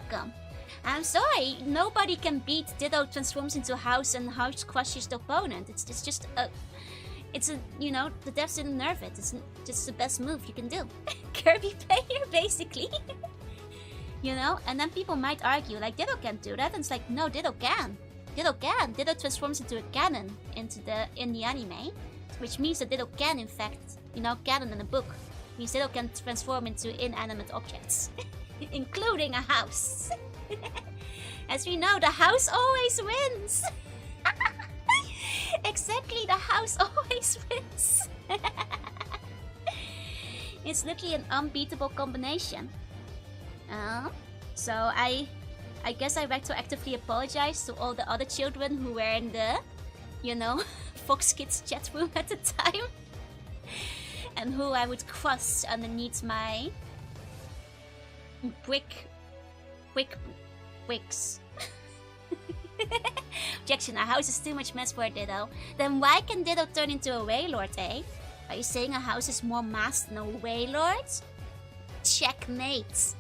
I'm sorry, nobody can beat Ditto transforms into House and House crushes the opponent. It's just a... It's a, you know, the devs didn't nerf it. It's just the best move you can do. Kirby player, basically. You know? And then people might argue, like, Ditto can't do that. And it's like, no, Ditto can. Ditto can. Ditto transforms into a cannon in the anime. Which means that Ditto can, in fact, you know, canon in a book. Means Ditto can transform into inanimate objects. Including a house. As we know, the house always wins. Exactly, the house always wins. It's literally an unbeatable combination. So I guess I retroactively apologize to all the other children who were in the, you know, Fox Kids chat room at the time. And who I would crush underneath my bricks. Objection, a house is too much mess for a Ditto. Then why can Ditto turn into a Wailord, eh? Are you saying a house is more mass than a Wailord? Checkmate.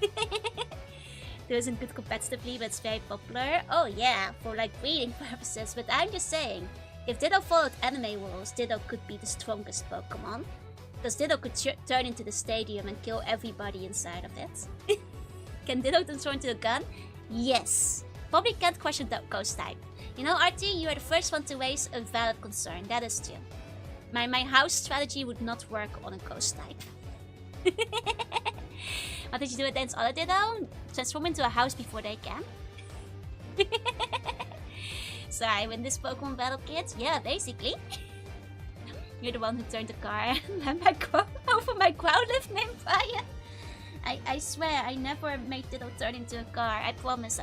It isn't good competitively, but it's very popular. Oh yeah, for like breeding purposes. But I'm just saying, if Ditto followed anime rules, Ditto could be the strongest Pokemon. Because Ditto could turn into the stadium and kill everybody inside of it. Can Ditto transform into a gun? Yes. Probably can't question that ghost type. You know, RT, you are the first one to raise a valid concern. That is true. My house strategy would not work on a ghost type. What did you do against other Ditto? Transform into a house before they can? So I win this Pokemon battle, kids? Yeah, basically. You're the one who turned the car over my Growlithe named Brian. I swear, I never made Ditto turn into a car. I promise.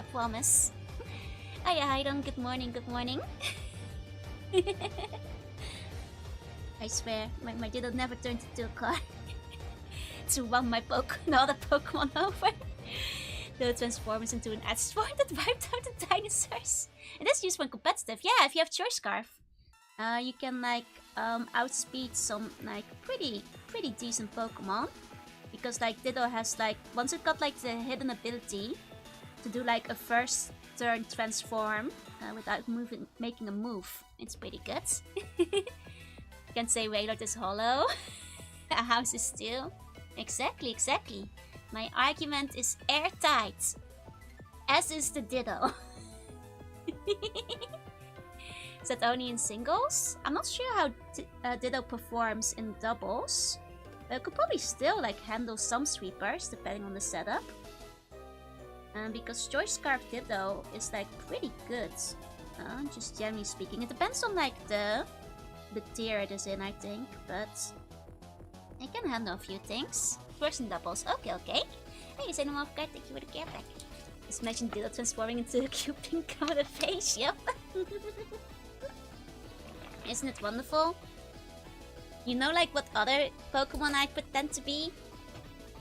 Hiya, Hydon. Good morning. I swear, my Ditto never turned into a car. To run my other Pokemon over. Ditto transforms into an Asteroid that wiped out the dinosaurs. It is useful in competitive. Yeah, if you have Choice Scarf. You can like outspeed some like pretty decent Pokemon. Because like Ditto has like, once it got like the hidden ability to do like a first turn transform without making a move. It's pretty good. Can say Waylord is hollow. A house is still. Exactly, exactly. My argument is airtight. As is the Ditto. Is that only in singles? I'm not sure how Ditto performs in doubles. But could probably still like handle some sweepers depending on the setup. Because Choice Scarf Ditto is like pretty good. Just generally speaking. It depends on like the tier it is in, I think. But it can handle a few things. First in doubles. Okay, okay. Hey, is anyone off guard? Thank you for the care pack. Just imagine Ditto transforming into a cute pink with a face. Yep. Isn't it wonderful? You know like what other Pokemon I pretend to be?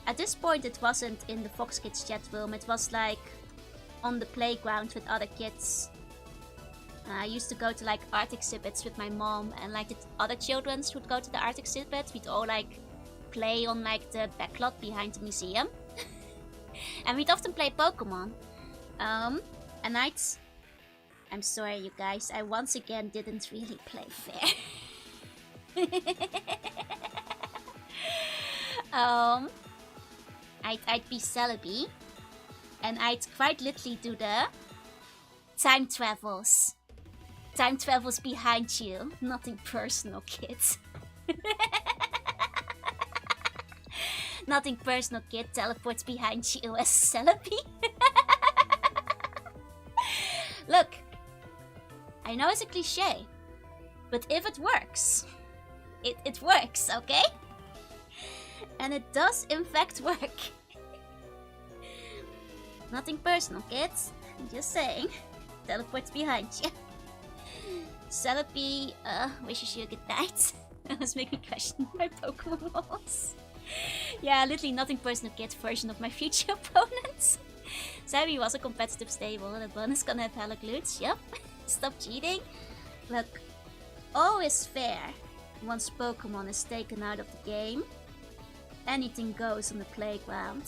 At this point it wasn't in the Fox Kids chat room, it was like on the playground with other kids. I used to go to like art exhibits with my mom, and like the other children would go to the art exhibit. We'd all like play on like the backlot behind the museum. And we'd often play Pokemon. And I'm sorry you guys, I once again didn't really play fair. I'd be Celebi, and I'd quite literally do the time travels. Time travels behind you. Nothing personal, kids. Nothing personal, kid. Teleports behind you as Celebi. Look, I know it's a cliche, but if it works, it works, okay? And it does in fact work. Nothing personal, kids. I'm just saying. Teleports behind you. Celebi wishes you a good night. That was making me question my Pokemon walls. Yeah, literally nothing personal, kid version of my future opponents. Celebi was a competitive stable, and the bonus gonna have hella glutes. Yep. Stop cheating. Look, all is fair once Pokemon is taken out of the game. Anything goes on the playground.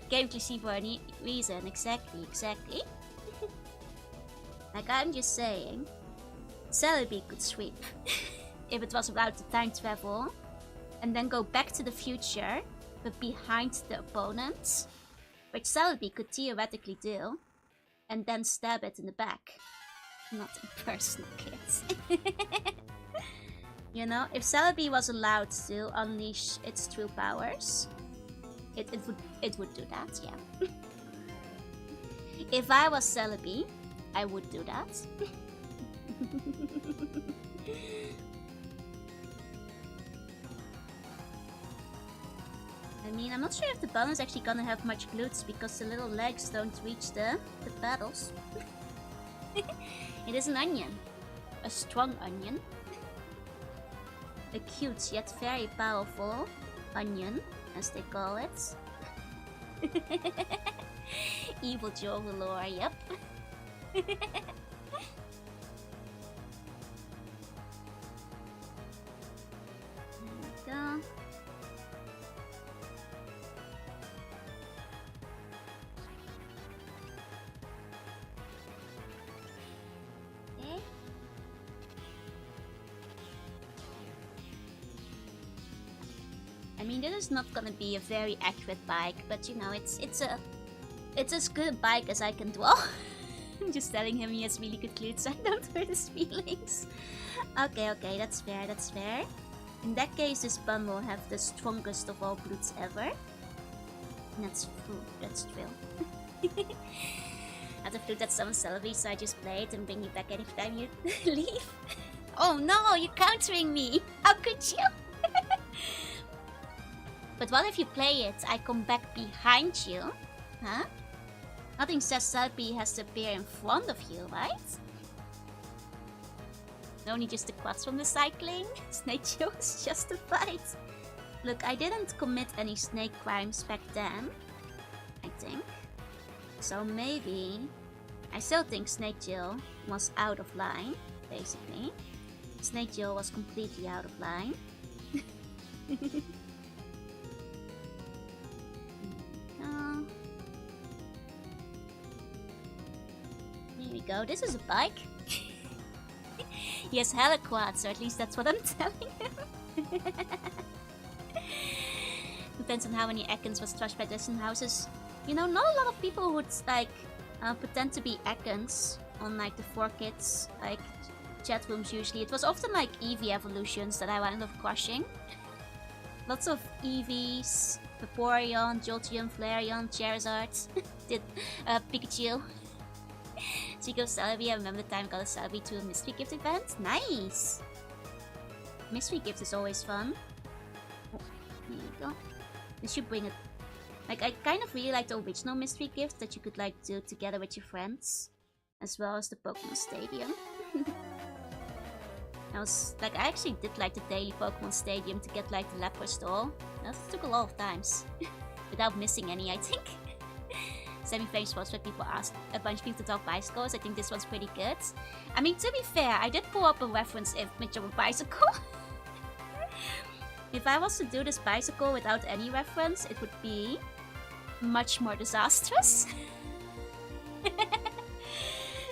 Game cliché for any reason. Exactly. Like I'm just saying, Celebi could sweep if it was allowed to time travel and then go back to the future, but behind the opponent, which Celebi could theoretically do, and then stab it in the back. Nothing personal, kids. You know, if Celebi was allowed to unleash its true powers, it would do that, yeah. If I was Celebi, I would do that. I mean, I'm not sure if the button is actually gonna have much glutes because the little legs don't reach the paddles. It is an onion. A strong onion. A cute yet very powerful onion, as they call it. Evil Joe Valor, yep. There we go. Okay. I mean, this is not gonna be a very accurate bike, but you know, it's as good a bike as I can draw. I'm just telling him he has really good glutes, I don't hurt his feelings. Okay, that's fair. In that case, this bun will have the strongest of all glutes ever. And that's true. At the flute that summons Celebi, so I just play it and bring you back anytime you leave. Oh no, you're countering me! How could you? But what if you play it, I come back behind you? Huh? Nothing says Celebi has to appear in front of you, right? Only just the quads from the cycling? Snake Joe is justified. Look, I didn't commit any snake crimes back then, I think. So maybe... I still think Snake Jill was out of line, basically. Snake Jill was completely out of line. we go. This is a bike. He has hella quads, or at least that's what I'm telling him. Depends on how many Ekans was trashed by distant houses. You know, not a lot of people would like pretend to be Ekans on like the 4Kids like chat rooms usually. It was often like Eevee evolutions that I wound up crushing. Lots of Eevees, Vaporeon, Jolteon, Flareon, Charizard, did Pikachu. Chico Celebi, I remember the time I got a Celebi to a mystery gift event. Nice! Mystery gift is always fun. Oh, here you go. They should bring it. Like, I kind of really like the original mystery gift that you could like do together with your friends, as well as the Pokemon Stadium. I actually did like the daily Pokemon Stadium to get like the Lapras doll. That took a lot of times. Without missing any, I think. Semi-famous spots where people ask a bunch of people to talk bicycles. I think this one's pretty good. I mean, to be fair, I did pull up a reference image of a bicycle. If I was to do this bicycle without any reference, it would be much more disastrous.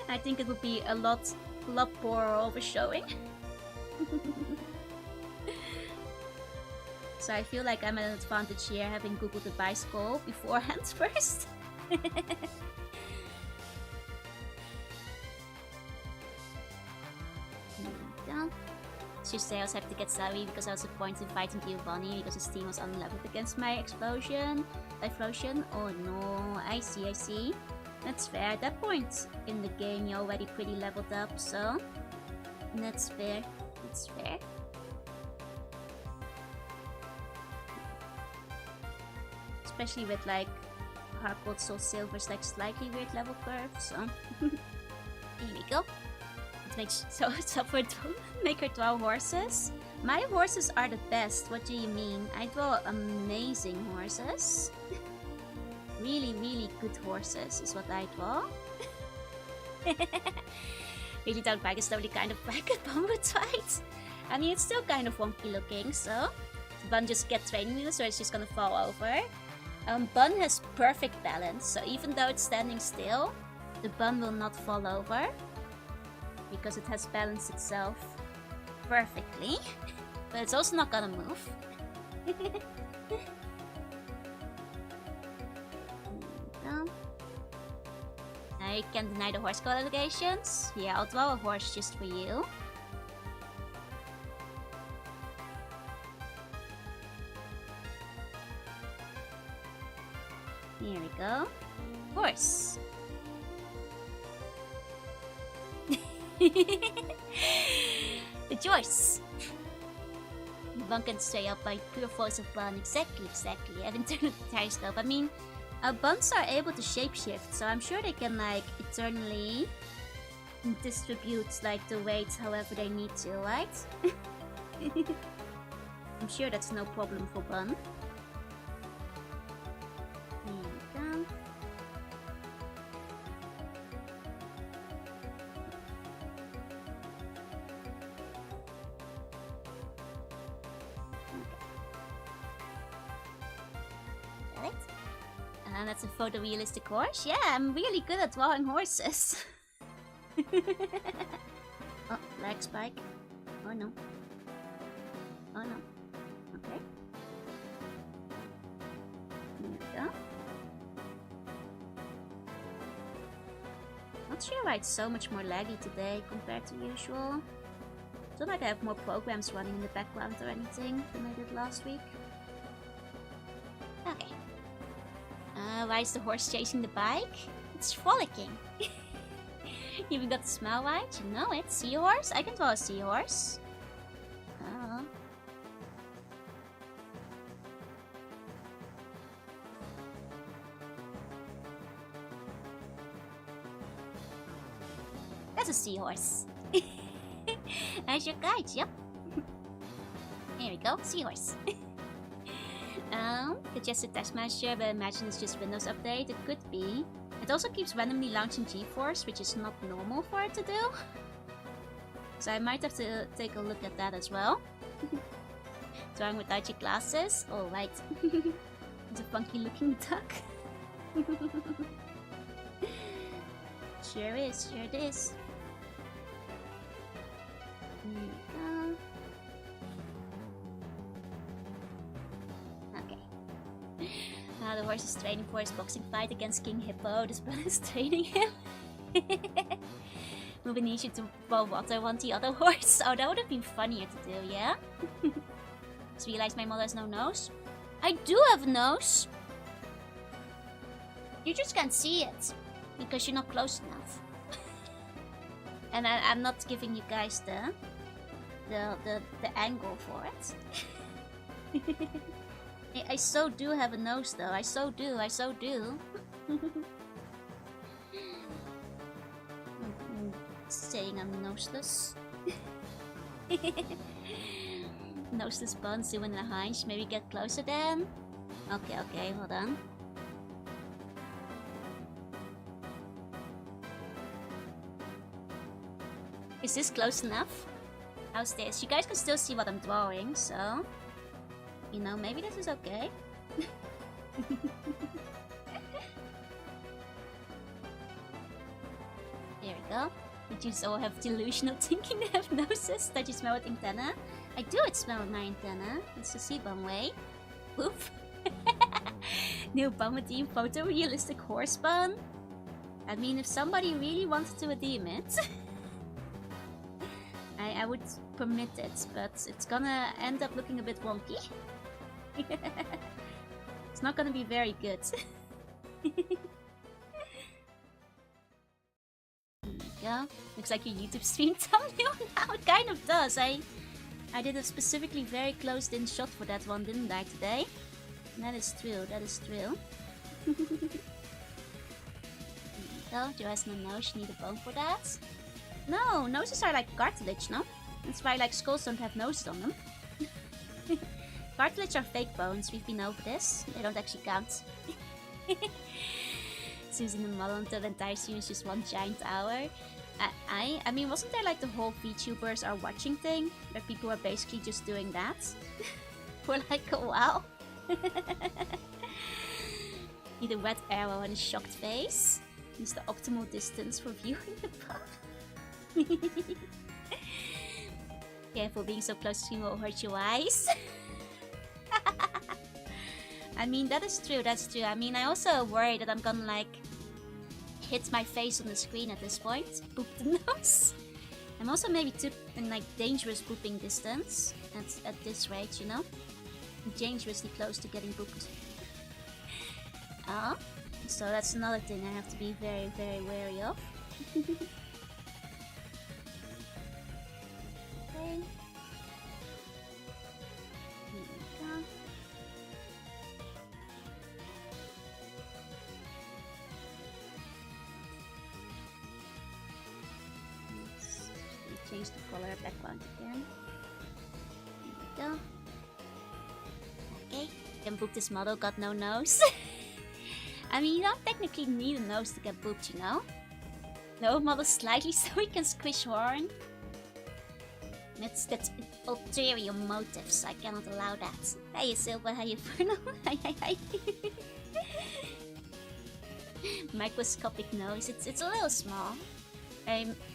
I think it would be a lot poorer overshowing. So I feel like I'm at an advantage here, having googled the bicycle beforehand first. It's just I also have to get Celebi because I was appointed fighting Giovanni because his team was unleveled against my Typhlosion. Oh no, I see. That's fair. At that point in the game you're already pretty leveled up, so that's fair. Especially with like Heart Gold, Soul Silver's like slightly weird level curve, so here we go. Make her draw horses. My horses are the best. What do you mean? I draw amazing horses. Really good horses is what I draw. Really don't like a slowly kind of bracket Bumble twice. I mean, it's still kind of wonky looking, so Bun just get training wheels, so it's just gonna fall over. Bun has perfect balance, so even though it's standing still, the Bun will not fall over because it has balanced itself perfectly. But it's also not gonna move. I can't deny the horse code allegations. Yeah, I'll draw a horse just for you. Here we go. Horse. The choice. Bun can stay up by pure force of Bun. Exactly. I have internal gyroscope. I mean, Buns are able to shapeshift, so I'm sure they can like eternally distribute like the weights however they need to, right? I'm sure that's no problem for Bun. Here we go. And that's a photorealistic horse. Yeah, I'm really good at drawing horses. Oh, lag spike. Oh no. Okay. Here we go. Not sure why it's so much more laggy today compared to usual. It's not like I have more programs running in the background or anything than I did last week. Okay. Why is the horse chasing the bike? It's frolicking. You even got the smell right? You know it. Seahorse? I can draw a seahorse. Oh. That's a seahorse. That's your guide, yep. Here we go, seahorse. Adjusted text manager, but I imagine it's just Windows update. It could be. It also keeps randomly launching GeForce, which is not normal for it to do. So I might have to take a look at that as well. Drawing without your glasses? Oh, right. It's a funky looking duck. Sure is, sure it is. Here we go. Okay. Now the horse is training for his boxing fight against King Hippo. This brother is training him. Moving each to bow water on the other horse. Oh, that would have been funnier to do, yeah? Just realized my mother has no nose. I do have a nose. You just can't see it because you're not close enough. And I'm not giving you guys the angle for it. I so do have a nose though. I so do. Saying I'm noseless. Noseless buns doing the hunch. Maybe get closer then. Okay, hold on. Is this close enough? How's this? You guys can still see what I'm drawing, so... You know, maybe this is okay. There we go. Did you all have delusional thinking they have noses? That you smell with antenna? I do smell with my antenna. It's a C-bomb way. Oof. New bum redeem photorealistic horse bun? I mean, if somebody really wanted to redeem it... I would permit it, but it's gonna end up looking a bit wonky. It's not gonna be very good. There you go. Looks like your YouTube stream thumbnail now. It kind of does. I did a specifically very closed-in shot for that one, didn't I, today? That is true, that is true. There you go. Joe has no nose, you need a bone for that. No, noses are like cartilage, no? That's why like skulls don't have noses on them. Cartilage are fake bones, we've been over this. They don't actually count. Susan and model until the entire scene is just one giant hour. I mean, wasn't there like the whole VTubers are watching thing? Where people are basically just doing that? For like a while. Need a red arrow and a shocked face. Use the optimal distance for viewing the pup. Careful, being so close to screen will hurt your eyes. I mean, that is true, that's true. I mean, I also worry that I'm gonna like hit my face on the screen at this point. Boop the nose. I'm also maybe too in like dangerous booping distance at this rate, you know? I'm dangerously close to getting booped. So that's another thing I have to be very, very wary of. Okay. Here we go. Let's change the color background again. There we go. Okay. Can boop this model, got no nose. I mean, you don't technically need a nose to get booped, you know? No, model slightly so we can squish horn. That's ulterior motives. I cannot allow that. Hey, Silva, how you Bruno? Hi. Microscopic nose. It's a little small.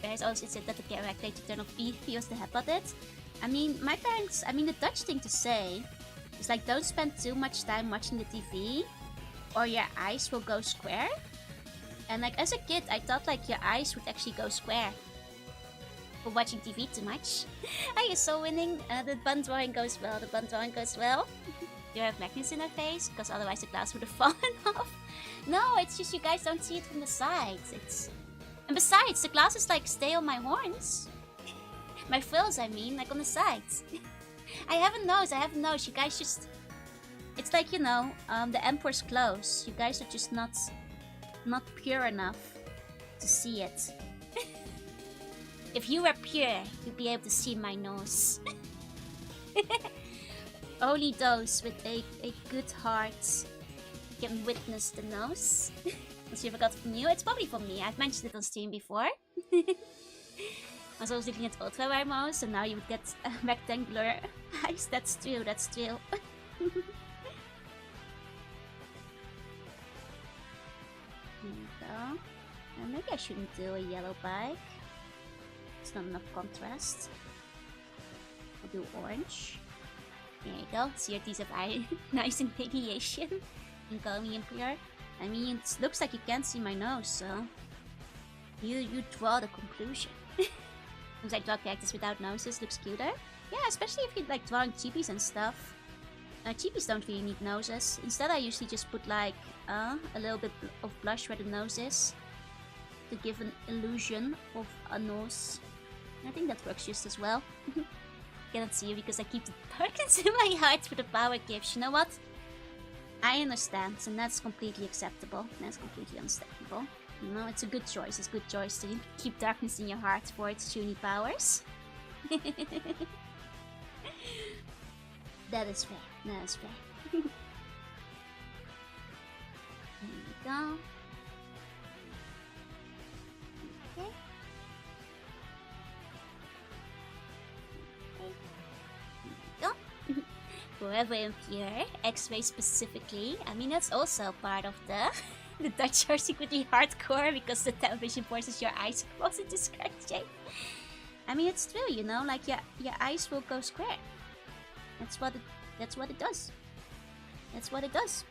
There's also said that the character to turn off feels the head it. I mean, my parents. I mean, the Dutch thing to say is like, don't spend too much time watching the TV, or your eyes will go square. And like as a kid, I thought like your eyes would actually go square for watching TV too much. Are you so winning? The bun drawing goes well. The bun drawing goes well. You have magnets in her face, because otherwise the glass would have fallen off. No, it's just you guys don't see it from the sides. And besides, the glasses like stay on my horns. My frills, I mean, like on the sides. I have a nose. You guys just... It's like, you know, the Emperor's clothes. You guys are just not pure enough to see it. If you were pure, you'd be able to see my nose. Only those with a good heart can witness the nose. Let's see if I got it from you. It's probably from me. I've mentioned it on stream before. I was always looking at ultra-wide mouse, so now you would get rectangular eyes. That's true, that's true. Here we go. Maybe I shouldn't do a yellow bike. It's not enough contrast. I'll do orange. There you go. CRTs have nice radiation. You can call me impure. I mean, it looks like you can't see my nose, so you draw the conclusion. Looks like draw characters without noses looks cuter. Yeah, especially if you're like drawing chippies and stuff. Chippies don't really need noses. Instead, I usually just put like a little bit of blush where the nose is to give an illusion of a nose. I think that works just as well. Cannot see you because I keep the darkness in my heart for the power gifts. You know what? I understand, and that's completely acceptable. That's completely understandable. You know, it's a good choice. It's a good choice to keep darkness in your heart for its puny powers. That is fair. That is fair. There we go. Okay. There we go. Forever impure, X-ray specifically. I mean, that's also part of the Dutch are secretly hardcore because the television forces your eyes close into square shape. I mean, it's true, you know, like your eyes will go square. That's what it does. That's what it does.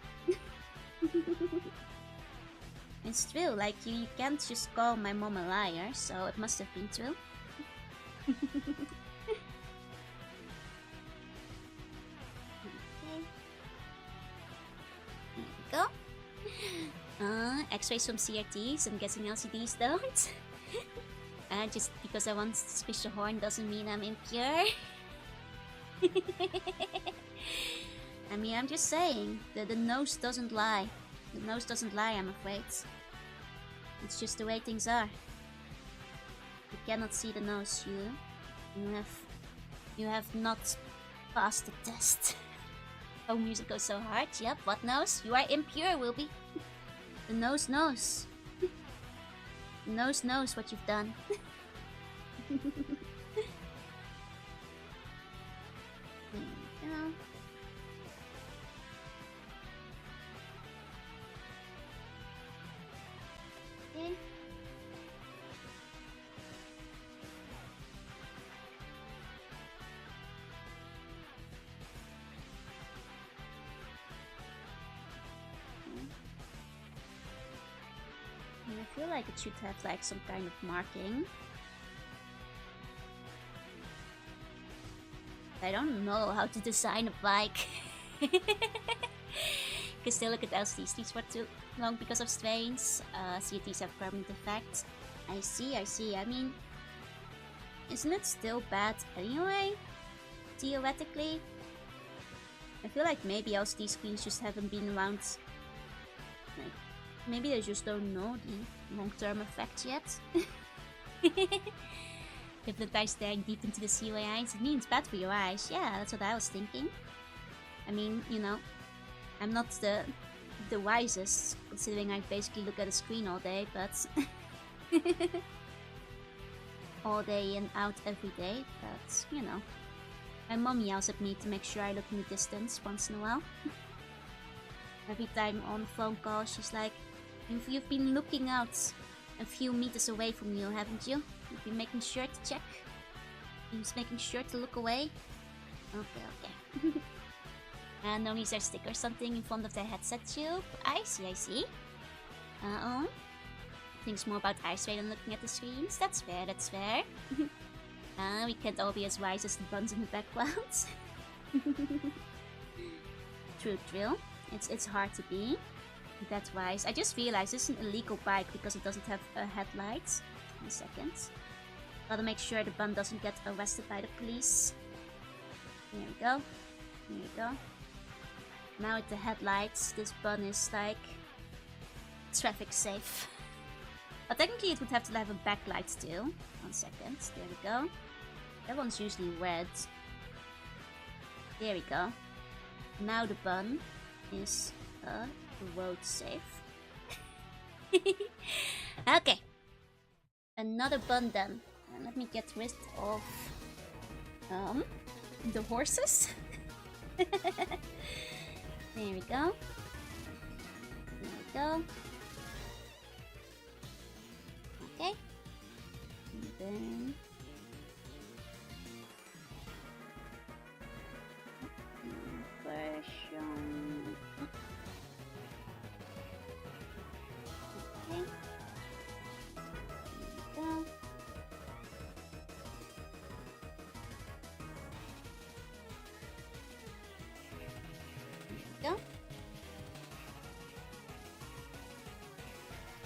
It's true, like you can't just call my mom a liar, so it must have been true. Go. X-rays from CRTs. I'm guessing LCDs don't. Just because I want to squish the horn doesn't mean I'm impure. I mean, I'm just saying that the nose doesn't lie. The nose doesn't lie, I'm afraid. It's just the way things are. You cannot see the nose. You have not passed the test. Oh, music goes so hard. Yep, what nose? You are impure, Wilby. The nose knows. The nose knows what you've done. There you go. Okay. I feel like it should have like some kind of marking. I don't know how to design a bike. Because still look at LCDs. These were too long because of strains. CTs have permanent effect. I see. I mean, isn't it still bad anyway? Theoretically? I feel like maybe LCD screens just haven't been around. Like, maybe they just don't know the long-term effects yet. Hypnotized staring deep into the COA eyes. It means bad for your eyes. Yeah, that's what I was thinking. I mean, you know, I'm not the wisest, considering I basically look at a screen all day, but all day and out every day. But, you know, my mom yells at me to make sure I look in the distance once in a while. Every time on a phone call, she's like, You've been looking out a few meters away from you, haven't you? You've been making sure to check. You've been making sure to look away. Okay. And only is there a stick or something in front of the headset tube? I see. Thinks more about eyesight than looking at the screens. That's fair. We can't all be as wise as the buns in the background. True. It's hard to be that wise. I just realized this is an illegal bike because it doesn't have headlights. 1 second. Gotta make sure the bun doesn't get arrested by the police. There we go. Now with the headlights, this bun is like traffic safe. But technically it would have to have a backlight too. 1 second. There we go. That one's usually red. There we go. Now the bun is road safe. Okay. Another bun then. And let me get rid of the horses. There we go. then version. Okay. There we go. There we go.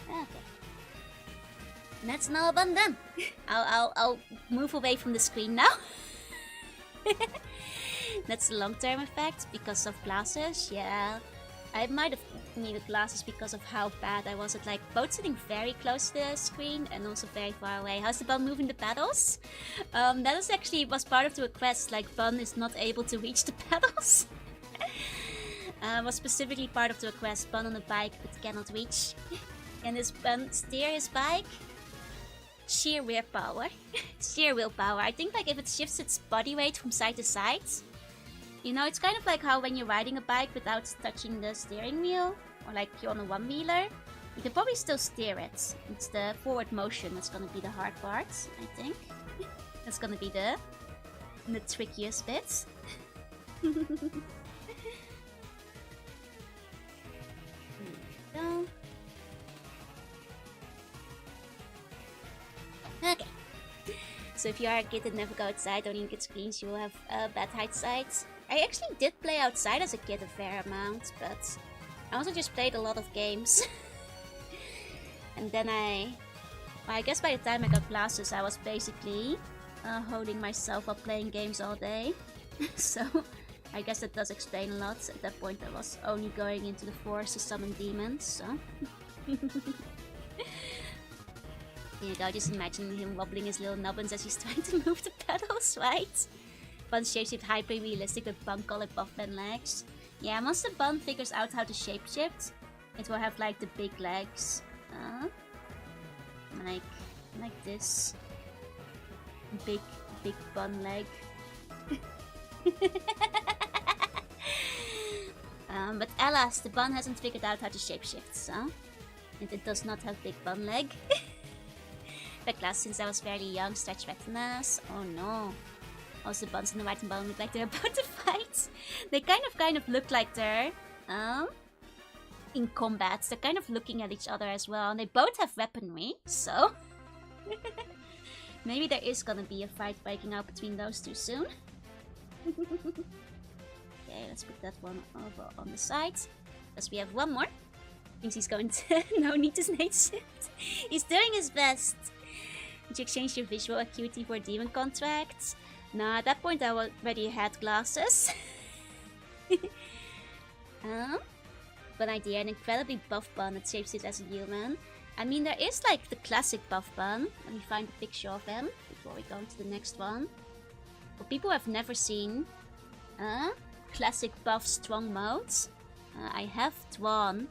Okay. And that's now a bun done. I'll move away from the screen now. That's the long-term effect because of glasses. Yeah, I might have needed glasses because of how bad I was at like both sitting very close to the screen and also very far away. How's the bun moving the pedals? That was actually was part of the request. Like Bun is not able to reach the pedals. Was specifically part of the request. Bun on a bike but cannot reach. Can this Bun steer his bike? Sheer willpower. Sheer willpower. I think like if it shifts its body weight from side to side, you know, it's kind of like how when you're riding a bike without touching the steering wheel, or like you're on a one-wheeler, you can probably still steer it. It's the forward motion that's gonna be the hard part, I think. That's gonna be the trickiest bit. There we go. Okay. So if you are a kid that never go outside, only get screens, you will have bad height sight. I actually did play outside as a kid a fair amount, but I also just played a lot of games. And then I guess by the time I got glasses, I was basically holding myself up playing games all day. So I guess that does explain a lot. At that point I was only going into the forest to summon demons, so... There you go, just imagine him wobbling his little nubbins as he's trying to move the pedals, right? Bun shapeshift hyper realistic with bun colored buffman legs. Yeah, once the bun figures out how to shapeshift, it will have like the big legs. Like this. Big bun leg. But alas, the bun hasn't figured out how to shapeshift, so it does not have big bun leg. But class since I was fairly young, stretch retinas. Oh no. Also, buns and the white and bun look like they're about to fight. They kind of look like they're in combat. They're kind of looking at each other as well, and they both have weaponry, so maybe there is gonna be a fight breaking out between those two soon. Okay, let's put that one over on the side. Because we have one more. Thinks he's going to no need to snake shift. He's doing his best. Did you exchange your visual acuity for demon contracts? No, at that point I already had glasses. But I did an incredibly buff bun that shapeshifts as a human. I mean, there is like the classic buff bun. Let me find a picture of him before we go to the next one. For people who have never seen classic buff strong modes, I have drawn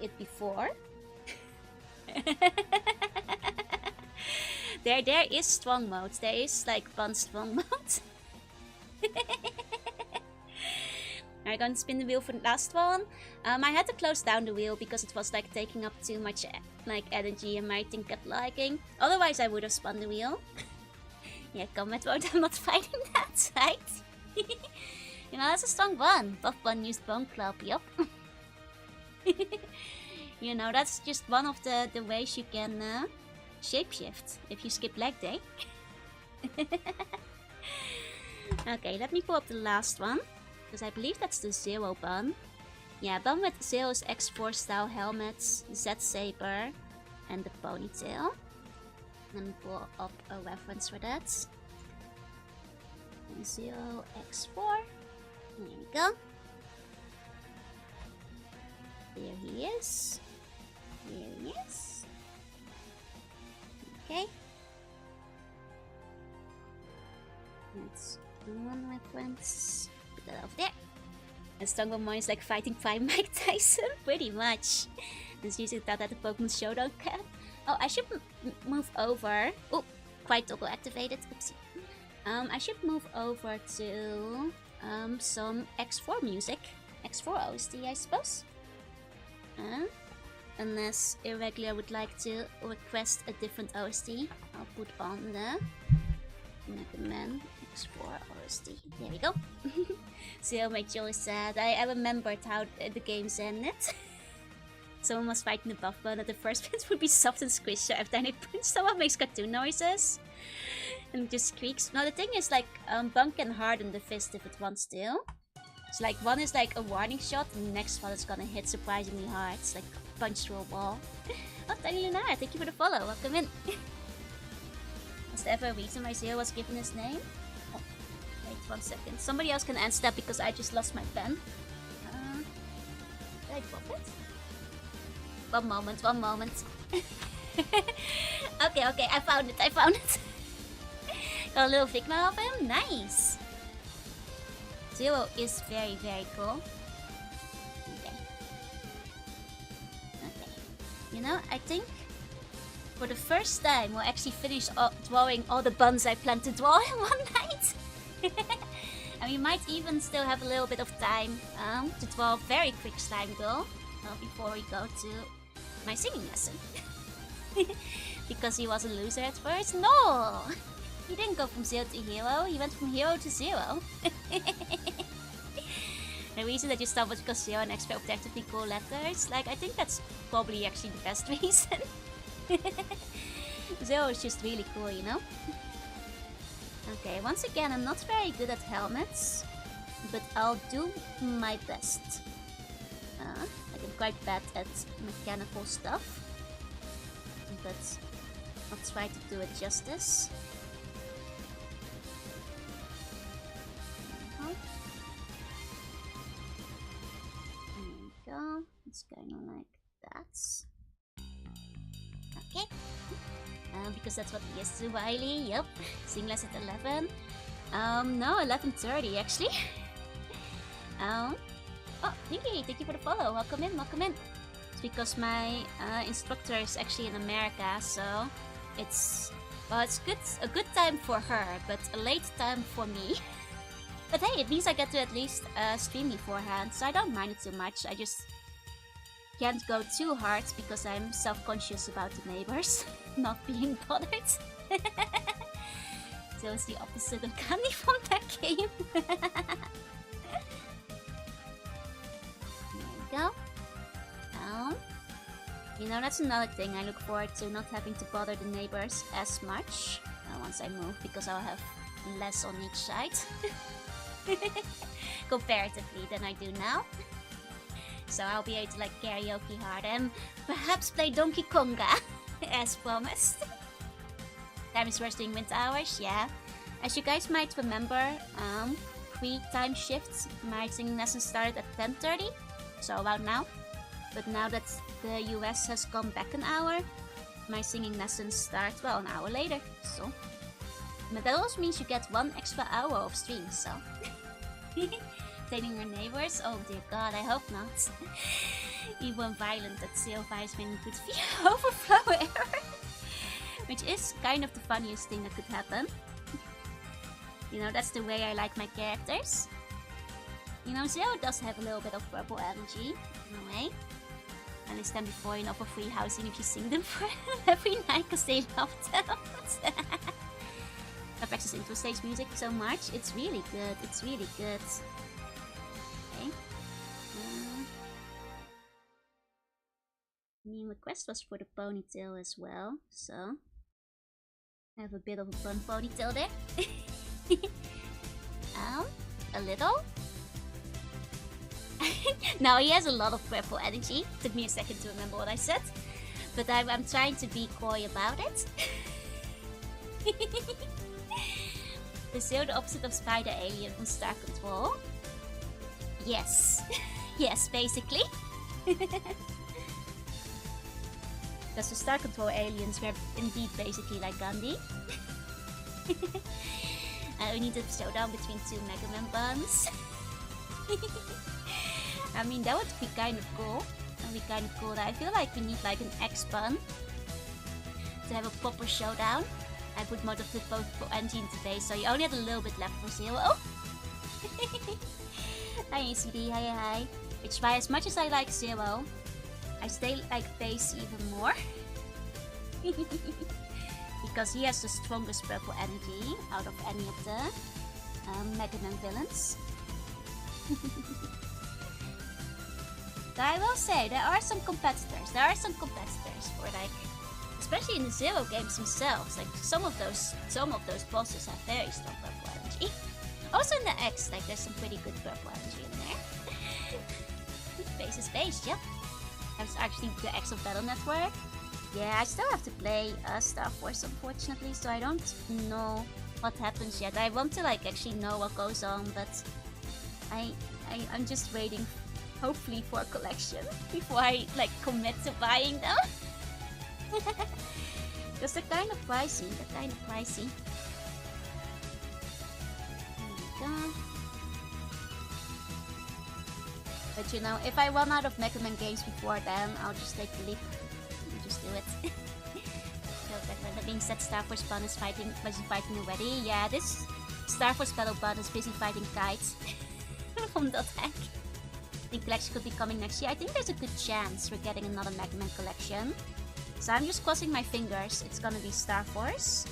it before. There is strong modes. There is like bun strong mode. I'm going to spin the wheel for the last one. I had to close down the wheel because it was like taking up too much like energy and my thing kept lagging. Otherwise I would have spun the wheel. Yeah, combat mode, I'm not fighting that, right? You know, that's a strong bun. Buff bun used bone club, yup. You know, that's just one of the ways you can shapeshift if you skip leg day. Okay, let me pull up the last one. Because I believe that's the Zero bun. Yeah, bun with Zero's X4 style helmets, Z-Saber, and the ponytail. Let me pull up a reference for that. Zero X4. There we go. There he is. There he is. Okay. That's one reference. Put that over there. And Strongbow is like fighting Prime Mike Tyson, pretty much. This usually thought that the Pokemon Showdown can. Oh, I should move over. Oh, quite toggle activated. Oopsie. I should move over to some X4 music. X4 OST, I suppose. Unless Irregular would like to request a different OST, I'll put on the Mega Man X4 OST. There we go. Zero made Joey sad. I remembered how the games ended. Someone was fighting the buff bone, and the first bit would be soft and squishy. Every time they punch, someone makes cartoon noises. And just squeaks. Now the thing is, like, Bunk can harden the fist if it wants to. It's like, one is like a warning shot, and the next one is gonna hit surprisingly hard. It's like punch through a wall. Oh, Tiny Lunar, thank you for the follow. Welcome in. Was there ever a reason why Zero was given his name? Oh, wait 1 second. Somebody else can answer that because I just lost my pen. Did I drop it? One moment. Okay, I found it. Got a little figma of him? Nice! Zero is very, very cool. Okay. You know, I think for the first time we'll actually finish drawing all the buns I plan to draw in one night. And we might even still have a little bit of time to draw a very quick slime girl before we go to my singing lesson. Because he was a loser at first? No! He didn't go from 0 to hero, he went from hero to 0. The reason that you stopped was because 0 and X were objectively cool letters. Like, I think that's probably actually the best reason. 0 is just really cool, you know? Okay, once again, I'm not very good at helmets, but I'll do my best. I'm quite bad at mechanical stuff, but I'll try to do it justice. There we go. It's going on like that. Okay. Because that's what he is to Wiley. Yep. Sing less at 11. No, 11:30 actually. Oh, Nikki, thank you for the follow. Welcome in. It's because my instructor is actually in America, so it's a good time for her, but a late time for me. But hey, it means I get to at least stream beforehand, so I don't mind it too much. I just can't go too hard because I'm self-conscious about the neighbors not being bothered. So it's the opposite of Candy from that game. Go. Down. You know, that's another thing I look forward to, not having to bother the neighbors as much once I move, because I'll have less on each side comparatively than I do now. So I'll be able to like karaoke hard and perhaps play Donkey Konga as promised. Time is worse doing winter hours, yeah. As you guys might remember, 3 time shifts. My singing lesson started at 10:30. So about now. But now that the US has gone back an hour, my singing lessons start, well, an hour later. So, but that also means you get 1 extra hour of stream, so. Entertaining your neighbors? Oh dear god, I hope not. Evil and violent at 05 is making good fear overflow error. Which is kind of the funniest thing that could happen. You know, that's the way I like my characters. You know, Zero does have a little bit of purple energy, in a way. And it's time before, you know, for free housing if you sing them for every night because they love them. I practice intro stage music so much. It's really good. Okay. Main request was for the ponytail as well, so I have a bit of a fun ponytail there. A little. Now he has a lot of purple energy. Took me a second to remember what I said, but I'm trying to be coy about it. Is Zero the opposite of Spider Alien from Star Control? Yes. Yes, basically. Because the Star Control aliens were indeed basically like Gandhi. We need a showdown between 2 Mega Man buns. I mean, that would be kind of cool. That would be kind of cool. I feel like we need like an X bun to have a proper showdown. I put most of the energy into base, so you only had a little bit left for Zero. Hi ACD, hi. Which is why, as much as I like Zero, I stay like base even more. Because he has the strongest purple energy out of any of the Mega Man villains. But I will say, there are some competitors. For like, especially in the Zero games themselves. Like some of those bosses have very strong purple energy. Also in the X, like there's some pretty good purple energy in there. Base is base, yep. That's actually the X of Battle Network. Yeah, I still have to play Star Force, unfortunately, so I don't know what happens yet. I want to like actually know what goes on, but I'm just waiting, hopefully, for a collection before I like commit to buying them. Because they're kind of pricey. There we go. But you know, if I run out of Mega Man games before then, I'll just take the leap. Just do it. So that being said, Star Force Bun is fighting already. Yeah, this Star Force Battle Bun is busy fighting Kite from that hack. The collection could be coming next year. I think there's a good chance we're getting another Mega Man collection. So I'm just crossing my fingers. It's gonna be Star Force.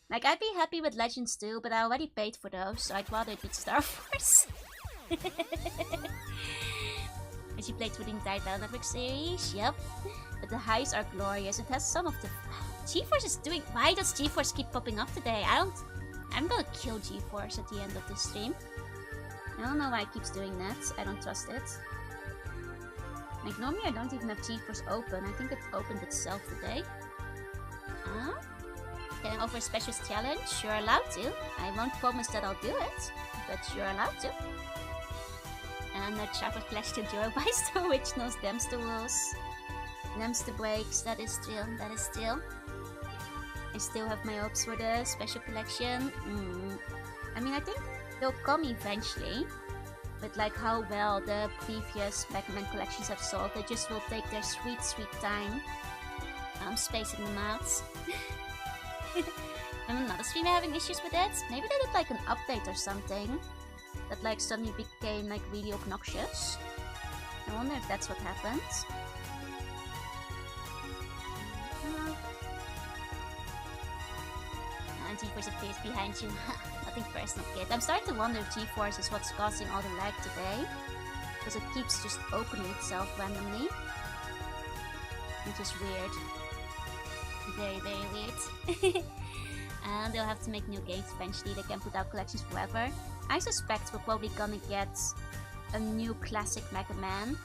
Like, I'd be happy with Legends too, but I already paid for those, so I'd rather it be Star Force. As you played through the entire Battle Network series, yep. But the highs are glorious. It has some of the... GeForce is doing... Why does GeForce keep popping up today? I'm gonna kill GeForce at the end of this stream. I don't know why it keeps doing that. I don't trust it. Like, normally I don't even have GeForce open. I think it opened itself today. Can I offer a specialist challenge? You're allowed to. I won't promise that I'll do it, but you're allowed to. And the Chopper Clash to Duro buys the originals, them's the rules. Them's the breaks, that is still. I still have my hopes for the special collection. I mean, I think they'll come eventually. But like how well the previous Mega Man collections have sold, they just will take their sweet time spacing them out. And another streamer having issues with it. Maybe they did like an update or something that like suddenly became like really obnoxious. I wonder if that's what happened. And GeForce appears behind you. Nothing personal, kid. I'm starting to wonder if GeForce is what's causing all the lag today. Because it keeps just opening itself randomly. Which is weird. Very, very weird. And they'll have to make new games eventually. They can put out collections forever. I suspect we're probably gonna get a new classic Mega Man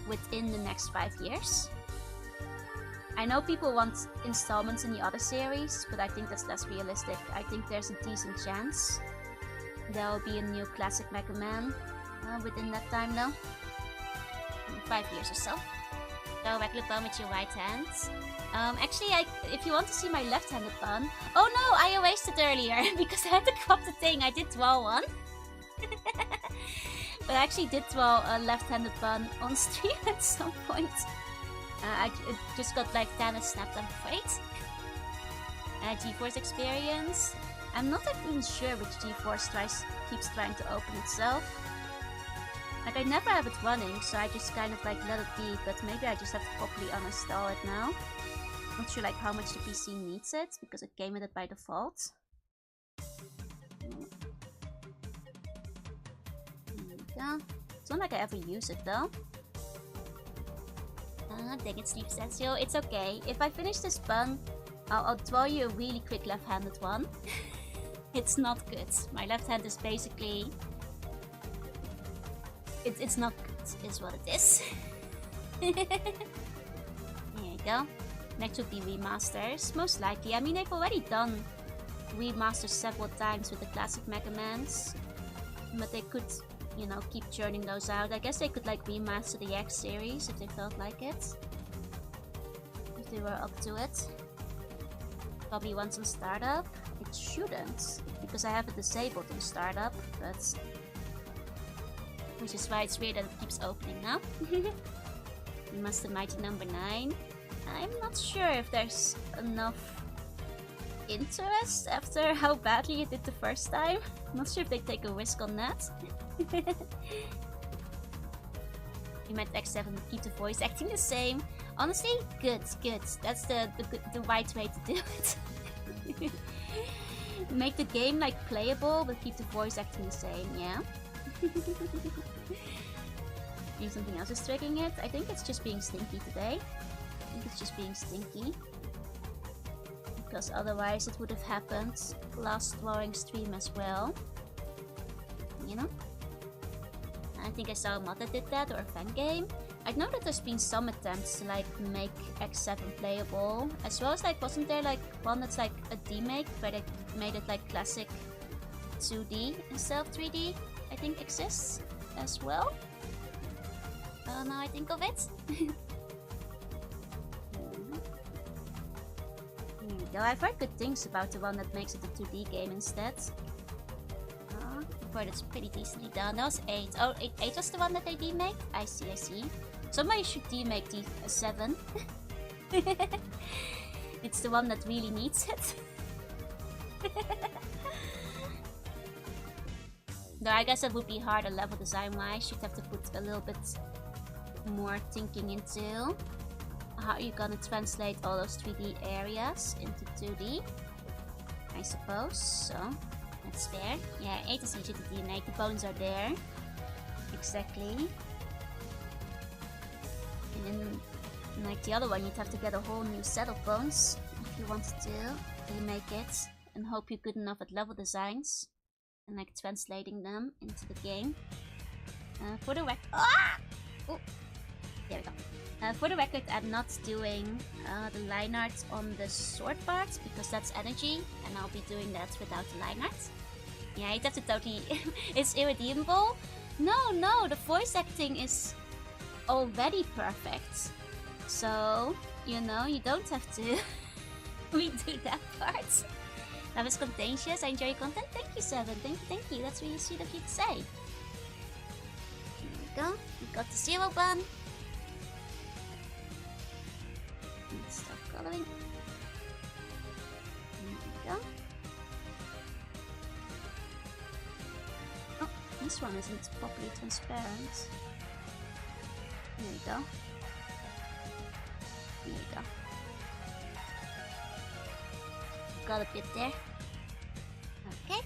within the next 5 years. I know people want installments in the other series, but I think that's less realistic. I think there's a decent chance there will be a new classic Mega Man within that time though. 5 years or so. Go regular bun with your right hand. Actually, if you want to see my left-handed bun... Oh no, I erased it earlier because I had to crop the thing. I did draw one. But I actually did draw a left-handed bun on stream at some point. It just got like Thanos snapped, I'm afraid. GeForce experience. I'm not even sure which GeForce keeps trying to open itself. Like, I never have it running, so I just kind of like let it be, but maybe I just have to properly uninstall it now. Not sure like how much the PC needs it, because it came with it by default. There we go. It's not like I ever use it though. Dang it, Sleep Sensio. It's okay. If I finish this bun, I'll draw you a really quick left-handed one. It's not good. My left hand is basically... It's not good, is what it is. There you go. Next would be remasters, most likely. I mean, they've already done remasters several times with the classic Mega Mans. But they could, you know, keep churning those out. I guess they could like remaster the X series if they felt like it. If they were up to it. Probably once on startup. It shouldn't, because I have it disabled on startup, but... Which is why it's weird that it keeps opening now. Remaster Mighty number 9. I'm not sure if there's enough interest after how badly it did the first time. I'm not sure if they take a risk on that. You might X7 keep the voice acting the same. Honestly, good. That's the right way to do it. Make the game like playable, but keep the voice acting the same, yeah? Maybe something else is triggering it. I think it's just being stinky today. I think it's just being stinky. Because otherwise it would have happened last drawing stream as well. You know? I think I saw a mod that did that, or a fan game. I know that there's been some attempts to like make X7 playable, as well as like, wasn't there like one that's like a demake where they made it like classic 2D instead of 3D? I think exists as well. Now I think of it. Though I've heard good things about the one that makes it a 2D game instead. But it's pretty decently done. That was 8. Oh, 8 was the one that they demake? I see. Somebody should demake the 7. It's the one that really needs it. Though I guess that would be harder level design wise. You'd have to put a little bit more thinking into how you're gonna translate all those 3D areas into 2D. I suppose, so that's fair. Yeah, 8 is easy to demake. The bones are there. Exactly. And then, like the other one, you'd have to get a whole new set of bones if you wanted to remake it, and hope you're good enough at level designs and like translating them into the game. For the record, there we go. For the record, I'm not doing the line art on the sword part because that's energy, and I'll be doing that without the line art. Yeah, you'd have to totally. It's irredeemable. No, the voice acting is already perfect. So, you know, you don't have to redo that part. That was contagious. I enjoy your content. Thank you, Seven. Thank you. That's really sweet of you to say. Here we go. We got the zero bun. Let's start coloring. Here we go. Oh, this one isn't properly transparent. Here we go. Here we go. Got a bit there. Okay.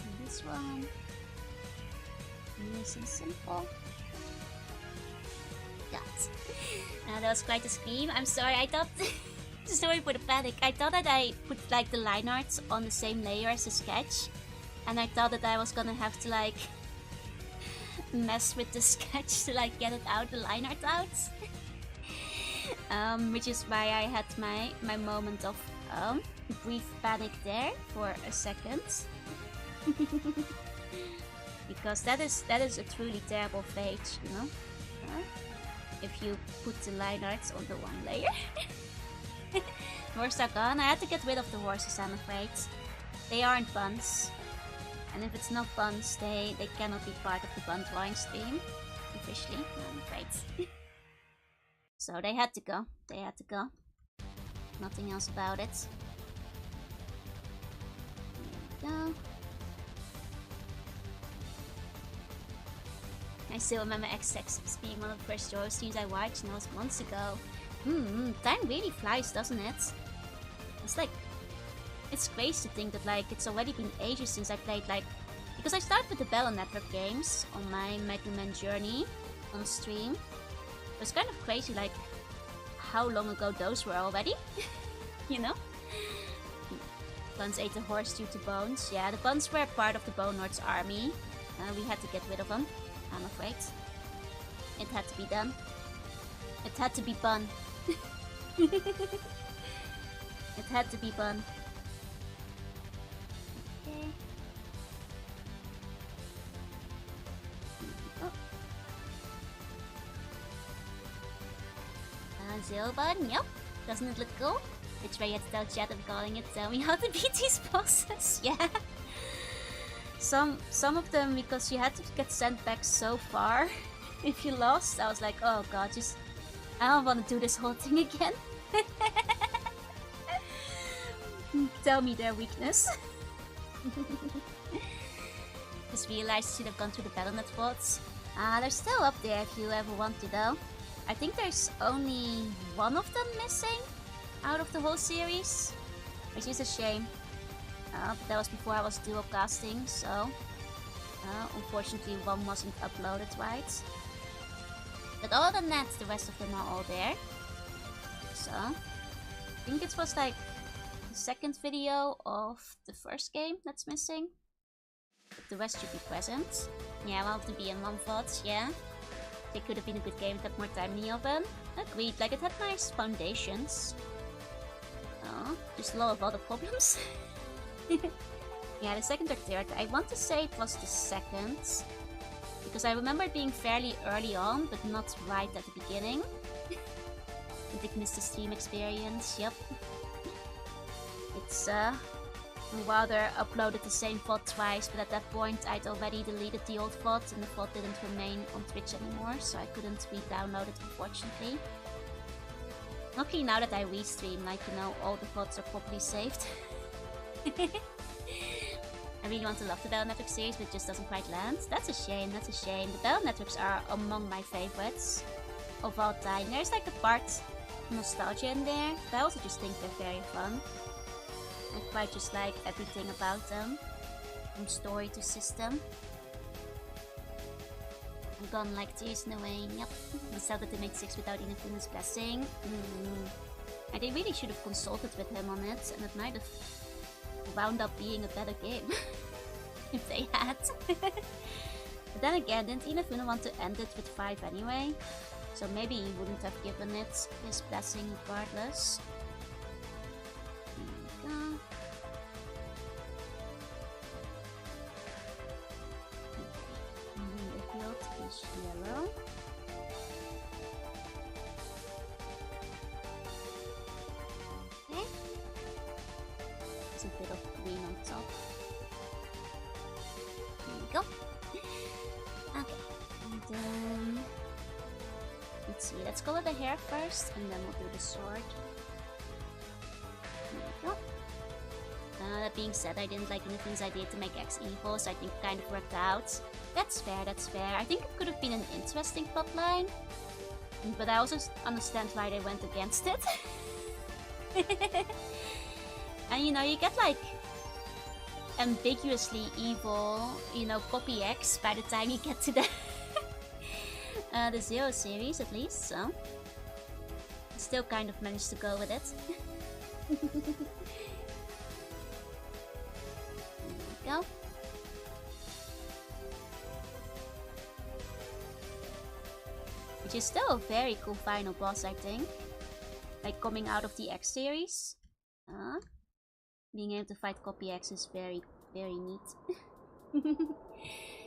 And this one. Nice and simple. God. That was quite a scream. I'm sorry, I thought... Sorry for the panic. I thought that I put like the line art on the same layer as the sketch. And I thought that I was gonna have to like... mess with the sketch to like get it out, the line art out. Which is why I had my moment of brief panic there for a second. Because that is a truly terrible fate, you know? If you put the line arts on the one layer. Horses are gone. I had to get rid of the horses, I'm afraid. They aren't buns. And if it's not buns, they cannot be part of the bun drawing stream. Officially, I'm afraid. So they had to go. They had to go. Nothing else about it. There we go. I still remember X6 being one of the first Joe streams I watched, and that was months ago. Time really flies, doesn't it? It's like... It's crazy to think that like it's already been ages since I played like... Because I started with the Battle Network games on my Mega Man journey on stream. It was kind of crazy like how long ago those were already. You know? Buns ate the horse due to bones. Yeah, the buns were part of the Bone Lord's army. We had to get rid of them, I'm afraid. It had to be done. It had to be bun. It had to be bun. Okay. Oh. Zero bun, yep. Doesn't it look cool? Which way you have to tell chat I'm calling it. Tell me how to beat these bosses. Yeah. Some of them, because you had to get sent back so far. If you lost, I was like, oh god, just... I don't want to do this whole thing again. Tell me their weakness. Just realized I should have gone through the Battle.net VODs. They're still up there if you ever want to though. I think there's only one of them missing out of the whole series, which is a shame. But that was before I was dual casting, so unfortunately one wasn't uploaded right. But other than that, the rest of them are all there. So I think it was like the second video of the first game that's missing. But the rest should be present. Yeah, well, the B.U.N VODs, yeah. They could have been a good game with more time in the oven. Agreed, like it had nice foundations. Just a lot of other problems. Yeah, the second or third. I want to say it was the second. Because I remember it being fairly early on, but not right at the beginning. I did miss the stream experience, yep. It's rather uploaded the same VOD twice, but at that point I'd already deleted the old VOD and the VOD didn't remain on Twitch anymore, so I couldn't re-download it unfortunately. Luckily now that I restream, like, you know, all the VODs are properly saved. I really want to love the Battle Network series, but it just doesn't quite land. That's a shame, that's a shame. The Battle Networks are among my favorites of all time. There's like a part nostalgia in there, but I also just think they're very fun. I quite just like everything about them, from story to system. I'm gone like tears in the rain, yep. The sad that they made 6 without Inafuna's blessing. And they really should have consulted with him on it, and it might have wound up being a better game. If they had. But then again, didn't Inafuna want to end it with 5 anyway? So maybe he wouldn't have given it his blessing regardless. There we go. The field is yellow. Okay. There's a bit of green on top. There we go. Okay. And then let's see, let's go with the hair first and then we'll do the sword. There we go. That being said, I didn't like Inafuna's idea to make X evil, so I think it kind of worked out. That's fair, that's fair. I think it could have been an interesting plotline, but I also understand why they went against it. And you know, you get like ambiguously evil, you know, copy X by the time you get to the Zero series at least, so still kind of managed to go with it. There we go. Which is still a very cool final boss, I think. Like coming out of the X series. Being able to fight Copy X is very, very neat.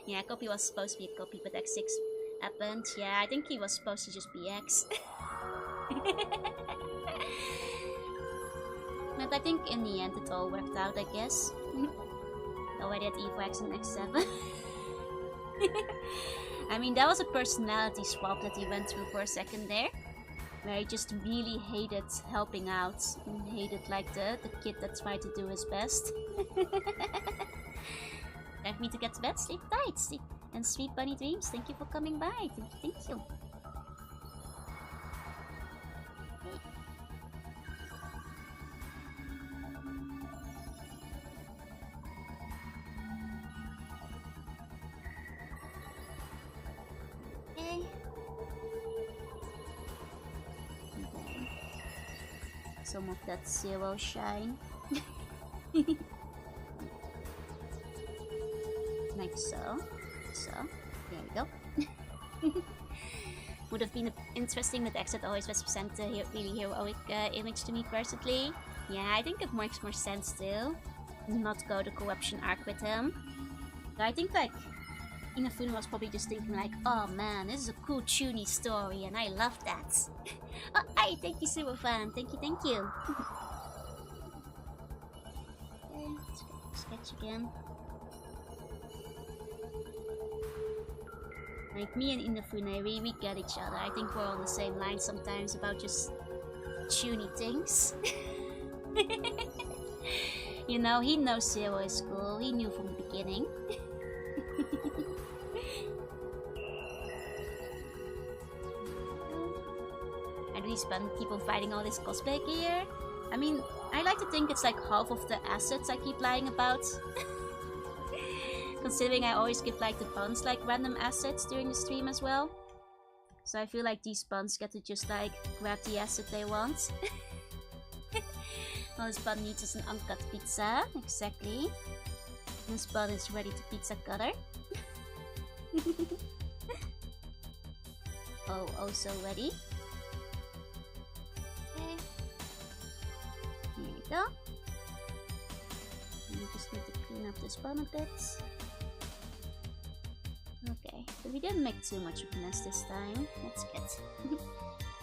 Yeah, Copy was supposed to be a copy, but X6 happened. Yeah, I think he was supposed to just be X. But I think in the end it all worked out, I guess. Already at Evo X and X7. I mean, that was a personality swap that he went through for a second there. Where he just really hated helping out. And hated like the kid that tried to do his best. Time for me to get to bed. Sleep tight. Sleep and sweet bunny dreams. Thank you for coming by. Thank you, thank you. Okay. Some of that Zero shine. Like so. So, there we go. Would have been interesting that X had always represent a really heroic image to me personally. Yeah, I think it makes more sense to not go the corruption arc with him. But I think like Inafuna was probably just thinking like, oh man, this is a cool Chuny story and I love that. Oh, hi, thank you, super fan. Thank you, thank you. Okay, let's get the sketch again. Like me and Inafuna, we get each other. I think we're on the same line sometimes about just Chuny things. You know, he knows Zero is cool. He knew from the beginning. And these bun keep on fighting all this cosplay gear. I mean, I like to think it's like half of the assets I keep lying about. Considering I always give like the buns like random assets during the stream as well. So I feel like these buns get to just like grab the asset they want. All this bun needs is an uncut pizza, exactly. This bun is ready to pizza cutter. Oh, also ready. Okay. Here we go. And we just need to clean up this bun a bit. Okay, but we didn't make too much of a mess this time. That's good.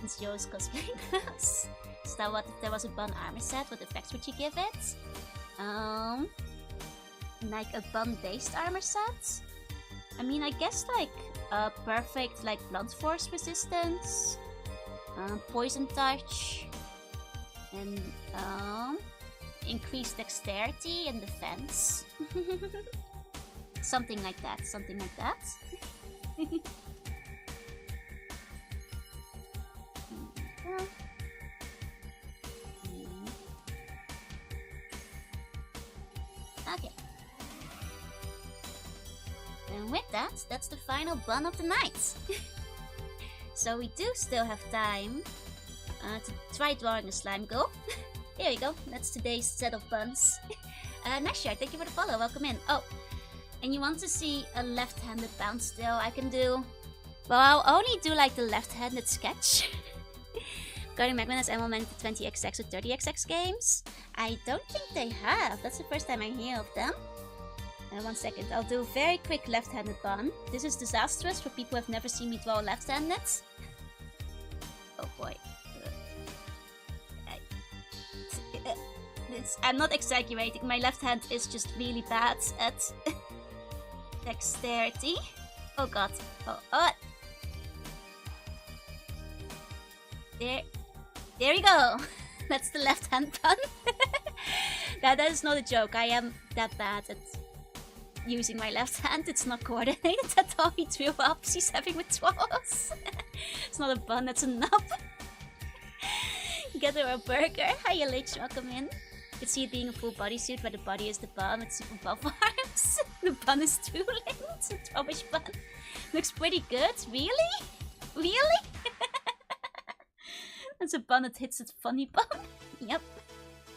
It's Joe's cosplay class. So what if there was a bun armor set? What effects would you give it? Like a bun based armor set? I mean, I guess like perfect like blunt force resistance, poison touch, and increased dexterity and defense. Something like that, something like that. Okay. And with that, that's the final bun of the night. So we do still have time to try drawing a slime girl. Here we go, that's today's set of buns. Nasha, thank you for the follow, welcome in. Oh, and you want to see a left-handed bounce still? I can do... Well, I'll only do like the left-handed sketch. Regarding Magman has ML meant 20XX or 30XX games? I don't think they have. That's the first time I hear of them. 1 second. I'll do a very quick left-handed bun. This is disastrous for people who have never seen me draw left-handed. Oh boy. I'm not exaggerating. My left hand is just really bad at dexterity. Oh god. Oh. There we go. That's the left hand bun. That is not a joke. I am that bad at using my left hand. It's not coordinated at all. He drew up. She's having withdrawals. It's not a bun, it's a nub. Get her a burger. Hi, eldritch, welcome in. You can see it being a full bodysuit where the body is the bun with super buff arms. The bun is too late. It's a rubbish bun. Looks pretty good. Really? Really? That's a bun that hits its funny bun. Yep.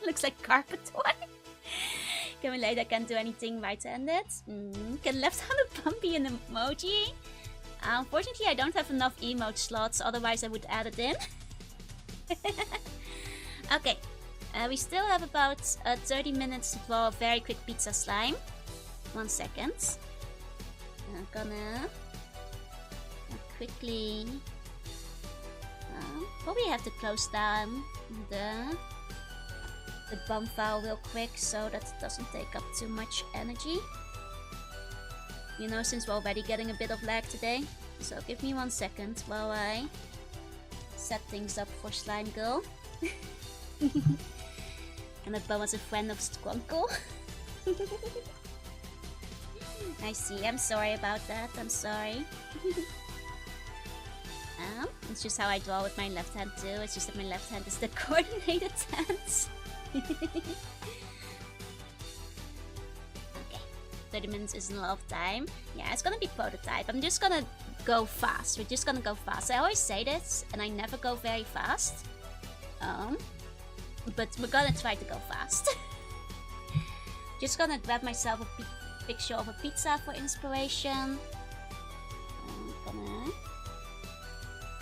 Looks like carpet toy. Can relate, I can't do anything right-handed. Can left-handed bun be an emoji? Unfortunately, I don't have enough emote slots, otherwise I would add it in. Okay. We still have about 30 minutes to draw a very quick pizza slime. 1 second. I'm gonna quickly... probably have to close down the bun file real quick so that it doesn't take up too much energy. You know, since we're already getting a bit of lag today. So give me 1 second while I set things up for Slime Girl. And that bun was a friend of Skrunkle. I see, I'm sorry about that, I'm sorry. It's just how I draw with my left hand too, it's just that my left hand is the coordinated hand. Okay, 30 minutes isn't a lot of time. Yeah, it's gonna be prototype. I'm just gonna go fast. We're just gonna go fast. I always say this, and I never go very fast. But we're gonna try to go fast. Just gonna grab myself a picture of a pizza for inspiration. I'm gonna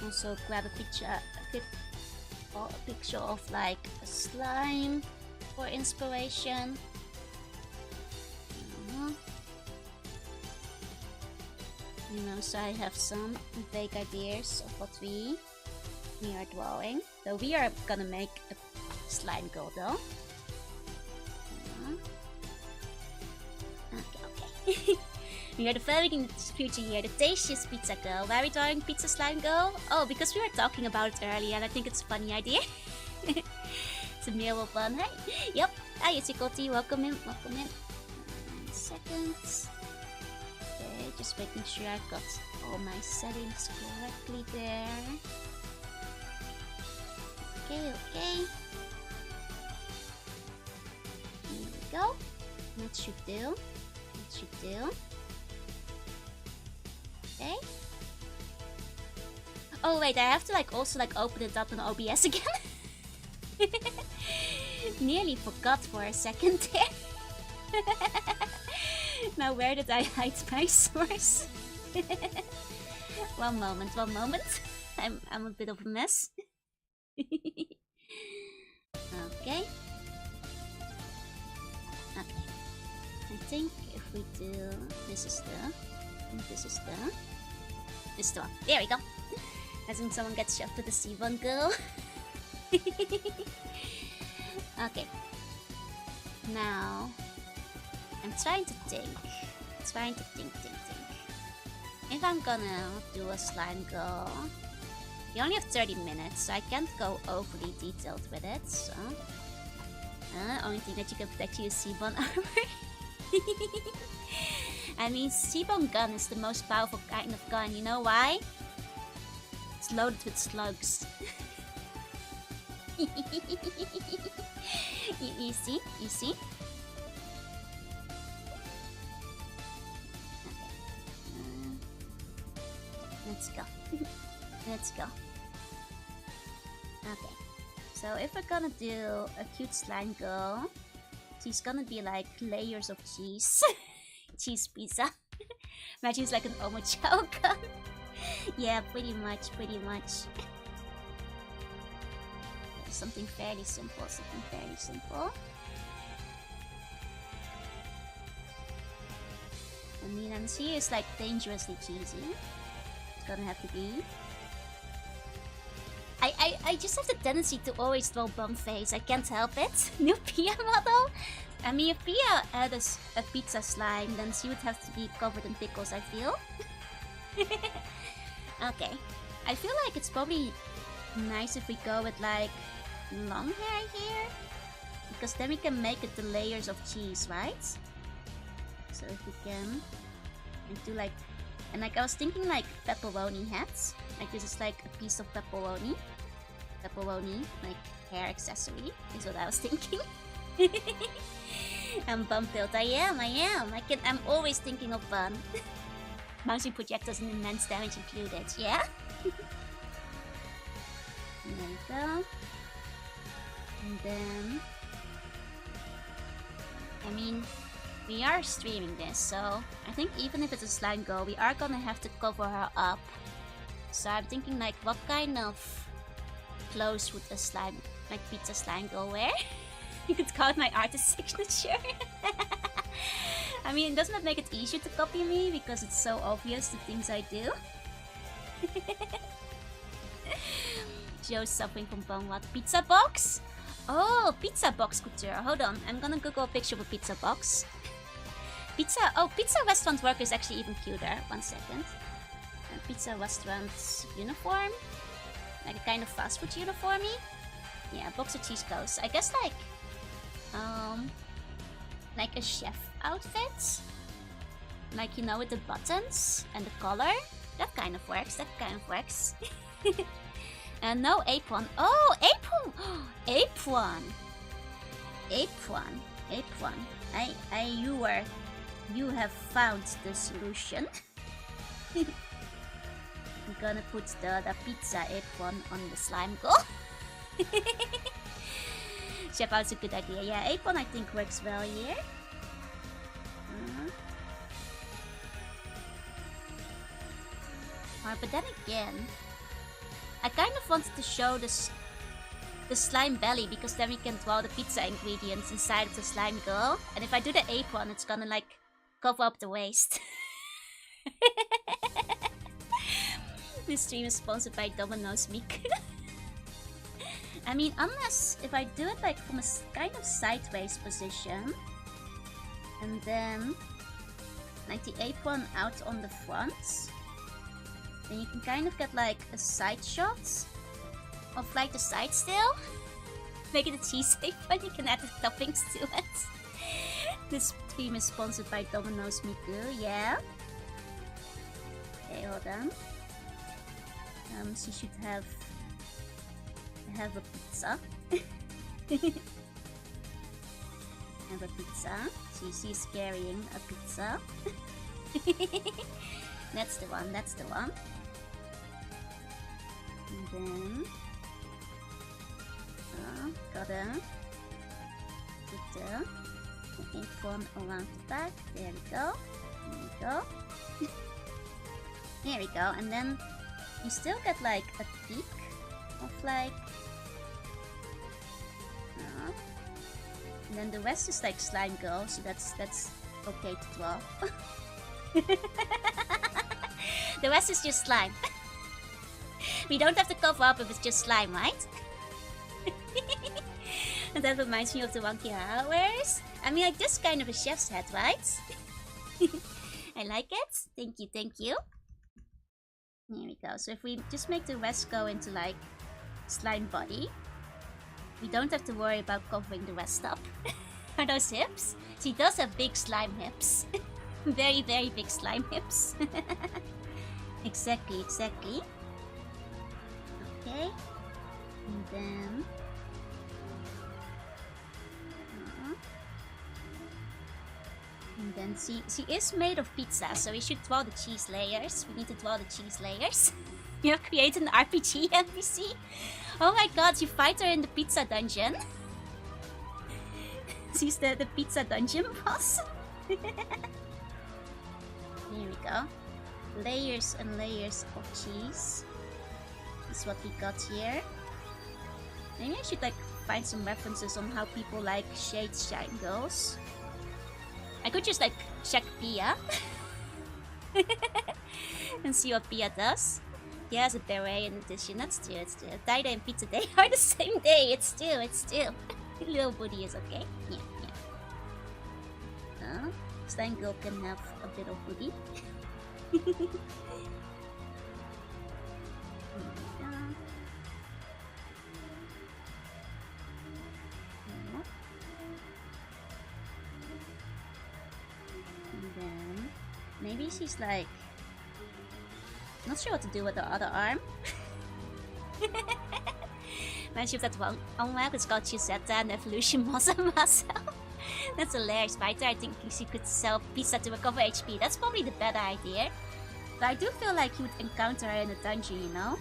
also grab a picture of like a slime for inspiration. You know, so I have some vague ideas of what we are drawing. So we are gonna make a slime girl though. Okay. We are developing the future here, the tastiest pizza girl. Why are we drawing pizza slime girl? Oh, because we were talking about it earlier and I think it's a funny idea. It's a meal bun. Hey, yep. Hi, it's Icoti. Welcome in. Welcome in. 1 second. Okay, just making sure I've got all my settings correctly there. Okay. Here we go. That should do. Okay. Oh wait, I have to also open it up in OBS again. Nearly forgot for a second there. Now where did I hide my source? One moment. I'm a bit of a mess. Okay. I think if we do this is the one. There we go. As in someone gets shoved to the C1 girl. Okay. Now I'm trying to think. If I'm gonna do a slime girl, you only have 30 minutes, so I can't go overly detailed with it, so... only thing that you can protect you is C1 armor. I mean, C1 gun is the most powerful kind of gun, you know why? It's loaded with slugs. You see? Okay. Let's go. Okay. So if we're gonna do a cute slime girl, she's gonna be like layers of cheese. Cheese pizza. Imagine it's like an omochao gun. Yeah, pretty much. Something fairly simple. I mean, and she is like dangerously cheesy. It's gonna have to be. I just have the tendency to always throw bum face. I can't help it. New Pia model? I mean, if Pia had a pizza slime, then she would have to be covered in pickles, I feel. Okay. I feel like it's probably nice if we go with like long hair here. Because then we can make it the layers of cheese, right? So if we can do like... And like I was thinking like pepperoni hats. Like this is like a piece of pepperoni. Like hair accessory is what I was thinking. I'm bun built. I am. I'm always thinking of bun. Bouncing projectiles and immense damage included. Yeah. There we go. And then, I mean, we are streaming this, so I think even if it's a slime girl, we are gonna have to cover her up. So I'm thinking like, what kind of clothes would a slime, like pizza slime girl wear? You could call it my artist signature. I mean, doesn't that make it easier to copy me because it's so obvious the things I do? Joe's suffering from bone what? Pizza box? Oh, pizza box couture. Hold on, I'm gonna Google a picture of a pizza box. Pizza restaurant worker is actually even cuter. 1 second. Pizza restaurant uniform? Like a kind of fast food uniform-y? Yeah, box of cheese toast. I guess like a chef outfit? Like, you know, with the buttons and the collar? That kind of works. And no apron. Oh, apron! Apron! You have found the solution. I'm gonna put the pizza apron on the slime girl. Chef out's a good idea. Yeah, apron I think works well here. But then again, I kind of wanted to show the slime belly because then we can draw the pizza ingredients inside of the slime girl. And if I do the apron, it's gonna like cover up the waist. This stream is sponsored by Domino's Miku. I mean, unless if I do it like from a kind of sideways position, and then like the apron out on the front, then you can kind of get like a side shot of like the side still. Make it a cheese apron, you can add the toppings to it. This stream is sponsored by Domino's Miku, yeah. Okay, hold on. She should have a pizza. Have a pizza. She's carrying a pizza. That's the one, that's the one. And then gotta put the ink one around the back. There we go. There we go. There we go. And then you still get like a peak of like and then the rest is like slime girl, so that's okay to draw. The rest is just slime. We don't have to cover up if it's just slime, right? And that reminds me of the wonky hours. I mean, like, this kind of a chef's hat, right? I like it. Thank you, thank you. Here we go. So if we just make the rest go into like slime body, we don't have to worry about covering the rest up. Are those hips? She does have big slime hips. Very, very big slime hips. Exactly, exactly. Okay. And then... and then she is made of pizza, so we should draw the cheese layers. We need to draw the cheese layers. You have created an RPG NPC? Oh my god, you fight her in the pizza dungeon. She's the pizza dungeon boss. Here we go. Layers and layers of cheese. This is what we got here. Maybe I should like find some references on how people like shade shine girls. I could just like check Pia and see what Pia does. He has a beret in addition. That's true, it's true. Daida and Pizza Day are the same day. It's true, it's true. Little booty is okay. Yeah, yeah. Slime girl can have a bit of booty. And then maybe she's like not sure what to do with the other arm. Reminds you of that one map, it's called Chusetta and Evolution Muscle. That's hilarious, right? I think she could sell pizza to recover HP. That's probably the better idea. But I do feel like you would encounter her in a dungeon, you know?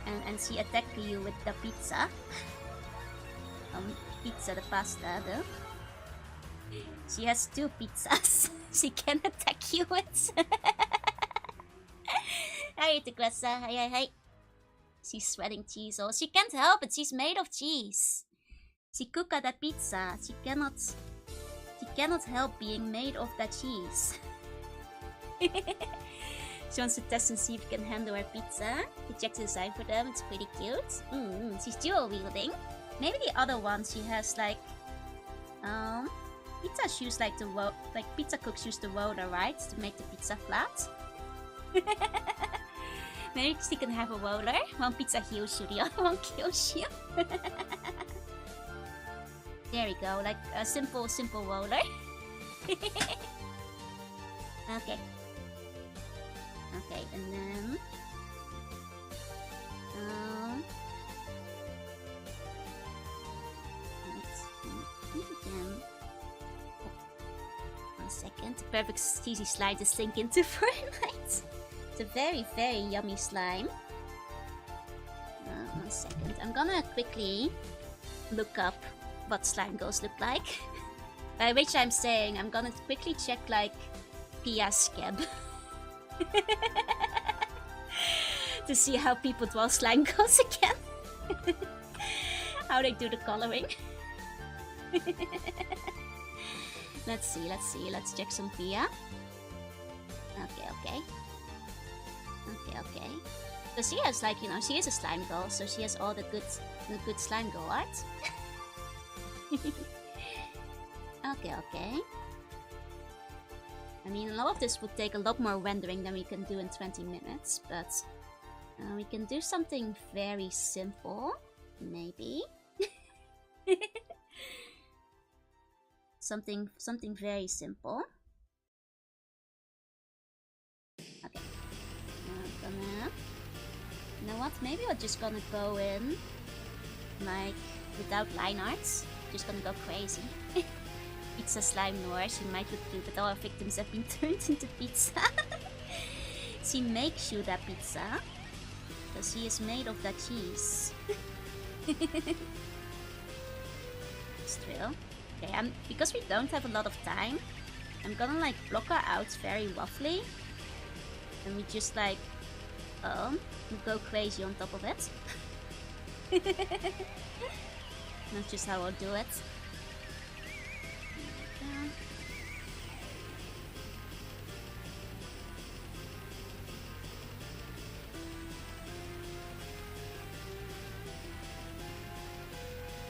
And she attack you with the pizza. Pizza, the pasta, though. She has 2 pizzas. She can attack you with. Hi, Tegressa. Hi, hi, hi. She's sweating cheese. Oh, she can't help it. She's made of cheese. She cooked that pizza. She cannot help being made of that cheese. She wants to test and see if she can handle her pizza. He checked the design for them. It's pretty cute. She's dual wielding. Maybe the other one she has like pizza use like pizza cooks use the roller, right, to make the pizza flat. Maybe she can have a roller. One pizza heals you, the other one kills you. There we go, like a simple roller. Okay. Okay, and then... One second. The perfect cheesy slime to sink into for a night. It's a very, very yummy slime. 1 second. I'm gonna quickly look up what slime girls look like. By which I'm saying I'm gonna quickly check like Pia's scab. To see how people draw slime girls again. How they do the coloring. Let's see. Let's check some Pia. Okay. So she has like, you know, she is a slime girl, so she has all the good slime girl art. Okay. I mean, a lot of this would take a lot more rendering than we can do in 20 minutes, but we can do something very simple, maybe. something very simple. Okay. You know what? Maybe we're just gonna go in, like, without line arts. Just gonna go crazy. Pizza slime noir, she might look cute, but all our victims have been turned into pizza. She makes you that pizza, because she is made of that cheese. It's true. Okay, because we don't have a lot of time, I'm gonna like block her out very roughly. And we just like, go crazy on top of it. That's just how I'll do it.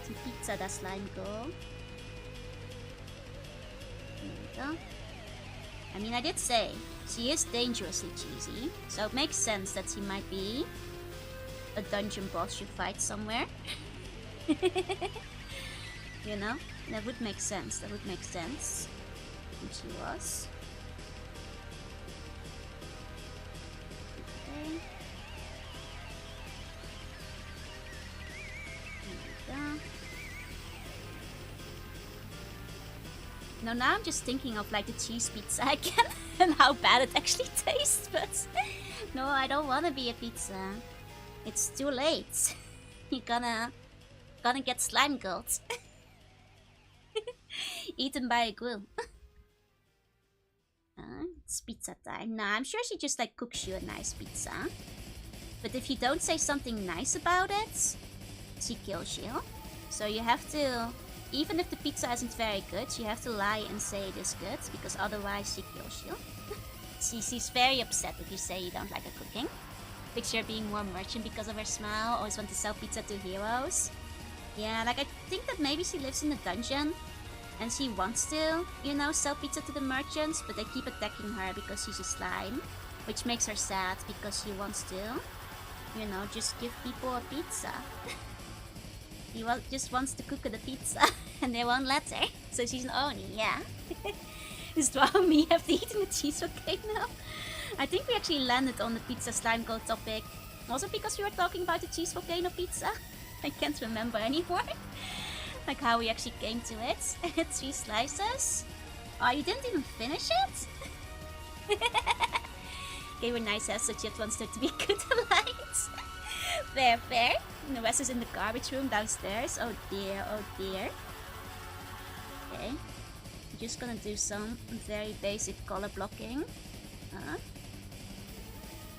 Some pizza da slime girl. There we go. I mean, I did say she is dangerously cheesy, so it makes sense that she might be a dungeon boss you fight somewhere. You know? That would make sense. That would make sense. And she was. Okay. There we go. Now I'm just thinking of like the cheese pizza again and how bad it actually tastes, but no, I don't want to be a pizza. It's too late. You're gonna get slime gold. Eaten by a grill. It's pizza time. Nah, I'm sure she just like cooks you a nice pizza. But if you don't say something nice about it, she kills you. So you have to, even if the pizza isn't very good, you have to lie and say it is good, because otherwise she kills you. She's very upset if you say you don't like her cooking. Picture her being more merchant because of her smile, always want to sell pizza to heroes. Yeah, like I think that maybe she lives in a dungeon and she wants to, you know, sell pizza to the merchants, but they keep attacking her because she's a slime, which makes her sad because she wants to, you know, just give people a pizza. He just wants to cook the pizza and they won't let her, so she's an Oni, yeah. Is Dwa me after eating the cheese volcano? I think we actually landed on the pizza slime gold topic. Also because we were talking about the cheese volcano pizza. I can't remember anymore. Like how we actually came to it. 3 slices. Oh, you didn't even finish it? Okay, we're nice as so Chet wants her to be good and light. Fair, fair. And the rest is in the garbage room downstairs. Oh dear, oh dear. Okay. I'm just gonna do some very basic color blocking.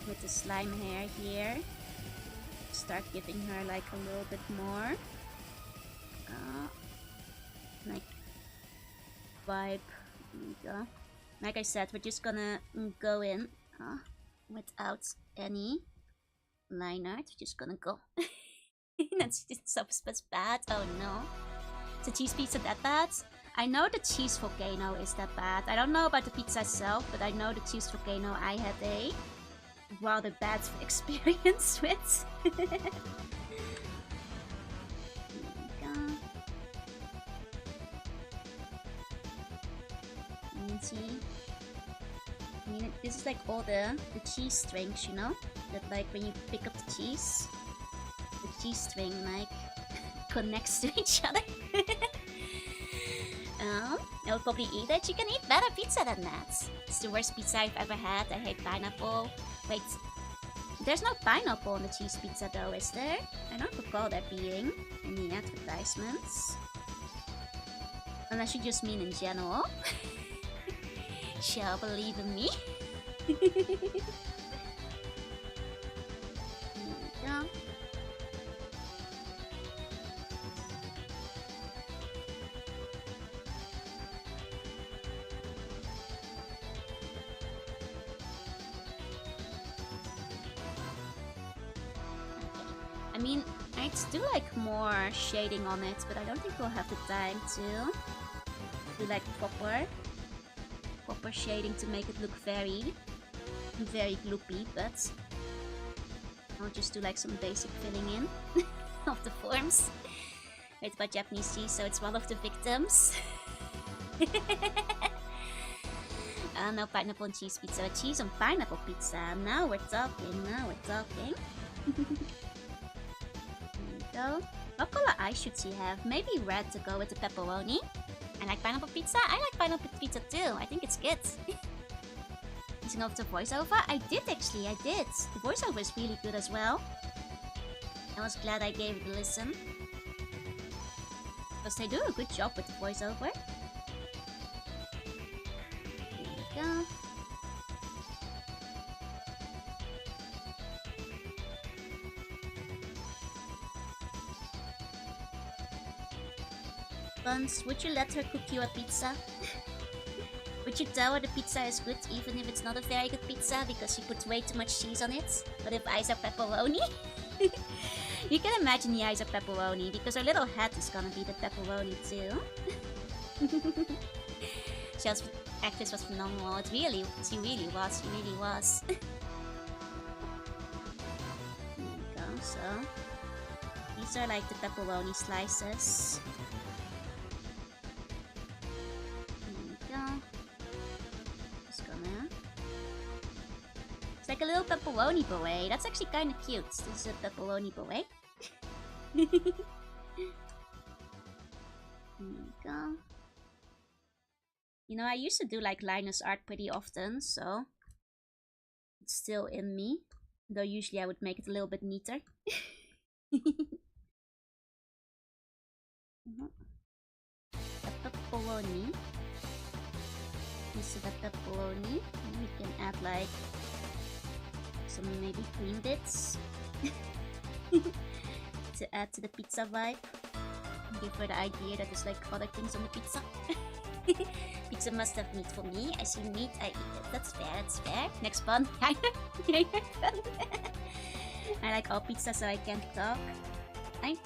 With the slime hair here. Start giving her like a little bit more like vibe. There we go. Like I said, we're just gonna go in without any line art. We're just gonna go. That's bad. Oh no. Is the cheese pizza that bad? I know the cheese volcano is that bad. I don't know about the pizza itself, but I know the cheese volcano I had a rather bad experience with. There we go. And see, I mean, this is like all the cheese strings, you know? That like when you pick up the cheese string like connects to each other. I'll probably eat it. You can eat better pizza than that. It's the worst pizza I've ever had. I hate pineapple. Wait, there's no pineapple on the cheese pizza though, is there? I don't recall that being in the advertisements. Unless you just mean in general. Shall believe in me. There we go. I mean, I'd do like more shading on it, but I don't think we'll have the time to do like proper shading to make it look very gloopy, but I'll just do like some basic filling in of the forms. Made by Japanese cheese, so it's one of the victims. No pineapple on cheese pizza, cheese on pineapple pizza. Now we're talking, now we're talking. There we go. What color eyes should she have? Maybe red to go with the pepperoni. I like pineapple pizza. I like pineapple pizza too. I think it's good. Using off the voiceover? I did actually, I did. The voiceover is really good as well. I was glad I gave it a listen. Because they do a good job with the voiceover. There we go. Buns, would you let her cook you a pizza? Would you tell her the pizza is good even if it's not a very good pizza because she puts way too much cheese on it? But if eyes are pepperoni? You can imagine the eyes are pepperoni because her little hat is gonna be the pepperoni too. Actress was phenomenal. She really was. There we go, so these are like the pepperoni slices. It's like a little pepperoni beret. That's actually kind of cute. This is a pepperoni beret. There we go. You know, I used to do like Linus art pretty often, so it's still in me. Though usually I would make it a little bit neater. A pepperoni. This is a pepperoni. We can add like some maybe cream bits to add to the pizza vibe. Give her the idea that there's like other things on the pizza. Pizza must have meat for me. I see meat, I eat it. That's fair, that's fair. Next one. I like all pizza, so I can't talk. I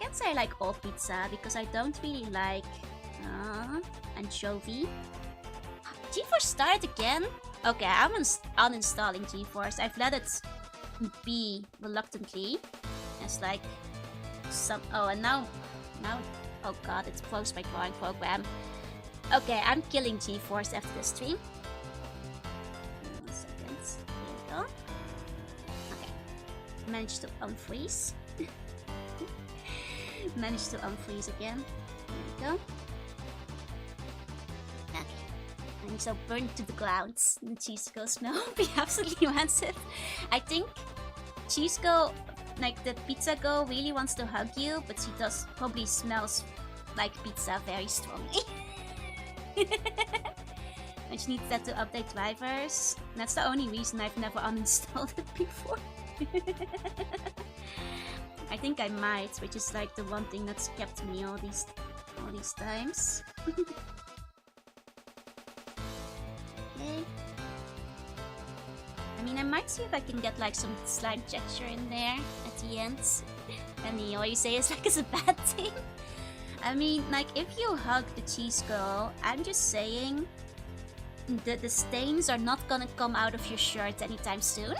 can't say I like all pizza because I don't really like anchovy. GeForce started again? Okay, I'm uninstalling GeForce. I've let it be reluctantly. It's like some... Oh, and now... Oh god, it's closed my drawing program. Okay, I'm killing GeForce after the stream. 1 second. There we go. Okay. Managed to unfreeze. Managed to unfreeze again. There we go. I'm so burnt to the ground. The cheese girl smell would be absolutely rancid. I think cheese girl, like the pizza girl, really wants to hug you, but she does probably smells like pizza very strongly. And she needs that to update drivers. That's the only reason I've never uninstalled it before. I think I might, which is like the one thing that's kept me all these times. Okay. I mean, I might see if I can get like some slime texture in there at the end. And all you say is like it's a bad thing. I mean, like if you hug the cheese girl, I'm just saying the stains are not gonna come out of your shirt anytime soon.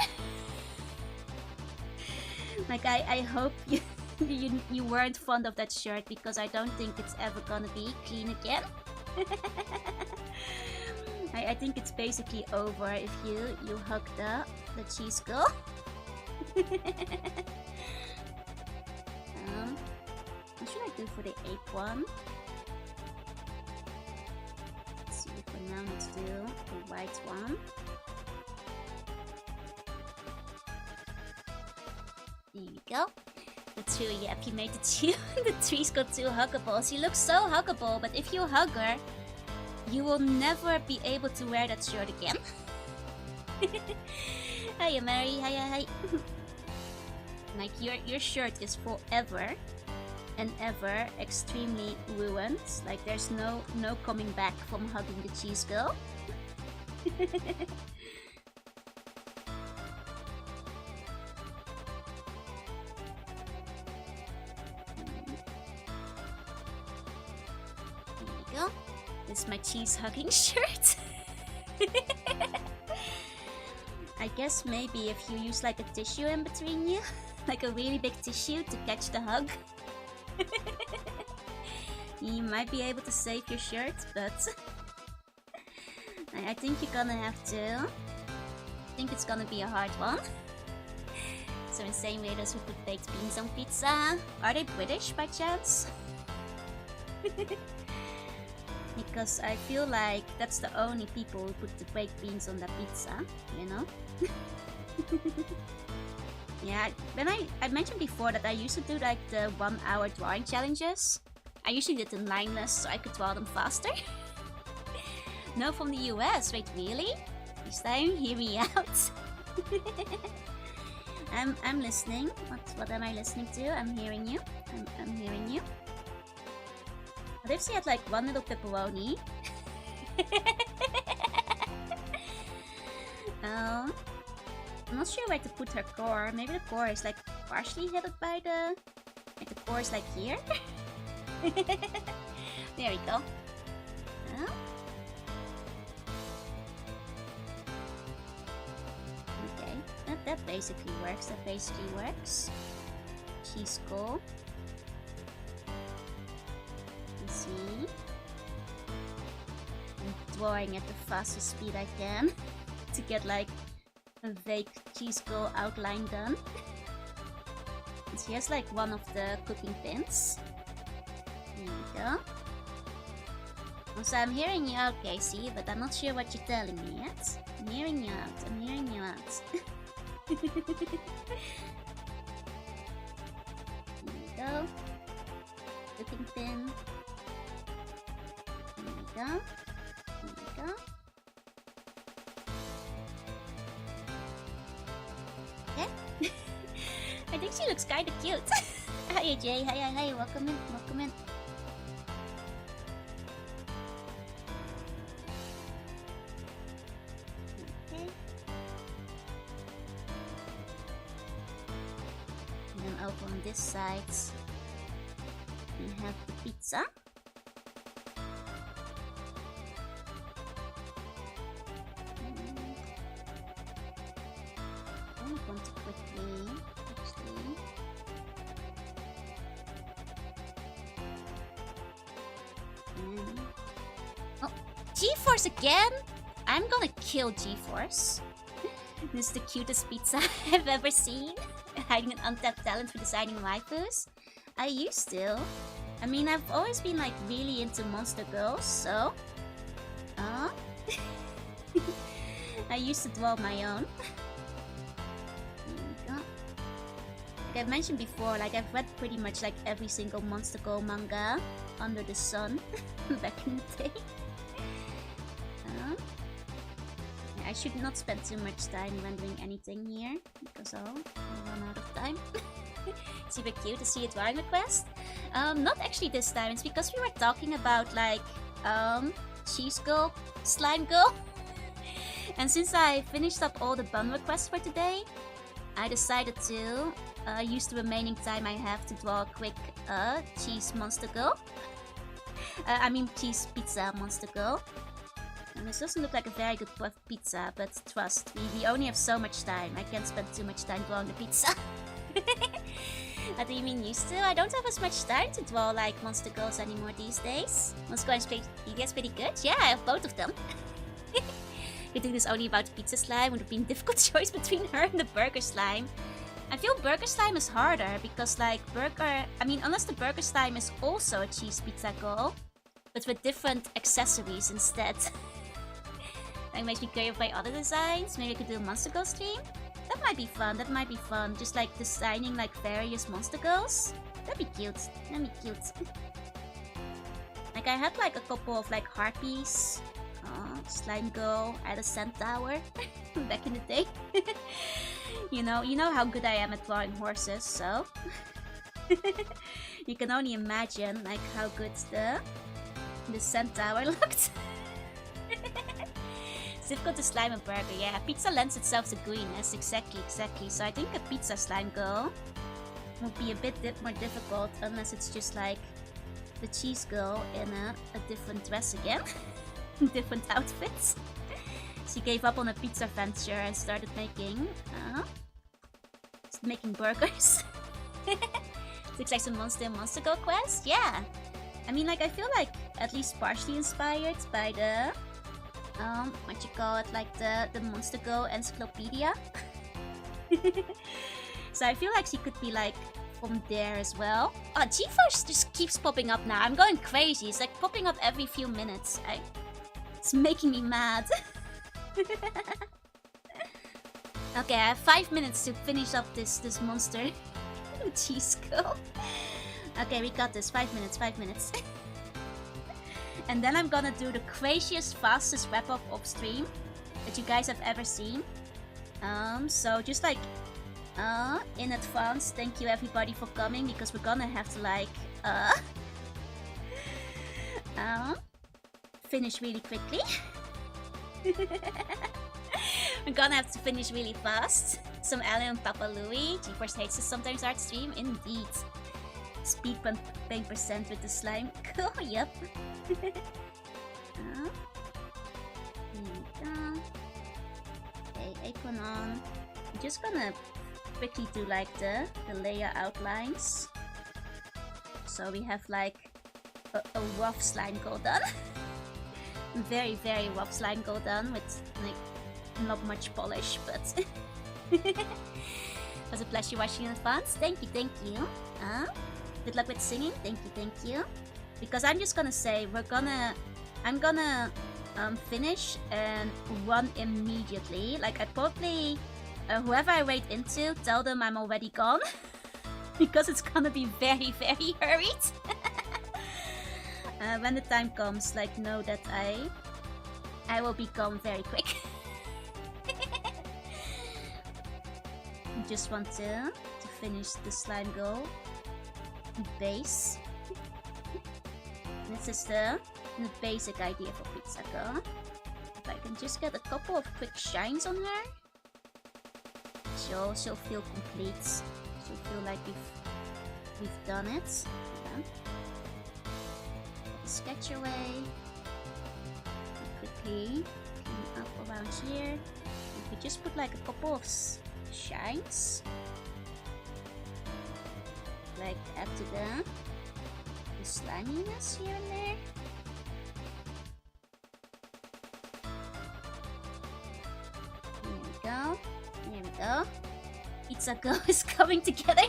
Like I hope you weren't fond of that shirt because I don't think it's ever gonna be clean again. I think it's basically over if you hug the cheese girl. What should I do for the ape one? Let's see, for now let's do the white one. There you go. The true, yep, you made the trees got too huggable. She looks so huggable, but if you hug her, you will never be able to wear that shirt again. Hiya, Mary. Hi. Like your shirt is forever and ever extremely ruined. Like there's no coming back from hugging the cheese girl. There you go. This is my cheese hugging shirt. I guess maybe if you use like a tissue in between you, like a really big tissue to catch the hug, you might be able to save your shirt, but I think you're gonna have to. I think it's gonna be a hard one. those are insane weirdos who put baked beans on pizza. Are they British by chance? Because I feel like that's the only people who put the baked beans on the pizza, you know? Yeah, when I mentioned before that I used to do like the 1 hour drawing challenges. I usually did them lineless so I could draw them faster. No, from the US. Wait, really? This time, hear me out. I'm listening. What am I listening to? I'm hearing you. I'm hearing you. What if she had like one little pepperoni? I'm not sure where to put her core. Maybe the core is like partially hidden by the... Like the core is like here? There we go. Okay, that basically works. That basically works. Cheese skull. Let's see. I'm drawing at the fastest speed I can to get like a vague cheese skull outline done. And she has like one of the cooking pins. There we go. Also, I'm hearing you out, Casey, but I'm not sure what you're telling me yet. I'm hearing you out. I'm hearing you out. There we go. Cooking pin. There we go. There we go. Okay. I think she looks kinda cute. Hi Jay, hi, welcome in, welcome in. Okay. And then over on this side, we have the pizza. I'm going to quickly, actually. Oh, G-Force again? I'm gonna kill G-Force. This is the cutest pizza I've ever seen. Hiding an untapped talent for designing waifus. I used to. I mean, I've always been like really into monster girls, so... I used to draw my own. There we go. Like I've mentioned before, like I've read pretty much like every single monster girl manga under the sun back in the day. Yeah, I should not spend too much time rendering anything here because I'll run out of time. Super cute to see a drawing request. Not actually this time. It's because we were talking about like cheese girl, slime girl. And since I finished up all the B.U.N requests for today, I decided to use the remaining time I have to draw a quick cheese monster girl. I mean cheese pizza monster girl. And this doesn't look like a very good pizza, but trust, we only have so much time. I can't spend too much time drawing the pizza. What do you mean used to? I don't have as much time to draw like monster girls anymore these days. Monster Girl and Piggy's pretty good. Yeah, I have both of them. You think this only about pizza slime would have been a difficult choice between her and the burger slime. I feel burger slime is harder because like unless the burger slime is also a cheese pizza girl, but with different accessories instead. That makes me curious by other designs. Maybe I could do a monster girl stream. That might be fun, that might be fun. Just like designing like various monster girls. That'd be cute, that'd be cute. Like I had like a couple of like harpies. Slime girl, I had a centaur back in the day. You know how good I am at drawing horses, so you can only imagine like how good the centaur looked. It's difficult to slime a burger, yeah. Pizza lends itself to greenness, exactly. So I think a pizza slime girl would be a bit more difficult unless it's just like the cheese girl in a different dress again. Different outfits. She gave up on a pizza venture and started making burgers. Looks like some monster girl quest. Yeah, I mean, like I feel like at least partially inspired by the what you call it, like the monster girl encyclopedia. So I feel like she could be like from there as well. Oh, G-Force just keeps popping up now. I'm going crazy. It's like popping up every few minutes. It's making me mad. Okay, I have 5 minutes to finish up this monster. Cheese skull. Okay, we got this. 5 minutes, 5 minutes. And then I'm gonna do the craziest, fastest wrap-up of stream that you guys have ever seen. So just like in advance, thank you everybody for coming, because we're gonna have to like finish really quickly. We're gonna have to finish really fast. Some Alien Papa Louie. G-Force hates to sometimes art stream. Indeed. Speed 10% with the slime. Cool, yep. Here we go. Okay, apron on. I'm just gonna quickly do like the layer outlines. So we have like a rough slime go done. Very, very rough slime go done with like not much polish, but it was a pleasure watching in advance. Thank you, thank you. Good luck with singing. Thank you, thank you. Because I'm just gonna say I'm gonna finish and run immediately. Like I probably whoever I wait into, tell them I'm already gone. Because it's gonna be very, very hurried. When the time comes, like know that I will be gone very quick. Just want to finish the slime goal base. This is the basic idea for Pizza Girl. If I can just get a couple of quick shines on her, she'll feel complete. She'll feel like we've done it. Yeah. Sketch away. Quickly clean up around here. If we just put like a couple of shines, like add to the sliminess here and there. There we go. There we go. Pizza Girl is coming together.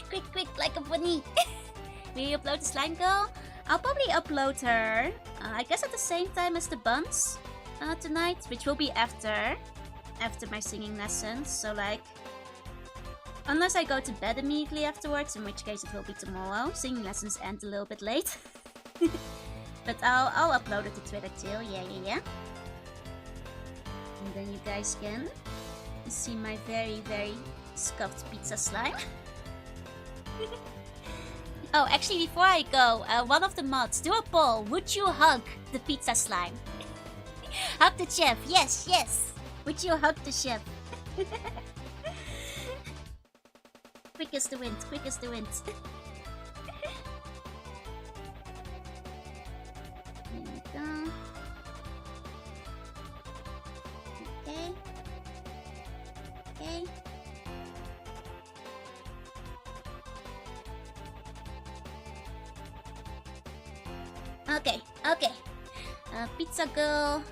Quick, quick, like a bunny. Will you upload the slime girl? I'll probably upload her, I guess at the same time as the buns tonight, which will be after my singing lessons. So like, unless I go to bed immediately afterwards, in which case it will be tomorrow. Singing lessons end a little bit late. But I'll upload it to Twitter too. Yeah. And then you guys can see my very, very scuffed pizza slime. Oh, actually, before I go, one of the mods, do a poll. Would you hug the pizza slime? Hug the chef. Yes, yes. Would you hug the chef? Quick as the wind. Quick as the wind. There we go. Okay. Okay. Okay. Pizza girl.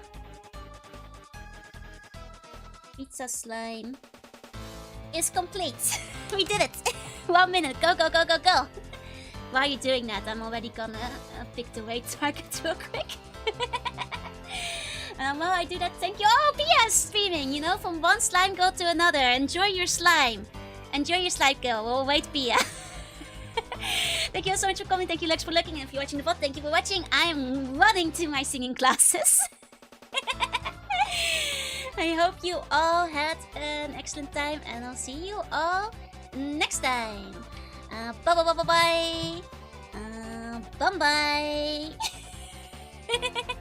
Pizza slime is complete. We did it. 1 minute. Go, go, go, go, go. While you're doing that, I'm already gonna pick the weight target real quick. While I do that, thank you. Oh, Pia's streaming, you know, from one slime girl to another. Enjoy your slime. Enjoy your slime girl. We'll wait, Pia. Thank you so much for coming. Thank you, Lex, for looking. And if you're watching the VOD, thank you for watching. I'm running to my singing classes. I hope you all had an excellent time, and I'll see you all next time. Bye bye bye bye bye. Bye bye.